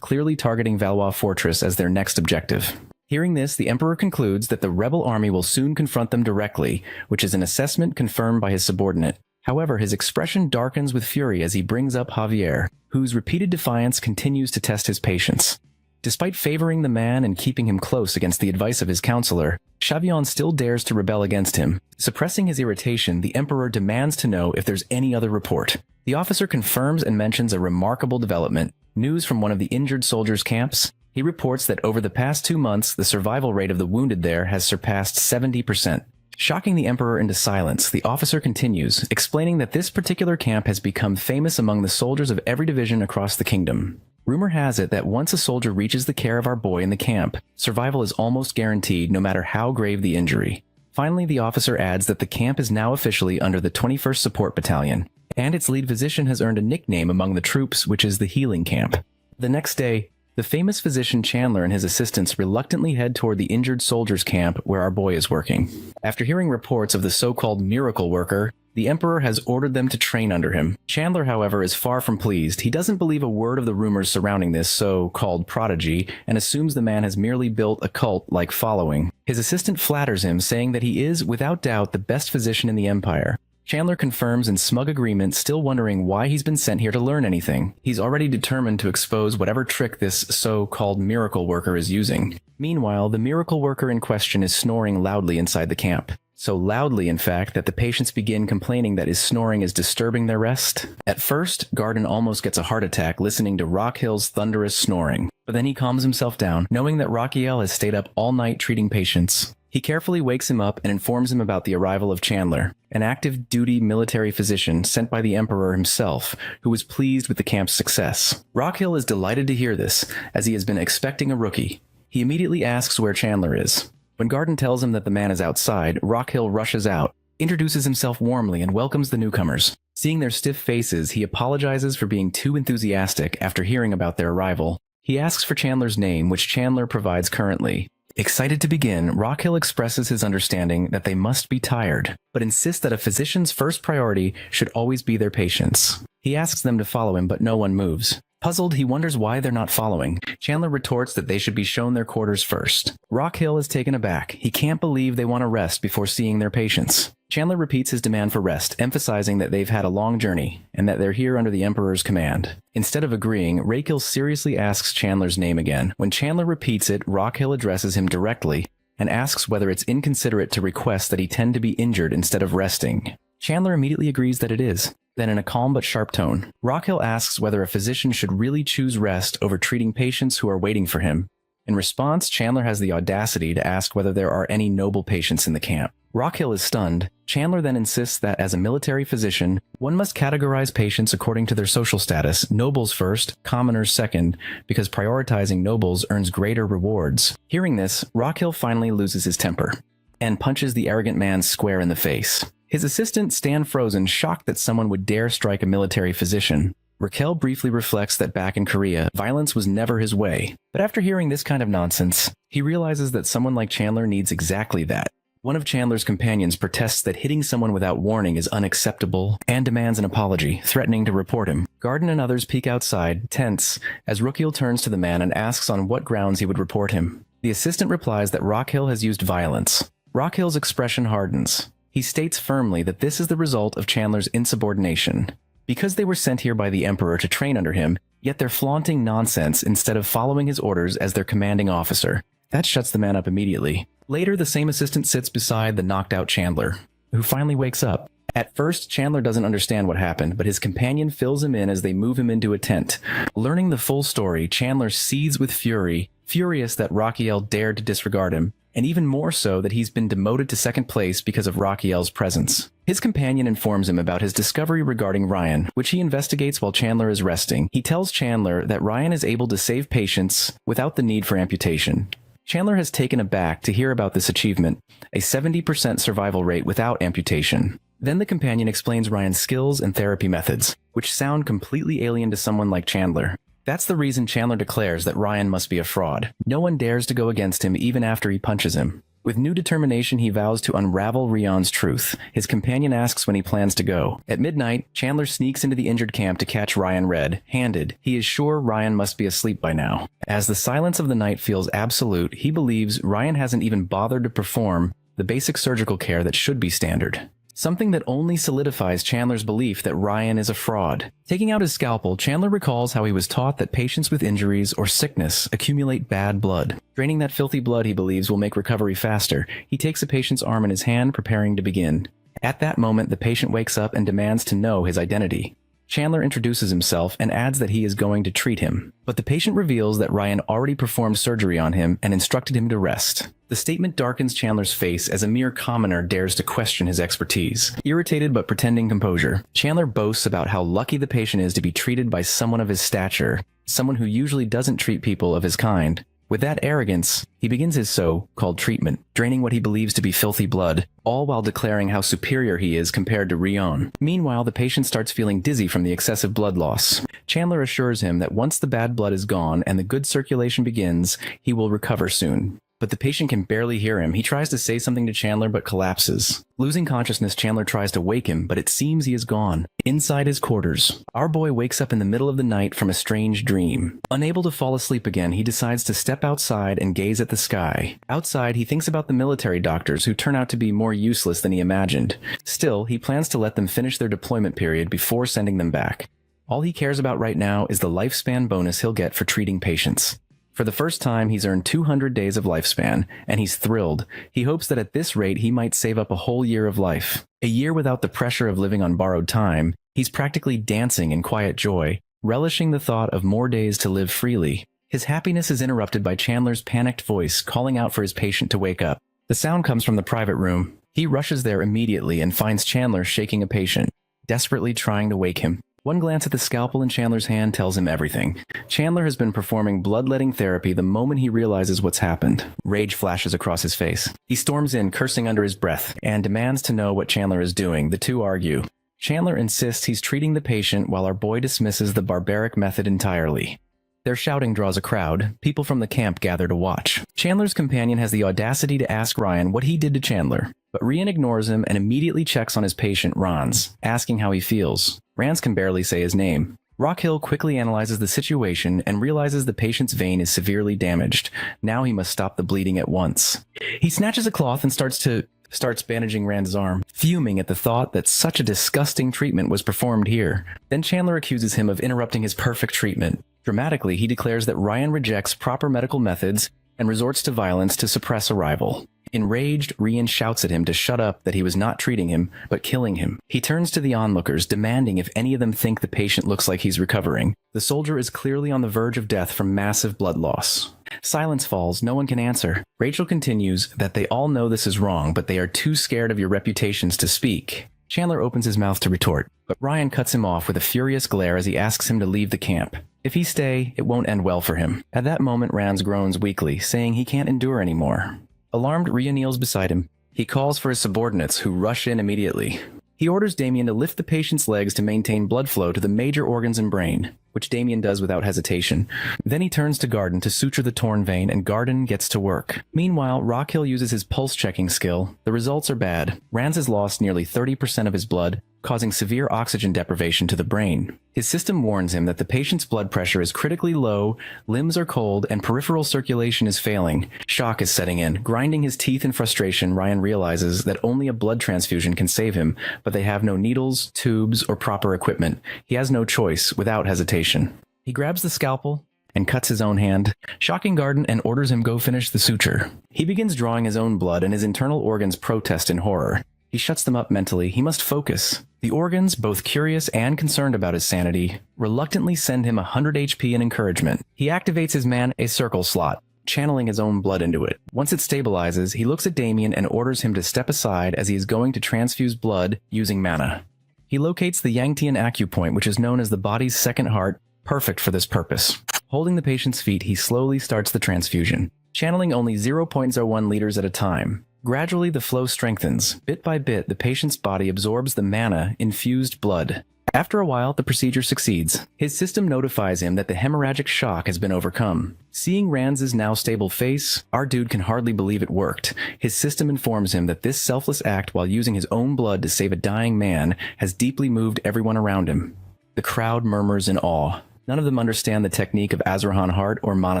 clearly targeting Valois fortress as their next objective. Hearing this, the Emperor concludes that the rebel army will soon confront them directly, which is an assessment confirmed by his subordinate. However, his expression darkens with fury as he brings up Javier, whose repeated defiance continues to test his patience. Despite favoring the man and keeping him close against the advice of his counselor, Chavion still dares to rebel against him. Suppressing his irritation, the Emperor demands to know if there's any other report. The officer confirms and mentions a remarkable development, news from one of the injured soldiers' camps. He reports that over the past 2 months, the survival rate of the wounded there has surpassed 70%. Shocking the Emperor into silence, the officer continues, explaining that this particular camp has become famous among the soldiers of every division across the kingdom. Rumor has it that once a soldier reaches the care of our boy in the camp, survival is almost guaranteed no matter how grave the injury. Finally, the officer adds that the camp is now officially under the 21st Support Battalion, and its lead physician has earned a nickname among the troops, which is the Healing Camp. The next day, the famous physician Chandler and his assistants reluctantly head toward the injured soldiers' camp where our boy is working. After hearing reports of the so-called miracle worker, the Emperor has ordered them to train under him. Chandler, however, is far from pleased. He doesn't believe a word of the rumors surrounding this so-called prodigy and assumes the man has merely built a cult-like following. His assistant flatters him, saying that he is, without doubt, the best physician in the Empire. Chandler confirms in smug agreement, still wondering why he's been sent here to learn anything. He's already determined to expose whatever trick this so-called miracle worker is using. Meanwhile, the miracle worker in question is snoring loudly inside the camp. So loudly, in fact, that the patients begin complaining that his snoring is disturbing their rest. At first, Garden almost gets a heart attack listening to Rockhill's thunderous snoring. But then he calms himself down, knowing that Raquiel has stayed up all night treating patients. He carefully wakes him up and informs him about the arrival of Chandler, an active duty military physician sent by the Emperor himself, who was pleased with the camp's success. Rockhill is delighted to hear this, as he has been expecting a rookie. He immediately asks where Chandler is. When Garden tells him that the man is outside, Rockhill rushes out, introduces himself warmly, and welcomes the newcomers. Seeing their stiff faces, he apologizes for being too enthusiastic after hearing about their arrival. He asks for Chandler's name, which Chandler provides currently. Excited to begin, Rockhill expresses his understanding that they must be tired, but insists that a physician's first priority should always be their patients. He asks them to follow him, but no one moves. Puzzled, he wonders why they're not following. Chandler retorts that they should be shown their quarters first. Rockhill is taken aback. He can't believe they want to rest before seeing their patients. Chandler repeats his demand for rest, emphasizing that they've had a long journey, and that they're here under the Emperor's command. Instead of agreeing, Rakiel seriously asks Chandler's name again. When Chandler repeats it, Rockhill addresses him directly, and asks whether it's inconsiderate to request that he tend to be injured instead of resting. Chandler immediately agrees that it is. Then in a calm but sharp tone, Rockhill asks whether a physician should really choose rest over treating patients who are waiting for him. In response, Chandler has the audacity to ask whether there are any noble patients in the camp. Rockhill is stunned. Chandler then insists that as a military physician, one must categorize patients according to their social status, nobles first, commoners second, because prioritizing nobles earns greater rewards. Hearing this, Rockhill finally loses his temper and punches the arrogant man square in the face. His assistant stand frozen, shocked that someone would dare strike a military physician. Raquel briefly reflects that back in Korea, violence was never his way. But after hearing this kind of nonsense, he realizes that someone like Chandler needs exactly that. One of Chandler's companions protests that hitting someone without warning is unacceptable and demands an apology, threatening to report him. Garden and others peek outside, tense, as Raquel turns to the man and asks on what grounds he would report him. The assistant replies that Rockhill has used violence. Rockhill's expression hardens. He states firmly that this is the result of Chandler's insubordination. Because they were sent here by the Emperor to train under him, yet they're flaunting nonsense instead of following his orders as their commanding officer. That shuts the man up immediately. Later, the same assistant sits beside the knocked-out Chandler, who finally wakes up. At first, Chandler doesn't understand what happened, but his companion fills him in as they move him into a tent. Learning the full story, Chandler seethes with fury, furious that Raquiel dared to disregard him, and even more so that he's been demoted to second place because of Raquiel's presence. His companion informs him about his discovery regarding Ryan, which he investigates while Chandler is resting. He tells Chandler that Ryan is able to save patients without the need for amputation. Chandler has taken aback to hear about this achievement, a 70% survival rate without amputation. Then the companion explains Ryan's skills and therapy methods, which sound completely alien to someone like Chandler. That's the reason Chandler declares that Ryan must be a fraud. No one dares to go against him even after he punches him. With new determination, he vows to unravel Rion's truth. His companion asks when he plans to go. At midnight, Chandler sneaks into the injured camp to catch Ryan red-handed. He is sure Ryan must be asleep by now. As the silence of the night feels absolute, he believes Ryan hasn't even bothered to perform the basic surgical care that should be standard. Something that only solidifies Chandler's belief that Ryan is a fraud. Taking out his scalpel, Chandler recalls how he was taught that patients with injuries or sickness accumulate bad blood. Draining that filthy blood, he believes, will make recovery faster. He takes a patient's arm in his hand, preparing to begin. At that moment, the patient wakes up and demands to know his identity. Chandler introduces himself and adds that he is going to treat him. But the patient reveals that Ryan already performed surgery on him and instructed him to rest. The statement darkens Chandler's face as a mere commoner dares to question his expertise. Irritated but pretending composure, Chandler boasts about how lucky the patient is to be treated by someone of his stature, someone who usually doesn't treat people of his kind. With that arrogance, he begins his so-called treatment, draining what he believes to be filthy blood, all while declaring how superior he is compared to Rion. Meanwhile, the patient starts feeling dizzy from the excessive blood loss. Chandler assures him that once the bad blood is gone and the good circulation begins, he will recover soon. But the patient can barely hear him. He tries to say something to Chandler but collapses. Losing consciousness, Chandler tries to wake him, but it seems he is gone. Inside his quarters, our boy wakes up in the middle of the night from a strange dream. Unable to fall asleep again, he decides to step outside and gaze at the sky. Outside, he thinks about the military doctors who turn out to be more useless than he imagined. Still, he plans to let them finish their deployment period before sending them back. All he cares about right now is the lifespan bonus he'll get for treating patients. For the first time, he's earned 200 days of lifespan, and he's thrilled. He hopes that at this rate, he might save up a whole year of life. A year without the pressure of living on borrowed time. He's practically dancing in quiet joy, relishing the thought of more days to live freely. His happiness is interrupted by Chandler's panicked voice calling out for his patient to wake up. The sound comes from the private room. He rushes there immediately and finds Chandler shaking a patient, desperately trying to wake him. One glance at the scalpel in Chandler's hand tells him everything. Chandler has been performing bloodletting therapy the moment he realizes what's happened. Rage flashes across his face. He storms in, cursing under his breath, and demands to know what Chandler is doing. The two argue. Chandler insists he's treating the patient while our boy dismisses the barbaric method entirely. Their shouting draws a crowd. People from the camp gather to watch. Chandler's companion has the audacity to ask Ryan what he did to Chandler, but Ryan ignores him and immediately checks on his patient, Rans, asking how he feels. Rans can barely say his name. Rockhill quickly analyzes the situation and realizes the patient's vein is severely damaged. Now he must stop the bleeding at once. He snatches a cloth and starts bandaging Rand's arm, fuming at the thought that such a disgusting treatment was performed here. Then Chandler accuses him of interrupting his perfect treatment. Dramatically, he declares that Ryan rejects proper medical methods and resorts to violence to suppress a rival. Enraged, Ryan shouts at him to shut up, that he was not treating him, but killing him. He turns to the onlookers, demanding if any of them think the patient looks like he's recovering. The soldier is clearly on the verge of death from massive blood loss. Silence falls, no one can answer. Rachel continues that they all know this is wrong, but they are too scared of your reputations to speak. Chandler opens his mouth to retort, but Ryan cuts him off with a furious glare as he asks him to leave the camp. If he stay, it won't end well for him. At that moment, Rans groans weakly, saying he can't endure anymore. Alarmed, Rhea kneels beside him. He calls for his subordinates, who rush in immediately. He orders Damien to lift the patient's legs to maintain blood flow to the major organs and brain, which Damien does without hesitation. Then he turns to Garden to suture the torn vein, and Garden gets to work. Meanwhile, Rockhill uses his pulse-checking skill. The results are bad. Rans has lost nearly 30% of his blood, causing severe oxygen deprivation to the brain. His system warns him that the patient's blood pressure is critically low, limbs are cold, and peripheral circulation is failing. Shock is setting in. Grinding his teeth in frustration, Ryan realizes that only a blood transfusion can save him, but they have no needles, tubes, or proper equipment. He has no choice, without hesitation. He grabs the scalpel and cuts his own hand, shocking Garden, and orders him go finish the suture. He begins drawing his own blood, and his internal organs protest in horror. He shuts them up mentally. He must focus. The organs, both curious and concerned about his sanity, reluctantly send him 100 HP and encouragement. He activates his a circle slot, channeling his own blood into it. Once it stabilizes, he looks at Damien and orders him to step aside as he is going to transfuse blood using mana. He locates the Yangtian acupoint, which is known as the body's second heart, perfect for this purpose. Holding the patient's feet, he slowly starts the transfusion, channeling only 0.01 liters at a time. Gradually, the flow strengthens. Bit by bit, the patient's body absorbs the mana-infused blood. After a while, the procedure succeeds. His system notifies him that the hemorrhagic shock has been overcome. Seeing Ranz's now stable face, our dude can hardly believe it worked. His system informs him that this selfless act while using his own blood to save a dying man has deeply moved everyone around him. The crowd murmurs in awe. None of them understand the technique of Azrahan Heart or Mana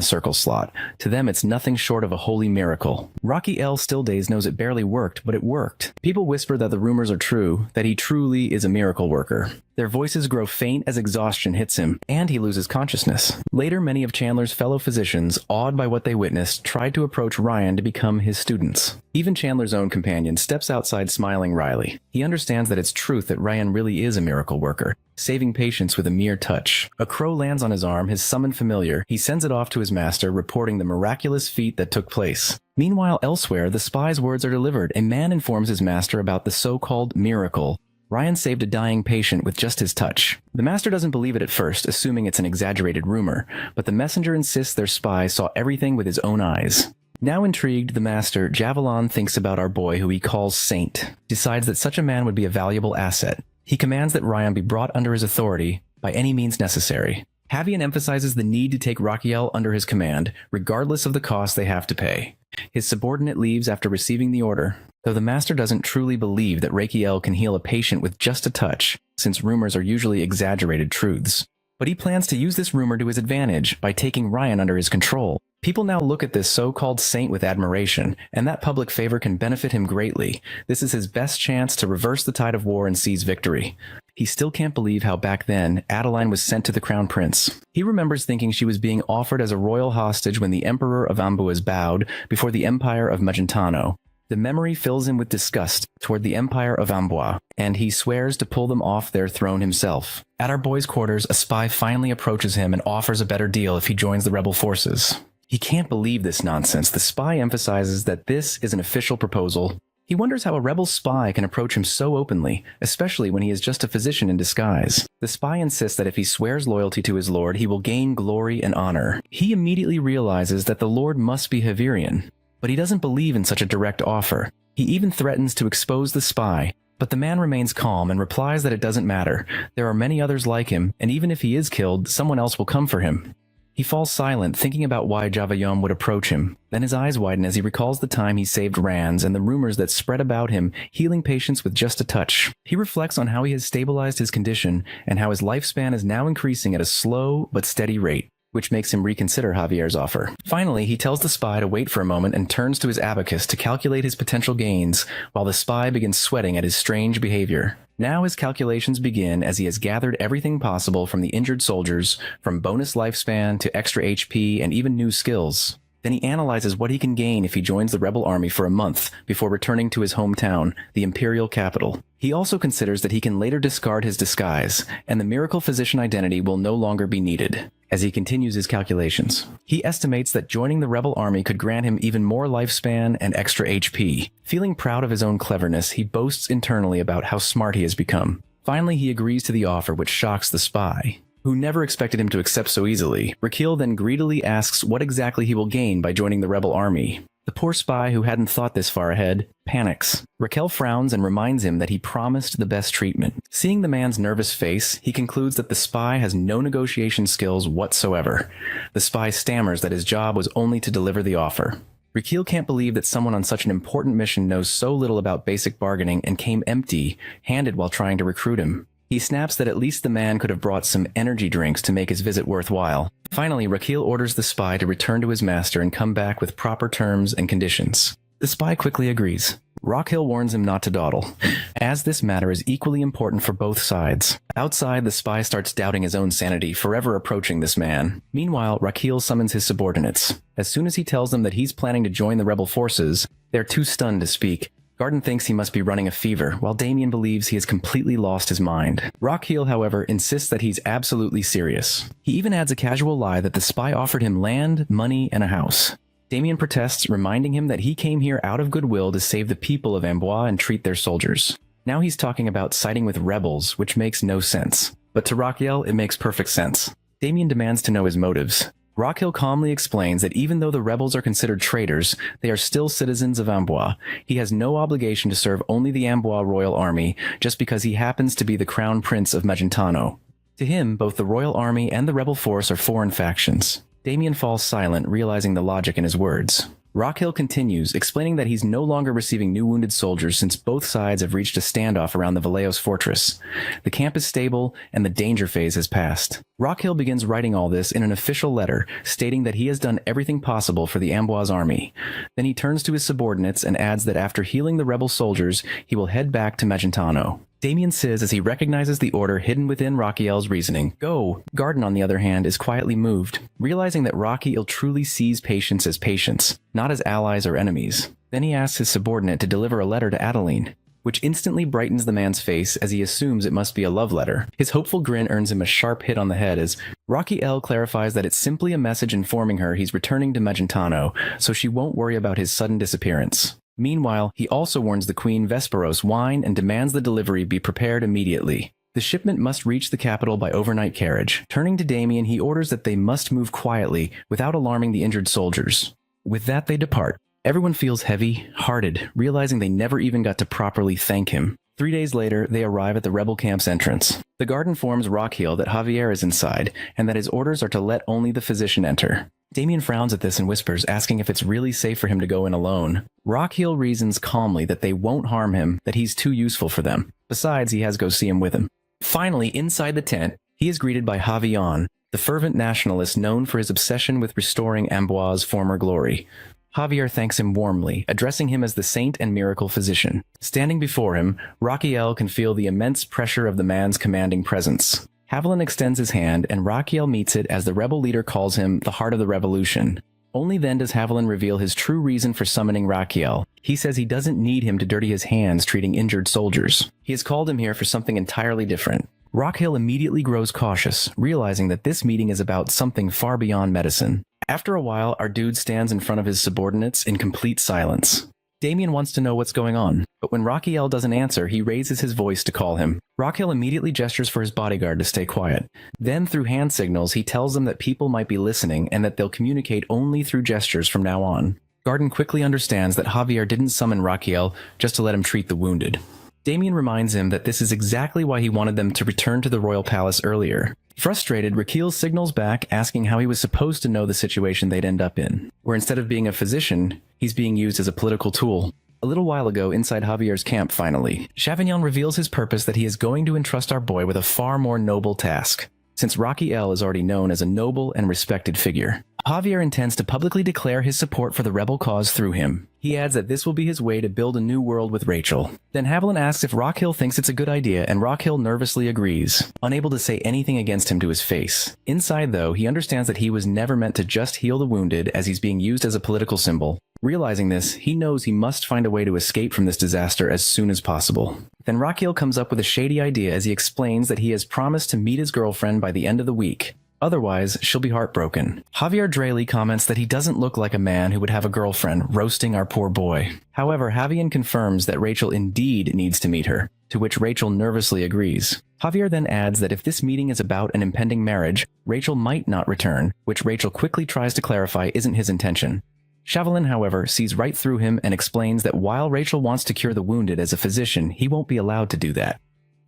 Circle Slot. To them, it's nothing short of a holy miracle. Rocky L. Stilldays knows it barely worked, but it worked. People whisper that the rumors are true, that he truly is a miracle worker. Their voices grow faint as exhaustion hits him, and he loses consciousness. Later, many of Chandler's fellow physicians, awed by what they witnessed, tried to approach Ryan to become his students. Even Chandler's own companion steps outside smiling wryly. He understands that it's truth that Ryan really is a miracle worker, saving patients with a mere touch. A crow lands on his arm, his summoned familiar. He sends it off to his master, reporting the miraculous feat that took place. Meanwhile, elsewhere, the spy's words are delivered. A man informs his master about the so-called miracle. Ryan saved a dying patient with just his touch. The master doesn't believe it at first, assuming it's an exaggerated rumor, but the messenger insists their spy saw everything with his own eyes. Now intrigued, the master, Javelin, thinks about our boy who he calls Saint, decides that such a man would be a valuable asset. He commands that Ryan be brought under his authority by any means necessary. Javian emphasizes the need to take Raquiel under his command, regardless of the cost they have to pay. His subordinate leaves after receiving the order, though the master doesn't truly believe that Raquiel can heal a patient with just a touch, since rumors are usually exaggerated truths. But he plans to use this rumor to his advantage by taking Ryan under his control. People now look at this so-called saint with admiration, and that public favor can benefit him greatly. This is his best chance to reverse the tide of war and seize victory. He still can't believe how back then, Adeline was sent to the crown prince. He remembers thinking she was being offered as a royal hostage when the emperor of Ambuas bowed before the empire of Magentano. The memory fills him with disgust toward the empire of Amboise, and he swears to pull them off their throne himself. At our boy's quarters, a spy finally approaches him and offers a better deal if he joins the rebel forces. He can't believe this nonsense. The spy emphasizes that this is an official proposal. He wonders how a rebel spy can approach him so openly, especially when he is just a physician in disguise. The spy insists that if he swears loyalty to his lord, he will gain glory and honor. He immediately realizes that the lord must be Havirian, but he doesn't believe in such a direct offer. He even threatens to expose the spy, but the man remains calm and replies that it doesn't matter. There are many others like him, and even if he is killed, someone else will come for him. He falls silent, thinking about why Javayom would approach him. Then his eyes widen as he recalls the time he saved Ranz and the rumors that spread about him, healing patients with just a touch. He reflects on how he has stabilized his condition and how his lifespan is now increasing at a slow but steady rate, which makes him reconsider Javier's offer. Finally, he tells the spy to wait for a moment and turns to his abacus to calculate his potential gains, while the spy begins sweating at his strange behavior. Now his calculations begin as he has gathered everything possible from the injured soldiers, from bonus lifespan to extra HP and even new skills. Then he analyzes what he can gain if he joins the rebel army for a month before returning to his hometown, the imperial capital. He also considers that he can later discard his disguise, and the miracle physician identity will no longer be needed. As he continues his calculations, he estimates that joining the rebel army could grant him even more lifespan and extra HP. Feeling proud of his own cleverness, he boasts internally about how smart he has become. Finally, he agrees to the offer, which shocks the spy, who never expected him to accept so easily. Raquel then greedily asks what exactly he will gain by joining the rebel army. The poor spy, who hadn't thought this far ahead, panics. Raquel frowns and reminds him that he promised the best treatment. Seeing the man's nervous face, he concludes that the spy has no negotiation skills whatsoever. The spy stammers that his job was only to deliver the offer. Raquel can't believe that someone on such an important mission knows so little about basic bargaining and came empty-handed while trying to recruit him. He snaps that at least the man could have brought some energy drinks to make his visit worthwhile. Finally, Raquel orders the spy to return to his master and come back with proper terms and conditions. The spy quickly agrees. Raquel warns him not to dawdle, as this matter is equally important for both sides. Outside, the spy starts doubting his own sanity, forever approaching this man. Meanwhile, Raquel summons his subordinates. As soon as he tells them that he's planning to join the rebel forces, they're too stunned to speak. Garden thinks he must be running a fever, while Damien believes he has completely lost his mind. Raquel, however, insists that he's absolutely serious. He even adds a casual lie that the spy offered him land, money, and a house. Damien protests, reminding him that he came here out of goodwill to save the people of Amboise and treat their soldiers. Now he's talking about siding with rebels, which makes no sense. But to Raquel, it makes perfect sense. Damien demands to know his motives. Rockhill calmly explains that even though the rebels are considered traitors, they are still citizens of Amboise. He has no obligation to serve only the Amboise royal army just because he happens to be the crown prince of Magentano. To him, both the royal army and the rebel force are foreign factions. Damien falls silent, realizing the logic in his words. Rockhill continues, explaining that he's no longer receiving new wounded soldiers since both sides have reached a standoff around the Valleos fortress. The camp is stable, and the danger phase has passed. Rockhill begins writing all this in an official letter, stating that he has done everything possible for the Amboise army. Then he turns to his subordinates and adds that after healing the rebel soldiers, he will head back to Magentano. Damien says as he recognizes the order hidden within Rakiel's reasoning. Go! Garden, on the other hand, is quietly moved, realizing that Rakiel truly sees patients as patients, not as allies or enemies. Then he asks his subordinate to deliver a letter to Adeline, which instantly brightens the man's face as he assumes it must be a love letter. His hopeful grin earns him a sharp hit on the head as Rakiel clarifies that it's simply a message informing her he's returning to Magentano, so she won't worry about his sudden disappearance. Meanwhile, he also warns the Queen Vesperos wine and demands the delivery be prepared immediately. The shipment must reach the capital by overnight carriage. Turning to Damien, he orders that they must move quietly without alarming the injured soldiers. With that, they depart. Everyone feels heavy-hearted, realizing they never even got to properly thank him. 3 days later, they arrive at the rebel camp's entrance. The guard informs Rockhill that Javier is inside, and that his orders are to let only the physician enter. Damien frowns at this and whispers, asking if it's really safe for him to go in alone. Rockhill reasons calmly that they won't harm him, that he's too useful for them. Besides, he has go see him with him. Finally, inside the tent, he is greeted by Javion, the fervent nationalist known for his obsession with restoring Amboise' former glory. Javier thanks him warmly, addressing him as the saint and miracle physician. Standing before him, Rakiel can feel the immense pressure of the man's commanding presence. Haviland extends his hand, and Rakiel meets it as the rebel leader calls him the heart of the revolution. Only then does Haviland reveal his true reason for summoning Rakiel. He says he doesn't need him to dirty his hands treating injured soldiers. He has called him here for something entirely different. Rockhill immediately grows cautious, realizing that this meeting is about something far beyond medicine. After a while, our dude stands in front of his subordinates in complete silence. Damien wants to know what's going on, but when Rakiel doesn't answer, he raises his voice to call him. Rockhill immediately gestures for his bodyguard to stay quiet. Then, through hand signals, he tells them that people might be listening and that they'll communicate only through gestures from now on. Garden quickly understands that Javier didn't summon Rakiel just to let him treat the wounded. Damien reminds him that this is exactly why he wanted them to return to the royal palace earlier. Frustrated, Rakiel signals back, asking how he was supposed to know the situation they'd end up in, where instead of being a physician, he's being used as a political tool. A little while ago, inside Javier's camp finally, Chavignon reveals his purpose that he is going to entrust our boy with a far more noble task, since Rakiel is already known as a noble and respected figure. Javier intends to publicly declare his support for the rebel cause through him. He adds that this will be his way to build a new world with Rachel. Then Haviland asks if Rockhill thinks it's a good idea, and Rockhill nervously agrees, unable to say anything against him to his face. Inside, though, he understands that he was never meant to just heal the wounded, as he's being used as a political symbol. Realizing this, he knows he must find a way to escape from this disaster as soon as possible. Then Rockhill comes up with a shady idea as he explains that he has promised to meet his girlfriend by the end of the week. Otherwise, she'll be heartbroken. Javier Draley comments that he doesn't look like a man who would have a girlfriend roasting our poor boy. However, Javier confirms that Rachel indeed needs to meet her, to which Rachel nervously agrees. Javier then adds that if this meeting is about an impending marriage, Rachel might not return, which Rachel quickly tries to clarify isn't his intention. Chavelin, however, sees right through him and explains that while Rachel wants to cure the wounded as a physician, he won't be allowed to do that.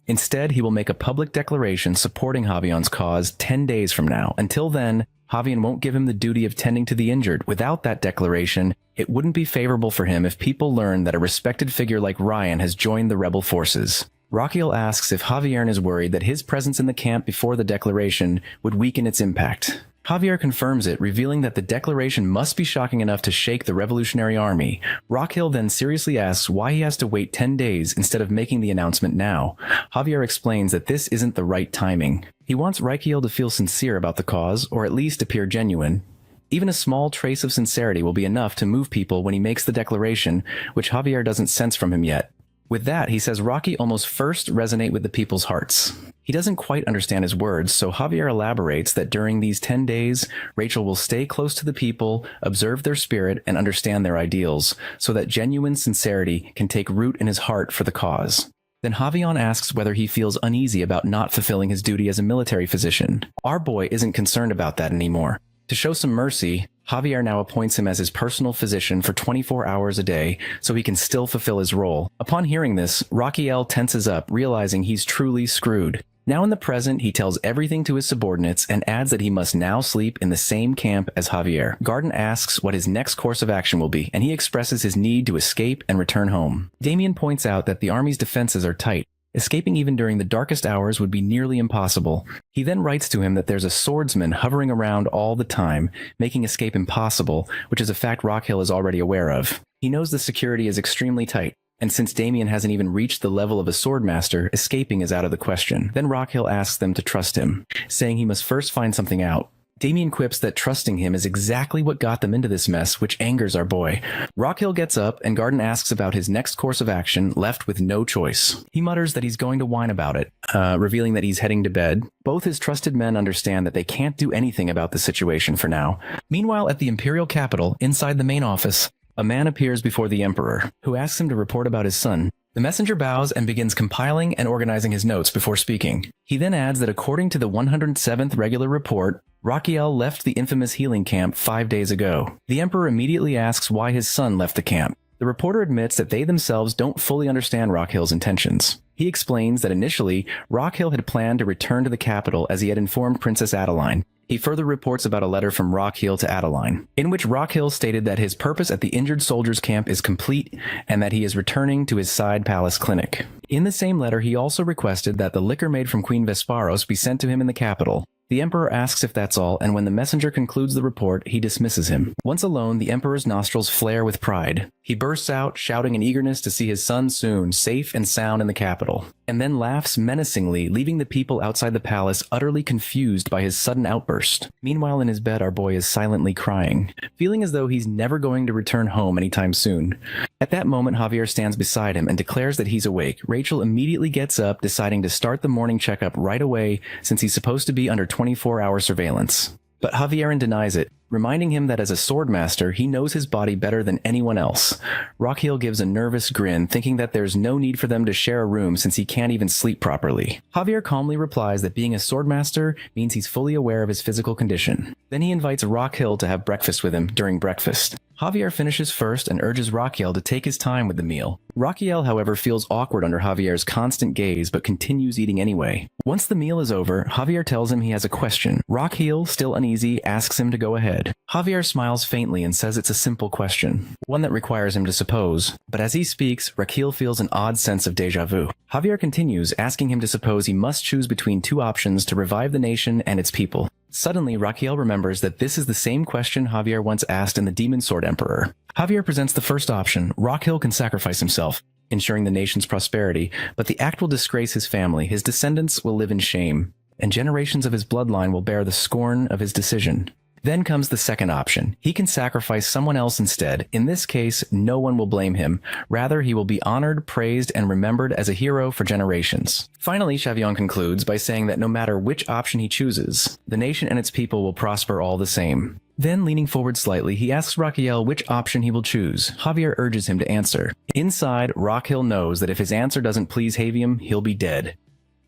Instead, he will make a public declaration supporting Javion's cause 10 days from now. Until then, Javion won't give him the duty of tending to the injured. Without that declaration, it wouldn't be favorable for him if people learn that a respected figure like Ryan has joined the rebel forces. Rockhill asks if Javier is worried that his presence in the camp before the declaration would weaken its impact. Javier confirms it, revealing that the declaration must be shocking enough to shake the Revolutionary Army. Rockhill then seriously asks why he has to wait 10 days instead of making the announcement now. Javier explains that this isn't the right timing. He wants Rockhill to feel sincere about the cause, or at least appear genuine. Even a small trace of sincerity will be enough to move people when he makes the declaration, which Javier doesn't sense from him yet. With that, he says Rocky almost first resonate with the people's hearts. He doesn't quite understand his words, so Javier elaborates that during these 10 days, Rachel will stay close to the people, observe their spirit, and understand their ideals, so that genuine sincerity can take root in his heart for the cause. Then Javion asks whether he feels uneasy about not fulfilling his duty as a military physician. Our boy isn't concerned about that anymore. To show some mercy, Javier now appoints him as his personal physician for 24 hours a day so he can still fulfill his role. Upon hearing this, Raquiel tenses up, realizing he's truly screwed. Now in the present, he tells everything to his subordinates and adds that he must now sleep in the same camp as Javier. Garden asks what his next course of action will be, and he expresses his need to escape and return home. Damien points out that the army's defenses are tight. Escaping even during the darkest hours would be nearly impossible. He then writes to him that there's a swordsman hovering around all the time, making escape impossible, which is a fact Raquel is already aware of. He knows the security is extremely tight, and since Damien hasn't even reached the level of a swordmaster, escaping is out of the question. Then Raquel asks them to trust him, saying he must first find something out. Damien quips that trusting him is exactly what got them into this mess, which angers our boy. Raquel gets up, and Garden asks about his next course of action, left with no choice. He mutters that he's going to whine about it, revealing that he's heading to bed. Both his trusted men understand that they can't do anything about the situation for now. Meanwhile, at the Imperial capital, inside the main office, a man appears before the Emperor, who asks him to report about his son. The messenger bows and begins compiling and organizing his notes before speaking. He then adds that according to the 107th regular report, Raquiel left the infamous healing camp 5 days ago. The Emperor immediately asks why his son left the camp. The reporter admits that they themselves don't fully understand Raquel's intentions. He explains that initially, Raquel had planned to return to the capital as he had informed Princess Adeline. He further reports about a letter from Raquel to Adeline, in which Raquel stated that his purpose at the injured soldiers' camp is complete and that he is returning to his side palace clinic. In the same letter, he also requested that the liquor made from Queen Vesparos be sent to him in the capital. The Emperor asks if that's all, and when the messenger concludes the report, he dismisses him. Once alone, the Emperor's nostrils flare with pride. He bursts out, shouting in eagerness to see his son soon, safe and sound in the capital, and then laughs menacingly, leaving the people outside the palace utterly confused by his sudden outburst. Meanwhile, in his bed, our boy is silently crying, feeling as though he's never going to return home anytime soon. At that moment, Javier stands beside him and declares that he's awake. Rachel immediately gets up, deciding to start the morning checkup right away since he's supposed to be under 24-hour surveillance. But Javier denies it, reminding him that as a swordmaster, he knows his body better than anyone else. Raquel gives a nervous grin, thinking that there's no need for them to share a room since he can't even sleep properly. Javier calmly replies that being a swordmaster means he's fully aware of his physical condition. Then he invites Raquel to have breakfast with him during breakfast. Javier finishes first and urges Raquel to take his time with the meal. Raquel, however, feels awkward under Javier's constant gaze but continues eating anyway. Once the meal is over, Javier tells him he has a question. Raquel, still uneasy, asks him to go ahead. Javier smiles faintly and says it's a simple question, one that requires him to suppose. But as he speaks, Raquel feels an odd sense of déjà vu. Javier continues, asking him to suppose he must choose between two options to revive the nation and its people. Suddenly, Raquel remembers that this is the same question Javier once asked in the Demon Sword Emperor. Javier presents the first option. Raquel can sacrifice himself, ensuring the nation's prosperity, but the act will disgrace his family. His descendants will live in shame, and generations of his bloodline will bear the scorn of his decision. Then comes the second option. He can sacrifice someone else instead. In this case, no one will blame him. Rather, he will be honored, praised, and remembered as a hero for generations. Finally, Chavion concludes by saying that no matter which option he chooses, the nation and its people will prosper all the same. Then, leaning forward slightly, he asks Raquel which option he will choose. Javier urges him to answer. Inside, Raquel knows that if his answer doesn't please Javier, he'll be dead.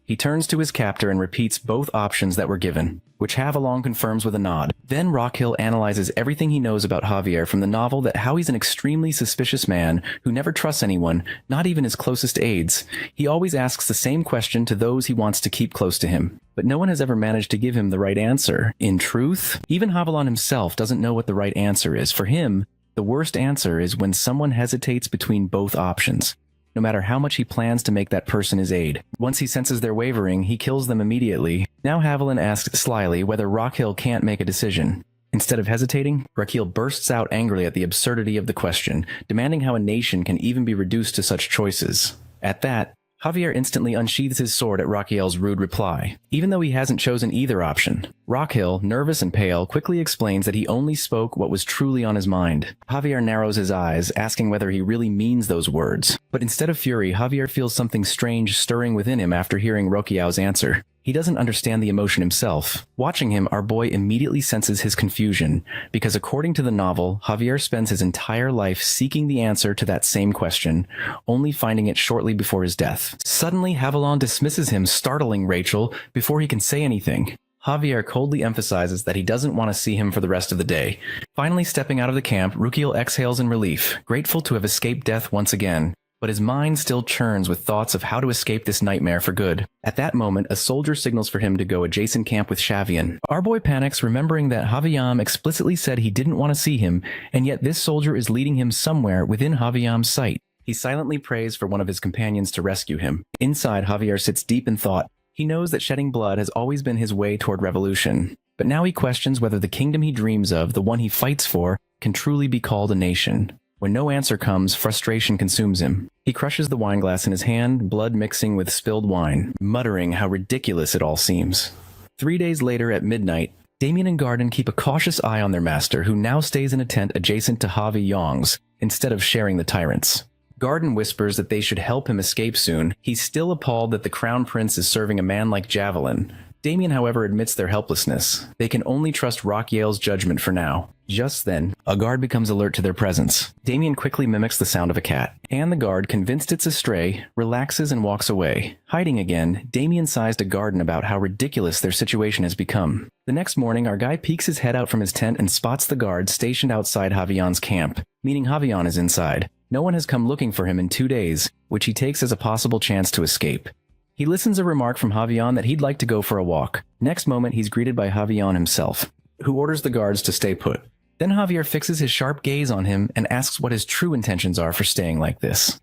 He turns to his captor and repeats both options that were given, which Havilong confirms with a nod. Then Raquel analyzes everything he knows about Javier from the novel, that how he's an extremely suspicious man who never trusts anyone, not even his closest aides. He always asks the same question to those he wants to keep close to him, but no one has ever managed to give him the right answer. In truth, even Havilong himself doesn't know what the right answer is. For him, the worst answer is when someone hesitates between both options, no matter how much he plans to make that person his aide. Once he senses their wavering, he kills them immediately. Now Haviland asks slyly whether Raquel can't make a decision. Instead of hesitating, Raquel bursts out angrily at the absurdity of the question, demanding how a nation can even be reduced to such choices. At that, Javier instantly unsheathes his sword at Raquel's rude reply, even though he hasn't chosen either option. Raquel, nervous and pale, quickly explains that he only spoke what was truly on his mind. Javier narrows his eyes, asking whether he really means those words. But instead of fury, Javier feels something strange stirring within him after hearing Raquel's answer. He doesn't understand the emotion himself. Watching him, our boy immediately senses his confusion, because according to the novel, Javier spends his entire life seeking the answer to that same question, only finding it shortly before his death. Suddenly, Havilong dismisses him, startling Rachel before he can say anything. Javier coldly emphasizes that he doesn't want to see him for the rest of the day. Finally stepping out of the camp, Rukiel exhales in relief, grateful to have escaped death once again. But his mind still churns with thoughts of how to escape this nightmare for good. At that moment, a soldier signals for him to go adjacent camp with Shavian. Our boy panics, remembering that Haviyam explicitly said he didn't want to see him, and yet this soldier is leading him somewhere within Haviyam's sight. He silently prays for one of his companions to rescue him. Inside, Javier sits deep in thought. He knows that shedding blood has always been his way toward revolution. But now he questions whether the kingdom he dreams of, the one he fights for, can truly be called a nation. When no answer comes, frustration consumes him. He crushes the wineglass in his hand, blood mixing with spilled wine, muttering how ridiculous it all seems. 3 days later at midnight, Damien and Garden keep a cautious eye on their master, who now stays in a tent adjacent to Javi Yong's, instead of sharing the tyrant's. Garden whispers that they should help him escape soon. He's still appalled that the crown prince is serving a man like Javelin. Damien, however, admits their helplessness. They can only trust Rakiel's judgment for now. Just then, a guard becomes alert to their presence. Damien quickly mimics the sound of a cat, and the guard, convinced it's a stray, relaxes and walks away. Hiding again, Damien sighs to Garden about how ridiculous their situation has become. The next morning, our guy peeks his head out from his tent and spots the guard stationed outside Javion's camp, meaning Javion is inside. No one has come looking for him in 2 days, which he takes as a possible chance to escape. He listens a remark from Javion that he'd like to go for a walk. Next moment, he's greeted by Javion himself, who orders the guards to stay put. Then Javier fixes his sharp gaze on him and asks what his true intentions are for staying like this.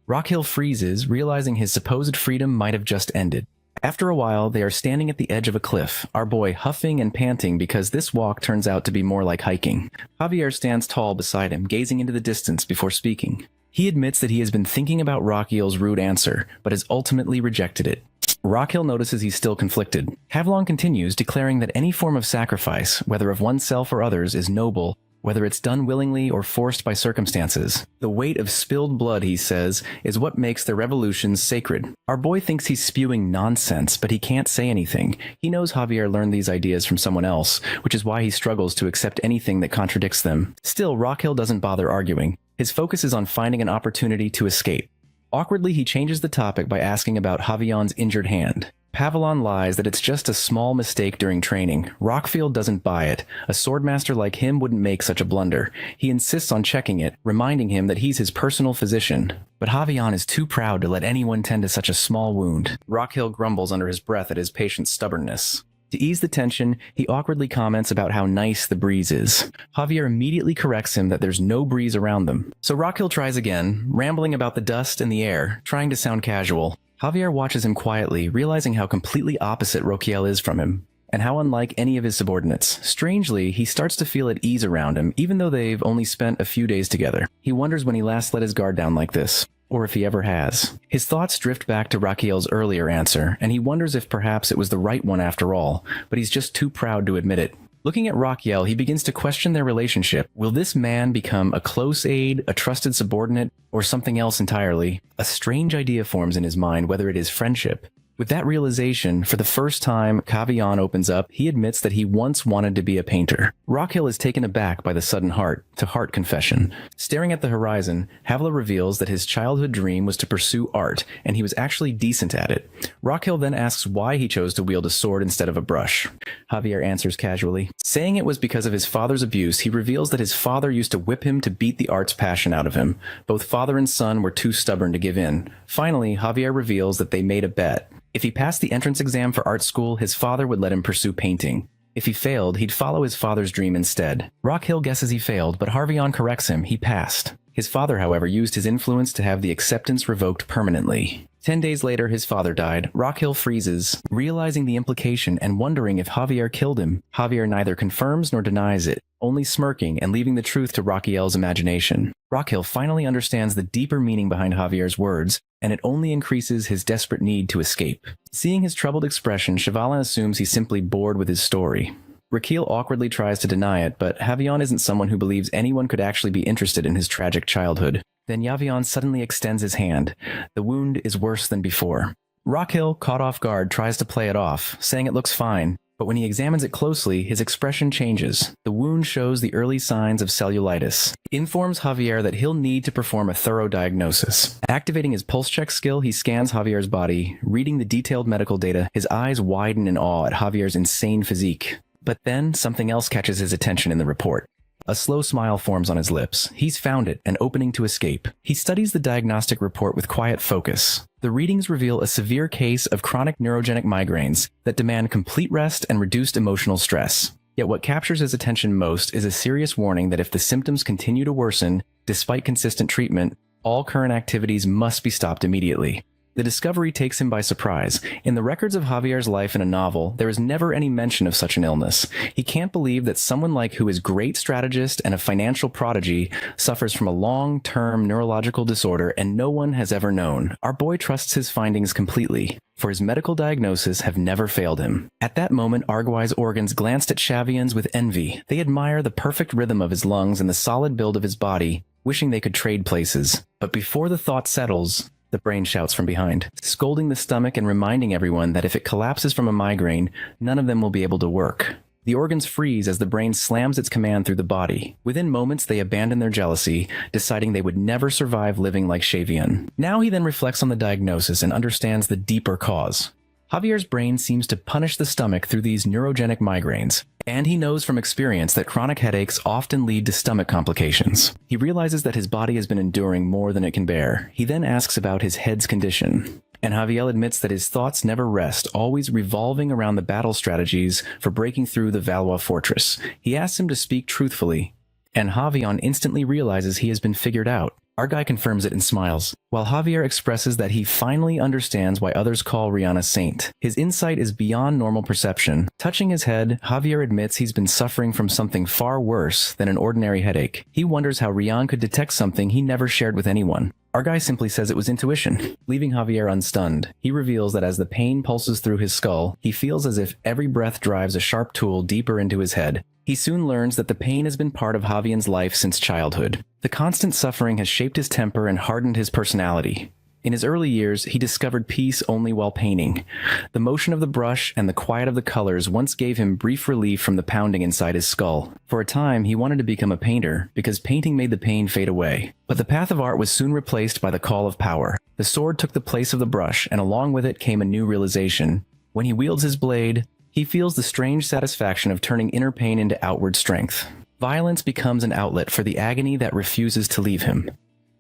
Rockhill freezes, realizing his supposed freedom might have just ended. After a while, they are standing at the edge of a cliff, our boy huffing and panting because this walk turns out to be more like hiking. Javier stands tall beside him, gazing into the distance before speaking. He admits that he has been thinking about Rockill's rude answer, but has ultimately rejected it. Rockhill notices he's still conflicted. Havlon continues, declaring that any form of sacrifice, whether of oneself or others, is noble, whether it's done willingly or forced by circumstances. The weight of spilled blood, he says, is what makes the revolutions sacred. Our boy thinks he's spewing nonsense, but he can't say anything. He knows Javier learned these ideas from someone else, which is why he struggles to accept anything that contradicts them. Still, Rockhill doesn't bother arguing. His focus is on finding an opportunity to escape. Awkwardly, he changes the topic by asking about Javion's injured hand. Pavilon lies that it's just a small mistake during training. Rockfield doesn't buy it. A swordmaster like him wouldn't make such a blunder. He insists on checking it, reminding him that he's his personal physician. But Javion is too proud to let anyone tend to such a small wound. Rockhill grumbles under his breath at his patient's stubbornness. To ease the tension, he awkwardly comments about how nice the breeze is. Javier immediately corrects him that there's no breeze around them. So Rockhill tries again, rambling about the dust and the air, trying to sound casual. Javier watches him quietly, realizing how completely opposite Roquiel is from him, and how unlike any of his subordinates. Strangely, he starts to feel at ease around him, even though they've only spent a few days together. He wonders when he last let his guard down like this, or if he ever has. His thoughts drift back to Raquiel's earlier answer, and he wonders if perhaps it was the right one after all, but he's just too proud to admit it. Looking at Roquiel, he begins to question their relationship. Will this man become a close aide, a trusted subordinate, or something else entirely? A strange idea forms in his mind, whether it is friendship. With that realization, for the first time, Cavion opens up. He admits that he once wanted to be a painter. Rockhill is taken aback by the sudden heart-to-heart confession. Staring at the horizon, Havla reveals that his childhood dream was to pursue art, and he was actually decent at it. Rockhill then asks why he chose to wield a sword instead of a brush. Javier answers casually. Saying it was because of his father's abuse, he reveals that his father used to whip him to beat the art's passion out of him. Both father and son were too stubborn to give in. Finally, Javier reveals that they made a bet. If he passed the entrance exam for art school, his father would let him pursue painting. If he failed, he'd follow his father's dream instead. Rockhill guesses he failed, but Harvion corrects him. He passed. His father, however, used his influence to have the acceptance revoked permanently. 10 days later, his father died. Rockhill freezes, realizing the implication and wondering if Javier killed him. Javier neither confirms nor denies it, only smirking and leaving the truth to Raquiel's imagination. Rockhill finally understands the deeper meaning behind Javier's words, and it only increases his desperate need to escape. Seeing his troubled expression, Chevalin assumes he's simply bored with his story. Raquel awkwardly tries to deny it, but Javion isn't someone who believes anyone could actually be interested in his tragic childhood. Then Javion suddenly extends his hand. The wound is worse than before. Rockhill, caught off guard, tries to play it off, saying it looks fine. But when he examines it closely, his expression changes. The wound shows the early signs of cellulitis. He informs Javier that he'll need to perform a thorough diagnosis. Activating his pulse check skill, he scans Javier's body. Reading the detailed medical data, his eyes widen in awe at Javier's insane physique. But then, something else catches his attention in the report. A slow smile forms on his lips. He's found it, an opening to escape. He studies the diagnostic report with quiet focus. The readings reveal a severe case of chronic neurogenic migraines that demand complete rest and reduced emotional stress. Yet what captures his attention most is a serious warning that if the symptoms continue to worsen, despite consistent treatment, all current activities must be stopped immediately. The discovery takes him by surprise. In the records of Javier's life in a novel, there is never any mention of such an illness. He can't believe that someone who is great strategist and a financial prodigy suffers from a long-term neurological disorder and no one has ever known. Our boy trusts his findings completely, for his medical diagnoses have never failed him. At that moment, Arguai's organs glanced at Xavian's with envy. They admire the perfect rhythm of his lungs and the solid build of his body, wishing they could trade places. But before the thought settles, the brain shouts from behind, scolding the stomach and reminding everyone that if it collapses from a migraine, none of them will be able to work. The organs freeze as the brain slams its command through the body. Within moments, they abandon their jealousy, deciding they would never survive living like Xavian. Now he then reflects on the diagnosis and understands the deeper cause. Javier's brain seems to punish the stomach through these neurogenic migraines, and he knows from experience that chronic headaches often lead to stomach complications. He realizes that his body has been enduring more than it can bear. He then asks about his head's condition, and Javier admits that his thoughts never rest, always revolving around the battle strategies for breaking through the Valois fortress. He asks him to speak truthfully, and Javier instantly realizes he has been figured out. Our guy confirms it and smiles, while Javier expresses that he finally understands why others call Rihanna a saint. His insight is beyond normal perception. Touching his head, Javier admits he's been suffering from something far worse than an ordinary headache. He wonders how Rihanna could detect something he never shared with anyone. Our guy simply says it was intuition. Leaving Javier unstunned, he reveals that as the pain pulses through his skull, he feels as if every breath drives a sharp tool deeper into his head. He soon learns that the pain has been part of Javier's life since childhood. The constant suffering has shaped his temper and hardened his personality. In his early years, he discovered peace only while painting. The motion of the brush and the quiet of the colors once gave him brief relief from the pounding inside his skull. For a time, he wanted to become a painter because painting made the pain fade away. But the path of art was soon replaced by the call of power. The sword took the place of the brush, and along with it came a new realization. When he wields his blade, he feels the strange satisfaction of turning inner pain into outward strength. Violence becomes an outlet for the agony that refuses to leave him.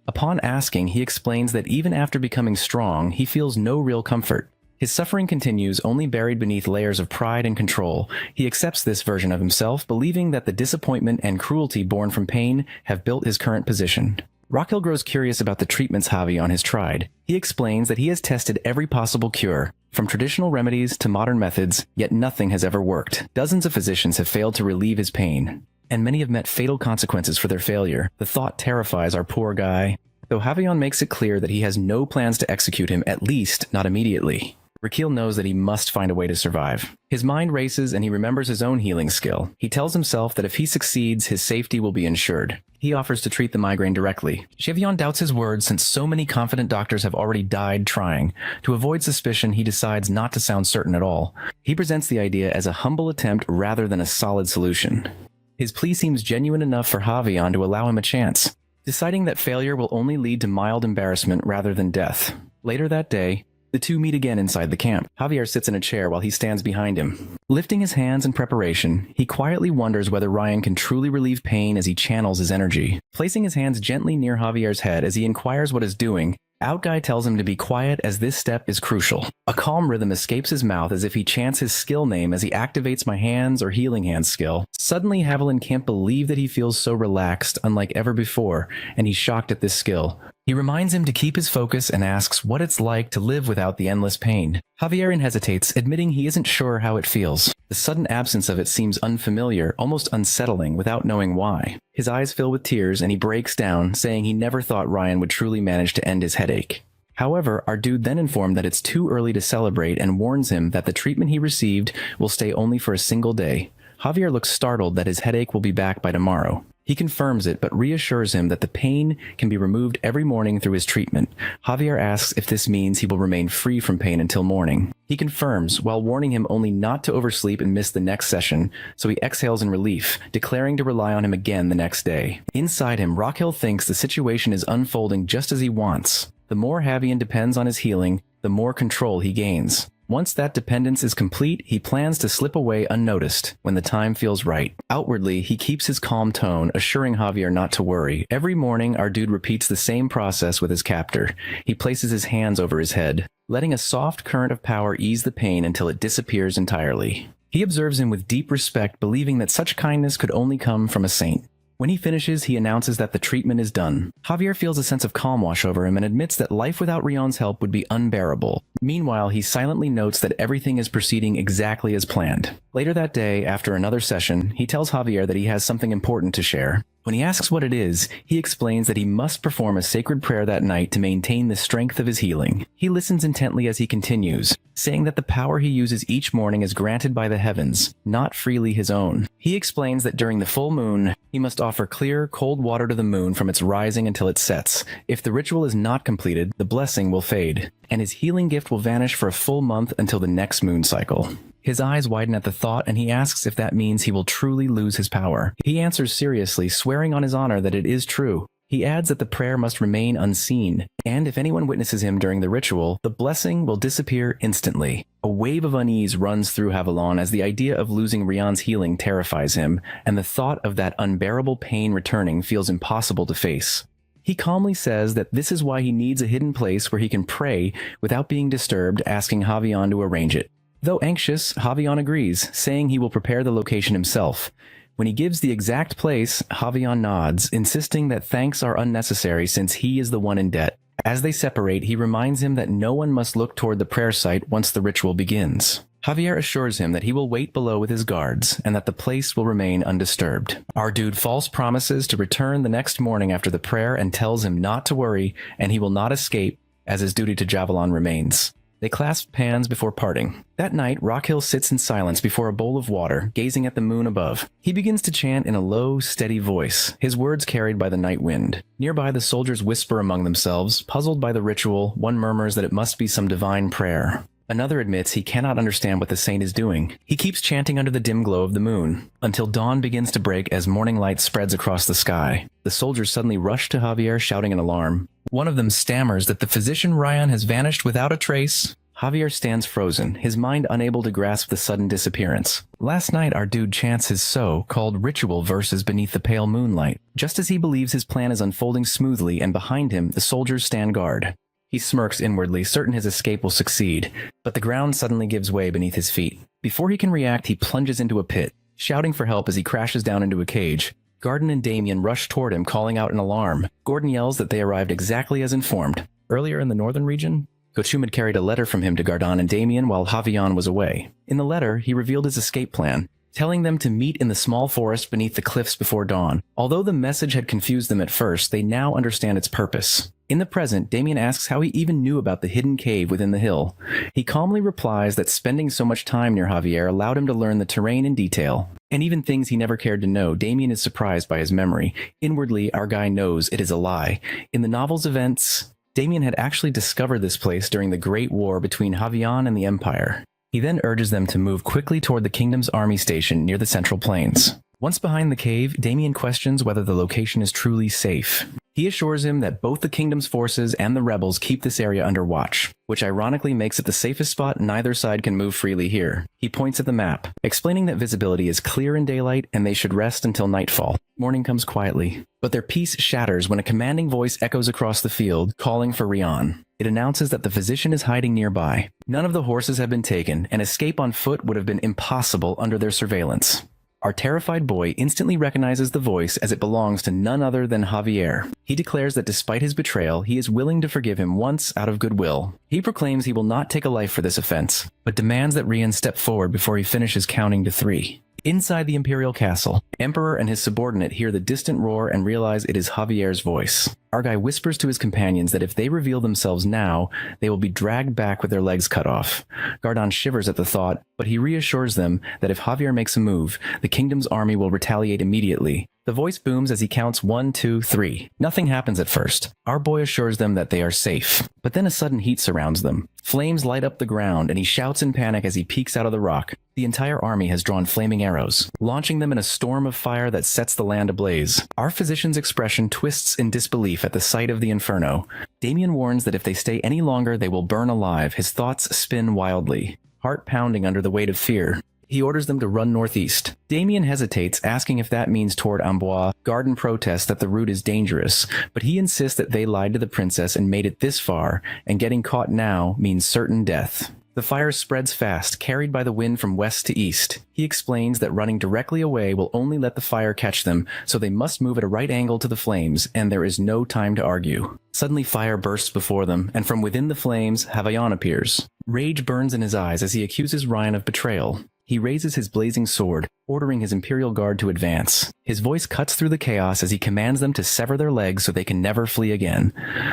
Upon asking, he explains that even after becoming strong, he feels no real comfort. His suffering continues, only buried beneath layers of pride and control. He accepts this version of himself, believing that the disappointment and cruelty born from pain have built his current position. Raquel grows curious about the treatments Javi has tried. He explains that he has tested every possible cure, from traditional remedies to modern methods, yet nothing has ever worked. Dozens of physicians have failed to relieve his pain, and many have met fatal consequences for their failure. The thought terrifies our poor guy, though Javier makes it clear that he has no plans to execute him, at least not immediately. Raquel knows that he must find a way to survive. His mind races and he remembers his own healing skill. He tells himself that if he succeeds, his safety will be ensured. He offers to treat the migraine directly. Xavier doubts his words since so many confident doctors have already died trying. To avoid suspicion, he decides not to sound certain at all. He presents the idea as a humble attempt rather than a solid solution. His plea seems genuine enough for Javier to allow him a chance, deciding that failure will only lead to mild embarrassment rather than death. Later that day, the two meet again inside the camp. Javier sits in a chair while he stands behind him. Lifting his hands in preparation, he quietly wonders whether Ryan can truly relieve pain as he channels his energy. Placing his hands gently near Javier's head as he inquires what is doing, Outguy tells him to be quiet as this step is crucial. A calm rhythm escapes his mouth as if he chants his skill name as he activates my hands or healing hands skill. Suddenly, Haviland can't believe that he feels so relaxed, unlike ever before, and he's shocked at this skill. He reminds him to keep his focus and asks what it's like to live without the endless pain. Javier hesitates, admitting he isn't sure how it feels. The sudden absence of it seems unfamiliar, almost unsettling, without knowing why. His eyes fill with tears and he breaks down, saying he never thought Ryan would truly manage to end his headache. However, our dude then informed that it's too early to celebrate and warns him that the treatment he received will stay only for a single day. Javier looks startled that his headache will be back by tomorrow. He confirms it, but reassures him that the pain can be removed every morning through his treatment. Javier asks if this means he will remain free from pain until morning. He confirms, while warning him only not to oversleep and miss the next session, so he exhales in relief, declaring to rely on him again the next day. Inside him, Raquel thinks the situation is unfolding just as he wants. The more Javier depends on his healing, the more control he gains. Once that dependence is complete, he plans to slip away unnoticed when the time feels right. Outwardly, he keeps his calm tone, assuring Javier not to worry. Every morning, our dude repeats the same process with his captor. He places his hands over his head, letting a soft current of power ease the pain until it disappears entirely. He observes him with deep respect, believing that such kindness could only come from a saint. When he finishes, he announces that the treatment is done. Javier feels a sense of calm wash over him and admits that life without Rion's help would be unbearable. Meanwhile, he silently notes that everything is proceeding exactly as planned. Later that day, after another session, he tells Javier that he has something important to share. When he asks what it is, he explains that he must perform a sacred prayer that night to maintain the strength of his healing. He listens intently as he continues, saying that the power he uses each morning is granted by the heavens, not freely his own. He explains that during the full moon, he must offer clear, cold water to the moon from its rising until it sets. If the ritual is not completed, the blessing will fade, and his healing gift will vanish for a full month until the next moon cycle. His eyes widen at the thought, and he asks if that means he will truly lose his power. He answers seriously, swearing on his honor that it is true. He adds that the prayer must remain unseen, and if anyone witnesses him during the ritual, the blessing will disappear instantly. A wave of unease runs through Javelin as the idea of losing Rion's healing terrifies him, and the thought of that unbearable pain returning feels impossible to face. He calmly says that this is why he needs a hidden place where he can pray without being disturbed, asking Javier to arrange it. Though anxious, Javier agrees, saying he will prepare the location himself. When he gives the exact place, Javier nods, insisting that thanks are unnecessary since he is the one in debt. As they separate, he reminds him that no one must look toward the prayer site once the ritual begins. Javier assures him that he will wait below with his guards, and that the place will remain undisturbed. Our dude false promises to return the next morning after the prayer and tells him not to worry, and he will not escape, as his duty to Javelin remains. They clasp hands before parting. That night, Rockhill sits in silence before a bowl of water, gazing at the moon above. He begins to chant in a low, steady voice, his words carried by the night wind. Nearby, the soldiers whisper among themselves. Puzzled by the ritual, one murmurs that it must be some divine prayer. Another admits he cannot understand what the saint is doing. He keeps chanting under the dim glow of the moon, until dawn begins to break as morning light spreads across the sky. The soldiers suddenly rush to Javier, shouting an alarm. One of them stammers that the physician Ryan has vanished without a trace. Javier stands frozen, his mind unable to grasp the sudden disappearance. Last night, our dude chants his so-called ritual verses beneath the pale moonlight, just as he believes his plan is unfolding smoothly, and behind him, the soldiers stand guard. He smirks inwardly, certain his escape will succeed, but the ground suddenly gives way beneath his feet. Before he can react, he plunges into a pit, shouting for help as he crashes down into a cage. Garden and Damien rush toward him, calling out an alarm. Gordon yells that they arrived exactly as informed. Earlier in the northern region, Gochum had carried a letter from him to Gardan and Damien while Javier was away. In the letter, he revealed his escape plan, telling them to meet in the small forest beneath the cliffs before dawn. Although the message had confused them at first, they now understand its purpose. In the present, Damien asks how he even knew about the hidden cave within the hill. He calmly replies that spending so much time near Javier allowed him to learn the terrain in detail, and even things he never cared to know. Damien is surprised by his memory. Inwardly, our guy knows it is a lie. In the novel's events, Damien had actually discovered this place during the Great War between Javier and the Empire. He then urges them to move quickly toward the kingdom's army station near the Central Plains. Once behind the cave, Damien questions whether the location is truly safe. He assures him that both the kingdom's forces and the rebels keep this area under watch, which ironically makes it the safest spot. Neither side can move freely here. He points at the map, explaining that visibility is clear in daylight and they should rest until nightfall. Morning comes quietly, but their peace shatters when a commanding voice echoes across the field, calling for Rion. It announces that the physician is hiding nearby. None of the horses have been taken, and escape on foot would have been impossible under their surveillance. Our terrified boy instantly recognizes the voice as it belongs to none other than Javier. He declares that despite his betrayal, he is willing to forgive him once out of goodwill. He proclaims he will not take a life for this offense, but demands that Rian step forward before he finishes counting to 3. Inside the Imperial Castle, Emperor and his subordinate hear the distant roar and realize it is Javier's voice. Our guy whispers to his companions that if they reveal themselves now, they will be dragged back with their legs cut off. Gardan shivers at the thought, but he reassures them that if Javier makes a move, the kingdom's army will retaliate immediately. The voice booms as he counts 1, 2, 3. Nothing happens at first. Our boy assures them that they are safe. But then a sudden heat surrounds them. Flames light up the ground, and he shouts in panic as he peeks out of the rock. The entire army has drawn flaming arrows, launching them in a storm of fire that sets the land ablaze. Our physician's expression twists in disbelief at the sight of the inferno. Damien warns that if they stay any longer, they will burn alive. His thoughts spin wildly, heart pounding under the weight of fear. He orders them to run northeast. Damien hesitates, asking if that means toward Amboise. Garden protests that the route is dangerous, but he insists that they lied to the princess and made it this far, and getting caught now means certain death. The fire spreads fast, carried by the wind from west to east. He explains that running directly away will only let the fire catch them, so they must move at a right angle to the flames, and there is no time to argue. Suddenly fire bursts before them, and from within the flames, Havayan appears. Rage burns in his eyes as he accuses Ryan of betrayal. He raises his blazing sword, ordering his Imperial Guard to advance. His voice cuts through the chaos as he commands them to sever their legs so they can never flee again.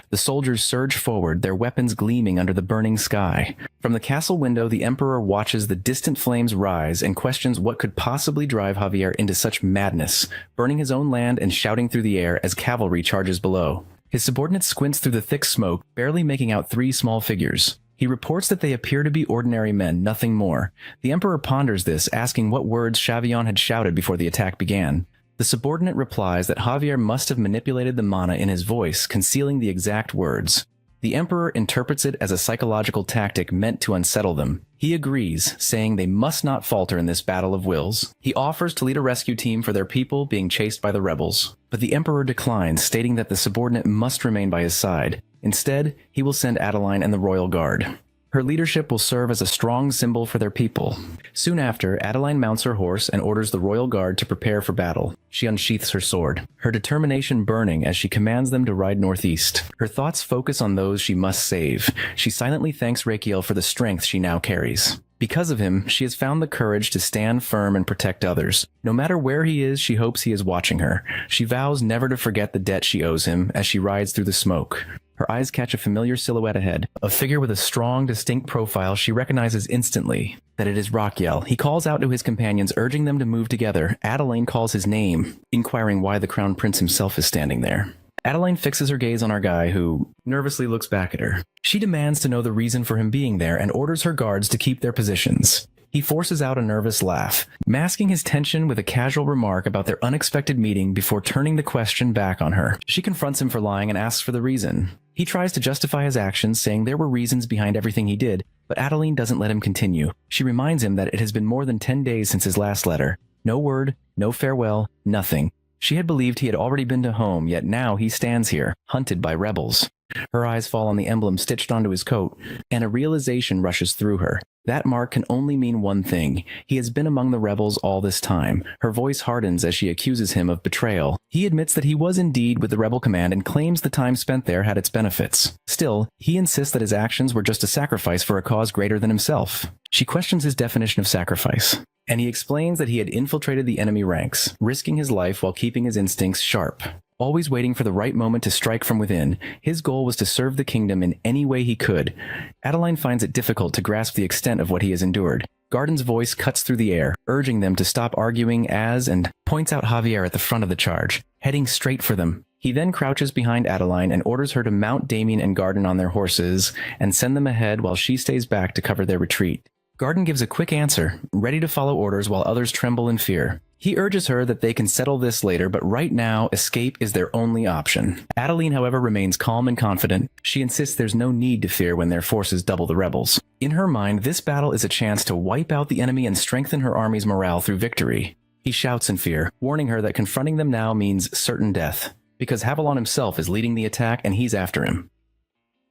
The soldiers surge forward, their weapons gleaming under the burning sky. From the castle window, the Emperor watches the distant flames rise and questions what could possibly drive Javier into such madness, burning his own land and shouting through the air as cavalry charges below. His subordinate squints through the thick smoke, barely making out 3 small figures. He reports that they appear to be ordinary men, nothing more. The Emperor ponders this, asking what words Chavion had shouted before the attack began. The subordinate replies that Javier must have manipulated the mana in his voice, concealing the exact words. The Emperor interprets it as a psychological tactic meant to unsettle them. He agrees, saying they must not falter in this battle of wills. He offers to lead a rescue team for their people being chased by the rebels. But the Emperor declines, stating that the subordinate must remain by his side. Instead, he will send Adeline and the Royal Guard. Her leadership will serve as a strong symbol for their people. Soon after, Adeline mounts her horse and orders the Royal Guard to prepare for battle. She unsheaths her sword, her determination burning as she commands them to ride northeast. Her thoughts focus on those she must save. She silently thanks Rakiel for the strength she now carries. Because of him, she has found the courage to stand firm and protect others. No matter where he is, she hopes he is watching her. She vows never to forget the debt she owes him as she rides through the smoke. Her eyes catch a familiar silhouette ahead, a figure with a strong, distinct profile she recognizes instantly. That it is Rakiel. He calls out to his companions, urging them to move together. Adeline calls his name, inquiring why the Crown Prince himself is standing there. Adeline fixes her gaze on our guy, who nervously looks back at her. She demands to know the reason for him being there and orders her guards to keep their positions. He forces out a nervous laugh, masking his tension with a casual remark about their unexpected meeting before turning the question back on her. She confronts him for lying and asks for the reason. He tries to justify his actions, saying there were reasons behind everything he did, but Adeline doesn't let him continue. She reminds him that it has been more than 10 days since his last letter. No word, no farewell, nothing. She had believed he had already been to home, yet now he stands here, hunted by rebels. Her eyes fall on the emblem stitched onto his coat, and a realization rushes through her. That mark can only mean one thing. He has been among the rebels all this time. Her voice hardens as she accuses him of betrayal. He admits that he was indeed with the rebel command and claims the time spent there had its benefits. Still, he insists that his actions were just a sacrifice for a cause greater than himself. She questions his definition of sacrifice, and he explains that he had infiltrated the enemy ranks, risking his life while keeping his instincts sharp. Always waiting for the right moment to strike from within, his goal was to serve the kingdom in any way he could. Adeline finds it difficult to grasp the extent of what he has endured. Garden's voice cuts through the air, urging them to stop arguing and points out Javier at the front of the charge, heading straight for them. He then crouches behind Adeline and orders her to mount Damien and Garden on their horses and send them ahead while she stays back to cover their retreat. Garden gives a quick answer, ready to follow orders while others tremble in fear. He urges her that they can settle this later, but right now, escape is their only option. Adeline, however, remains calm and confident. She insists there's no need to fear when their forces double the rebels. In her mind, this battle is a chance to wipe out the enemy and strengthen her army's morale through victory. He shouts in fear, warning her that confronting them now means certain death, because Havalon himself is leading the attack and he's after him.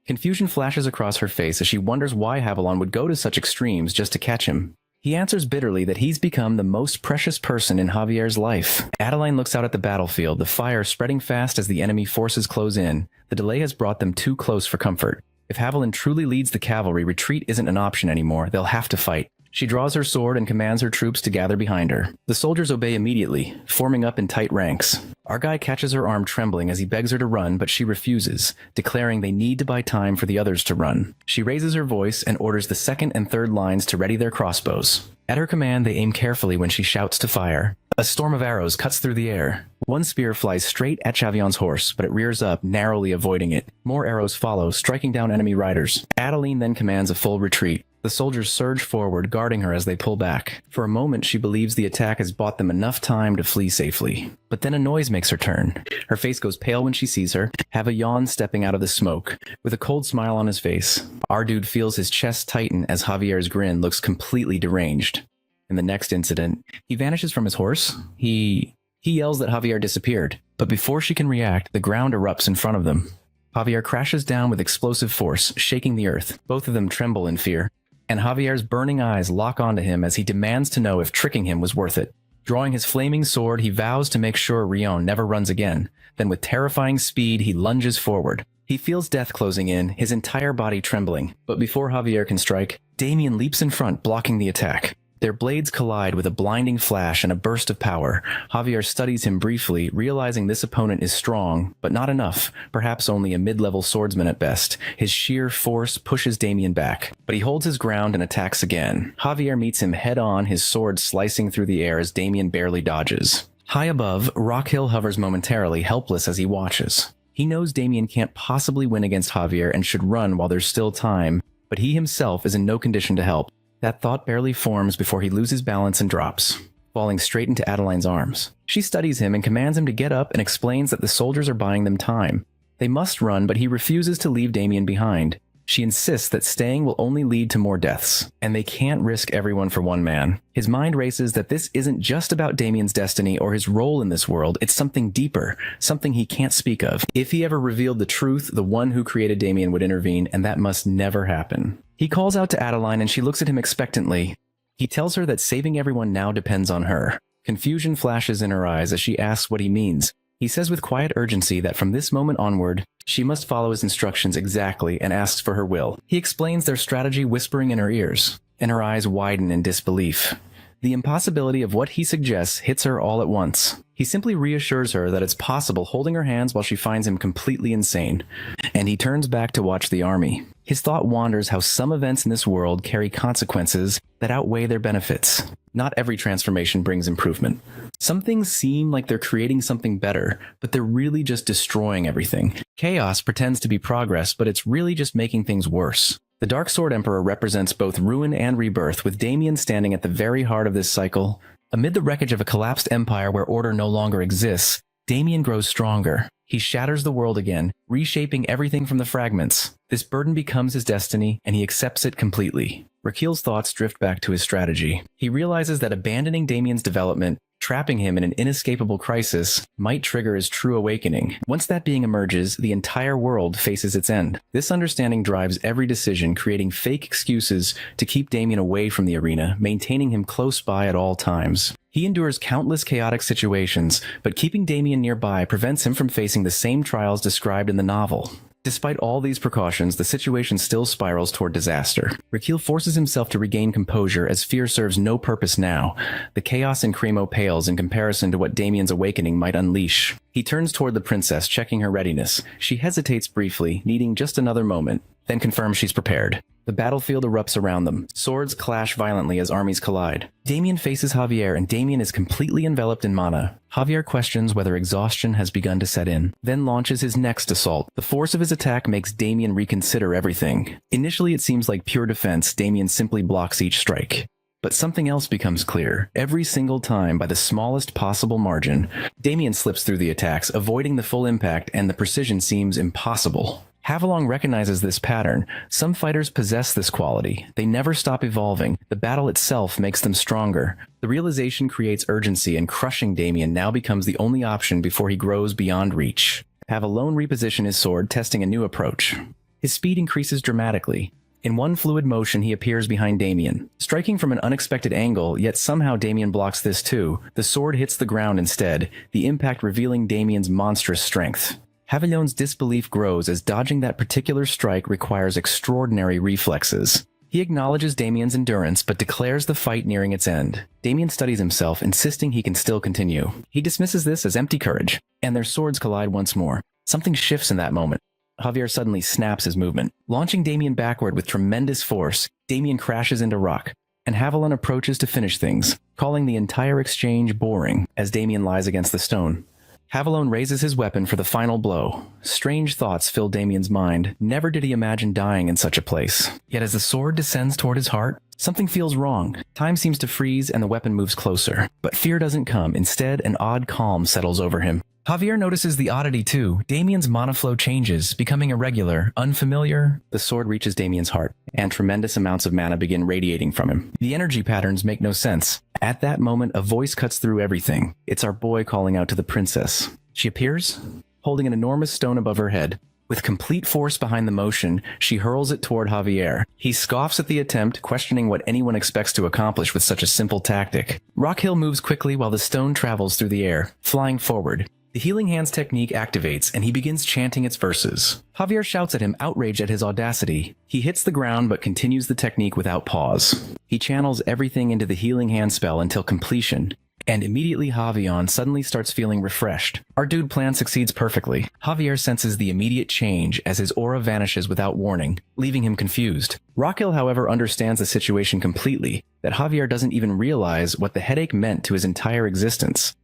Confusion flashes across her face as she wonders why Havalon would go to such extremes just to catch him. He answers bitterly that he's become the most precious person in Javier's life. Adeline looks out at the battlefield, the fire spreading fast as the enemy forces close in. The delay has brought them too close for comfort. If Haviland truly leads the cavalry, retreat isn't an option anymore. They'll have to fight. She draws her sword and commands her troops to gather behind her. The soldiers obey immediately, forming up in tight ranks. Our guy catches her arm trembling as he begs her to run, but she refuses, declaring they need to buy time for the others to run. She raises her voice and orders the second and third lines to ready their crossbows. At her command, they aim carefully when she shouts to fire. A storm of arrows cuts through the air. One spear flies straight at Chavion's horse, but it rears up, narrowly avoiding it. More arrows follow, striking down enemy riders. Adeline then commands a full retreat. The soldiers surge forward, guarding her as they pull back. For a moment, she believes the attack has bought them enough time to flee safely. But then a noise makes her turn. Her face goes pale when she sees her, Havillon stepping out of the smoke, with a cold smile on his face. Our dude feels his chest tighten as Javier's grin looks completely deranged. In the next incident, he vanishes from his horse. He yells that Javier disappeared, but before she can react, the ground erupts in front of them. Javier crashes down with explosive force, shaking the earth. Both of them tremble in fear, and Javier's burning eyes lock onto him as he demands to know if tricking him was worth it. Drawing his flaming sword, he vows to make sure Rion never runs again. Then with terrifying speed, he lunges forward. He feels death closing in, his entire body trembling. But before Javier can strike, Damien leaps in front, blocking the attack. Their blades collide with a blinding flash and a burst of power. Javier studies him briefly, realizing this opponent is strong, but not enough, perhaps only a mid-level swordsman at best. His sheer force pushes Damien back, but he holds his ground and attacks again. Javier meets him head-on, his sword slicing through the air as Damien barely dodges. High above, Rockhill hovers momentarily, helpless as he watches. He knows Damien can't possibly win against Javier and should run while there's still time, but he himself is in no condition to help. That thought barely forms before he loses balance and drops, falling straight into Adeline's arms. She studies him and commands him to get up and explains that the soldiers are buying them time. They must run, but he refuses to leave Damien behind. She insists that staying will only lead to more deaths, and they can't risk everyone for one man. His mind races that this isn't just about Damien's destiny or his role in this world, it's something deeper, something he can't speak of. If he ever revealed the truth, the one who created Damien would intervene, and that must never happen. He calls out to Adeline and she looks at him expectantly. He tells her that saving everyone now depends on her. Confusion flashes in her eyes as she asks what he means. He says with quiet urgency that from this moment onward, she must follow his instructions exactly and asks for her will. He explains their strategy whispering in her ears, and her eyes widen in disbelief. The impossibility of what he suggests hits her all at once. He simply reassures her that it's possible, holding her hands while she finds him completely insane, and he turns back to watch the army. His thought wanders how some events in this world carry consequences that outweigh their benefits. Not every transformation brings improvement. Some things seem like they're creating something better, but they're really just destroying everything. Chaos pretends to be progress, but it's really just making things worse. The Dark Sword Emperor represents both ruin and rebirth, with Damien standing at the very heart of this cycle. Amid the wreckage of a collapsed empire where order no longer exists, Damien grows stronger. He shatters the world again, reshaping everything from the fragments. This burden becomes his destiny, and he accepts it completely. Rakil's thoughts drift back to his strategy. He realizes that abandoning Damien's development, trapping him in an inescapable crisis, might trigger his true awakening. Once that being emerges, the entire world faces its end. This understanding drives every decision, creating fake excuses to keep Damien away from the arena, maintaining him close by at all times. He endures countless chaotic situations, but keeping Damien nearby prevents him from facing the same trials described in the novel. Despite all these precautions, the situation still spirals toward disaster. Rakil forces himself to regain composure as fear serves no purpose now. The chaos in Cremo pales in comparison to what Damien's awakening might unleash. He turns toward the princess, checking her readiness. She hesitates briefly, needing just another moment, then confirms she's prepared. The battlefield erupts around them. Swords clash violently as armies collide. Damien faces Javier, and Damien is completely enveloped in mana. Javier questions whether exhaustion has begun to set in, then launches his next assault. The force of his attack makes Damien reconsider everything. Initially, it seems like pure defense. Damien simply blocks each strike. But something else becomes clear. Every single time, by the smallest possible margin, Damien slips through the attacks, avoiding the full impact, and the precision seems impossible. Havilong recognizes this pattern. Some fighters possess this quality. They never stop evolving. The battle itself makes them stronger. The realization creates urgency, and crushing Damien now becomes the only option before he grows beyond reach. Havilong reposition his sword, testing a new approach. His speed increases dramatically. In one fluid motion, he appears behind Damien, striking from an unexpected angle, yet somehow Damien blocks this too. The sword hits the ground instead, the impact revealing Damien's monstrous strength. Havillon's disbelief grows as dodging that particular strike requires extraordinary reflexes. He acknowledges Damien's endurance, but declares the fight nearing its end. Damien studies himself, insisting he can still continue. He dismisses this as empty courage, and their swords collide once more. Something shifts in that moment. Javier suddenly snaps his movement. Launching Damien backward with tremendous force, Damien crashes into rock. and Haviland approaches to finish things, calling the entire exchange boring as Damien lies against the stone. Haviland raises his weapon for the final blow. Strange thoughts fill Damien's mind. Never did he imagine dying in such a place. Yet as the sword descends toward his heart, something feels wrong. Time seems to freeze and the weapon moves closer. But fear doesn't come. Instead, an odd calm settles over him. Javier notices the oddity too. Damien's mana flow changes, becoming irregular, unfamiliar. The sword reaches Damien's heart, and tremendous amounts of mana begin radiating from him. The energy patterns make no sense. At that moment, a voice cuts through everything. It's our boy calling out to the princess. She appears, holding an enormous stone above her head. With complete force behind the motion, she hurls it toward Javier. He scoffs at the attempt, questioning what anyone expects to accomplish with such a simple tactic. Rockhill moves quickly while the stone travels through the air, flying forward. The Healing Hands technique activates, and he begins chanting its verses. Javier shouts at him, outraged at his audacity. He hits the ground but continues the technique without pause. He channels everything into the Healing Hand spell until completion, and immediately Javion suddenly starts feeling refreshed. Our dude plan succeeds perfectly. Javier senses the immediate change as his aura vanishes without warning, leaving him confused. Rockhill, however, understands the situation completely, that Javier doesn't even realize what the headache meant to his entire existence.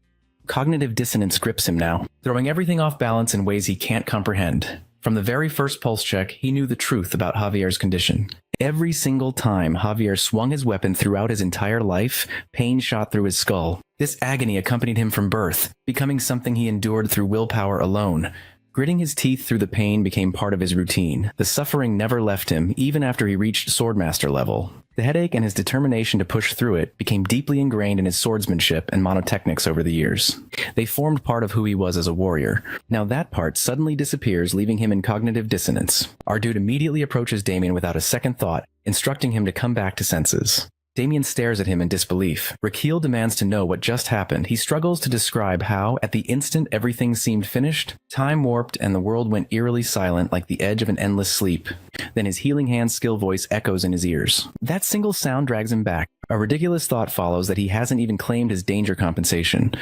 Cognitive dissonance grips him now, throwing everything off balance in ways he can't comprehend. From the very first pulse check, he knew the truth about Javier's condition. Every single time Javier swung his weapon throughout his entire life, pain shot through his skull. This agony accompanied him from birth, becoming something he endured through willpower alone. Gritting his teeth through the pain became part of his routine. The suffering never left him, even after he reached Swordmaster level. The headache and his determination to push through it became deeply ingrained in his swordsmanship and monotechnics over the years. They formed part of who he was as a warrior. Now that part suddenly disappears, leaving him in cognitive dissonance. Our dude immediately approaches Damien without a second thought, instructing him to come back to senses. Damien stares at him in disbelief. Raquel demands to know what just happened. He struggles to describe how, at the instant everything seemed finished, time warped and the world went eerily silent like the edge of an endless sleep. Then his Healing Hand skill voice echoes in his ears. That single sound drags him back. A ridiculous thought follows that he hasn't even claimed his danger compensation.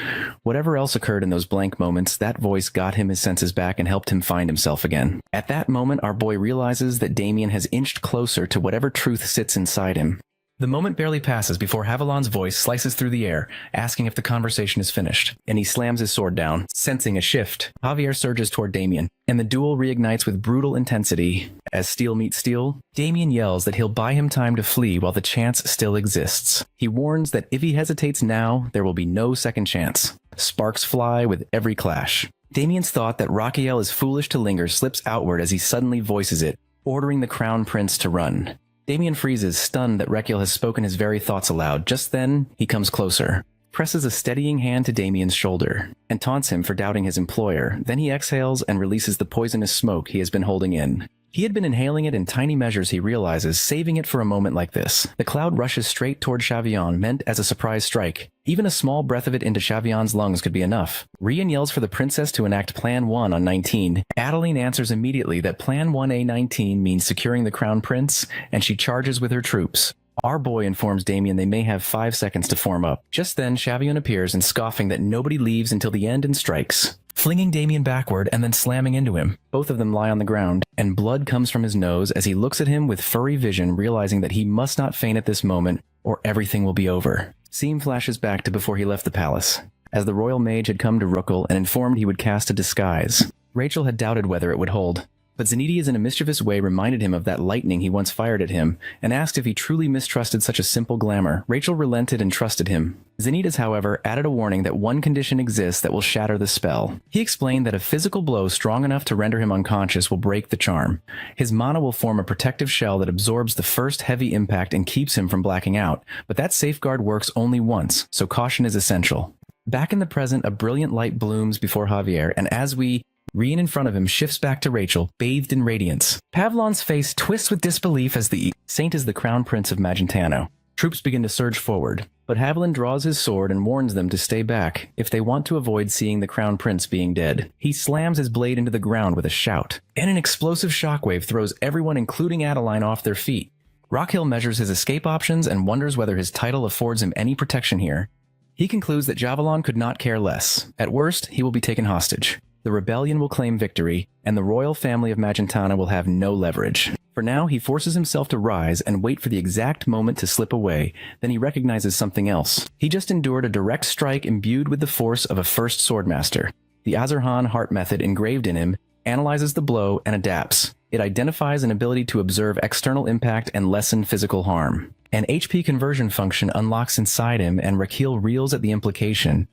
Whatever else occurred in those blank moments, that voice got him his senses back and helped him find himself again. At that moment, our boy realizes that Damien has inched closer to whatever truth sits inside him. The moment barely passes before Haviland's voice slices through the air, asking if the conversation is finished, and he slams his sword down, sensing a shift. Javier surges toward Damien, and the duel reignites with brutal intensity. As steel meets steel, Damien yells that he'll buy him time to flee while the chance still exists. He warns that if he hesitates now, there will be no second chance. Sparks fly with every clash. Damien's thought that Raquiel is foolish to linger slips outward as he suddenly voices it, ordering the Crown Prince to run. Damien freezes, stunned that Raquiel has spoken his very thoughts aloud. Just then, he comes closer, presses a steadying hand to Damien's shoulder, and taunts him for doubting his employer. Then he exhales and releases the poisonous smoke he has been holding in. He had been inhaling it in tiny measures, he realizes, saving it for a moment like this. The cloud rushes straight toward Chavion, meant as a surprise strike. Even a small breath of it into Chavion's lungs could be enough. Rian yells for the princess to enact Plan 1 on 19. Adeline answers immediately that Plan 1A19 means securing the Crown Prince, and she charges with her troops. Our boy informs Damien they may have 5 seconds to form up. Just then, Chavion appears and scoffing that nobody leaves until the end and strikes, flinging Damien backward and then slamming into him. Both of them lie on the ground, and blood comes from his nose as he looks at him with furry vision, realizing that he must not faint at this moment, or everything will be over. Scene flashes back to before he left the palace, as the royal mage had come to Rookle and informed he would cast a disguise. Rachel had doubted whether it would hold, but Zenides in a mischievous way reminded him of that lightning he once fired at him, and asked if he truly mistrusted such a simple glamour. Rachel relented and trusted him. Zenides, however, added a warning that one condition exists that will shatter the spell. He explained that a physical blow strong enough to render him unconscious will break the charm. His mana will form a protective shell that absorbs the first heavy impact and keeps him from blacking out, but that safeguard works only once, so caution is essential. Back in the present, a brilliant light blooms before Javier, and as Rian in front of him shifts back to Rachel, bathed in radiance. Pavlon's face twists with disbelief as the saint is the Crown Prince of Magentano. Troops begin to surge forward, but Haviland draws his sword and warns them to stay back if they want to avoid seeing the Crown Prince being dead. He slams his blade into the ground with a shout, and an explosive shockwave throws everyone, including Adeline, off their feet. Rockhill measures his escape options and wonders whether his title affords him any protection here. He concludes that Javelin could not care less. At worst, he will be taken hostage. The the rebellion will claim victory, and the royal family of Magentana will have no leverage. For now, he forces himself to rise and wait for the exact moment to slip away. Then he recognizes something else. He just endured a direct strike imbued with the force of a first swordmaster. The Azarhan heart method engraved in him analyzes the blow and adapts. It identifies an ability to observe external impact and lessen physical harm. An HP conversion function unlocks inside him, and Rakil reels at the implication,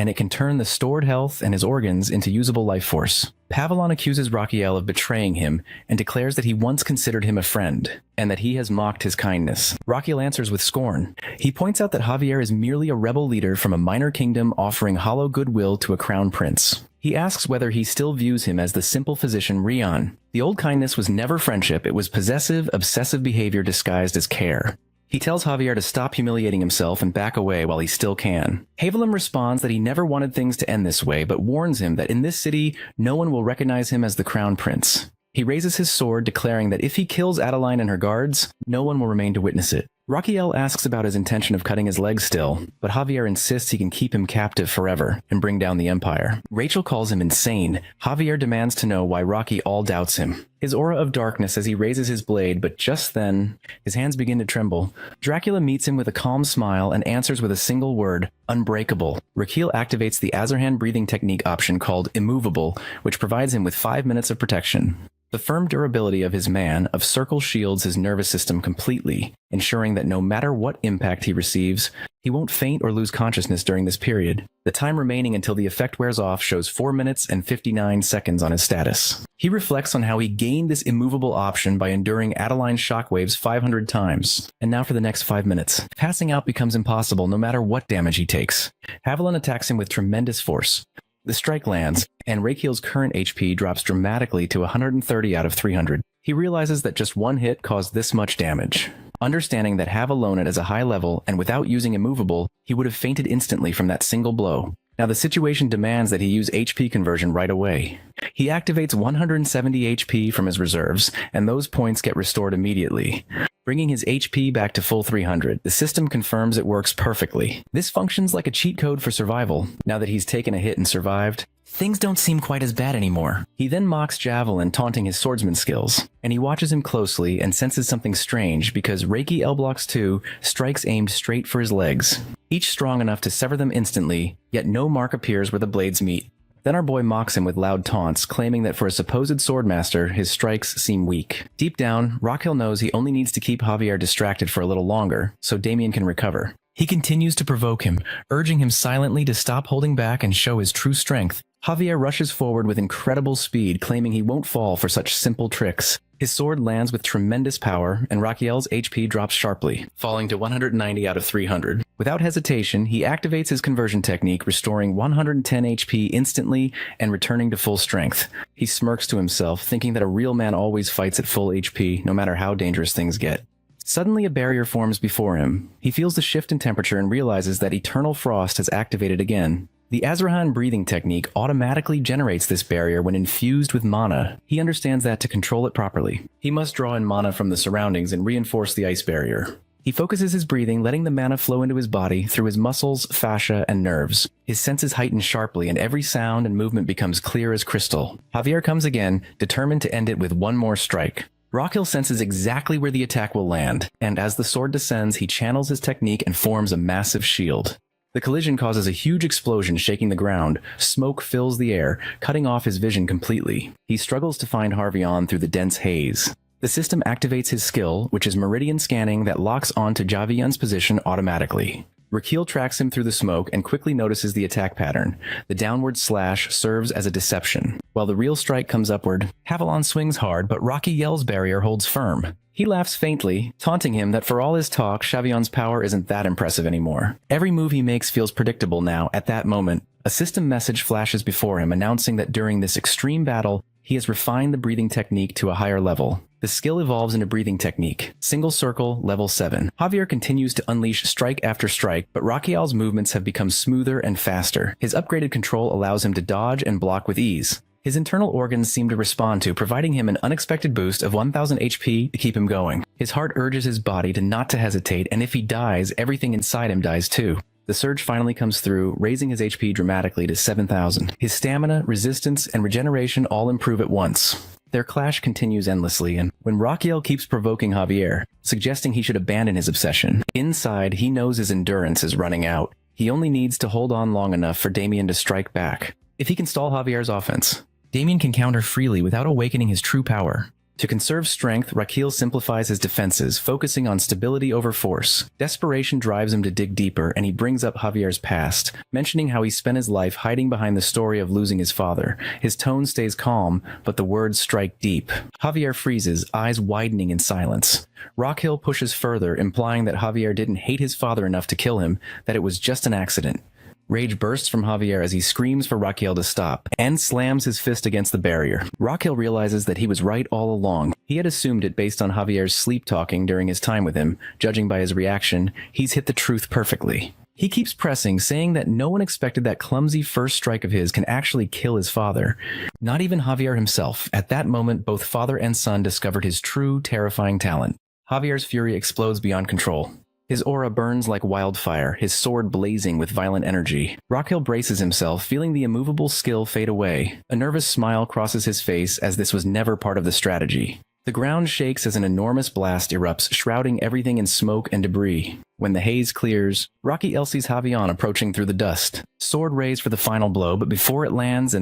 and it can turn the stored health and his organs into usable life force. Pavilon accuses Rakiel of betraying him and declares that he once considered him a friend, and that he has mocked his kindness. Rakiel answers with scorn. He points out that Javier is merely a rebel leader from a minor kingdom offering hollow goodwill to a crown prince. He asks whether he still views him as the simple physician Rion. The old kindness was never friendship, it was possessive, obsessive behavior disguised as care. He tells Javier to stop humiliating himself and back away while he still can. Havilim responds that he never wanted things to end this way, but warns him that in this city, no one will recognize him as the crown prince. He raises his sword, declaring that if he kills Adeline and her guards, no one will remain to witness it. Rakiel asks about his intention of cutting his legs still, but Javier insists he can keep him captive forever and bring down the Empire. Rachel calls him insane. Javier demands to know why Rocky all doubts him. His aura of darkness as he raises his blade, but just then, his hands begin to tremble. Dracula meets him with a calm smile and answers with a single word, unbreakable. Rakiel activates the Azarhan breathing technique option called immovable, which provides him with 5 minutes of protection. The firm durability of his man of circle shields his nervous system completely, ensuring that no matter what impact he receives, he won't faint or lose consciousness during this period. The time remaining until the effect wears off shows 4 minutes and 59 seconds on his status. He reflects on how he gained this immovable option by enduring Adeline's shockwaves 500 times. And now for the next 5 minutes. Passing out becomes impossible no matter what damage he takes. Haviland attacks him with tremendous force. The strike lands, and Rakiel's current HP drops dramatically to 130 out of 300. He realizes that just one hit caused this much damage. Understanding that Hav alone is a high level, and without using immovable, he would have fainted instantly from that single blow. Now the situation demands that he use HP conversion right away. He activates 170 HP from his reserves, and those points get restored immediately. Bringing his HP back to full 300, the system confirms it works perfectly. This functions like a cheat code for survival. Now that he's taken a hit and survived, things don't seem quite as bad anymore. He then mocks Javelin, taunting his swordsman skills, and he watches him closely and senses something strange because Reiki L blocks 2 strikes aimed straight for his legs, each strong enough to sever them instantly, yet no mark appears where the blades meet. Then our boy mocks him with loud taunts, claiming that for a supposed swordmaster, his strikes seem weak. Deep down, Rakiel knows he only needs to keep Javier distracted for a little longer, so Damien can recover. He continues to provoke him, urging him silently to stop holding back and show his true strength. Javier rushes forward with incredible speed, claiming he won't fall for such simple tricks. His sword lands with tremendous power, and Rakiel's HP drops sharply, falling to 190 out of 300. Without hesitation, he activates his conversion technique, restoring 110 HP instantly and returning to full strength. He smirks to himself, thinking that a real man always fights at full HP, no matter how dangerous things get. Suddenly a barrier forms before him. He feels the shift in temperature and realizes that eternal frost has activated again. The Azarhan breathing technique automatically generates this barrier when infused with mana. He understands that to control it properly, he must draw in mana from the surroundings and reinforce the ice barrier. He focuses his breathing, letting the mana flow into his body through his muscles, fascia, and nerves. His senses heighten sharply, and every sound and movement becomes clear as crystal. Javier comes again, determined to end it with one more strike. Rakiel senses exactly where the attack will land, and as the sword descends, he channels his technique and forms a massive shield. The collision causes a huge explosion, shaking the ground. Smoke fills the air, cutting off his vision completely. He struggles to find Harvion through the dense haze. The system activates his skill, which is meridian scanning that locks onto Javion's position automatically. Rakiel tracks him through the smoke and quickly notices the attack pattern. The downward slash serves as a deception. While the real strike comes upward, Havilon swings hard, but Rakiel's barrier holds firm. He laughs faintly, taunting him that for all his talk, Javion's power isn't that impressive anymore. Every move he makes feels predictable now. At that moment, a system message flashes before him, announcing that during this extreme battle, he has refined the breathing technique to a higher level. The skill evolves into breathing technique. Single circle, level 7. Javier continues to unleash strike after strike, but Rakiel's movements have become smoother and faster. His upgraded control allows him to dodge and block with ease. His internal organs seem to respond to, providing him an unexpected boost of 1000 HP to keep him going. His heart urges his body to not to hesitate, and if he dies, everything inside him dies too. The surge finally comes through, raising his HP dramatically to 7,000. His stamina, resistance, and regeneration all improve at once. Their clash continues endlessly, and when Raquiel keeps provoking Javier, suggesting he should abandon his obsession, inside he knows his endurance is running out. He only needs to hold on long enough for Damien to strike back. If he can stall Javier's offense, Damien can counter freely without awakening his true power. To conserve strength, Raquiel simplifies his defenses, focusing on stability over force. Desperation drives him to dig deeper, and he brings up Javier's past, mentioning how he spent his life hiding behind the story of losing his father. His tone stays calm, but the words strike deep. Javier freezes, eyes widening in silence. Raquiel pushes further, implying that Javier didn't hate his father enough to kill him, that it was just an accident. Rage bursts from Javier as he screams for Raquiel to stop, and slams his fist against the barrier. Raquiel realizes that he was right all along. He had assumed it based on Javier's sleep-talking during his time with him. Judging by his reaction, he's hit the truth perfectly. He keeps pressing, saying that no one expected that clumsy first strike of his can actually kill his father. Not even Javier himself. At that moment, both father and son discovered his true, terrifying talent. Javier's fury explodes beyond control. His aura burns like wildfire, his sword blazing with violent energy. Raquiel braces himself, feeling the immovable skill fade away. A nervous smile crosses his face, as this was never part of the strategy. The ground shakes as an enormous blast erupts, shrouding everything in smoke and debris. When the haze clears, Raquiel sees Javier approaching through the dust. Sword raised for the final blow, but before it lands,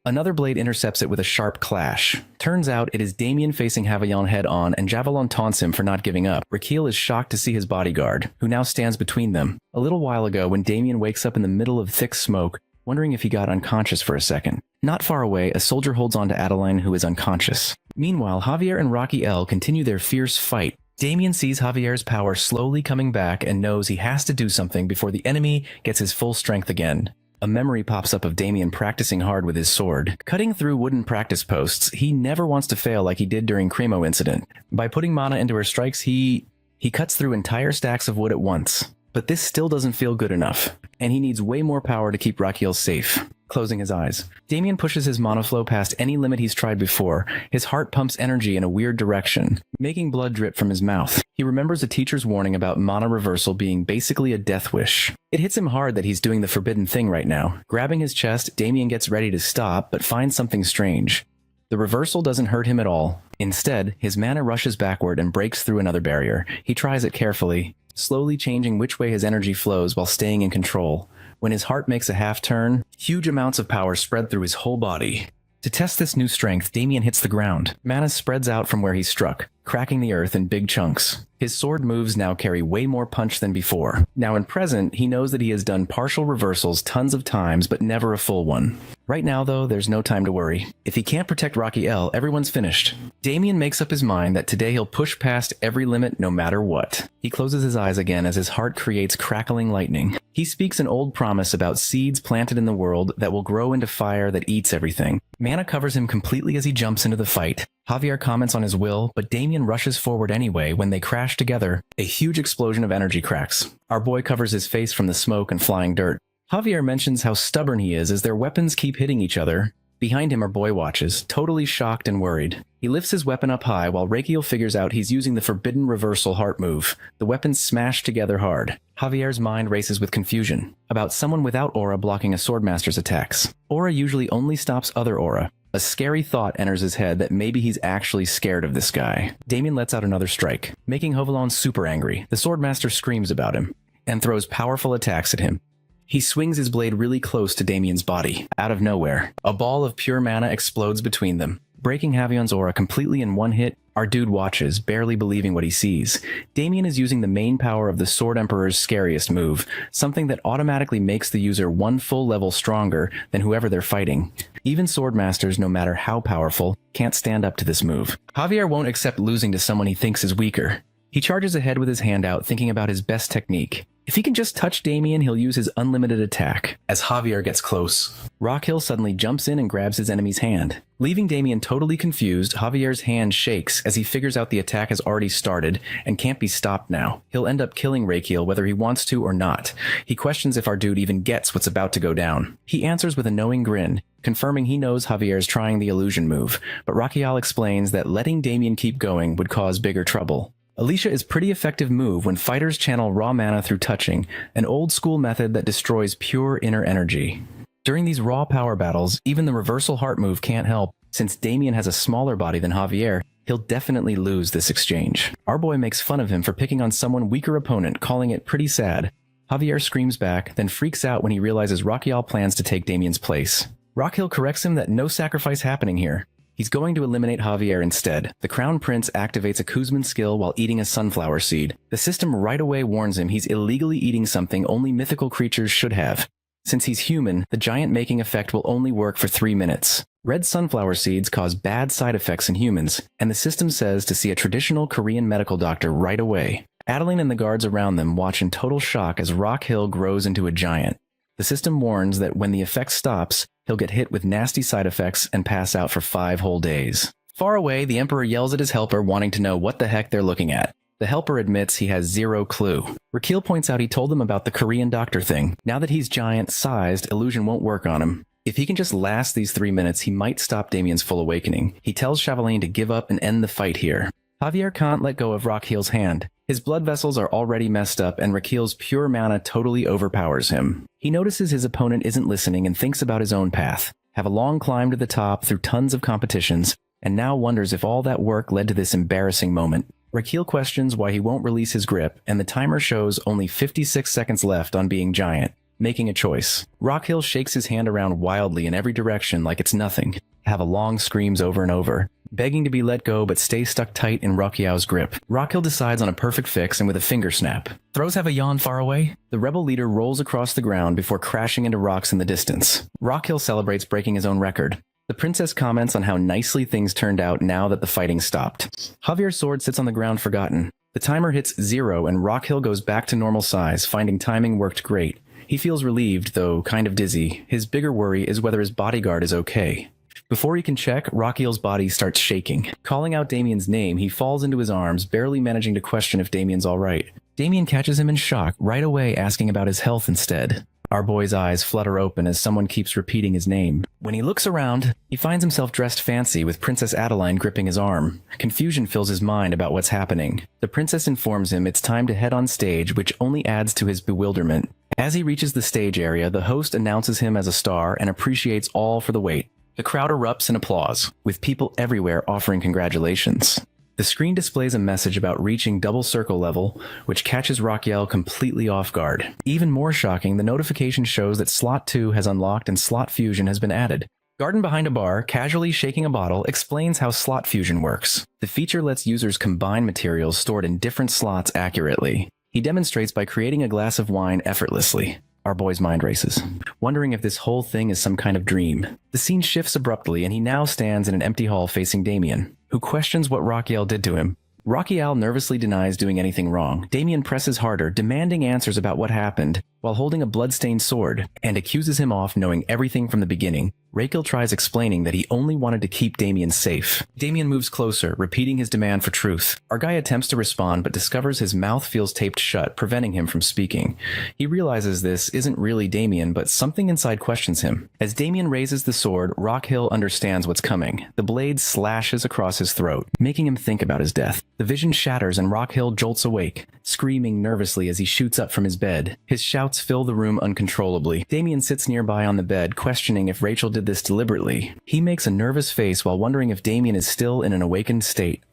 another blade intercepts it with a sharp clash. Turns out it is Damien facing Javier head-on, and Javelin taunts him for not giving up. Raquiel is shocked to see his bodyguard, who now stands between them. A little while ago, when Damien wakes up in the middle of thick smoke, wondering if he got unconscious for a second. Not far away, a soldier holds on to Adeline, who is unconscious. Meanwhile, Javier and Raquiel continue their fierce fight. Damien sees Javier's power slowly coming back and knows he has to do something before the enemy gets his full strength again. A memory pops up of Damien practicing hard with his sword. Cutting through wooden practice posts, he never wants to fail like he did during Cremo incident. By putting mana into her strikes, he cuts through entire stacks of wood at once. But this still doesn't feel good enough, and he needs way more power to keep Raquiel safe. Closing his eyes, Damien pushes his mana flow past any limit he's tried before. His heart pumps energy in a weird direction, making blood drip from his mouth. He remembers a teacher's warning about mana reversal being basically a death wish. It hits him hard that he's doing the forbidden thing right now. Grabbing his chest, Damien gets ready to stop, but finds something strange. The reversal doesn't hurt him at all. Instead, his mana rushes backward and breaks through another barrier. He tries it carefully, slowly changing which way his energy flows while staying in control. When his heart makes a half turn, huge amounts of power spread through his whole body. To test this new strength, Damien hits the ground. Mana spreads out from where he struck, cracking the earth in big chunks. His sword moves now carry way more punch than before. Now in present, he knows that he has done partial reversals tons of times, but never a full one. Right now, though, there's no time to worry. If he can't protect Raquiel, everyone's finished. Damien makes up his mind that today he'll push past every limit no matter what. He closes his eyes again as his heart creates crackling lightning. He speaks an old promise about seeds planted in the world that will grow into fire that eats everything. Mana covers him completely as he jumps into the fight. Javier comments on his will, but Damien rushes forward anyway. When they crash together, a huge explosion of energy cracks. Our boy covers his face from the smoke and flying dirt. Javier mentions how stubborn he is as their weapons keep hitting each other. Behind him are boy watches, totally shocked and worried. He lifts his weapon up high while Raquiel figures out he's using the forbidden reversal heart move. The weapons smash together hard. Javier's mind races with confusion about someone without aura blocking a swordmaster's attacks. Aura usually only stops other aura. A scary thought enters his head that maybe he's actually scared of this guy. Damien lets out another strike, making Hovelon super angry. The swordmaster screams about him and throws powerful attacks at him. He swings his blade really close to Damien's body. Out of nowhere, a ball of pure mana explodes between them, breaking Javier's aura completely in one hit. Our dude watches, barely believing what he sees. Damien is using the main power of the Sword Emperor's scariest move, something that automatically makes the user one full level stronger than whoever they're fighting. Even swordmasters, no matter how powerful, can't stand up to this move. Javier won't accept losing to someone he thinks is weaker. He charges ahead with his hand out, thinking about his best technique. If he can just touch Damien, he'll use his unlimited attack. As Javier gets close, Raquiel suddenly jumps in and grabs his enemy's hand. Leaving Damien totally confused, Javier's hand shakes as he figures out the attack has already started and can't be stopped now. He'll end up killing Raquiel whether he wants to or not. He questions if our dude even gets what's about to go down. He answers with a knowing grin, confirming he knows Javier's trying the illusion move, but Raquiel explains that letting Damien keep going would cause bigger trouble. Alicia is pretty effective move when fighters channel raw mana through touching, an old school method that destroys pure inner energy. During these raw power battles, even the reversal heart move can't help. Since Damien has a smaller body than Javier, he'll definitely lose this exchange. Our boy makes fun of him for picking on someone weaker opponent, calling it pretty sad. Javier screams back, then freaks out when he realizes Raquiel plans to take Damien's place. Raquel corrects him that no sacrifice happening here. He's going to eliminate Javier instead. The Crown Prince activates a Kuzman skill while eating a sunflower seed. The system right away warns him he's illegally eating something only mythical creatures should have. Since he's human, the giant making effect will only work for 3 minutes. Red sunflower seeds cause bad side effects in humans, and the system says to see a traditional Korean medical doctor right away. Adeline and the guards around them watch in total shock as Rock Hill grows into a giant. The system warns that when the effect stops, he'll get hit with nasty side effects and pass out for 5 whole days. Far away, the Emperor yells at his helper, wanting to know what the heck they're looking at. The helper admits he has zero clue. Raquel points out he told them about the Korean doctor thing. Now that he's giant-sized, illusion won't work on him. If he can just last these 3 minutes, he might stop Damien's full awakening. He tells Chavaline to give up and end the fight here. Javier can't let go of Raquel's hand. His blood vessels are already messed up, and Raquel's pure mana totally overpowers him. He notices his opponent isn't listening and thinks about his own path. Have a long climb to the top through tons of competitions, and now wonders if all that work led to this embarrassing moment. Raquel questions why he won't release his grip, and the timer shows only 56 seconds left on being giant, making a choice. Raquel shakes his hand around wildly in every direction like it's nothing. Long screams over and over, begging to be let go but stay stuck tight in Raquel's grip. Raquel decides on a perfect fix and with a finger snap. Throws have a yawn far away. The rebel leader rolls across the ground before crashing into rocks in the distance. Raquel celebrates breaking his own record. The princess comments on how nicely things turned out now that the fighting stopped. Javier's sword sits on the ground forgotten. The timer hits 0 and Raquel goes back to normal size, finding timing worked great. He feels relieved, though kind of dizzy. His bigger worry is whether his bodyguard is okay. Before he can check, Raquel's body starts shaking. Calling out Damien's name, he falls into his arms, barely managing to question if Damien's alright. Damien catches him in shock, right away asking about his health instead. Our boy's eyes flutter open as someone keeps repeating his name. When he looks around, he finds himself dressed fancy with Princess Adeline gripping his arm. Confusion fills his mind about what's happening. The princess informs him it's time to head on stage, which only adds to his bewilderment. As he reaches the stage area, the host announces him as a star and appreciates all for the wait. The crowd erupts in applause, with people everywhere offering congratulations. The screen displays a message about reaching double circle level, which catches Raquel completely off guard. Even more shocking, the notification shows that Slot 2 has unlocked and Slot Fusion has been added. Garden behind a bar, casually shaking a bottle, explains how Slot Fusion works. The feature lets users combine materials stored in different slots accurately. He demonstrates by creating a glass of wine effortlessly. Our boy's mind races, wondering if this whole thing is some kind of dream. The scene shifts abruptly, and he now stands in an empty hall facing Damien, who questions what Raquel did to him. Raquel nervously denies doing anything wrong. Damien presses harder, demanding answers about what happened, while holding a blood-stained sword, and accuses him of knowing everything from the beginning. Raquel tries explaining that he only wanted to keep Damien safe. Damien moves closer, repeating his demand for truth. Our guy attempts to respond, but discovers his mouth feels taped shut, preventing him from speaking. He realizes this isn't really Damien, but something inside questions him. As Damien raises the sword, Rockhill understands what's coming. The blade slashes across his throat, making him think about his death. The vision shatters and Rockhill jolts awake, screaming nervously as he shoots up from his bed. His shouts fill the room uncontrollably. Damien sits nearby on the bed, questioning if Rachel did this deliberately. He makes a nervous face while wondering if Damien is still in an awakened state.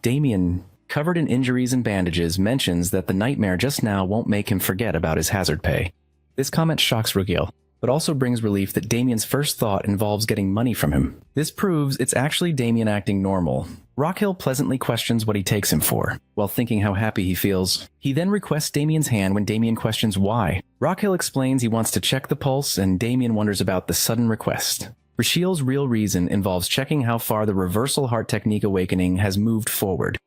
Damien, covered in injuries and bandages, mentions that the nightmare just now won't make him forget about his hazard pay. This comment shocks Rugiel, but also brings relief that Damien's first thought involves getting money from him. This proves it's actually Damien acting normal. Rockhill pleasantly questions what he takes him for, while thinking how happy he feels. He then requests Damien's hand when Damien questions why. Rockhill explains he wants to check the pulse, and Damien wonders about the sudden request. Rashiel's real reason involves checking how far the reversal heart technique awakening has moved forward.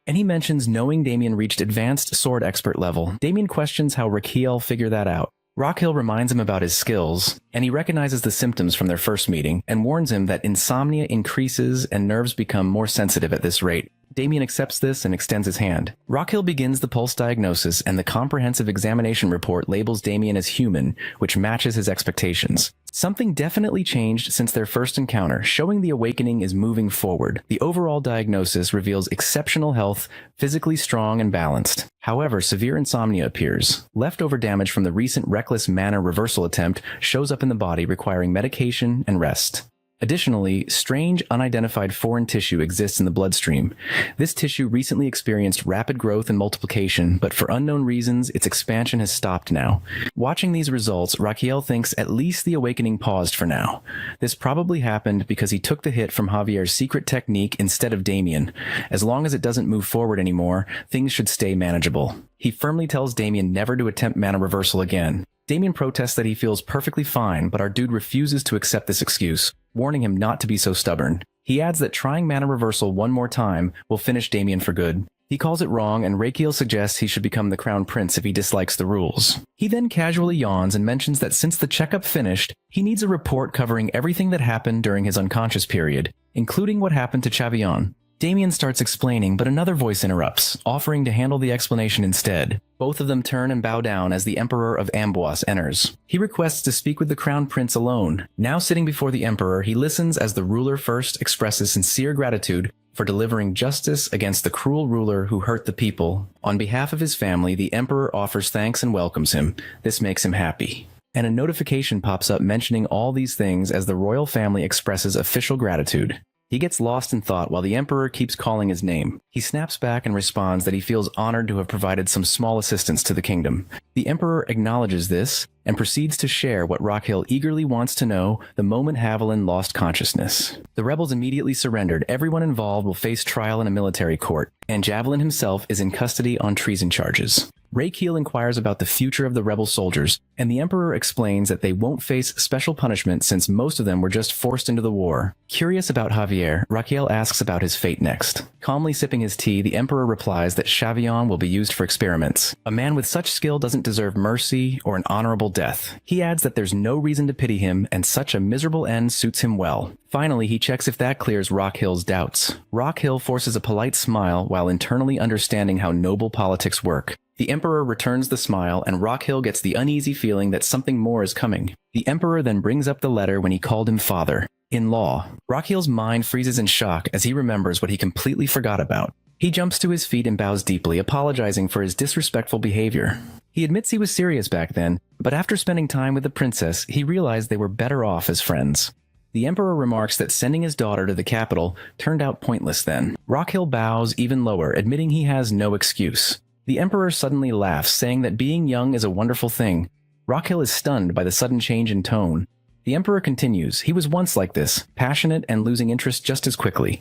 And he mentions knowing Damien reached advanced sword expert level. Damien questions how Raquel figured that out. Rockhill reminds him about his skills, and he recognizes the symptoms from their first meeting and warns him that insomnia increases and nerves become more sensitive at this rate. Damien accepts this and extends his hand. Rockhill begins the pulse diagnosis, and the comprehensive examination report labels Damien as human, which matches his expectations. Something definitely changed since their first encounter, showing the awakening is moving forward. The overall diagnosis reveals exceptional health, physically strong and balanced. However, severe insomnia appears. Leftover damage from the recent reckless mana reversal attempt shows up in the body, requiring medication and rest. Additionally, strange, unidentified foreign tissue exists in the bloodstream. This tissue recently experienced rapid growth and multiplication, but for unknown reasons, its expansion has stopped now. Watching these results, Raquel thinks at least the awakening paused for now. This probably happened because he took the hit from Javier's secret technique instead of Damien. As long as it doesn't move forward anymore, things should stay manageable. He firmly tells Damien never to attempt mana reversal again. Damien protests that he feels perfectly fine, but our dude refuses to accept this excuse, warning him not to be so stubborn. He adds that trying mana reversal one more time will finish Damien for good. He calls it wrong, and Raquel suggests he should become the crown prince if he dislikes the rules. He then casually yawns and mentions that since the checkup finished, he needs a report covering everything that happened during his unconscious period, including what happened to Chavion. Damien starts explaining, but another voice interrupts, offering to handle the explanation instead. Both of them turn and bow down as the Emperor of Amboise enters. He requests to speak with the Crown Prince alone. Now sitting before the Emperor, he listens as the ruler first expresses sincere gratitude for delivering justice against the cruel ruler who hurt the people. On behalf of his family, the Emperor offers thanks and welcomes him. This makes him happy. And a notification pops up mentioning all these things as the royal family expresses official gratitude. He gets lost in thought while the Emperor keeps calling his name. He snaps back and responds that he feels honored to have provided some small assistance to the kingdom. The Emperor acknowledges this and proceeds to share what Raquel eagerly wants to know the moment Haviland lost consciousness. The rebels immediately surrendered. Everyone involved will face trial in a military court, and Javelin himself is in custody on treason charges. Raquel inquires about the future of the rebel soldiers, and the Emperor explains that they won't face special punishment since most of them were just forced into the war. Curious about Javier, Raquel asks about his fate next. Calmly sipping his tea, the Emperor replies that Chavion will be used for experiments. A man with such skill doesn't deserve mercy or an honorable death. He adds that there's no reason to pity him, and such a miserable end suits him well. Finally, he checks if that clears Rockhill's doubts. Rockhill forces a polite smile while internally understanding how noble politics work. The Emperor returns the smile, and Rockhill gets the uneasy feeling that something more is coming. The Emperor then brings up the letter when he called him father. In law, Rockhill's mind freezes in shock as he remembers what he completely forgot about. He jumps to his feet and bows deeply, apologizing for his disrespectful behavior. He admits he was serious back then, but after spending time with the princess, he realized they were better off as friends. The Emperor remarks that sending his daughter to the capital turned out pointless then. Rockhill bows even lower, admitting he has no excuse. The Emperor suddenly laughs, saying that being young is a wonderful thing. Rockhill is stunned by the sudden change in tone. The Emperor continues, he was once like this, passionate and losing interest just as quickly.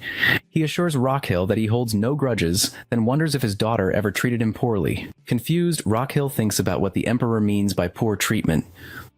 He assures Rockhill that he holds no grudges, then wonders if his daughter ever treated him poorly. Confused, Rockhill thinks about what the Emperor means by poor treatment.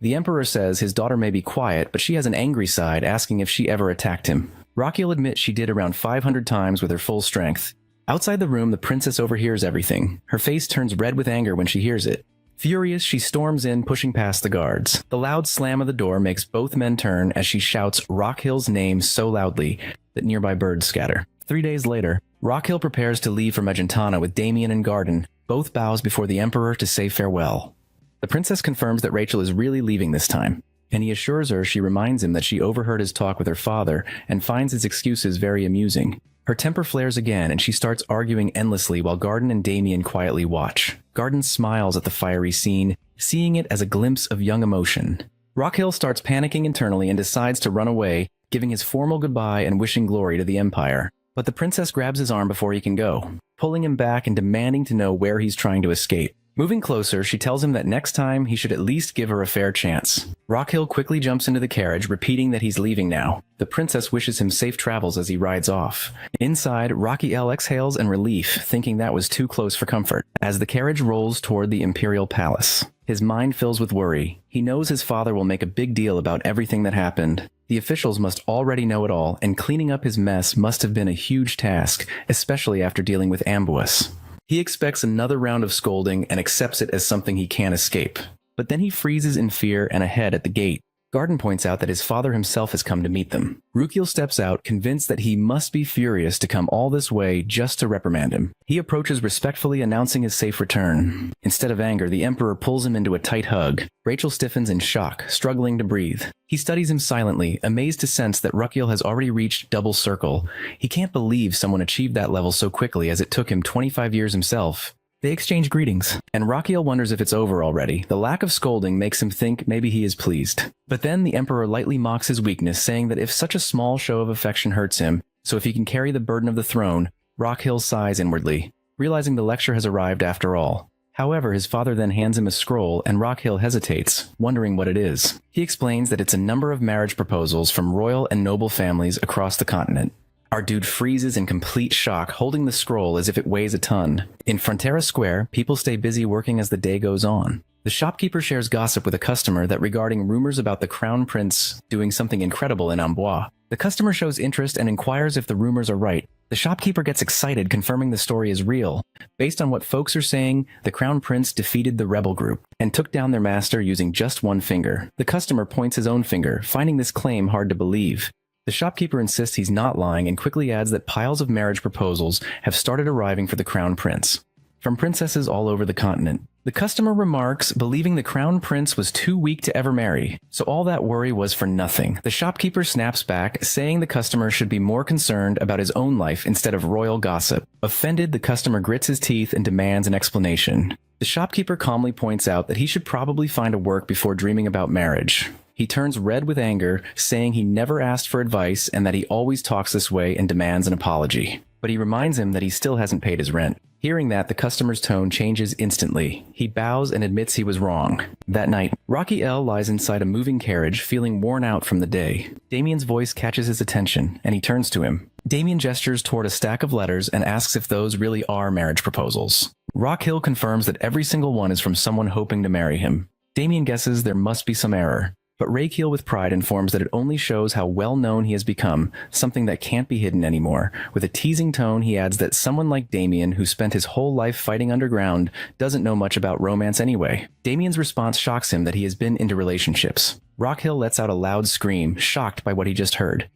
The Emperor says his daughter may be quiet, but she has an angry side, asking if she ever attacked him. Rockhill admits she did around 500 times with her full strength. Outside the room, the princess overhears everything. Her face turns red with anger when she hears it. Furious, she storms in, pushing past the guards. The loud slam of the door makes both men turn as she shouts Rockhill's name so loudly that nearby birds scatter. 3 days later, Rockhill prepares to leave for Magentana with Damien and Garden. Both bows before the Emperor to say farewell. The princess confirms that Rachel is really leaving this time, and he assures her she reminds him that she overheard his talk with her father and finds his excuses very amusing. Her temper flares again, and she starts arguing endlessly while Garden and Damien quietly watch. Garden smiles at the fiery scene, seeing it as a glimpse of young emotion. Rockhill starts panicking internally and decides to run away, giving his formal goodbye and wishing glory to the Empire. But the princess grabs his arm before he can go, pulling him back and demanding to know where he's trying to escape. Moving closer, she tells him that next time he should at least give her a fair chance. Rockhill quickly jumps into the carriage, repeating that he's leaving now. The princess wishes him safe travels as he rides off. Inside, Rocky L exhales in relief, thinking that was too close for comfort, as the carriage rolls toward the imperial palace. His mind fills with worry. He knows his father will make a big deal about everything that happened. The officials must already know it all, and cleaning up his mess must have been a huge task, especially after dealing with Amboise. He expects another round of scolding and accepts it as something he can't escape. But then he freezes in fear and ahead at the gate. Garden points out that his father himself has come to meet them. Rukiel steps out, convinced that he must be furious to come all this way just to reprimand him. He approaches respectfully, announcing his safe return. Instead of anger, the Emperor pulls him into a tight hug. Rachel stiffens in shock, struggling to breathe. He studies him silently, amazed to sense that Rukiel has already reached double circle. He can't believe someone achieved that level so quickly, as it took him 25 years himself. They exchange greetings, and Rakiel wonders if it's over already. The lack of scolding makes him think maybe he is pleased. But then the Emperor lightly mocks his weakness, saying that if such a small show of affection hurts him, so if he can carry the burden of the throne, Rakiel sighs inwardly, realizing the lecture has arrived after all. However, his father then hands him a scroll, and Rakiel hesitates, wondering what it is. He explains that it's a number of marriage proposals from royal and noble families across the continent. Our dude freezes in complete shock, holding the scroll as if it weighs a ton. In Frontera Square, people stay busy working as the day goes on. The shopkeeper shares gossip with a customer that regarding rumors about the crown prince doing something incredible in Amboise. The customer shows interest and inquires if the rumors are right. The shopkeeper gets excited, confirming the story is real. Based on what folks are saying, the crown prince defeated the rebel group and took down their master using just one finger. The customer points his own finger, finding this claim hard to believe. The shopkeeper insists he's not lying and quickly adds that piles of marriage proposals have started arriving for the crown prince from princesses all over the continent. The customer remarks, believing the crown prince was too weak to ever marry, so all that worry was for nothing. The shopkeeper snaps back, saying the customer should be more concerned about his own life instead of royal gossip. Offended, the customer grits his teeth and demands an explanation. The shopkeeper calmly points out that he should probably find a work before dreaming about marriage. He turns red with anger, saying he never asked for advice and that he always talks this way, and demands an apology. But he reminds him that he still hasn't paid his rent. Hearing that, the customer's tone changes instantly. He bows and admits he was wrong. That night, Rakiel lies inside a moving carriage, feeling worn out from the day. Damien's voice catches his attention, and he turns to him. Damien gestures toward a stack of letters and asks if those really are marriage proposals. Rakiel confirms that every single one is from someone hoping to marry him. Damien guesses there must be some error. But Rakiel with pride informs that it only shows how well-known he has become, something that can't be hidden anymore. With a teasing tone, he adds that someone like Damien, who spent his whole life fighting underground, doesn't know much about romance anyway. Damien's response shocks him that he has been into relationships. Rakiel lets out a loud scream, shocked by what he just heard.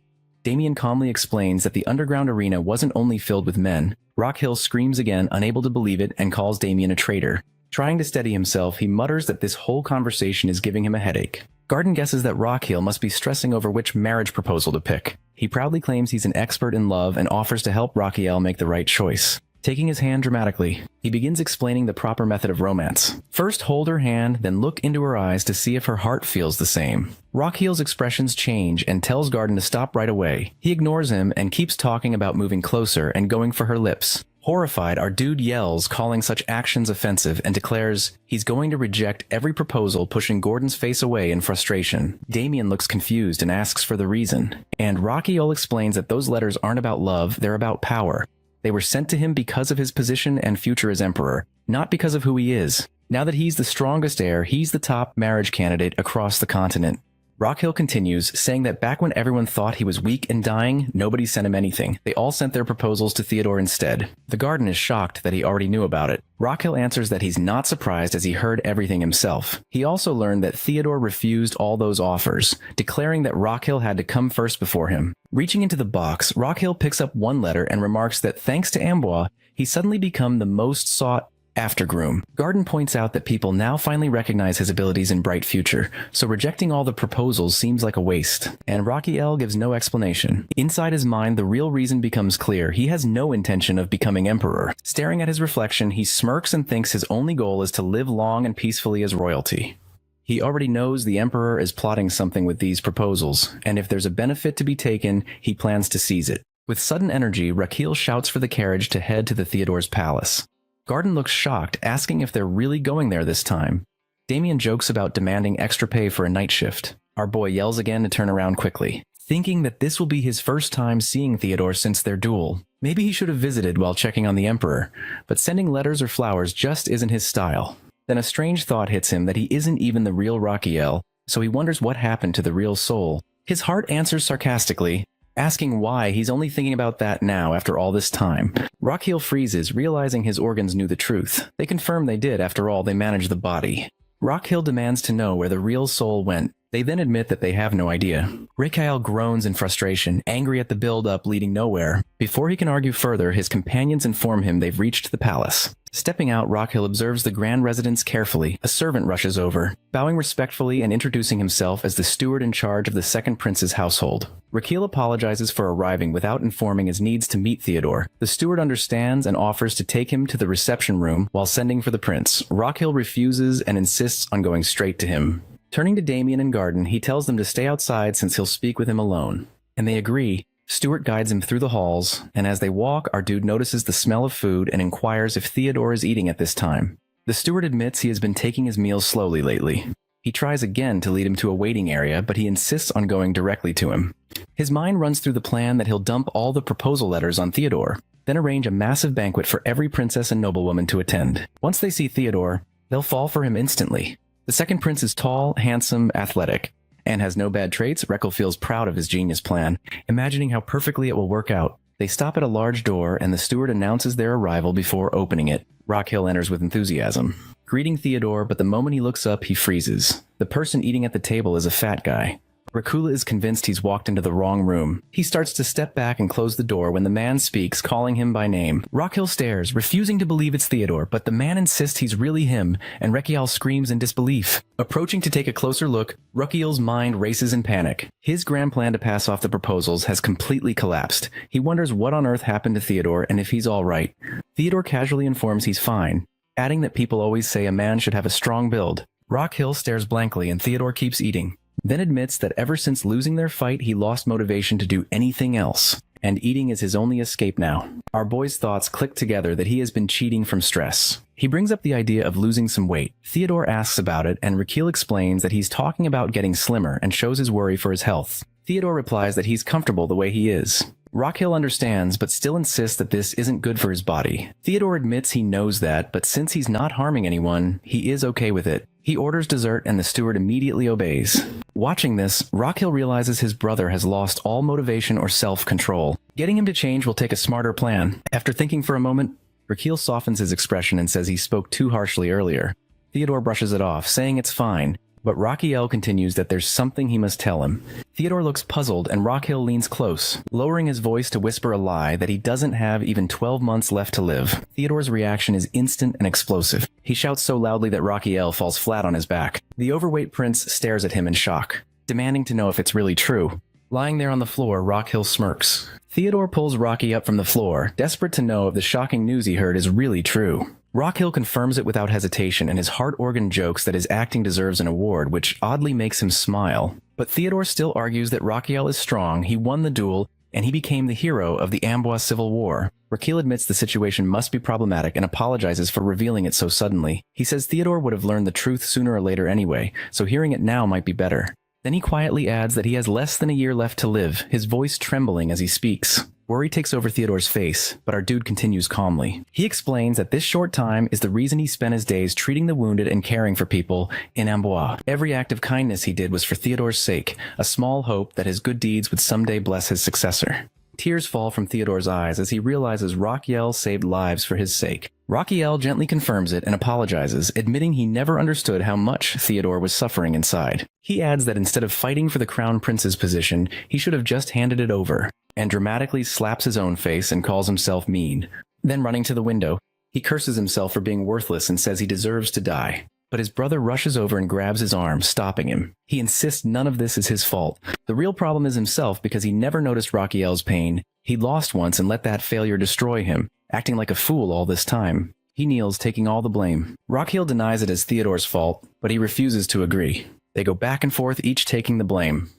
Damien calmly explains that the underground arena wasn't only filled with men. Rakiel screams again, unable to believe it, and calls Damien a traitor. Trying to steady himself, he mutters that this whole conversation is giving him a headache. Garden guesses that Rakiel must be stressing over which marriage proposal to pick. He proudly claims he's an expert in love and offers to help Rakiel make the right choice. Taking his hand dramatically, he begins explaining the proper method of romance. First, hold her hand, then look into her eyes to see if her heart feels the same. Rakiel's expressions change and tells Garden to stop right away. He ignores him and keeps talking about moving closer and going for her lips. Horrified, our dude yells, calling such actions offensive, and declares he's going to reject every proposal, pushing Gordon's face away in frustration. Damien looks confused and asks for the reason. And Rakiel explains that those letters aren't about love, they're about power. They were sent to him because of his position and future as emperor, not because of who he is. Now that he's the strongest heir, he's the top marriage candidate across the continent. Rakiel continues, saying that back when everyone thought he was weak and dying, nobody sent him anything. They all sent their proposals to Theodore instead. The Garden is shocked that he already knew about it. Rakiel answers that he's not surprised as he heard everything himself. He also learned that Theodore refused all those offers, declaring that Rakiel had to come first before him. Reaching into the box, Rakiel picks up one letter and remarks that thanks to Amboise, he's suddenly become the most sought after groom. Garden points out that people now finally recognize his abilities and bright future, so rejecting all the proposals seems like a waste. And Rakiel gives no explanation. Inside his mind, the real reason becomes clear. He has no intention of becoming emperor. Staring at his reflection, he smirks and thinks his only goal is to live long and peacefully as royalty. He already knows the emperor is plotting something with these proposals, and if there's a benefit to be taken, he plans to seize it. With sudden energy, Rakiel shouts for the carriage to head to the Theodore's palace. Garden looks shocked, asking if they're really going there this time. Damien jokes about demanding extra pay for a night shift. Our boy yells again to turn around quickly, thinking that this will be his first time seeing Theodore since their duel. Maybe he should have visited while checking on the emperor, but sending letters or flowers just isn't his style. Then a strange thought hits him that he isn't even the real Rakiel, so he wonders what happened to the real soul. His heart answers sarcastically, asking why he's only thinking about that now after all this time. Rakiel freezes, realizing his organs knew the truth. They confirm they did, after all, they managed the body. Rakiel demands to know where the real soul went. They then admit that they have no idea. Raquel groans in frustration, angry at the build-up leading nowhere. Before he can argue further, his companions inform him they've reached the palace. Stepping out, Raquel observes the grand residence carefully. A servant rushes over, bowing respectfully and introducing himself as the steward in charge of the second prince's household. Raquel apologizes for arriving without informing his needs to meet Theodore. The steward understands and offers to take him to the reception room while sending for the prince. Raquel refuses and insists on going straight to him. Turning to Damien and Garden, he tells them to stay outside since he'll speak with him alone. And they agree. Stuart guides him through the halls, and as they walk, our dude notices the smell of food and inquires if Theodore is eating at this time. The steward admits he has been taking his meals slowly lately. He tries again to lead him to a waiting area, but he insists on going directly to him. His mind runs through the plan that he'll dump all the proposal letters on Theodore, then arrange a massive banquet for every princess and noblewoman to attend. Once they see Theodore, they'll fall for him instantly. The second prince is tall, handsome, athletic, and has no bad traits. Raquel feels proud of his genius plan, imagining how perfectly it will work out. They stop at a large door, and the steward announces their arrival before opening it. Raquel enters with enthusiasm, greeting Theodore, but the moment he looks up, he freezes. The person eating at the table is a fat guy. Raquel is convinced he's walked into the wrong room. He starts to step back and close the door when the man speaks, calling him by name. Raquel stares, refusing to believe it's Theodore, but the man insists he's really him, and Raquel screams in disbelief. Approaching to take a closer look, Raquel's mind races in panic. His grand plan to pass off the proposals has completely collapsed. He wonders what on earth happened to Theodore and if he's all right. Theodore casually informs he's fine, adding that people always say a man should have a strong build. Raquel stares blankly and Theodore keeps eating, then admits that ever since losing their fight, he lost motivation to do anything else, and eating is his only escape now. Our boy's thoughts click together that he has been cheating from stress. He brings up the idea of losing some weight. Theodore asks about it, and Raquel explains that he's talking about getting slimmer and shows his worry for his health. Theodore replies that he's comfortable the way he is. Raquel understands, but still insists that this isn't good for his body. Theodore admits he knows that, but since he's not harming anyone, he is okay with it. He orders dessert and the steward immediately obeys. Watching this, Raquel realizes his brother has lost all motivation or self-control. Getting him to change will take a smarter plan. After thinking for a moment, Raquel softens his expression and says he spoke too harshly earlier. Theodore brushes it off, saying it's fine, but Raquel continues that there's something he must tell him. Theodore looks puzzled and Raquel leans close, lowering his voice to whisper a lie that he doesn't have even 12 months left to live. Theodore's reaction is instant and explosive. He shouts so loudly that Raquel falls flat on his back. The overweight prince stares at him in shock, demanding to know if it's really true. Lying there on the floor, Raquel smirks. Theodore pulls Rocky up from the floor, desperate to know if the shocking news he heard is really true. Raquel confirms it without hesitation, and his heart organ jokes that his acting deserves an award, which oddly makes him smile. But Theodore still argues that Raquel is strong, he won the duel, and he became the hero of the Manhwa Civil War. Raquel admits the situation must be problematic and apologizes for revealing it so suddenly. He says Theodore would have learned the truth sooner or later anyway, so hearing it now might be better. Then he quietly adds that he has less than a year left to live, his voice trembling as he speaks. Worry takes over Theodore's face, but our dude continues calmly. He explains that this short time is the reason he spent his days treating the wounded and caring for people in Manhwa. Every act of kindness he did was for Theodore's sake, a small hope that his good deeds would someday bless his successor. Tears fall from Theodore's eyes as he realizes Raquel saved lives for his sake. Raquel gently confirms it and apologizes, admitting he never understood how much Theodore was suffering inside. He adds that instead of fighting for the crown prince's position, he should have just handed it over, and dramatically slaps his own face and calls himself mean. Then running to the window, he curses himself for being worthless and says he deserves to die. But his brother rushes over and grabs his arm, stopping him. He insists none of this is his fault. The real problem is himself because he never noticed Raquel's pain. He lost once and let that failure destroy him, acting like a fool all this time. He kneels, taking all the blame. Raquel denies it as Theodore's fault, but he refuses to agree. They go back and forth, each taking the blame,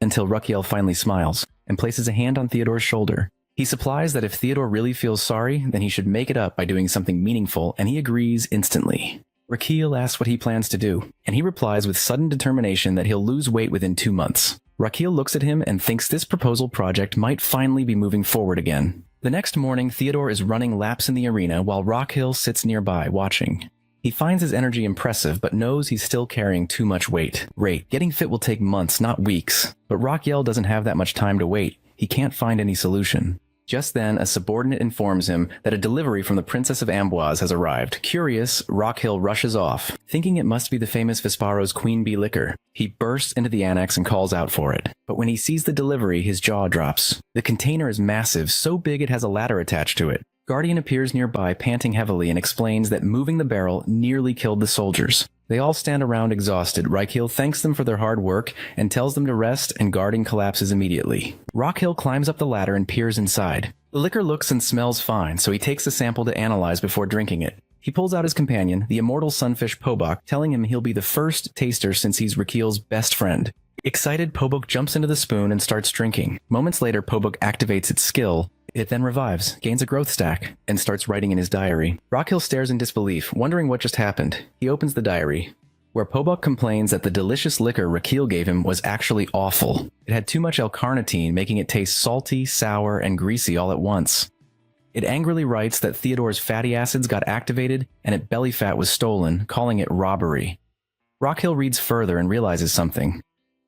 until Raquel finally smiles and places a hand on Theodore's shoulder. He supplies that if Theodore really feels sorry, then he should make it up by doing something meaningful, and he agrees instantly. Raquel asks what he plans to do, and he replies with sudden determination that he'll lose weight within 2 months. Raquel looks at him and thinks this proposal project might finally be moving forward again. The next morning, Theodore is running laps in the arena while Raquel sits nearby, watching. He finds his energy impressive, but knows he's still carrying too much weight. Getting fit will take months, not weeks. But Raquel doesn't have that much time to wait. He can't find any solution. Just then, a subordinate informs him that a delivery from the Princess of Amboise has arrived. Curious, Rockhill rushes off, thinking it must be the famous Visparo's Queen Bee liquor. He bursts into the annex and calls out for it. But when he sees the delivery, his jaw drops. The container is massive, so big it has a ladder attached to it. Guardian appears nearby, panting heavily, and explains that moving the barrel nearly killed the soldiers. They all stand around exhausted. Rockhill thanks them for their hard work and tells them to rest, and Guardian collapses immediately. Rockhill climbs up the ladder and peers inside. The liquor looks and smells fine, so he takes a sample to analyze before drinking it. He pulls out his companion, the immortal sunfish Pobok, telling him he'll be the first taster since he's Rockill's best friend. Excited, Pobok jumps into the spoon and starts drinking. Moments later, Pobok activates its skill. It then revives, gains a growth stack, and starts writing in his diary. Rockhill stares in disbelief, wondering what just happened. He opens the diary, where Pobok complains that the delicious liquor Rockhill gave him was actually awful. It had too much L-carnitine, making it taste salty, sour, and greasy all at once. It angrily writes that Theodore's fatty acids got activated and its belly fat was stolen, calling it robbery. Rockhill reads further and realizes something.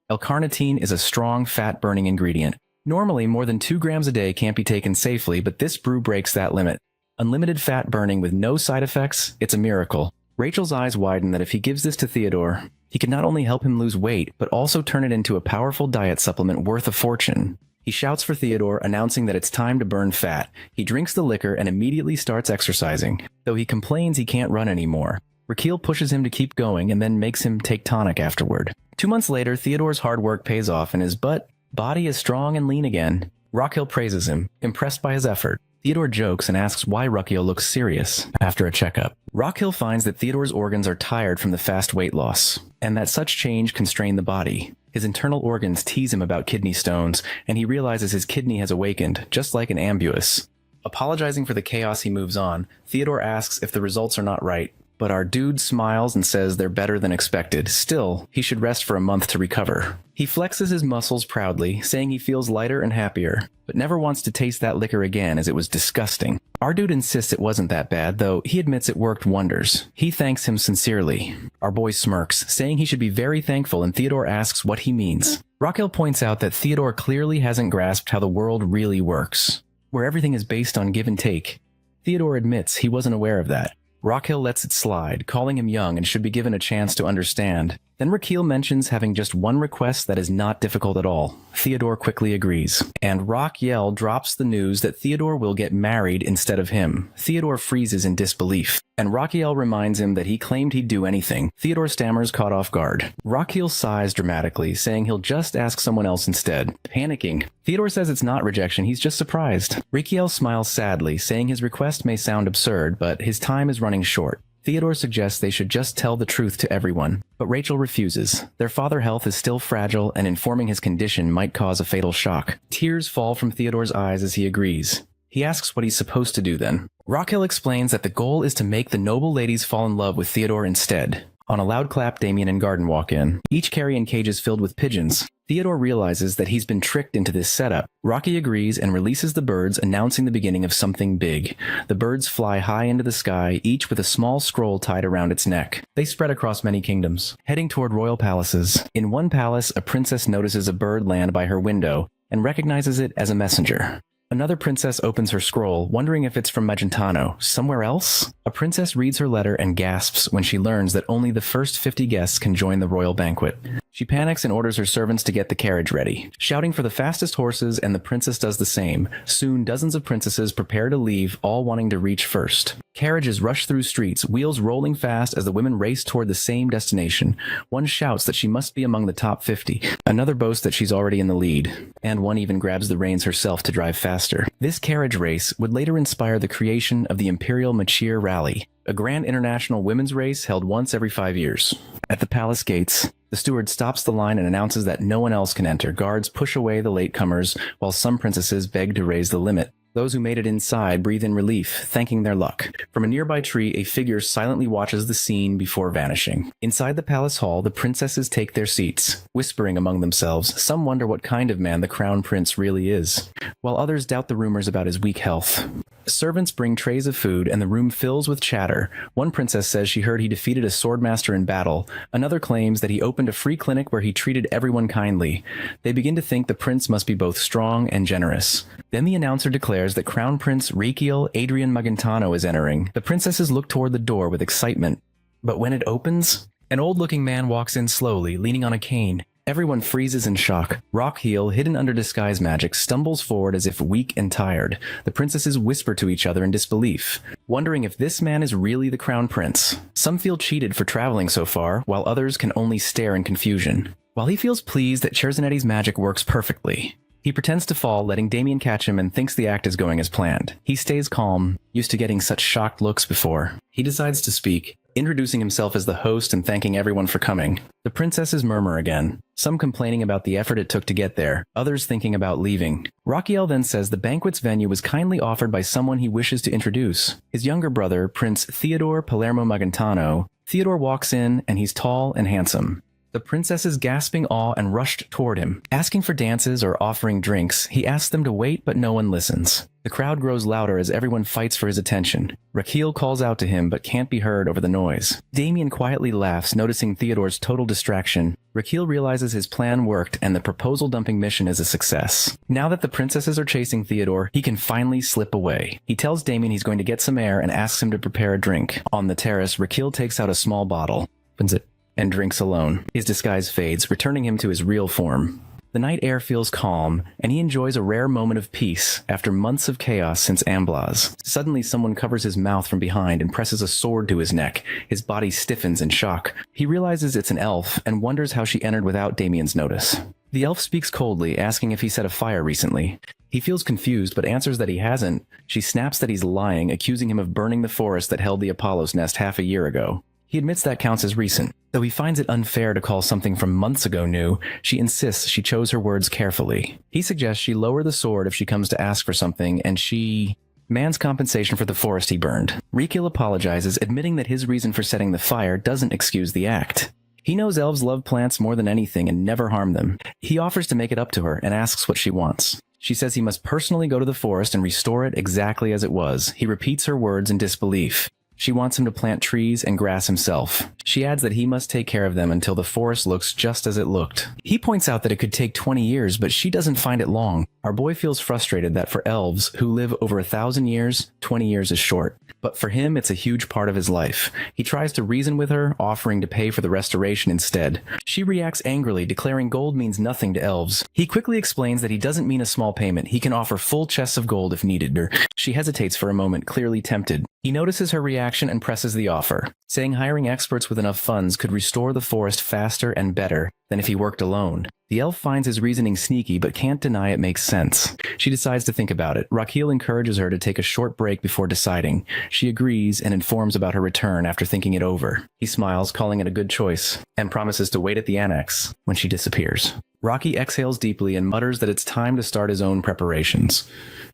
L-carnitine is a strong fat-burning ingredient. Normally, more than 2 grams a day can't be taken safely, but this brew breaks that limit. Unlimited fat burning with no side effects, it's a miracle. Rachel's eyes widen that if he gives this to Theodore, he can not only help him lose weight, but also turn it into a powerful diet supplement worth a fortune. He shouts for Theodore, announcing that it's time to burn fat. He drinks the liquor and immediately starts exercising, though he complains he can't run anymore. Rockhill pushes him to keep going and then makes him take tonic afterward. 2 months later, Theodore's hard work pays off and his body is strong and lean again. Rockhill praises him, impressed by his effort. Theodore jokes and asks why Rockhill looks serious after a checkup. Rockhill finds that Theodore's organs are tired from the fast weight loss, and that such change constrain the body. His internal organs tease him about kidney stones, and he realizes his kidney has awakened, just like an ambuous. Apologizing for the chaos, he moves on. Theodore asks if the results are not right, but our dude smiles and says they're better than expected. Still, he should rest for a month to recover. He flexes his muscles proudly, saying he feels lighter and happier, but never wants to taste that liquor again as it was disgusting. Our dude insists it wasn't that bad, though he admits it worked wonders. He thanks him sincerely. Our boy smirks, saying he should be very thankful, and Theodore asks what he means. Rockhill points out that Theodore clearly hasn't grasped how the world really works, where everything is based on give and take. Theodore admits he wasn't aware of that. Rockhill lets it slide, calling him young and should be given a chance to understand. Then Rockhill mentions having just one request that is not difficult at all. Theodore quickly agrees. And Rockhill drops the news that Theodore will get married instead of him. Theodore freezes in disbelief, and Rockhill reminds him that he claimed he'd do anything. Theodore stammers, caught off guard. Rockhill sighs dramatically, saying he'll just ask someone else instead. Panicking, Theodore says it's not rejection, he's just surprised. Rockhill smiles sadly, saying his request may sound absurd, but his time is running short. Theodore suggests they should just tell the truth to everyone, but Rachel refuses. Their father's health is still fragile, and informing his condition might cause a fatal shock. Tears fall from Theodore's eyes as he agrees. He asks what he's supposed to do then. Rockhill explains that the goal is to make the noble ladies fall in love with Theodore instead. On a loud clap, Damien and Garden walk in, each carrying cages filled with pigeons. Theodore realizes that he's been tricked into this setup. Rocky agrees and releases the birds, announcing the beginning of something big. The birds fly high into the sky, each with a small scroll tied around its neck. They spread across many kingdoms, heading toward royal palaces. In one palace, a princess notices a bird land by her window and recognizes it as a messenger. Another princess opens her scroll, wondering if it's from Magentano. Somewhere else? A princess reads her letter and gasps when she learns that only the first 50 guests can join the royal banquet. She panics and orders her servants to get the carriage ready, shouting for the fastest horses, and the princess does the same. Soon, dozens of princesses prepare to leave, all wanting to reach first. Carriages rush through streets, wheels rolling fast as the women race toward the same destination. One shouts that she must be among the top 50. Another boasts that she's already in the lead, and one even grabs the reins herself to drive faster. This carriage race would later inspire the creation of the Imperial Machir Rally, a grand international women's race held once every 5 years. At the palace gates, the steward stops the line and announces that no one else can enter. Guards push away the latecomers, while some princesses beg to raise the limit. Those who made it inside breathe in relief, thanking their luck. From a nearby tree, a figure silently watches the scene before vanishing. Inside the palace hall, the princesses take their seats, whispering among themselves. Some wonder what kind of man the crown prince really is, while others doubt the rumors about his weak health. Servants bring trays of food, and the room fills with chatter. One princess says she heard he defeated a swordmaster in battle. Another claims that he opened a free clinic where he treated everyone kindly. They begin to think the prince must be both strong and generous. Then the announcer declares declares that Crown Prince Rakiel Adrian Magentano is entering. The princesses look toward the door with excitement. But when it opens, an old-looking man walks in slowly, leaning on a cane. Everyone freezes in shock. Rakiel, hidden under disguise magic, stumbles forward as if weak and tired. The princesses whisper to each other in disbelief, wondering if this man is really the Crown Prince. Some feel cheated for traveling so far, while others can only stare in confusion. While he feels pleased that Chersonety's magic works perfectly, he pretends to fall, letting Damien catch him and thinks the act is going as planned. He stays calm, used to getting such shocked looks before. He decides to speak, introducing himself as the host and thanking everyone for coming. The princesses murmur again, some complaining about the effort it took to get there, others thinking about leaving. Rakiel then says the banquet's venue was kindly offered by someone he wishes to introduce. His younger brother, Prince Theodore Palermo Magentano. Theodore walks in, and he's tall and handsome. The princesses gasping awe and rushed toward him. Asking for dances or offering drinks, he asks them to wait, but no one listens. The crowd grows louder as everyone fights for his attention. Rakiel calls out to him but can't be heard over the noise. Damien quietly laughs, noticing Theodore's total distraction. Rakiel realizes his plan worked and the proposal dumping mission is a success. Now that the princesses are chasing Theodore, he can finally slip away. He tells Damien he's going to get some air and asks him to prepare a drink. On the terrace, Rakiel takes out a small bottle, opens it, and drinks alone. His disguise fades, returning him to his real form. The night air feels calm, and he enjoys a rare moment of peace after months of chaos since Amblaz. Suddenly, someone covers his mouth from behind and presses a sword to his neck. His body stiffens in shock. He realizes it's an elf and wonders how she entered without Damien's notice. The elf speaks coldly, asking if he set a fire recently. He feels confused, but answers that he hasn't. She snaps that he's lying, accusing him of burning the forest that held the Apollo's nest half a year ago. He admits that counts as recent. Though he finds it unfair to call something from months ago new, she insists she chose her words carefully. He suggests she lower the sword if she comes to ask for something, and she demands compensation for the forest he burned. Rakiel apologizes, admitting that his reason for setting the fire doesn't excuse the act. He knows elves love plants more than anything and never harm them. He offers to make it up to her and asks what she wants. She says he must personally go to the forest and restore it exactly as it was. He repeats her words in disbelief. She wants him to plant trees and grass himself. She adds that he must take care of them until the forest looks just as it looked. He points out that it could take 20 years, but she doesn't find it long. Our boy feels frustrated that for elves, who live over 1,000 years, 20 years is short. But for him, it's a huge part of his life. He tries to reason with her, offering to pay for the restoration instead. She reacts angrily, declaring gold means nothing to elves. He quickly explains that he doesn't mean a small payment. He can offer full chests of gold if needed. She hesitates for a moment, clearly tempted. He notices her reaction and presses the offer, saying hiring experts with enough funds could restore the forest faster and better than if he worked alone. The elf finds his reasoning sneaky but can't deny it makes sense. She decides to think about it. Rakiel encourages her to take a short break before deciding. She agrees and informs about her return after thinking it over. He smiles, calling it a good choice, and promises to wait at the annex when she disappears. Rocky exhales deeply and mutters that it's time to start his own preparations.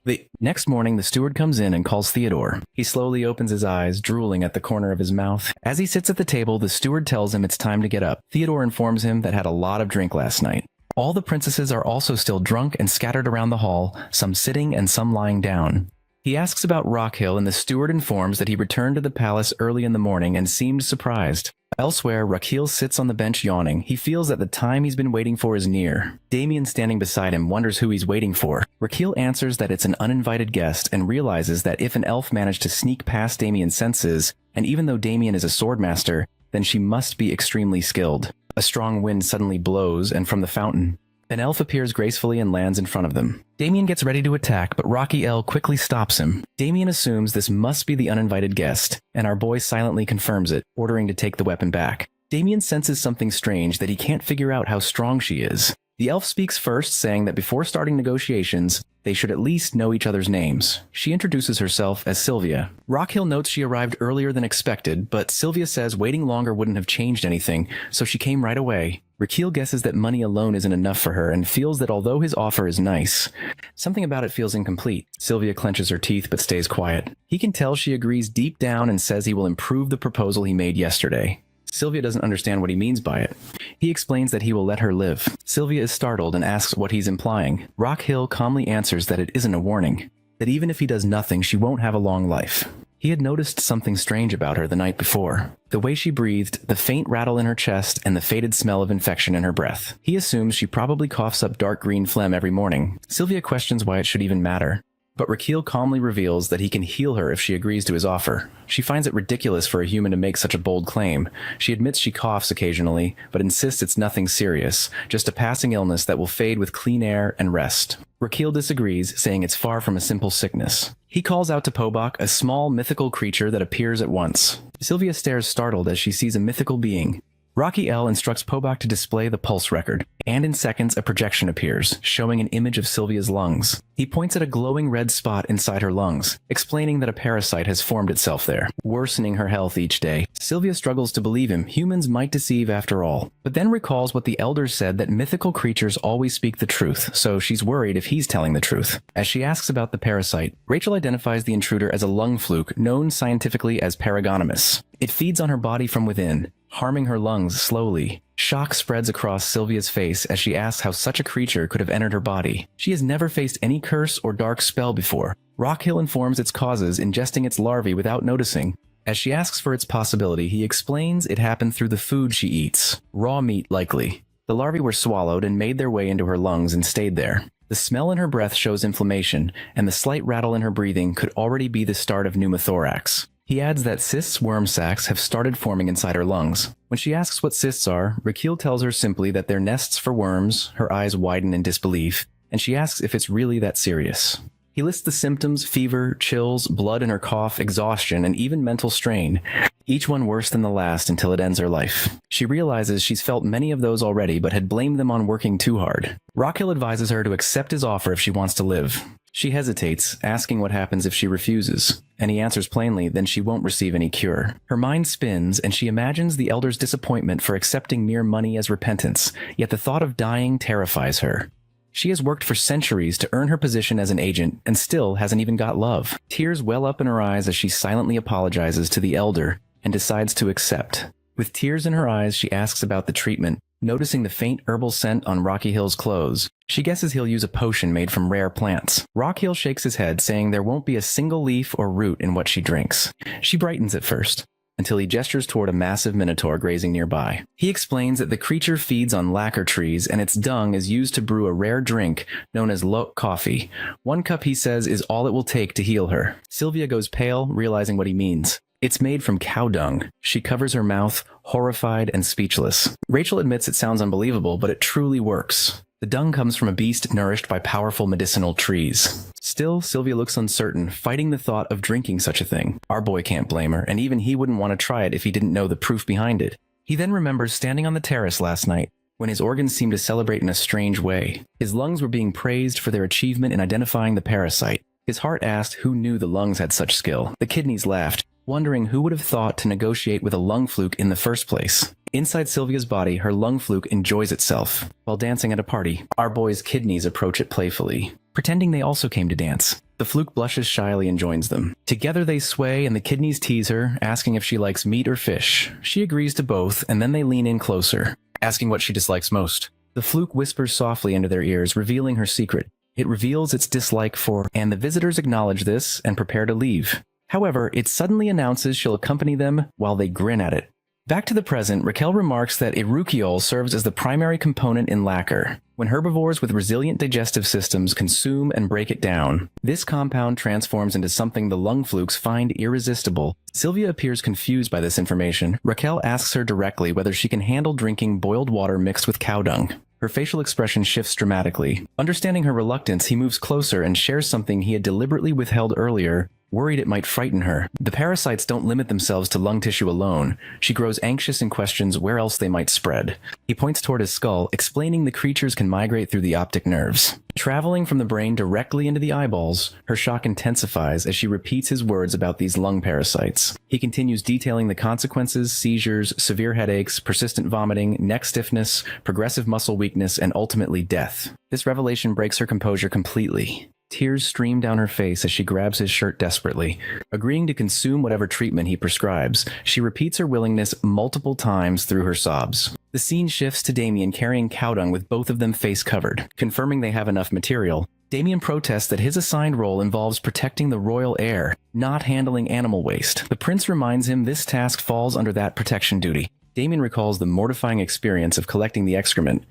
The next morning, the steward comes in and calls Theodore. He slowly opens his eyes, drooling at the corner of his mouth. As he sits at the table, the steward tells him it's time to get up. Theodore informs him that had a lot of drink last night. All the princesses are also still drunk and scattered around the hall, some sitting and some lying down. He asks about Rakiel, and the steward informs that he returned to the palace early in the morning and seemed surprised. Elsewhere, Rakiel sits on the bench yawning. He feels that the time he's been waiting for is near. Damien, standing beside him, wonders who he's waiting for. Rakiel answers that it's an uninvited guest and realizes that if an elf managed to sneak past Damien's senses, and even though Damien is a swordmaster, then she must be extremely skilled. A strong wind suddenly blows, and from the fountain, an elf appears gracefully and lands in front of them. Damien gets ready to attack, but Rakiel quickly stops him. Damien assumes this must be the uninvited guest, and our boy silently confirms it, ordering to take the weapon back. Damien senses something strange that he can't figure out how strong she is. The elf speaks first, saying that before starting negotiations, they should at least know each other's names. She introduces herself as Sylvia. Rakiel notes she arrived earlier than expected, but Sylvia says waiting longer wouldn't have changed anything, so she came right away. Rakiel guesses that money alone isn't enough for her and feels that although his offer is nice, something about it feels incomplete. Sylvia clenches her teeth but stays quiet. He can tell she agrees deep down and says he will improve the proposal he made yesterday. Sylvia doesn't understand what he means by it. He explains that he will let her live. Sylvia is startled and asks what he's implying. Rakiel calmly answers that it isn't a warning, that even if he does nothing, she won't have a long life. He had noticed something strange about her the night before. The way she breathed, the faint rattle in her chest, and the faded smell of infection in her breath. He assumes she probably coughs up dark green phlegm every morning. Sylvia questions why it should even matter. but Raquel calmly reveals that he can heal her if she agrees to his offer. She finds it ridiculous for a human to make such a bold claim. She admits she coughs occasionally, but insists it's nothing serious, just a passing illness that will fade with clean air and rest. Raquel disagrees, saying it's far from a simple sickness. He calls out to Pobok, a small mythical creature that appears at once. Sylvia stares startled as she sees a mythical being. Rocky L instructs Pobok to display the pulse record, and in seconds a projection appears, showing an image of Sylvia's lungs. He points at a glowing red spot inside her lungs, explaining that a parasite has formed itself there, worsening her health each day. Sylvia struggles to believe him. Humans might deceive after all, but then recalls what the elders said, that mythical creatures always speak the truth, so she's worried if he's telling the truth. As she asks about the parasite, Rachel identifies the intruder as a lung fluke known scientifically as Paragonomus. It feeds on her body from within, harming her lungs slowly. Shock spreads across Sylvia's face as she asks how such a creature could have entered her body. She has never faced any curse or dark spell before. Rockhill informs its causes, ingesting its larvae without noticing. As she asks for its possibility, he explains it happened through the food she eats. Raw meat, likely. The larvae were swallowed and made their way into her lungs and stayed there. The smell in her breath shows inflammation, and the slight rattle in her breathing could already be the start of pneumothorax. He adds that cysts worm sacs have started forming inside her lungs. When she asks what cysts are, Raquel tells her simply that they're nests for worms. Her eyes widen in disbelief, and she asks if it's really that serious. He lists the symptoms: fever, chills, blood in her cough, exhaustion, and even mental strain, each one worse than the last until it ends her life. She realizes she's felt many of those already, but had blamed them on working too hard. Rockhill advises her to accept his offer if she wants to live. She hesitates, asking what happens if she refuses, and he answers plainly then she won't receive any cure. Her mind spins, and she imagines the elder's disappointment for accepting mere money as repentance, yet the thought of dying terrifies her. She has worked for centuries to earn her position as an agent, and still hasn't even got love. Tears well up in her eyes as she silently apologizes to the elder, and decides to accept. With tears in her eyes, she asks about the treatment, noticing the faint herbal scent on Rocky Hill's clothes. She guesses he'll use a potion made from rare plants. Rockhill shakes his head, saying there won't be a single leaf or root in what she drinks. She brightens at first, until he gestures toward a massive minotaur grazing nearby. He explains that the creature feeds on lacquer trees, and its dung is used to brew a rare drink known as loq coffee. 1 cup, he says, is all it will take to heal her. Sylvia goes pale, realizing what he means. It's made from cow dung. She covers her mouth, horrified and speechless. Rachel admits it sounds unbelievable, but it truly works. The dung comes from a beast nourished by powerful medicinal trees. Still, Sylvia looks uncertain, fighting the thought of drinking such a thing. Our boy can't blame her, and even he wouldn't want to try it if he didn't know the proof behind it. He then remembers standing on the terrace last night, when his organs seemed to celebrate in a strange way. His lungs were being praised for their achievement in identifying the parasite. His heart asked who knew the lungs had such skill. The kidneys laughed, wondering who would have thought to negotiate with a lung fluke in the first place. Inside Sylvia's body, her lung fluke enjoys itself. While dancing at a party, our boy's kidneys approach it playfully, pretending they also came to dance. The fluke blushes shyly and joins them. Together they sway, and the kidneys tease her, asking if she likes meat or fish. She agrees to both, and then they lean in closer, asking what she dislikes most. The fluke whispers softly into their ears, revealing her secret. It reveals its dislike for, and the visitors acknowledge this and prepare to leave. However, it suddenly announces she'll accompany them while they grin at it. Back to the present, Raquel remarks that eruciol serves as the primary component in lacquer. When herbivores with resilient digestive systems consume and break it down, this compound transforms into something the lung flukes find irresistible. Sylvia appears confused by this information. Raquel asks her directly whether she can handle drinking boiled water mixed with cow dung. Her facial expression shifts dramatically. Understanding her reluctance, he moves closer and shares something he had deliberately withheld earlier, worried it might frighten her. The parasites don't limit themselves to lung tissue alone. She grows anxious and questions where else they might spread. He points toward his skull, explaining the creatures can migrate through the optic nerves. Traveling from the brain directly into the eyeballs, her shock intensifies as she repeats his words about these lung parasites. He continues detailing the consequences: seizures, severe headaches, persistent vomiting, neck stiffness, progressive muscle weakness, and ultimately death. This revelation breaks her composure completely. Tears stream down her face as she grabs his shirt desperately. Agreeing to consume whatever treatment he prescribes, she repeats her willingness multiple times through her sobs. The scene shifts to Damien carrying cow dung with both of them face covered, confirming they have enough material. Damien protests that his assigned role involves protecting the royal heir, not handling animal waste. The prince reminds him this task falls under that protection duty. Damien recalls the mortifying experience of collecting the excrement.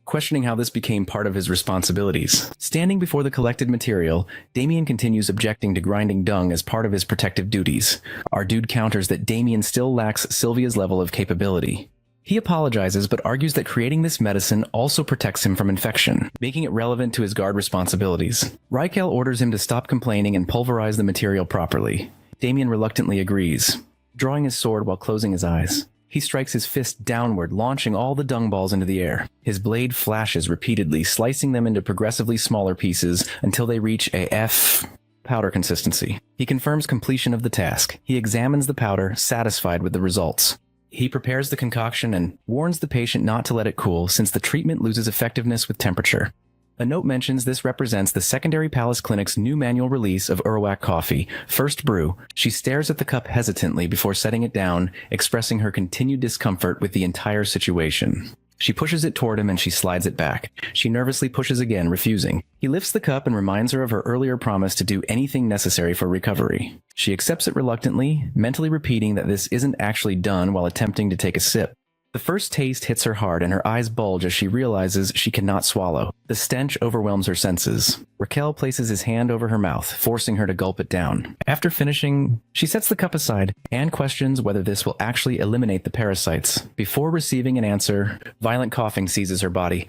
questioning how this became part of his responsibilities. Standing before the collected material, Damien continues objecting to grinding dung as part of his protective duties. Our dude counters that Damien still lacks Sylvia's level of capability. He apologizes but argues that creating this medicine also protects him from infection, making it relevant to his guard responsibilities. Rykel orders him to stop complaining and pulverize the material properly. Damien reluctantly agrees, drawing his sword while closing his eyes. He strikes his fist downward, launching all the dung balls into the air. His blade flashes repeatedly, slicing them into progressively smaller pieces until they reach a powder consistency. He confirms completion of the task. He examines the powder, satisfied with the results. He prepares the concoction and warns the patient not to let it cool since the treatment loses effectiveness with temperature. A note mentions this represents the Secondary Palace Clinic's new manual release of Urwak coffee, first brew. She stares at the cup hesitantly before setting it down, expressing her continued discomfort with the entire situation. She pushes it toward him and she slides it back. She nervously pushes again, refusing. He lifts the cup and reminds her of her earlier promise to do anything necessary for recovery. She accepts it reluctantly, mentally repeating that this isn't actually done while attempting to take a sip. The first taste hits her hard and her eyes bulge as she realizes she cannot swallow. The stench overwhelms her senses. Raquel places his hand over her mouth, forcing her to gulp it down. After finishing, she sets the cup aside and questions whether this will actually eliminate the parasites. Before receiving an answer, violent coughing seizes her body.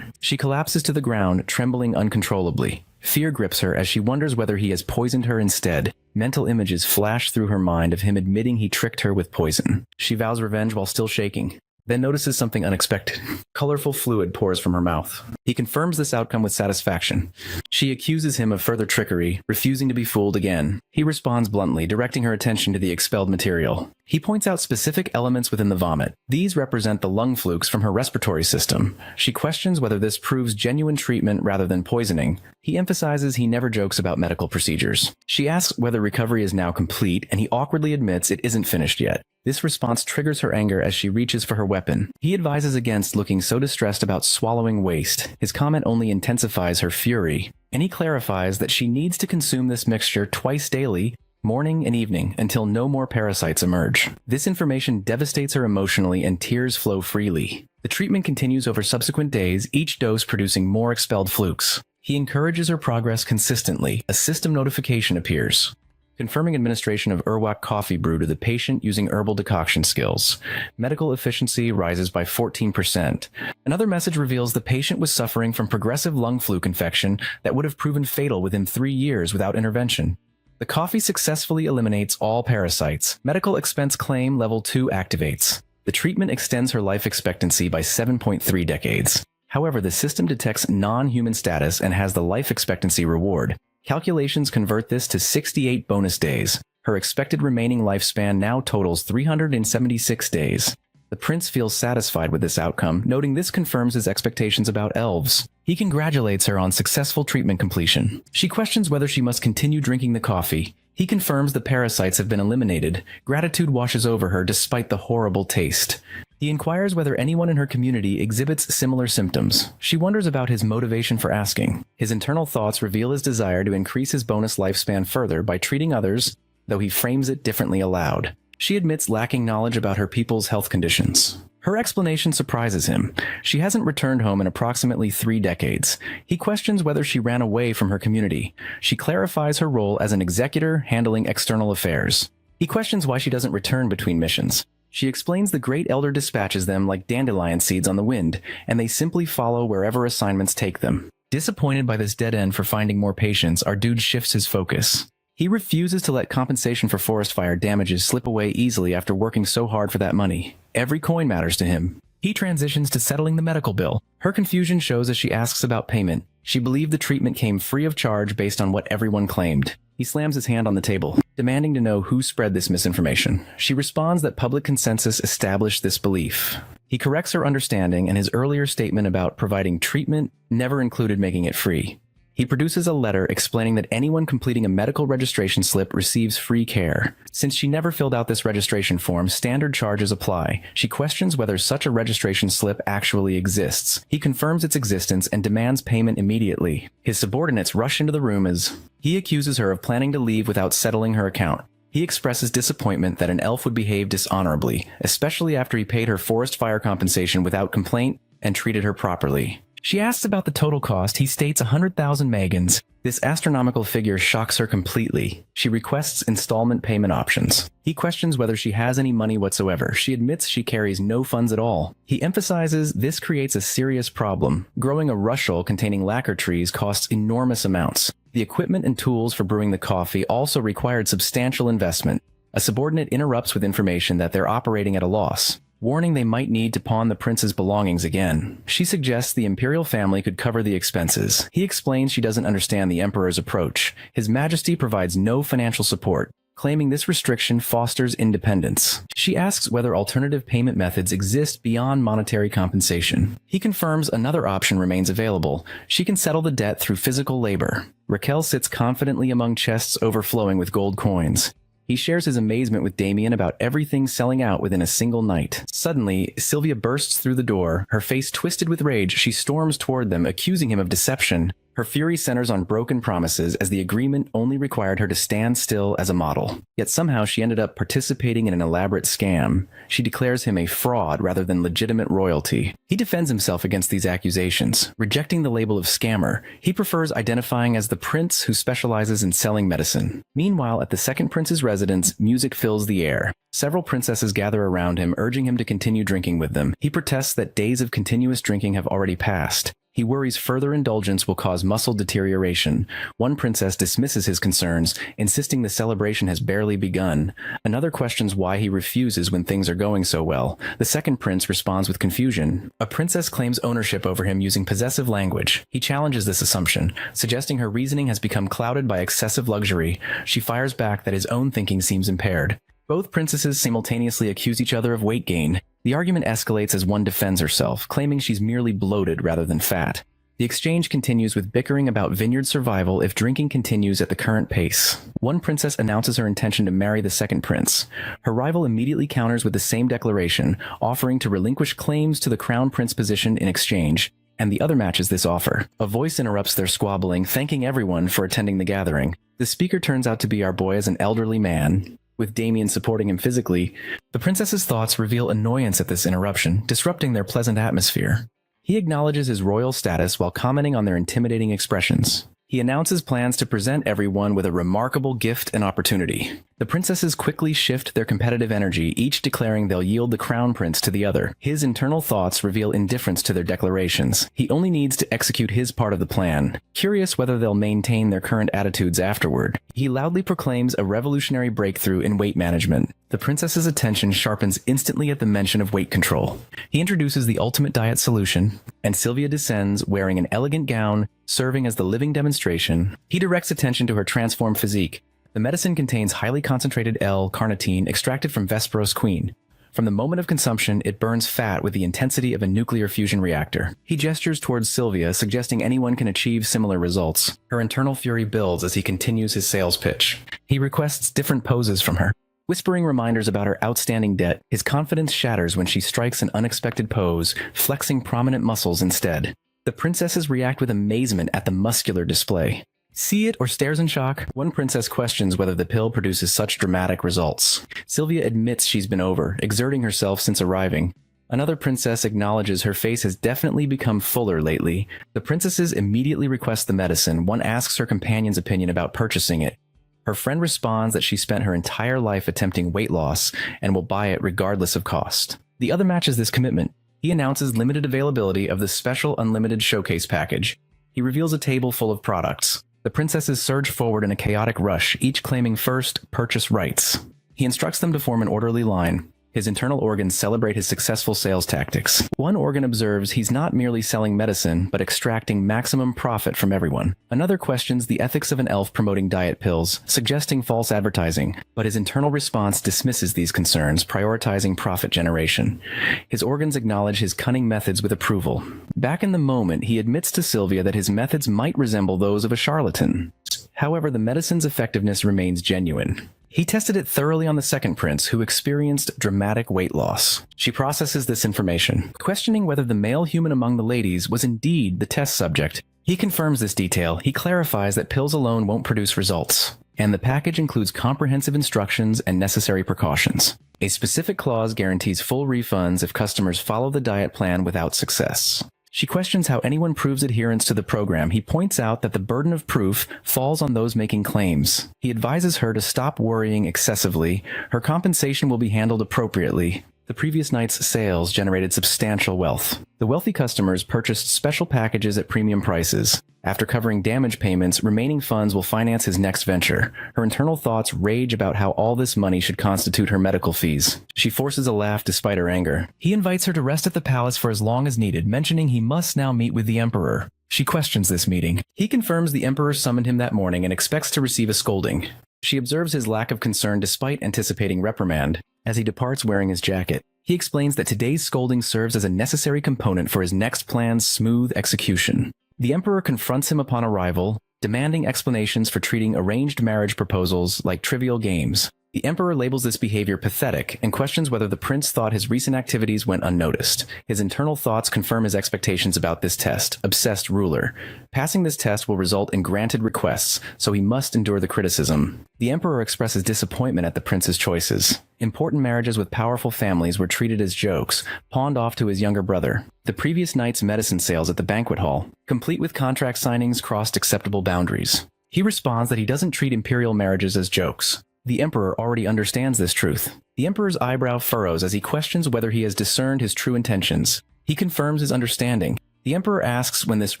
She collapses to the ground, trembling uncontrollably. Fear grips her as she wonders whether he has poisoned her instead. Mental images flash through her mind of him admitting he tricked her with poison. She vows revenge while still shaking, then notices something unexpected. Colorful fluid pours from her mouth. He confirms this outcome with satisfaction. She accuses him of further trickery, refusing to be fooled again. He responds bluntly, directing her attention to the expelled material. He points out specific elements within the vomit. These represent the lung flukes from her respiratory system. She questions whether this proves genuine treatment rather than poisoning. He emphasizes he never jokes about medical procedures. She asks whether recovery is now complete, and he awkwardly admits it isn't finished yet. This response triggers her anger as she reaches for her weapon. He advises against looking so distressed about swallowing waste. His comment only intensifies her fury, and he clarifies that she needs to consume this mixture twice daily, morning and evening, until no more parasites emerge. This information devastates her emotionally and tears flow freely. The treatment continues over subsequent days, each dose producing more expelled flukes. He encourages her progress consistently. A system notification appears, confirming administration of Urwak coffee brew to the patient using herbal decoction skills. Medical efficiency rises by 14%. Another message reveals the patient was suffering from progressive lung fluke infection that would have proven fatal within 3 years without intervention. The coffee successfully eliminates all parasites. Medical expense claim level 2 activates. The treatment extends her life expectancy by 7.3 decades. However, the system detects non-human status and has the life expectancy reward. Calculations convert this to 68 bonus days. Her expected remaining lifespan now totals 376 days. The prince feels satisfied with this outcome, noting this confirms his expectations about elves. He congratulates her on successful treatment completion. She questions whether she must continue drinking the coffee. He confirms the parasites have been eliminated. Gratitude washes over her despite the horrible taste. He inquires whether anyone in her community exhibits similar symptoms. She wonders about his motivation for asking. His internal thoughts reveal his desire to increase his bonus lifespan further by treating others, though he frames it differently aloud. She admits lacking knowledge about her people's health conditions. Her explanation surprises him. She hasn't returned home in approximately 3 decades. He questions whether she ran away from her community. She clarifies her role as an executor handling external affairs. He questions why she doesn't return between missions. She explains the Great Elder dispatches them like dandelion seeds on the wind, and they simply follow wherever assignments take them. Disappointed by this dead end for finding more patients, our dude shifts his focus. He refuses to let compensation for forest fire damages slip away easily after working so hard for that money. Every coin matters to him. He transitions to settling the medical bill. Her confusion shows as she asks about payment. She believed the treatment came free of charge based on what everyone claimed. He slams his hand on the table, demanding to know who spread this misinformation. She responds that public consensus established this belief. He corrects her understanding, and his earlier statement about providing treatment never included making it free. He produces a letter explaining that anyone completing a medical registration slip receives free care. Since she never filled out this registration form, standard charges apply. She questions whether such a registration slip actually exists. He confirms its existence and demands payment immediately. His subordinates rush into the room as he accuses her of planning to leave without settling her account. He expresses disappointment that an elf would behave dishonorably, especially after he paid her forest fire compensation without complaint and treated her properly. She asks about the total cost. He states 100,000 megans. This astronomical figure shocks her completely. She requests installment payment options. He questions whether she has any money whatsoever. She admits she carries no funds at all. He emphasizes this creates a serious problem. Growing a rushel containing lacquer trees costs enormous amounts. The equipment and tools for brewing the coffee also required substantial investment. A subordinate interrupts with information that they're operating at a loss, warning they might need to pawn the prince's belongings again. She suggests the imperial family could cover the expenses. He explains she doesn't understand the emperor's approach. His Majesty provides no financial support, claiming this restriction fosters independence. She asks whether alternative payment methods exist beyond monetary compensation. He confirms another option remains available. She can settle the debt through physical labor. Raquel sits confidently among chests overflowing with gold coins. He shares his amazement with Damien about everything selling out within a single night. Suddenly, Sylvia bursts through the door. Her face twisted with rage, she storms toward them, accusing him of deception. Her fury centers on broken promises, as the agreement only required her to stand still as a model. Yet somehow she ended up participating in an elaborate scam. She declares him a fraud rather than legitimate royalty. He defends himself against these accusations, rejecting the label of scammer. He prefers identifying as the prince who specializes in selling medicine. Meanwhile, at the second prince's residence, music fills the air. Several princesses gather around him, urging him to continue drinking with them. He protests that days of continuous drinking have already passed. He worries further indulgence will cause muscle deterioration. One princess dismisses his concerns, insisting the celebration has barely begun. Another questions why he refuses when things are going so well. The second prince responds with confusion. A princess claims ownership over him using possessive language. He challenges this assumption, suggesting her reasoning has become clouded by excessive luxury. She fires back that his own thinking seems impaired. Both princesses simultaneously accuse each other of weight gain. The argument escalates as one defends herself, claiming she's merely bloated rather than fat. The exchange continues with bickering about vineyard survival if drinking continues at the current pace. One princess announces her intention to marry the second prince. Her rival immediately counters with the same declaration, offering to relinquish claims to the crown prince position in exchange, and the other matches this offer. A voice interrupts their squabbling, thanking everyone for attending the gathering. The speaker turns out to be our boy as an elderly man. With Damien supporting him physically, the princess's thoughts reveal annoyance at this interruption, disrupting their pleasant atmosphere. He acknowledges his royal status while commenting on their intimidating expressions. He announces plans to present everyone with a remarkable gift and opportunity. The princesses quickly shift their competitive energy, each declaring they'll yield the crown prince to the other. His internal thoughts reveal indifference to their declarations. He only needs to execute his part of the plan, curious whether they'll maintain their current attitudes afterward. He loudly proclaims a revolutionary breakthrough in weight management. The princess's attention sharpens instantly at the mention of weight control. He introduces the ultimate diet solution, and Sylvia descends wearing an elegant gown, serving as the living demonstration. He directs attention to her transformed physique. The medicine contains highly concentrated L-carnitine extracted from Vesperos queen. From the moment of consumption, it burns fat with the intensity of a nuclear fusion reactor. He gestures towards Sylvia, suggesting anyone can achieve similar results. Her internal fury builds as he continues his sales pitch. He requests different poses from her. Whispering reminders about her outstanding debt, his confidence shatters when she strikes an unexpected pose, flexing prominent muscles instead. The princesses react with amazement at the muscular display. See it or stares in shock? One princess questions whether the pill produces such dramatic results. Sylvia admits she's been over, exerting herself since arriving. Another princess acknowledges her face has definitely become fuller lately. The princesses immediately request the medicine. One asks her companion's opinion about purchasing it. Her friend responds that she spent her entire life attempting weight loss and will buy it regardless of cost. The other matches this commitment. He announces limited availability of the special unlimited showcase package. He reveals a table full of products. The princesses surge forward in a chaotic rush, each claiming first purchase rights. He instructs them to form an orderly line. His internal organs celebrate his successful sales tactics. One organ observes he's not merely selling medicine, but extracting maximum profit from everyone. Another questions the ethics of an elf promoting diet pills, suggesting false advertising, but his internal response dismisses these concerns, prioritizing profit generation. His organs acknowledge his cunning methods with approval. Back in the moment, he admits to Sylvia that his methods might resemble those of a charlatan. However, the medicine's effectiveness remains genuine. He tested it thoroughly on the second prince, who experienced dramatic weight loss. She processes this information, questioning whether the male human among the ladies was indeed the test subject. He confirms this detail. He clarifies that pills alone won't produce results, and the package includes comprehensive instructions and necessary precautions. A specific clause guarantees full refunds if customers follow the diet plan without success. She questions how anyone proves adherence to the program. He points out that the burden of proof falls on those making claims. He advises her to stop worrying excessively. Her compensation will be handled appropriately. The previous night's sales generated substantial wealth. The wealthy customers purchased special packages at premium prices. After covering damage payments, remaining funds will finance his next venture. Her internal thoughts rage about how all this money should constitute her medical fees. She forces a laugh despite her anger. He invites her to rest at the palace for as long as needed, mentioning he must now meet with the emperor. She questions this meeting. He confirms the emperor summoned him that morning and expects to receive a scolding. She observes his lack of concern despite anticipating reprimand. As he departs wearing his jacket, he explains that today's scolding serves as a necessary component for his next plan's smooth execution. The emperor confronts him upon arrival, demanding explanations for treating arranged marriage proposals like trivial games. The emperor labels this behavior pathetic and questions whether the prince thought his recent activities went unnoticed. His internal thoughts confirm his expectations about this test. Obsessed ruler. Passing this test will result in granted requests, so he must endure the criticism. The emperor expresses disappointment at the prince's choices. Important marriages with powerful families were treated as jokes, pawned off to his younger brother. The previous night's medicine sales at the banquet hall, complete with contract signings, crossed acceptable boundaries. He responds that he doesn't treat imperial marriages as jokes. The emperor already understands this truth. The emperor's eyebrow furrows as he questions whether he has discerned his true intentions. He confirms his understanding. The emperor asks when this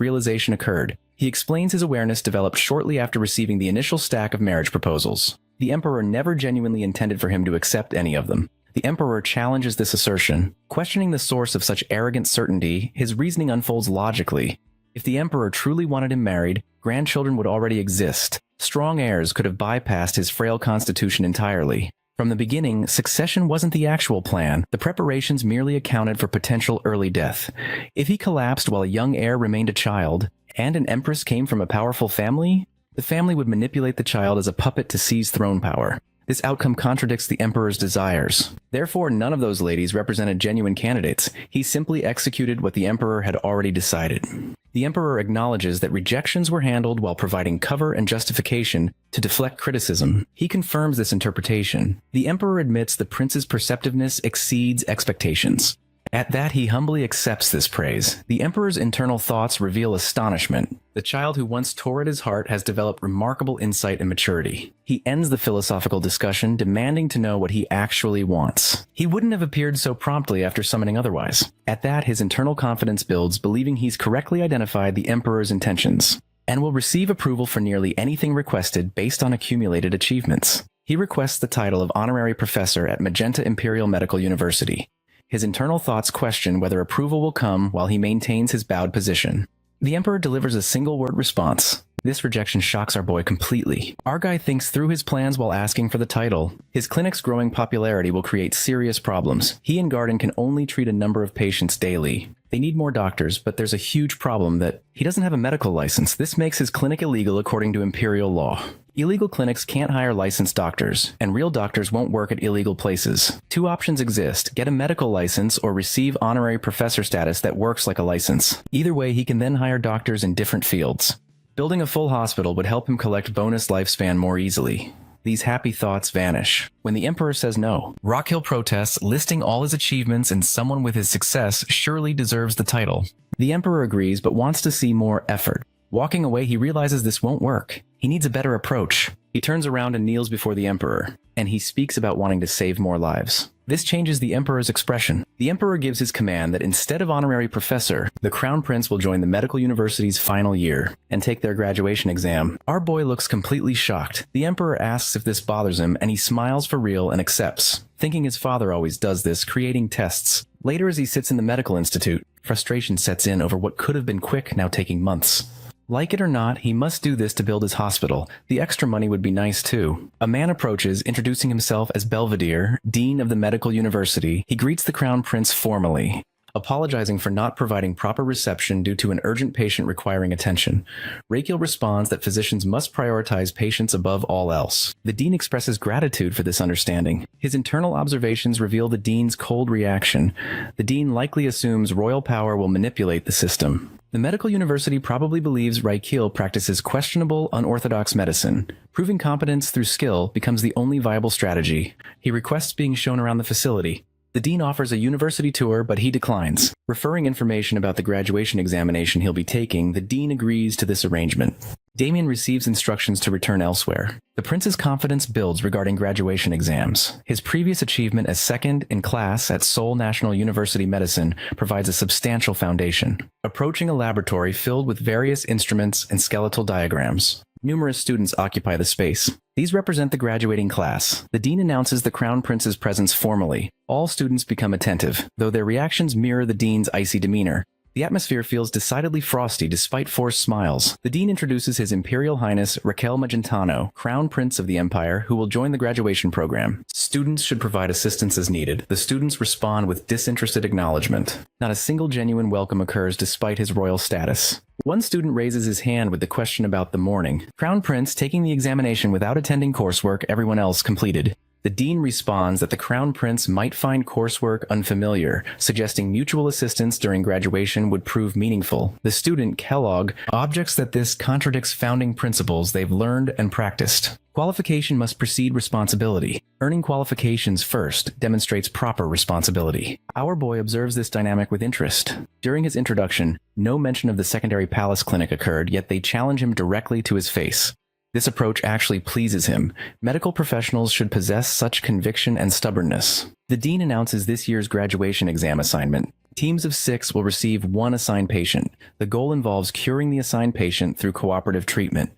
realization occurred. He explains his awareness developed shortly after receiving the initial stack of marriage proposals. The emperor never genuinely intended for him to accept any of them. The emperor challenges this assertion. Questioning the source of such arrogant certainty, his reasoning unfolds logically. If the emperor truly wanted him married, grandchildren would already exist. Strong heirs could have bypassed his frail constitution entirely. From the beginning, succession wasn't the actual plan. The preparations merely accounted for potential early death. If he collapsed while a young heir remained a child, and an empress came from a powerful family, the family would manipulate the child as a puppet to seize throne power. This outcome contradicts the emperor's desires. Therefore, none of those ladies represented genuine candidates. He simply executed what the emperor had already decided. The emperor acknowledges that rejections were handled while providing cover and justification to deflect criticism. He confirms this interpretation. The emperor admits the prince's perceptiveness exceeds expectations. At that, he humbly accepts this praise. The emperor's internal thoughts reveal astonishment. The child who once tore at his heart has developed remarkable insight and maturity. He ends the philosophical discussion, demanding to know what he actually wants. He wouldn't have appeared so promptly after summoning otherwise. At that, his internal confidence builds, believing he's correctly identified the emperor's intentions, and will receive approval for nearly anything requested based on accumulated achievements. He requests the title of honorary professor at Magenta Imperial Medical University. His internal thoughts question whether approval will come while he maintains his bowed position. The emperor delivers a single-word response. This rejection shocks our boy completely. Our guy thinks through his plans while asking for the title. His clinic's growing popularity will create serious problems. He and Garden can only treat a number of patients daily. They need more doctors, but there's a huge problem that he doesn't have a medical license. This makes his clinic illegal according to imperial law. Illegal clinics can't hire licensed doctors, and real doctors won't work at illegal places. Two options exist: get a medical license or receive honorary professor status that works like a license. Either way, he can then hire doctors in different fields. Building a full hospital would help him collect bonus lifespan more easily. These happy thoughts vanish when the emperor says no. Rockhill protests, listing all his achievements, and someone with his success surely deserves the title. The emperor agrees but wants to see more effort. Walking away, he realizes this won't work. He needs a better approach. He turns around and kneels before the emperor, and he speaks about wanting to save more lives. This changes the emperor's expression. The emperor gives his command that instead of honorary professor, the crown prince will join the medical university's final year and take their graduation exam. Our boy looks completely shocked. The emperor asks if this bothers him, and he smiles for real and accepts, thinking his father always does this, creating tests. Later, as he sits in the medical institute, frustration sets in over what could have been quick, now taking months. Like it or not, he must do this to build his hospital. The extra money would be nice too. A man approaches, introducing himself as Belvedere, dean of the medical university. He greets the crown prince formally, apologizing for not providing proper reception due to an urgent patient requiring attention. Rakiel responds that physicians must prioritize patients above all else. The dean expresses gratitude for this understanding. His internal observations reveal the dean's cold reaction. The dean likely assumes royal power will manipulate the system. The medical university probably believes Rakiel practices questionable, unorthodox medicine. Proving competence through skill becomes the only viable strategy. He requests being shown around the facility. The The dean offers a university tour, but he declines. Referring information about the graduation examination he'll be taking, the dean agrees to this arrangement. Damien receives instructions to return elsewhere. The prince's confidence builds regarding graduation exams. His previous achievement as second in class at Seoul National University Medicine provides a substantial foundation. Approaching a laboratory filled with various instruments and skeletal diagrams. Numerous students occupy the space. These represent the graduating class. The dean announces the crown prince's presence formally. All students become attentive, though their reactions mirror the dean's icy demeanor. The atmosphere feels decidedly frosty despite forced smiles. The dean introduces His Imperial Highness Raquel Magentano, Crown Prince of the Empire, who will join the graduation program. Students should provide assistance as needed. The students respond with disinterested acknowledgement. Not a single genuine welcome occurs despite his royal status. One student raises his hand with the question about the morning. Crown Prince taking the examination without attending coursework everyone else completed. The dean responds that the crown prince might find coursework unfamiliar, suggesting mutual assistance during graduation would prove meaningful. The student, Kellogg, objects that this contradicts founding principles they've learned and practiced. Qualification must precede responsibility. Earning qualifications first demonstrates proper responsibility. Our boy observes this dynamic with interest. During his introduction, no mention of the secondary palace clinic occurred, yet they challenge him directly to his face. This approach actually pleases him. Medical professionals should possess such conviction and stubbornness. The dean announces this year's graduation exam assignment. Teams of 6 will receive 1 assigned patient. The goal involves curing the assigned patient through cooperative treatment.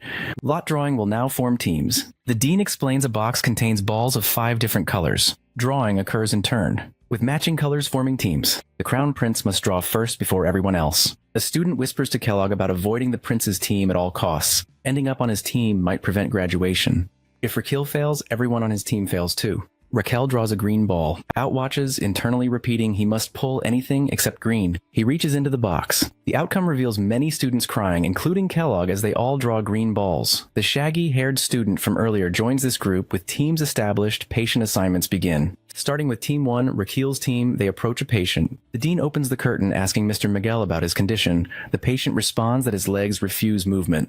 Lot drawing will now form teams. The dean explains a box contains balls of 5 different colors. Drawing occurs in turn, with matching colors forming teams. The crown prince must draw first before everyone else. A student whispers to Kellogg about avoiding the prince's team at all costs. Ending up on his team might prevent graduation. If Raquel fails, everyone on his team fails too. Raquel draws a green ball. Outwatches, internally repeating he must pull anything except green. He reaches into the box. The outcome reveals many students crying, including Kellogg, as they all draw green balls. The shaggy-haired student from earlier joins this group. With teams established, patient assignments begin. Starting with Team 1, Raquel's team, they approach a patient. The dean opens the curtain, asking Mr. Miguel about his condition. The patient responds that his legs refuse movement.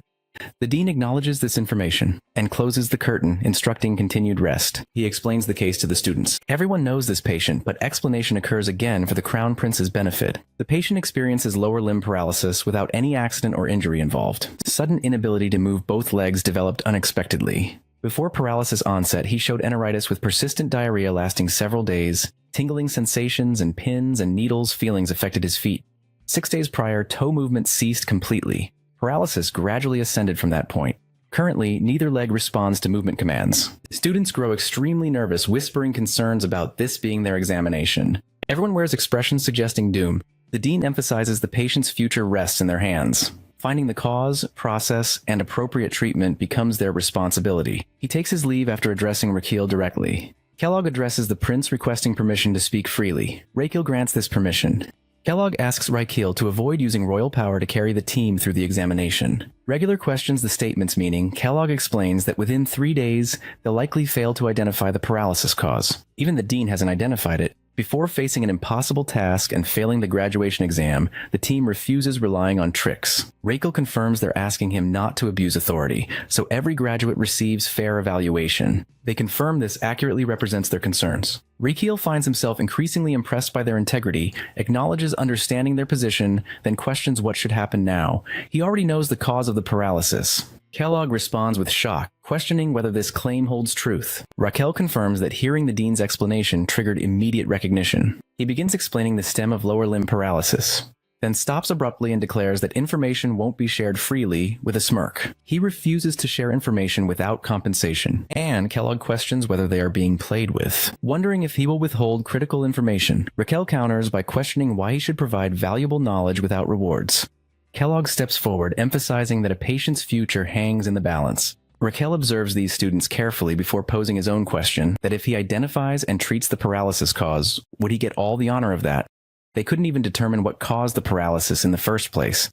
The dean acknowledges this information and closes the curtain, instructing continued rest. He explains the case to the students. Everyone knows this patient, but explanation occurs again for the crown prince's benefit. The patient experiences lower limb paralysis without any accident or injury involved. Sudden inability to move both legs developed unexpectedly. Before paralysis onset, he showed enteritis with persistent diarrhea lasting several days. Tingling sensations and pins and needles feelings affected his feet. 6 days prior, toe movement ceased completely. Paralysis gradually ascended from that point. Currently, neither leg responds to movement commands. Students grow extremely nervous, whispering concerns about this being their examination. Everyone wears expressions suggesting doom. The dean emphasizes the patient's future rests in their hands. Finding the cause, process, and appropriate treatment becomes their responsibility. He takes his leave after addressing Raquel directly. Kellogg addresses the prince, requesting permission to speak freely. Raquel grants this permission. Kellogg asks Raquel to avoid using royal power to carry the team through the examination. Regular questions the statement's meaning. Kellogg explains that within 3 days, they'll likely fail to identify the paralysis cause. Even the dean hasn't identified it. Before facing an impossible task and failing the graduation exam, the team refuses relying on tricks. Raquel confirms they're asking him not to abuse authority, so every graduate receives fair evaluation. They confirm this accurately represents their concerns. Raquel finds himself increasingly impressed by their integrity, acknowledges understanding their position, then questions what should happen now. He already knows the cause of the paralysis. Kellogg responds with shock, questioning whether this claim holds truth. Raquel confirms that hearing the dean's explanation triggered immediate recognition. He begins explaining the stem of lower limb paralysis, then stops abruptly and declares that information won't be shared freely with a smirk. He refuses to share information without compensation, and Kellogg questions whether they are being played with. Wondering if he will withhold critical information, Raquel counters by questioning why he should provide valuable knowledge without rewards. Kellogg steps forward, emphasizing that a patient's future hangs in the balance. Raquel observes these students carefully before posing his own question, that if he identifies and treats the paralysis cause, would he get all the honor of that? They couldn't even determine what caused the paralysis in the first place.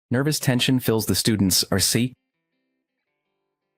Nervous tension fills the students,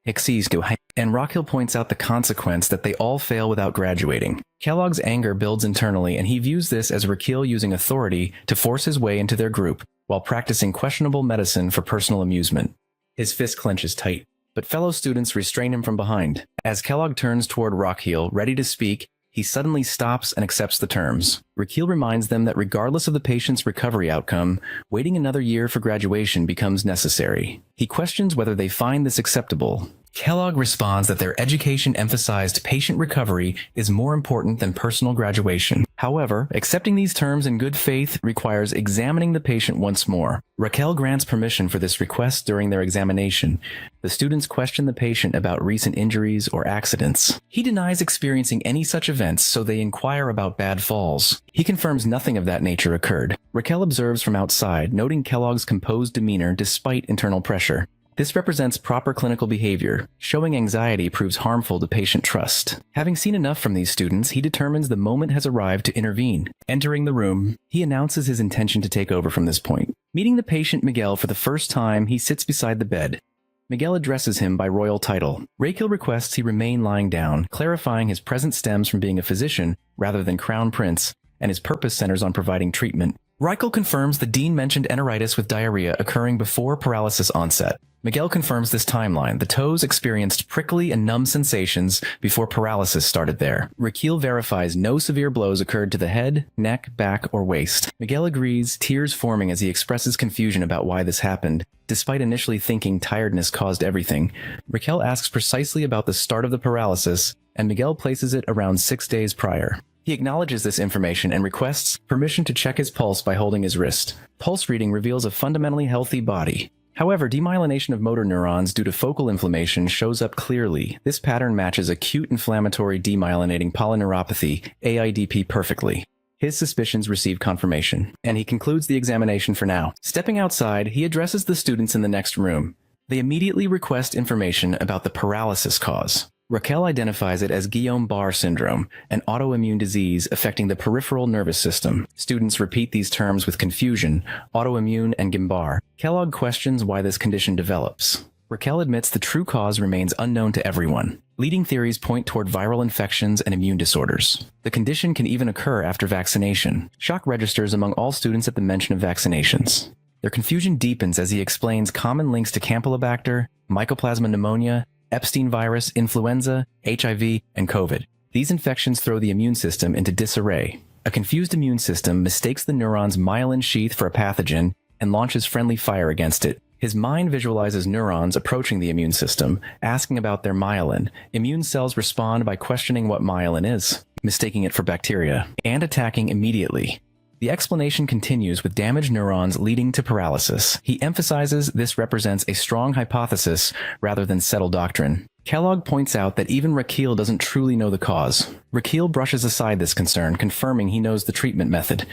and Raquel points out the consequence that they all fail without graduating. Kellogg's anger builds internally, and he views this as Raquel using authority to force his way into their group while practicing questionable medicine for personal amusement. His fist clenches tight, but fellow students restrain him from behind. As Kellogg turns toward Raquel, ready to speak, He suddenly stops and accepts the terms. Raquel reminds them that regardless of the patient's recovery outcome, waiting another year for graduation becomes necessary. He questions whether they find this acceptable. Kellogg responds that their education emphasized patient recovery is more important than personal graduation. However, accepting these terms in good faith requires examining the patient once more. Raquel grants permission for this request during their examination. The students question the patient about recent injuries or accidents. He denies experiencing any such events, so they inquire about bad falls. He confirms nothing of that nature occurred. Raquel observes from outside, noting Kellogg's composed demeanor despite internal pressure. This represents proper clinical behavior. Showing anxiety proves harmful to patient trust. Having seen enough from these students, he determines the moment has arrived to intervene. Entering the room, he announces his intention to take over from this point. Meeting the patient Miguel for the first time, he sits beside the bed. Miguel addresses him by royal title. Raquel requests he remain lying down, clarifying his presence stems from being a physician rather than crown prince, and his purpose centers on providing treatment. Raquel confirms the dean mentioned enteritis with diarrhea occurring before paralysis onset. Miguel confirms this timeline. The toes experienced prickly and numb sensations before paralysis started there. Raquel verifies no severe blows occurred to the head, neck, back, or waist. Miguel agrees, tears forming as he expresses confusion about why this happened. Despite initially thinking tiredness caused everything, Raquel asks precisely about the start of the paralysis, and Miguel places it around 6 days prior. He acknowledges this information and requests permission to check his pulse by holding his wrist. Pulse reading reveals a fundamentally healthy body. However, demyelination of motor neurons due to focal inflammation shows up clearly. This pattern matches acute inflammatory demyelinating polyneuropathy, AIDP, perfectly. His suspicions receive confirmation, and he concludes the examination for now. Stepping outside, he addresses the students in the next room. They immediately request information about the paralysis cause. Raquel identifies it as Guillain-Barré syndrome, an autoimmune disease affecting the peripheral nervous system. Students repeat these terms with confusion, autoimmune and Guillain-Barré. Kellogg questions why this condition develops. Raquel admits the true cause remains unknown to everyone. Leading theories point toward viral infections and immune disorders. The condition can even occur after vaccination. Shock registers among all students at the mention of vaccinations. Their confusion deepens as he explains common links to Campylobacter, Mycoplasma pneumonia, Epstein virus, influenza, HIV, and COVID. These infections throw the immune system into disarray. A confused immune system mistakes the neuron's myelin sheath for a pathogen and launches friendly fire against it. His mind visualizes neurons approaching the immune system, asking about their myelin. Immune cells respond by questioning what myelin is, mistaking it for bacteria, and attacking immediately. The explanation continues with damaged neurons leading to paralysis. He emphasizes this represents a strong hypothesis rather than settled doctrine. Kellogg points out that even Raquel doesn't truly know the cause. Raquel brushes aside this concern, confirming he knows the treatment method.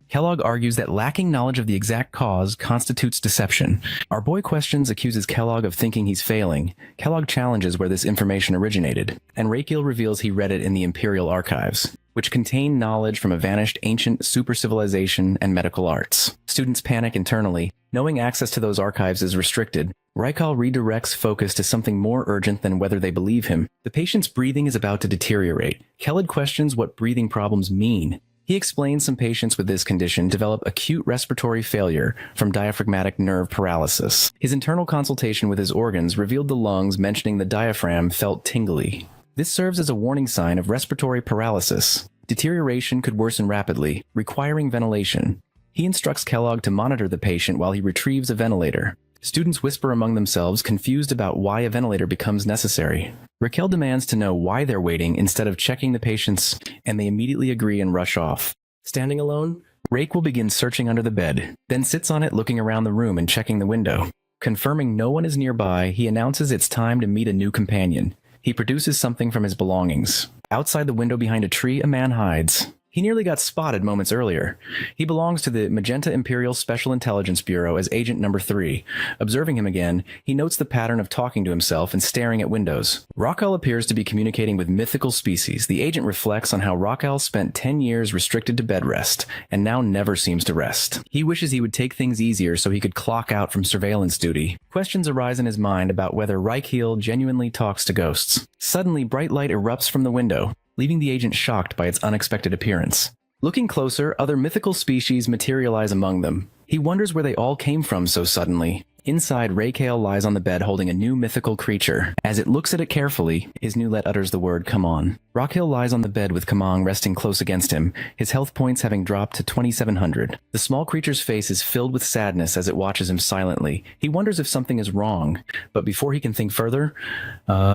Kellogg argues that lacking knowledge of the exact cause constitutes deception. Our boy questions accuses Kellogg of thinking he's failing. Kellogg challenges where this information originated, and Raquel reveals he read it in the Imperial Archives, which contain knowledge from a vanished ancient super-civilization and medical arts. Students panic internally. Knowing access to those archives is restricted, Raquel redirects focus to something more urgent than whether they believe him. The patient's breathing is about to deteriorate. Kellogg questions what breathing problems mean. He explains some patients with this condition develop acute respiratory failure from diaphragmatic nerve paralysis. His internal consultation with his organs revealed the lungs, mentioning the diaphragm felt tingly. This serves as a warning sign of respiratory paralysis. Deterioration could worsen rapidly, requiring ventilation. He instructs Kellogg to monitor the patient while he retrieves a ventilator. Students whisper among themselves, confused about why a ventilator becomes necessary. Raquel demands to know why they're waiting instead of checking the patients, and they immediately agree and rush off. Standing alone, Raquel begins searching under the bed, then sits on it looking around the room and checking the window. Confirming no one is nearby, he announces it's time to meet a new companion. He produces something from his belongings. Outside the window behind a tree, a man hides. He nearly got spotted moments earlier. He belongs to the Magenta Imperial Special Intelligence Bureau as Agent Number 3. Observing him again, he notes the pattern of talking to himself and staring at windows. Raquel appears to be communicating with mythical species. The agent reflects on how Raquel spent 10 years restricted to bed rest, and now never seems to rest. He wishes he would take things easier so he could clock out from surveillance duty. Questions arise in his mind about whether Raquel genuinely talks to ghosts. Suddenly, bright light erupts from the window, leaving the agent shocked by its unexpected appearance. Looking closer, other mythical species materialize among them. He wonders where they all came from so suddenly. Inside, Raquel lies on the bed holding a new mythical creature. As it looks at it carefully, Isnulet utters the word, "Come on." Raquel lies on the bed with Kamang resting close against him, his health points having dropped to 2,700. The small creature's face is filled with sadness as it watches him silently. He wonders if something is wrong, but before he can think further,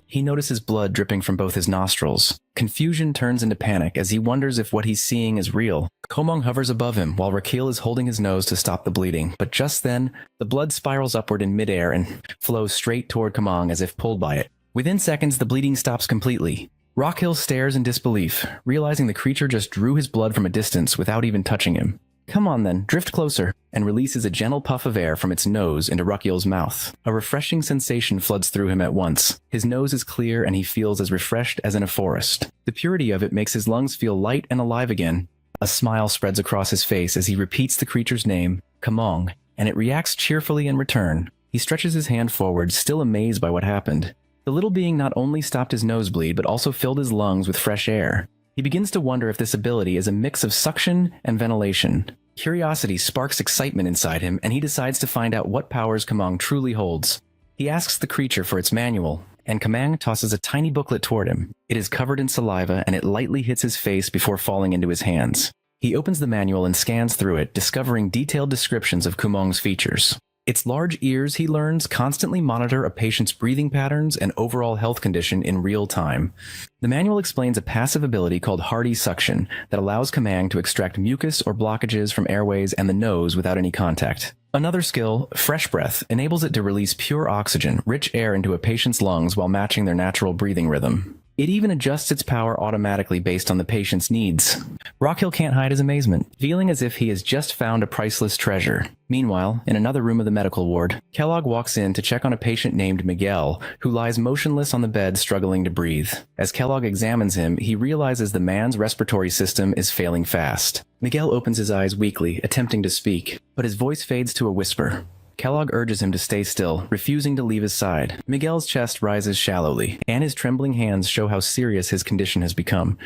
he notices blood dripping from both his nostrils. Confusion turns into panic as he wonders if what he's seeing is real. Komong hovers above him while Raquel is holding his nose to stop the bleeding, but just then, the blood spirals upward in midair and flows straight toward Kamong as if pulled by it. Within seconds, the bleeding stops completely. Raquel stares in disbelief, realizing the creature just drew his blood from a distance without even touching him. "Come on then, drift closer," and releases a gentle puff of air from its nose into Raquel's mouth. A refreshing sensation floods through him at once. His nose is clear and he feels as refreshed as in a forest. The purity of it makes his lungs feel light and alive again. A smile spreads across his face as he repeats the creature's name, Kamong, and it reacts cheerfully in return. He stretches his hand forward, still amazed by what happened. The little being not only stopped his nosebleed, but also filled his lungs with fresh air. He begins to wonder if this ability is a mix of suction and ventilation. Curiosity sparks excitement inside him, and he decides to find out what powers Kamang truly holds. He asks the creature for its manual, and Kamang tosses a tiny booklet toward him. It is covered in saliva, and it lightly hits his face before falling into his hands. He opens the manual and scans through it, discovering detailed descriptions of Kumong's features. Its large ears, he learns, constantly monitor a patient's breathing patterns and overall health condition in real time. The manual explains a passive ability called hardy suction that allows Kamang to extract mucus or blockages from airways and the nose without any contact. Another skill, fresh breath, enables it to release pure oxygen, rich air into a patient's lungs while matching their natural breathing rhythm. It even adjusts its power automatically based on the patient's needs. Raquel can't hide his amazement, feeling as if he has just found a priceless treasure. Meanwhile, in another room of the medical ward, Kellogg walks in to check on a patient named Miguel, who lies motionless on the bed struggling to breathe. As Kellogg examines him, he realizes the man's respiratory system is failing fast. Miguel opens his eyes weakly, attempting to speak, but his voice fades to a whisper. Kellogg urges him to stay still, refusing to leave his side. Miguel's chest rises shallowly, and his trembling hands show how serious his condition has become.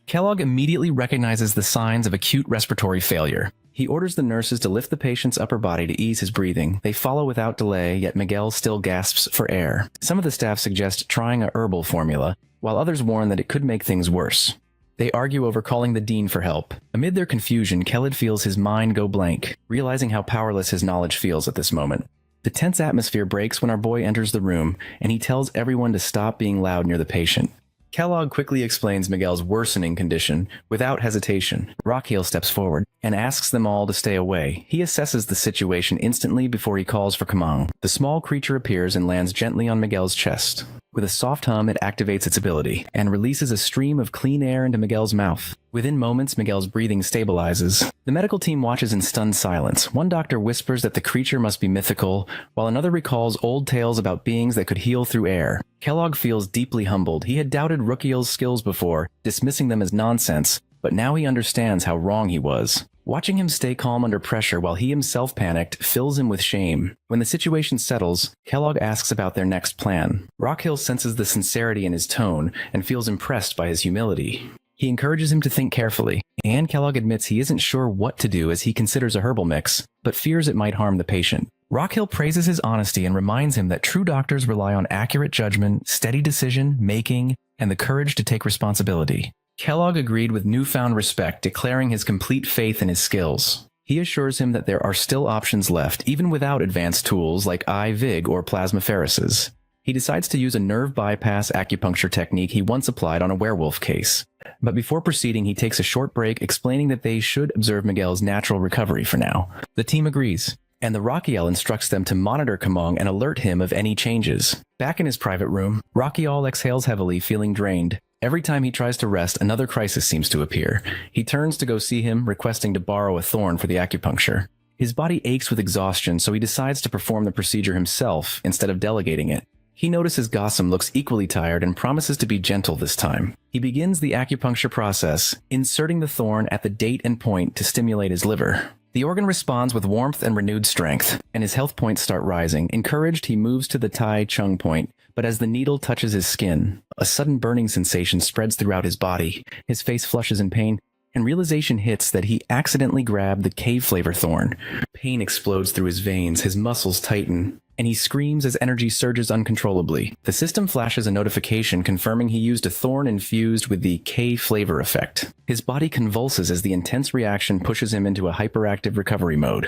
Kellogg immediately recognizes the signs of acute respiratory failure. He orders the nurses to lift the patient's upper body to ease his breathing. They follow without delay, yet Miguel still gasps for air. Some of the staff suggest trying a herbal formula, while others warn that it could make things worse. They argue over calling the dean for help. Amid their confusion, Kellogg feels his mind go blank, realizing how powerless his knowledge feels at this moment. The tense atmosphere breaks when our boy enters the room, and he tells everyone to stop being loud near the patient. Kellogg quickly explains Miguel's worsening condition without hesitation. Raquel steps forward and asks them all to stay away. He assesses the situation instantly before he calls for Kamang. The small creature appears and lands gently on Miguel's chest. With a soft hum, it activates its ability and releases a stream of clean air into Miguel's mouth. Within moments, Miguel's breathing stabilizes. The medical team watches in stunned silence. One doctor whispers that the creature must be mythical, while another recalls old tales about beings that could heal through air. Kellogg feels deeply humbled. He had doubted Raquel's skills before, dismissing them as nonsense, but now he understands how wrong he was. Watching him stay calm under pressure while he himself panicked fills him with shame. When the situation settles, Kellogg asks about their next plan. Raquel senses the sincerity in his tone and feels impressed by his humility. He encourages him to think carefully, and Kellogg admits he isn't sure what to do as he considers a herbal mix, but fears it might harm the patient. Raquel praises his honesty and reminds him that true doctors rely on accurate judgment, steady decision-making, and the courage to take responsibility. Kellogg agreed with newfound respect, declaring his complete faith in his skills. He assures him that there are still options left, even without advanced tools like IV or plasmapheresis. He decides to use a nerve bypass acupuncture technique he once applied on a werewolf case. But before proceeding, he takes a short break, explaining that they should observe Miguel's natural recovery for now. The team agrees, and the Raquel instructs them to monitor Kamong and alert him of any changes. Back in his private room, Raquel exhales heavily, feeling drained. Every time he tries to rest, another crisis seems to appear. He turns to go see him, requesting to borrow a thorn for the acupuncture. His body aches with exhaustion, so he decides to perform the procedure himself instead of delegating it. He notices Gossam looks equally tired and promises to be gentle this time. He begins the acupuncture process, inserting the thorn at the date and point to stimulate his liver. The organ responds with warmth and renewed strength, and his health points start rising. Encouraged, he moves to the Tai Chung point, but as the needle touches his skin, a sudden burning sensation spreads throughout his body. His face flushes in pain, and realization hits that he accidentally grabbed the cave flavor thorn. Pain explodes through his veins, his muscles tighten, and he screams as energy surges uncontrollably. The system flashes a notification confirming he used a thorn infused with the K flavor effect. His body convulses as the intense reaction pushes him into a hyperactive recovery mode.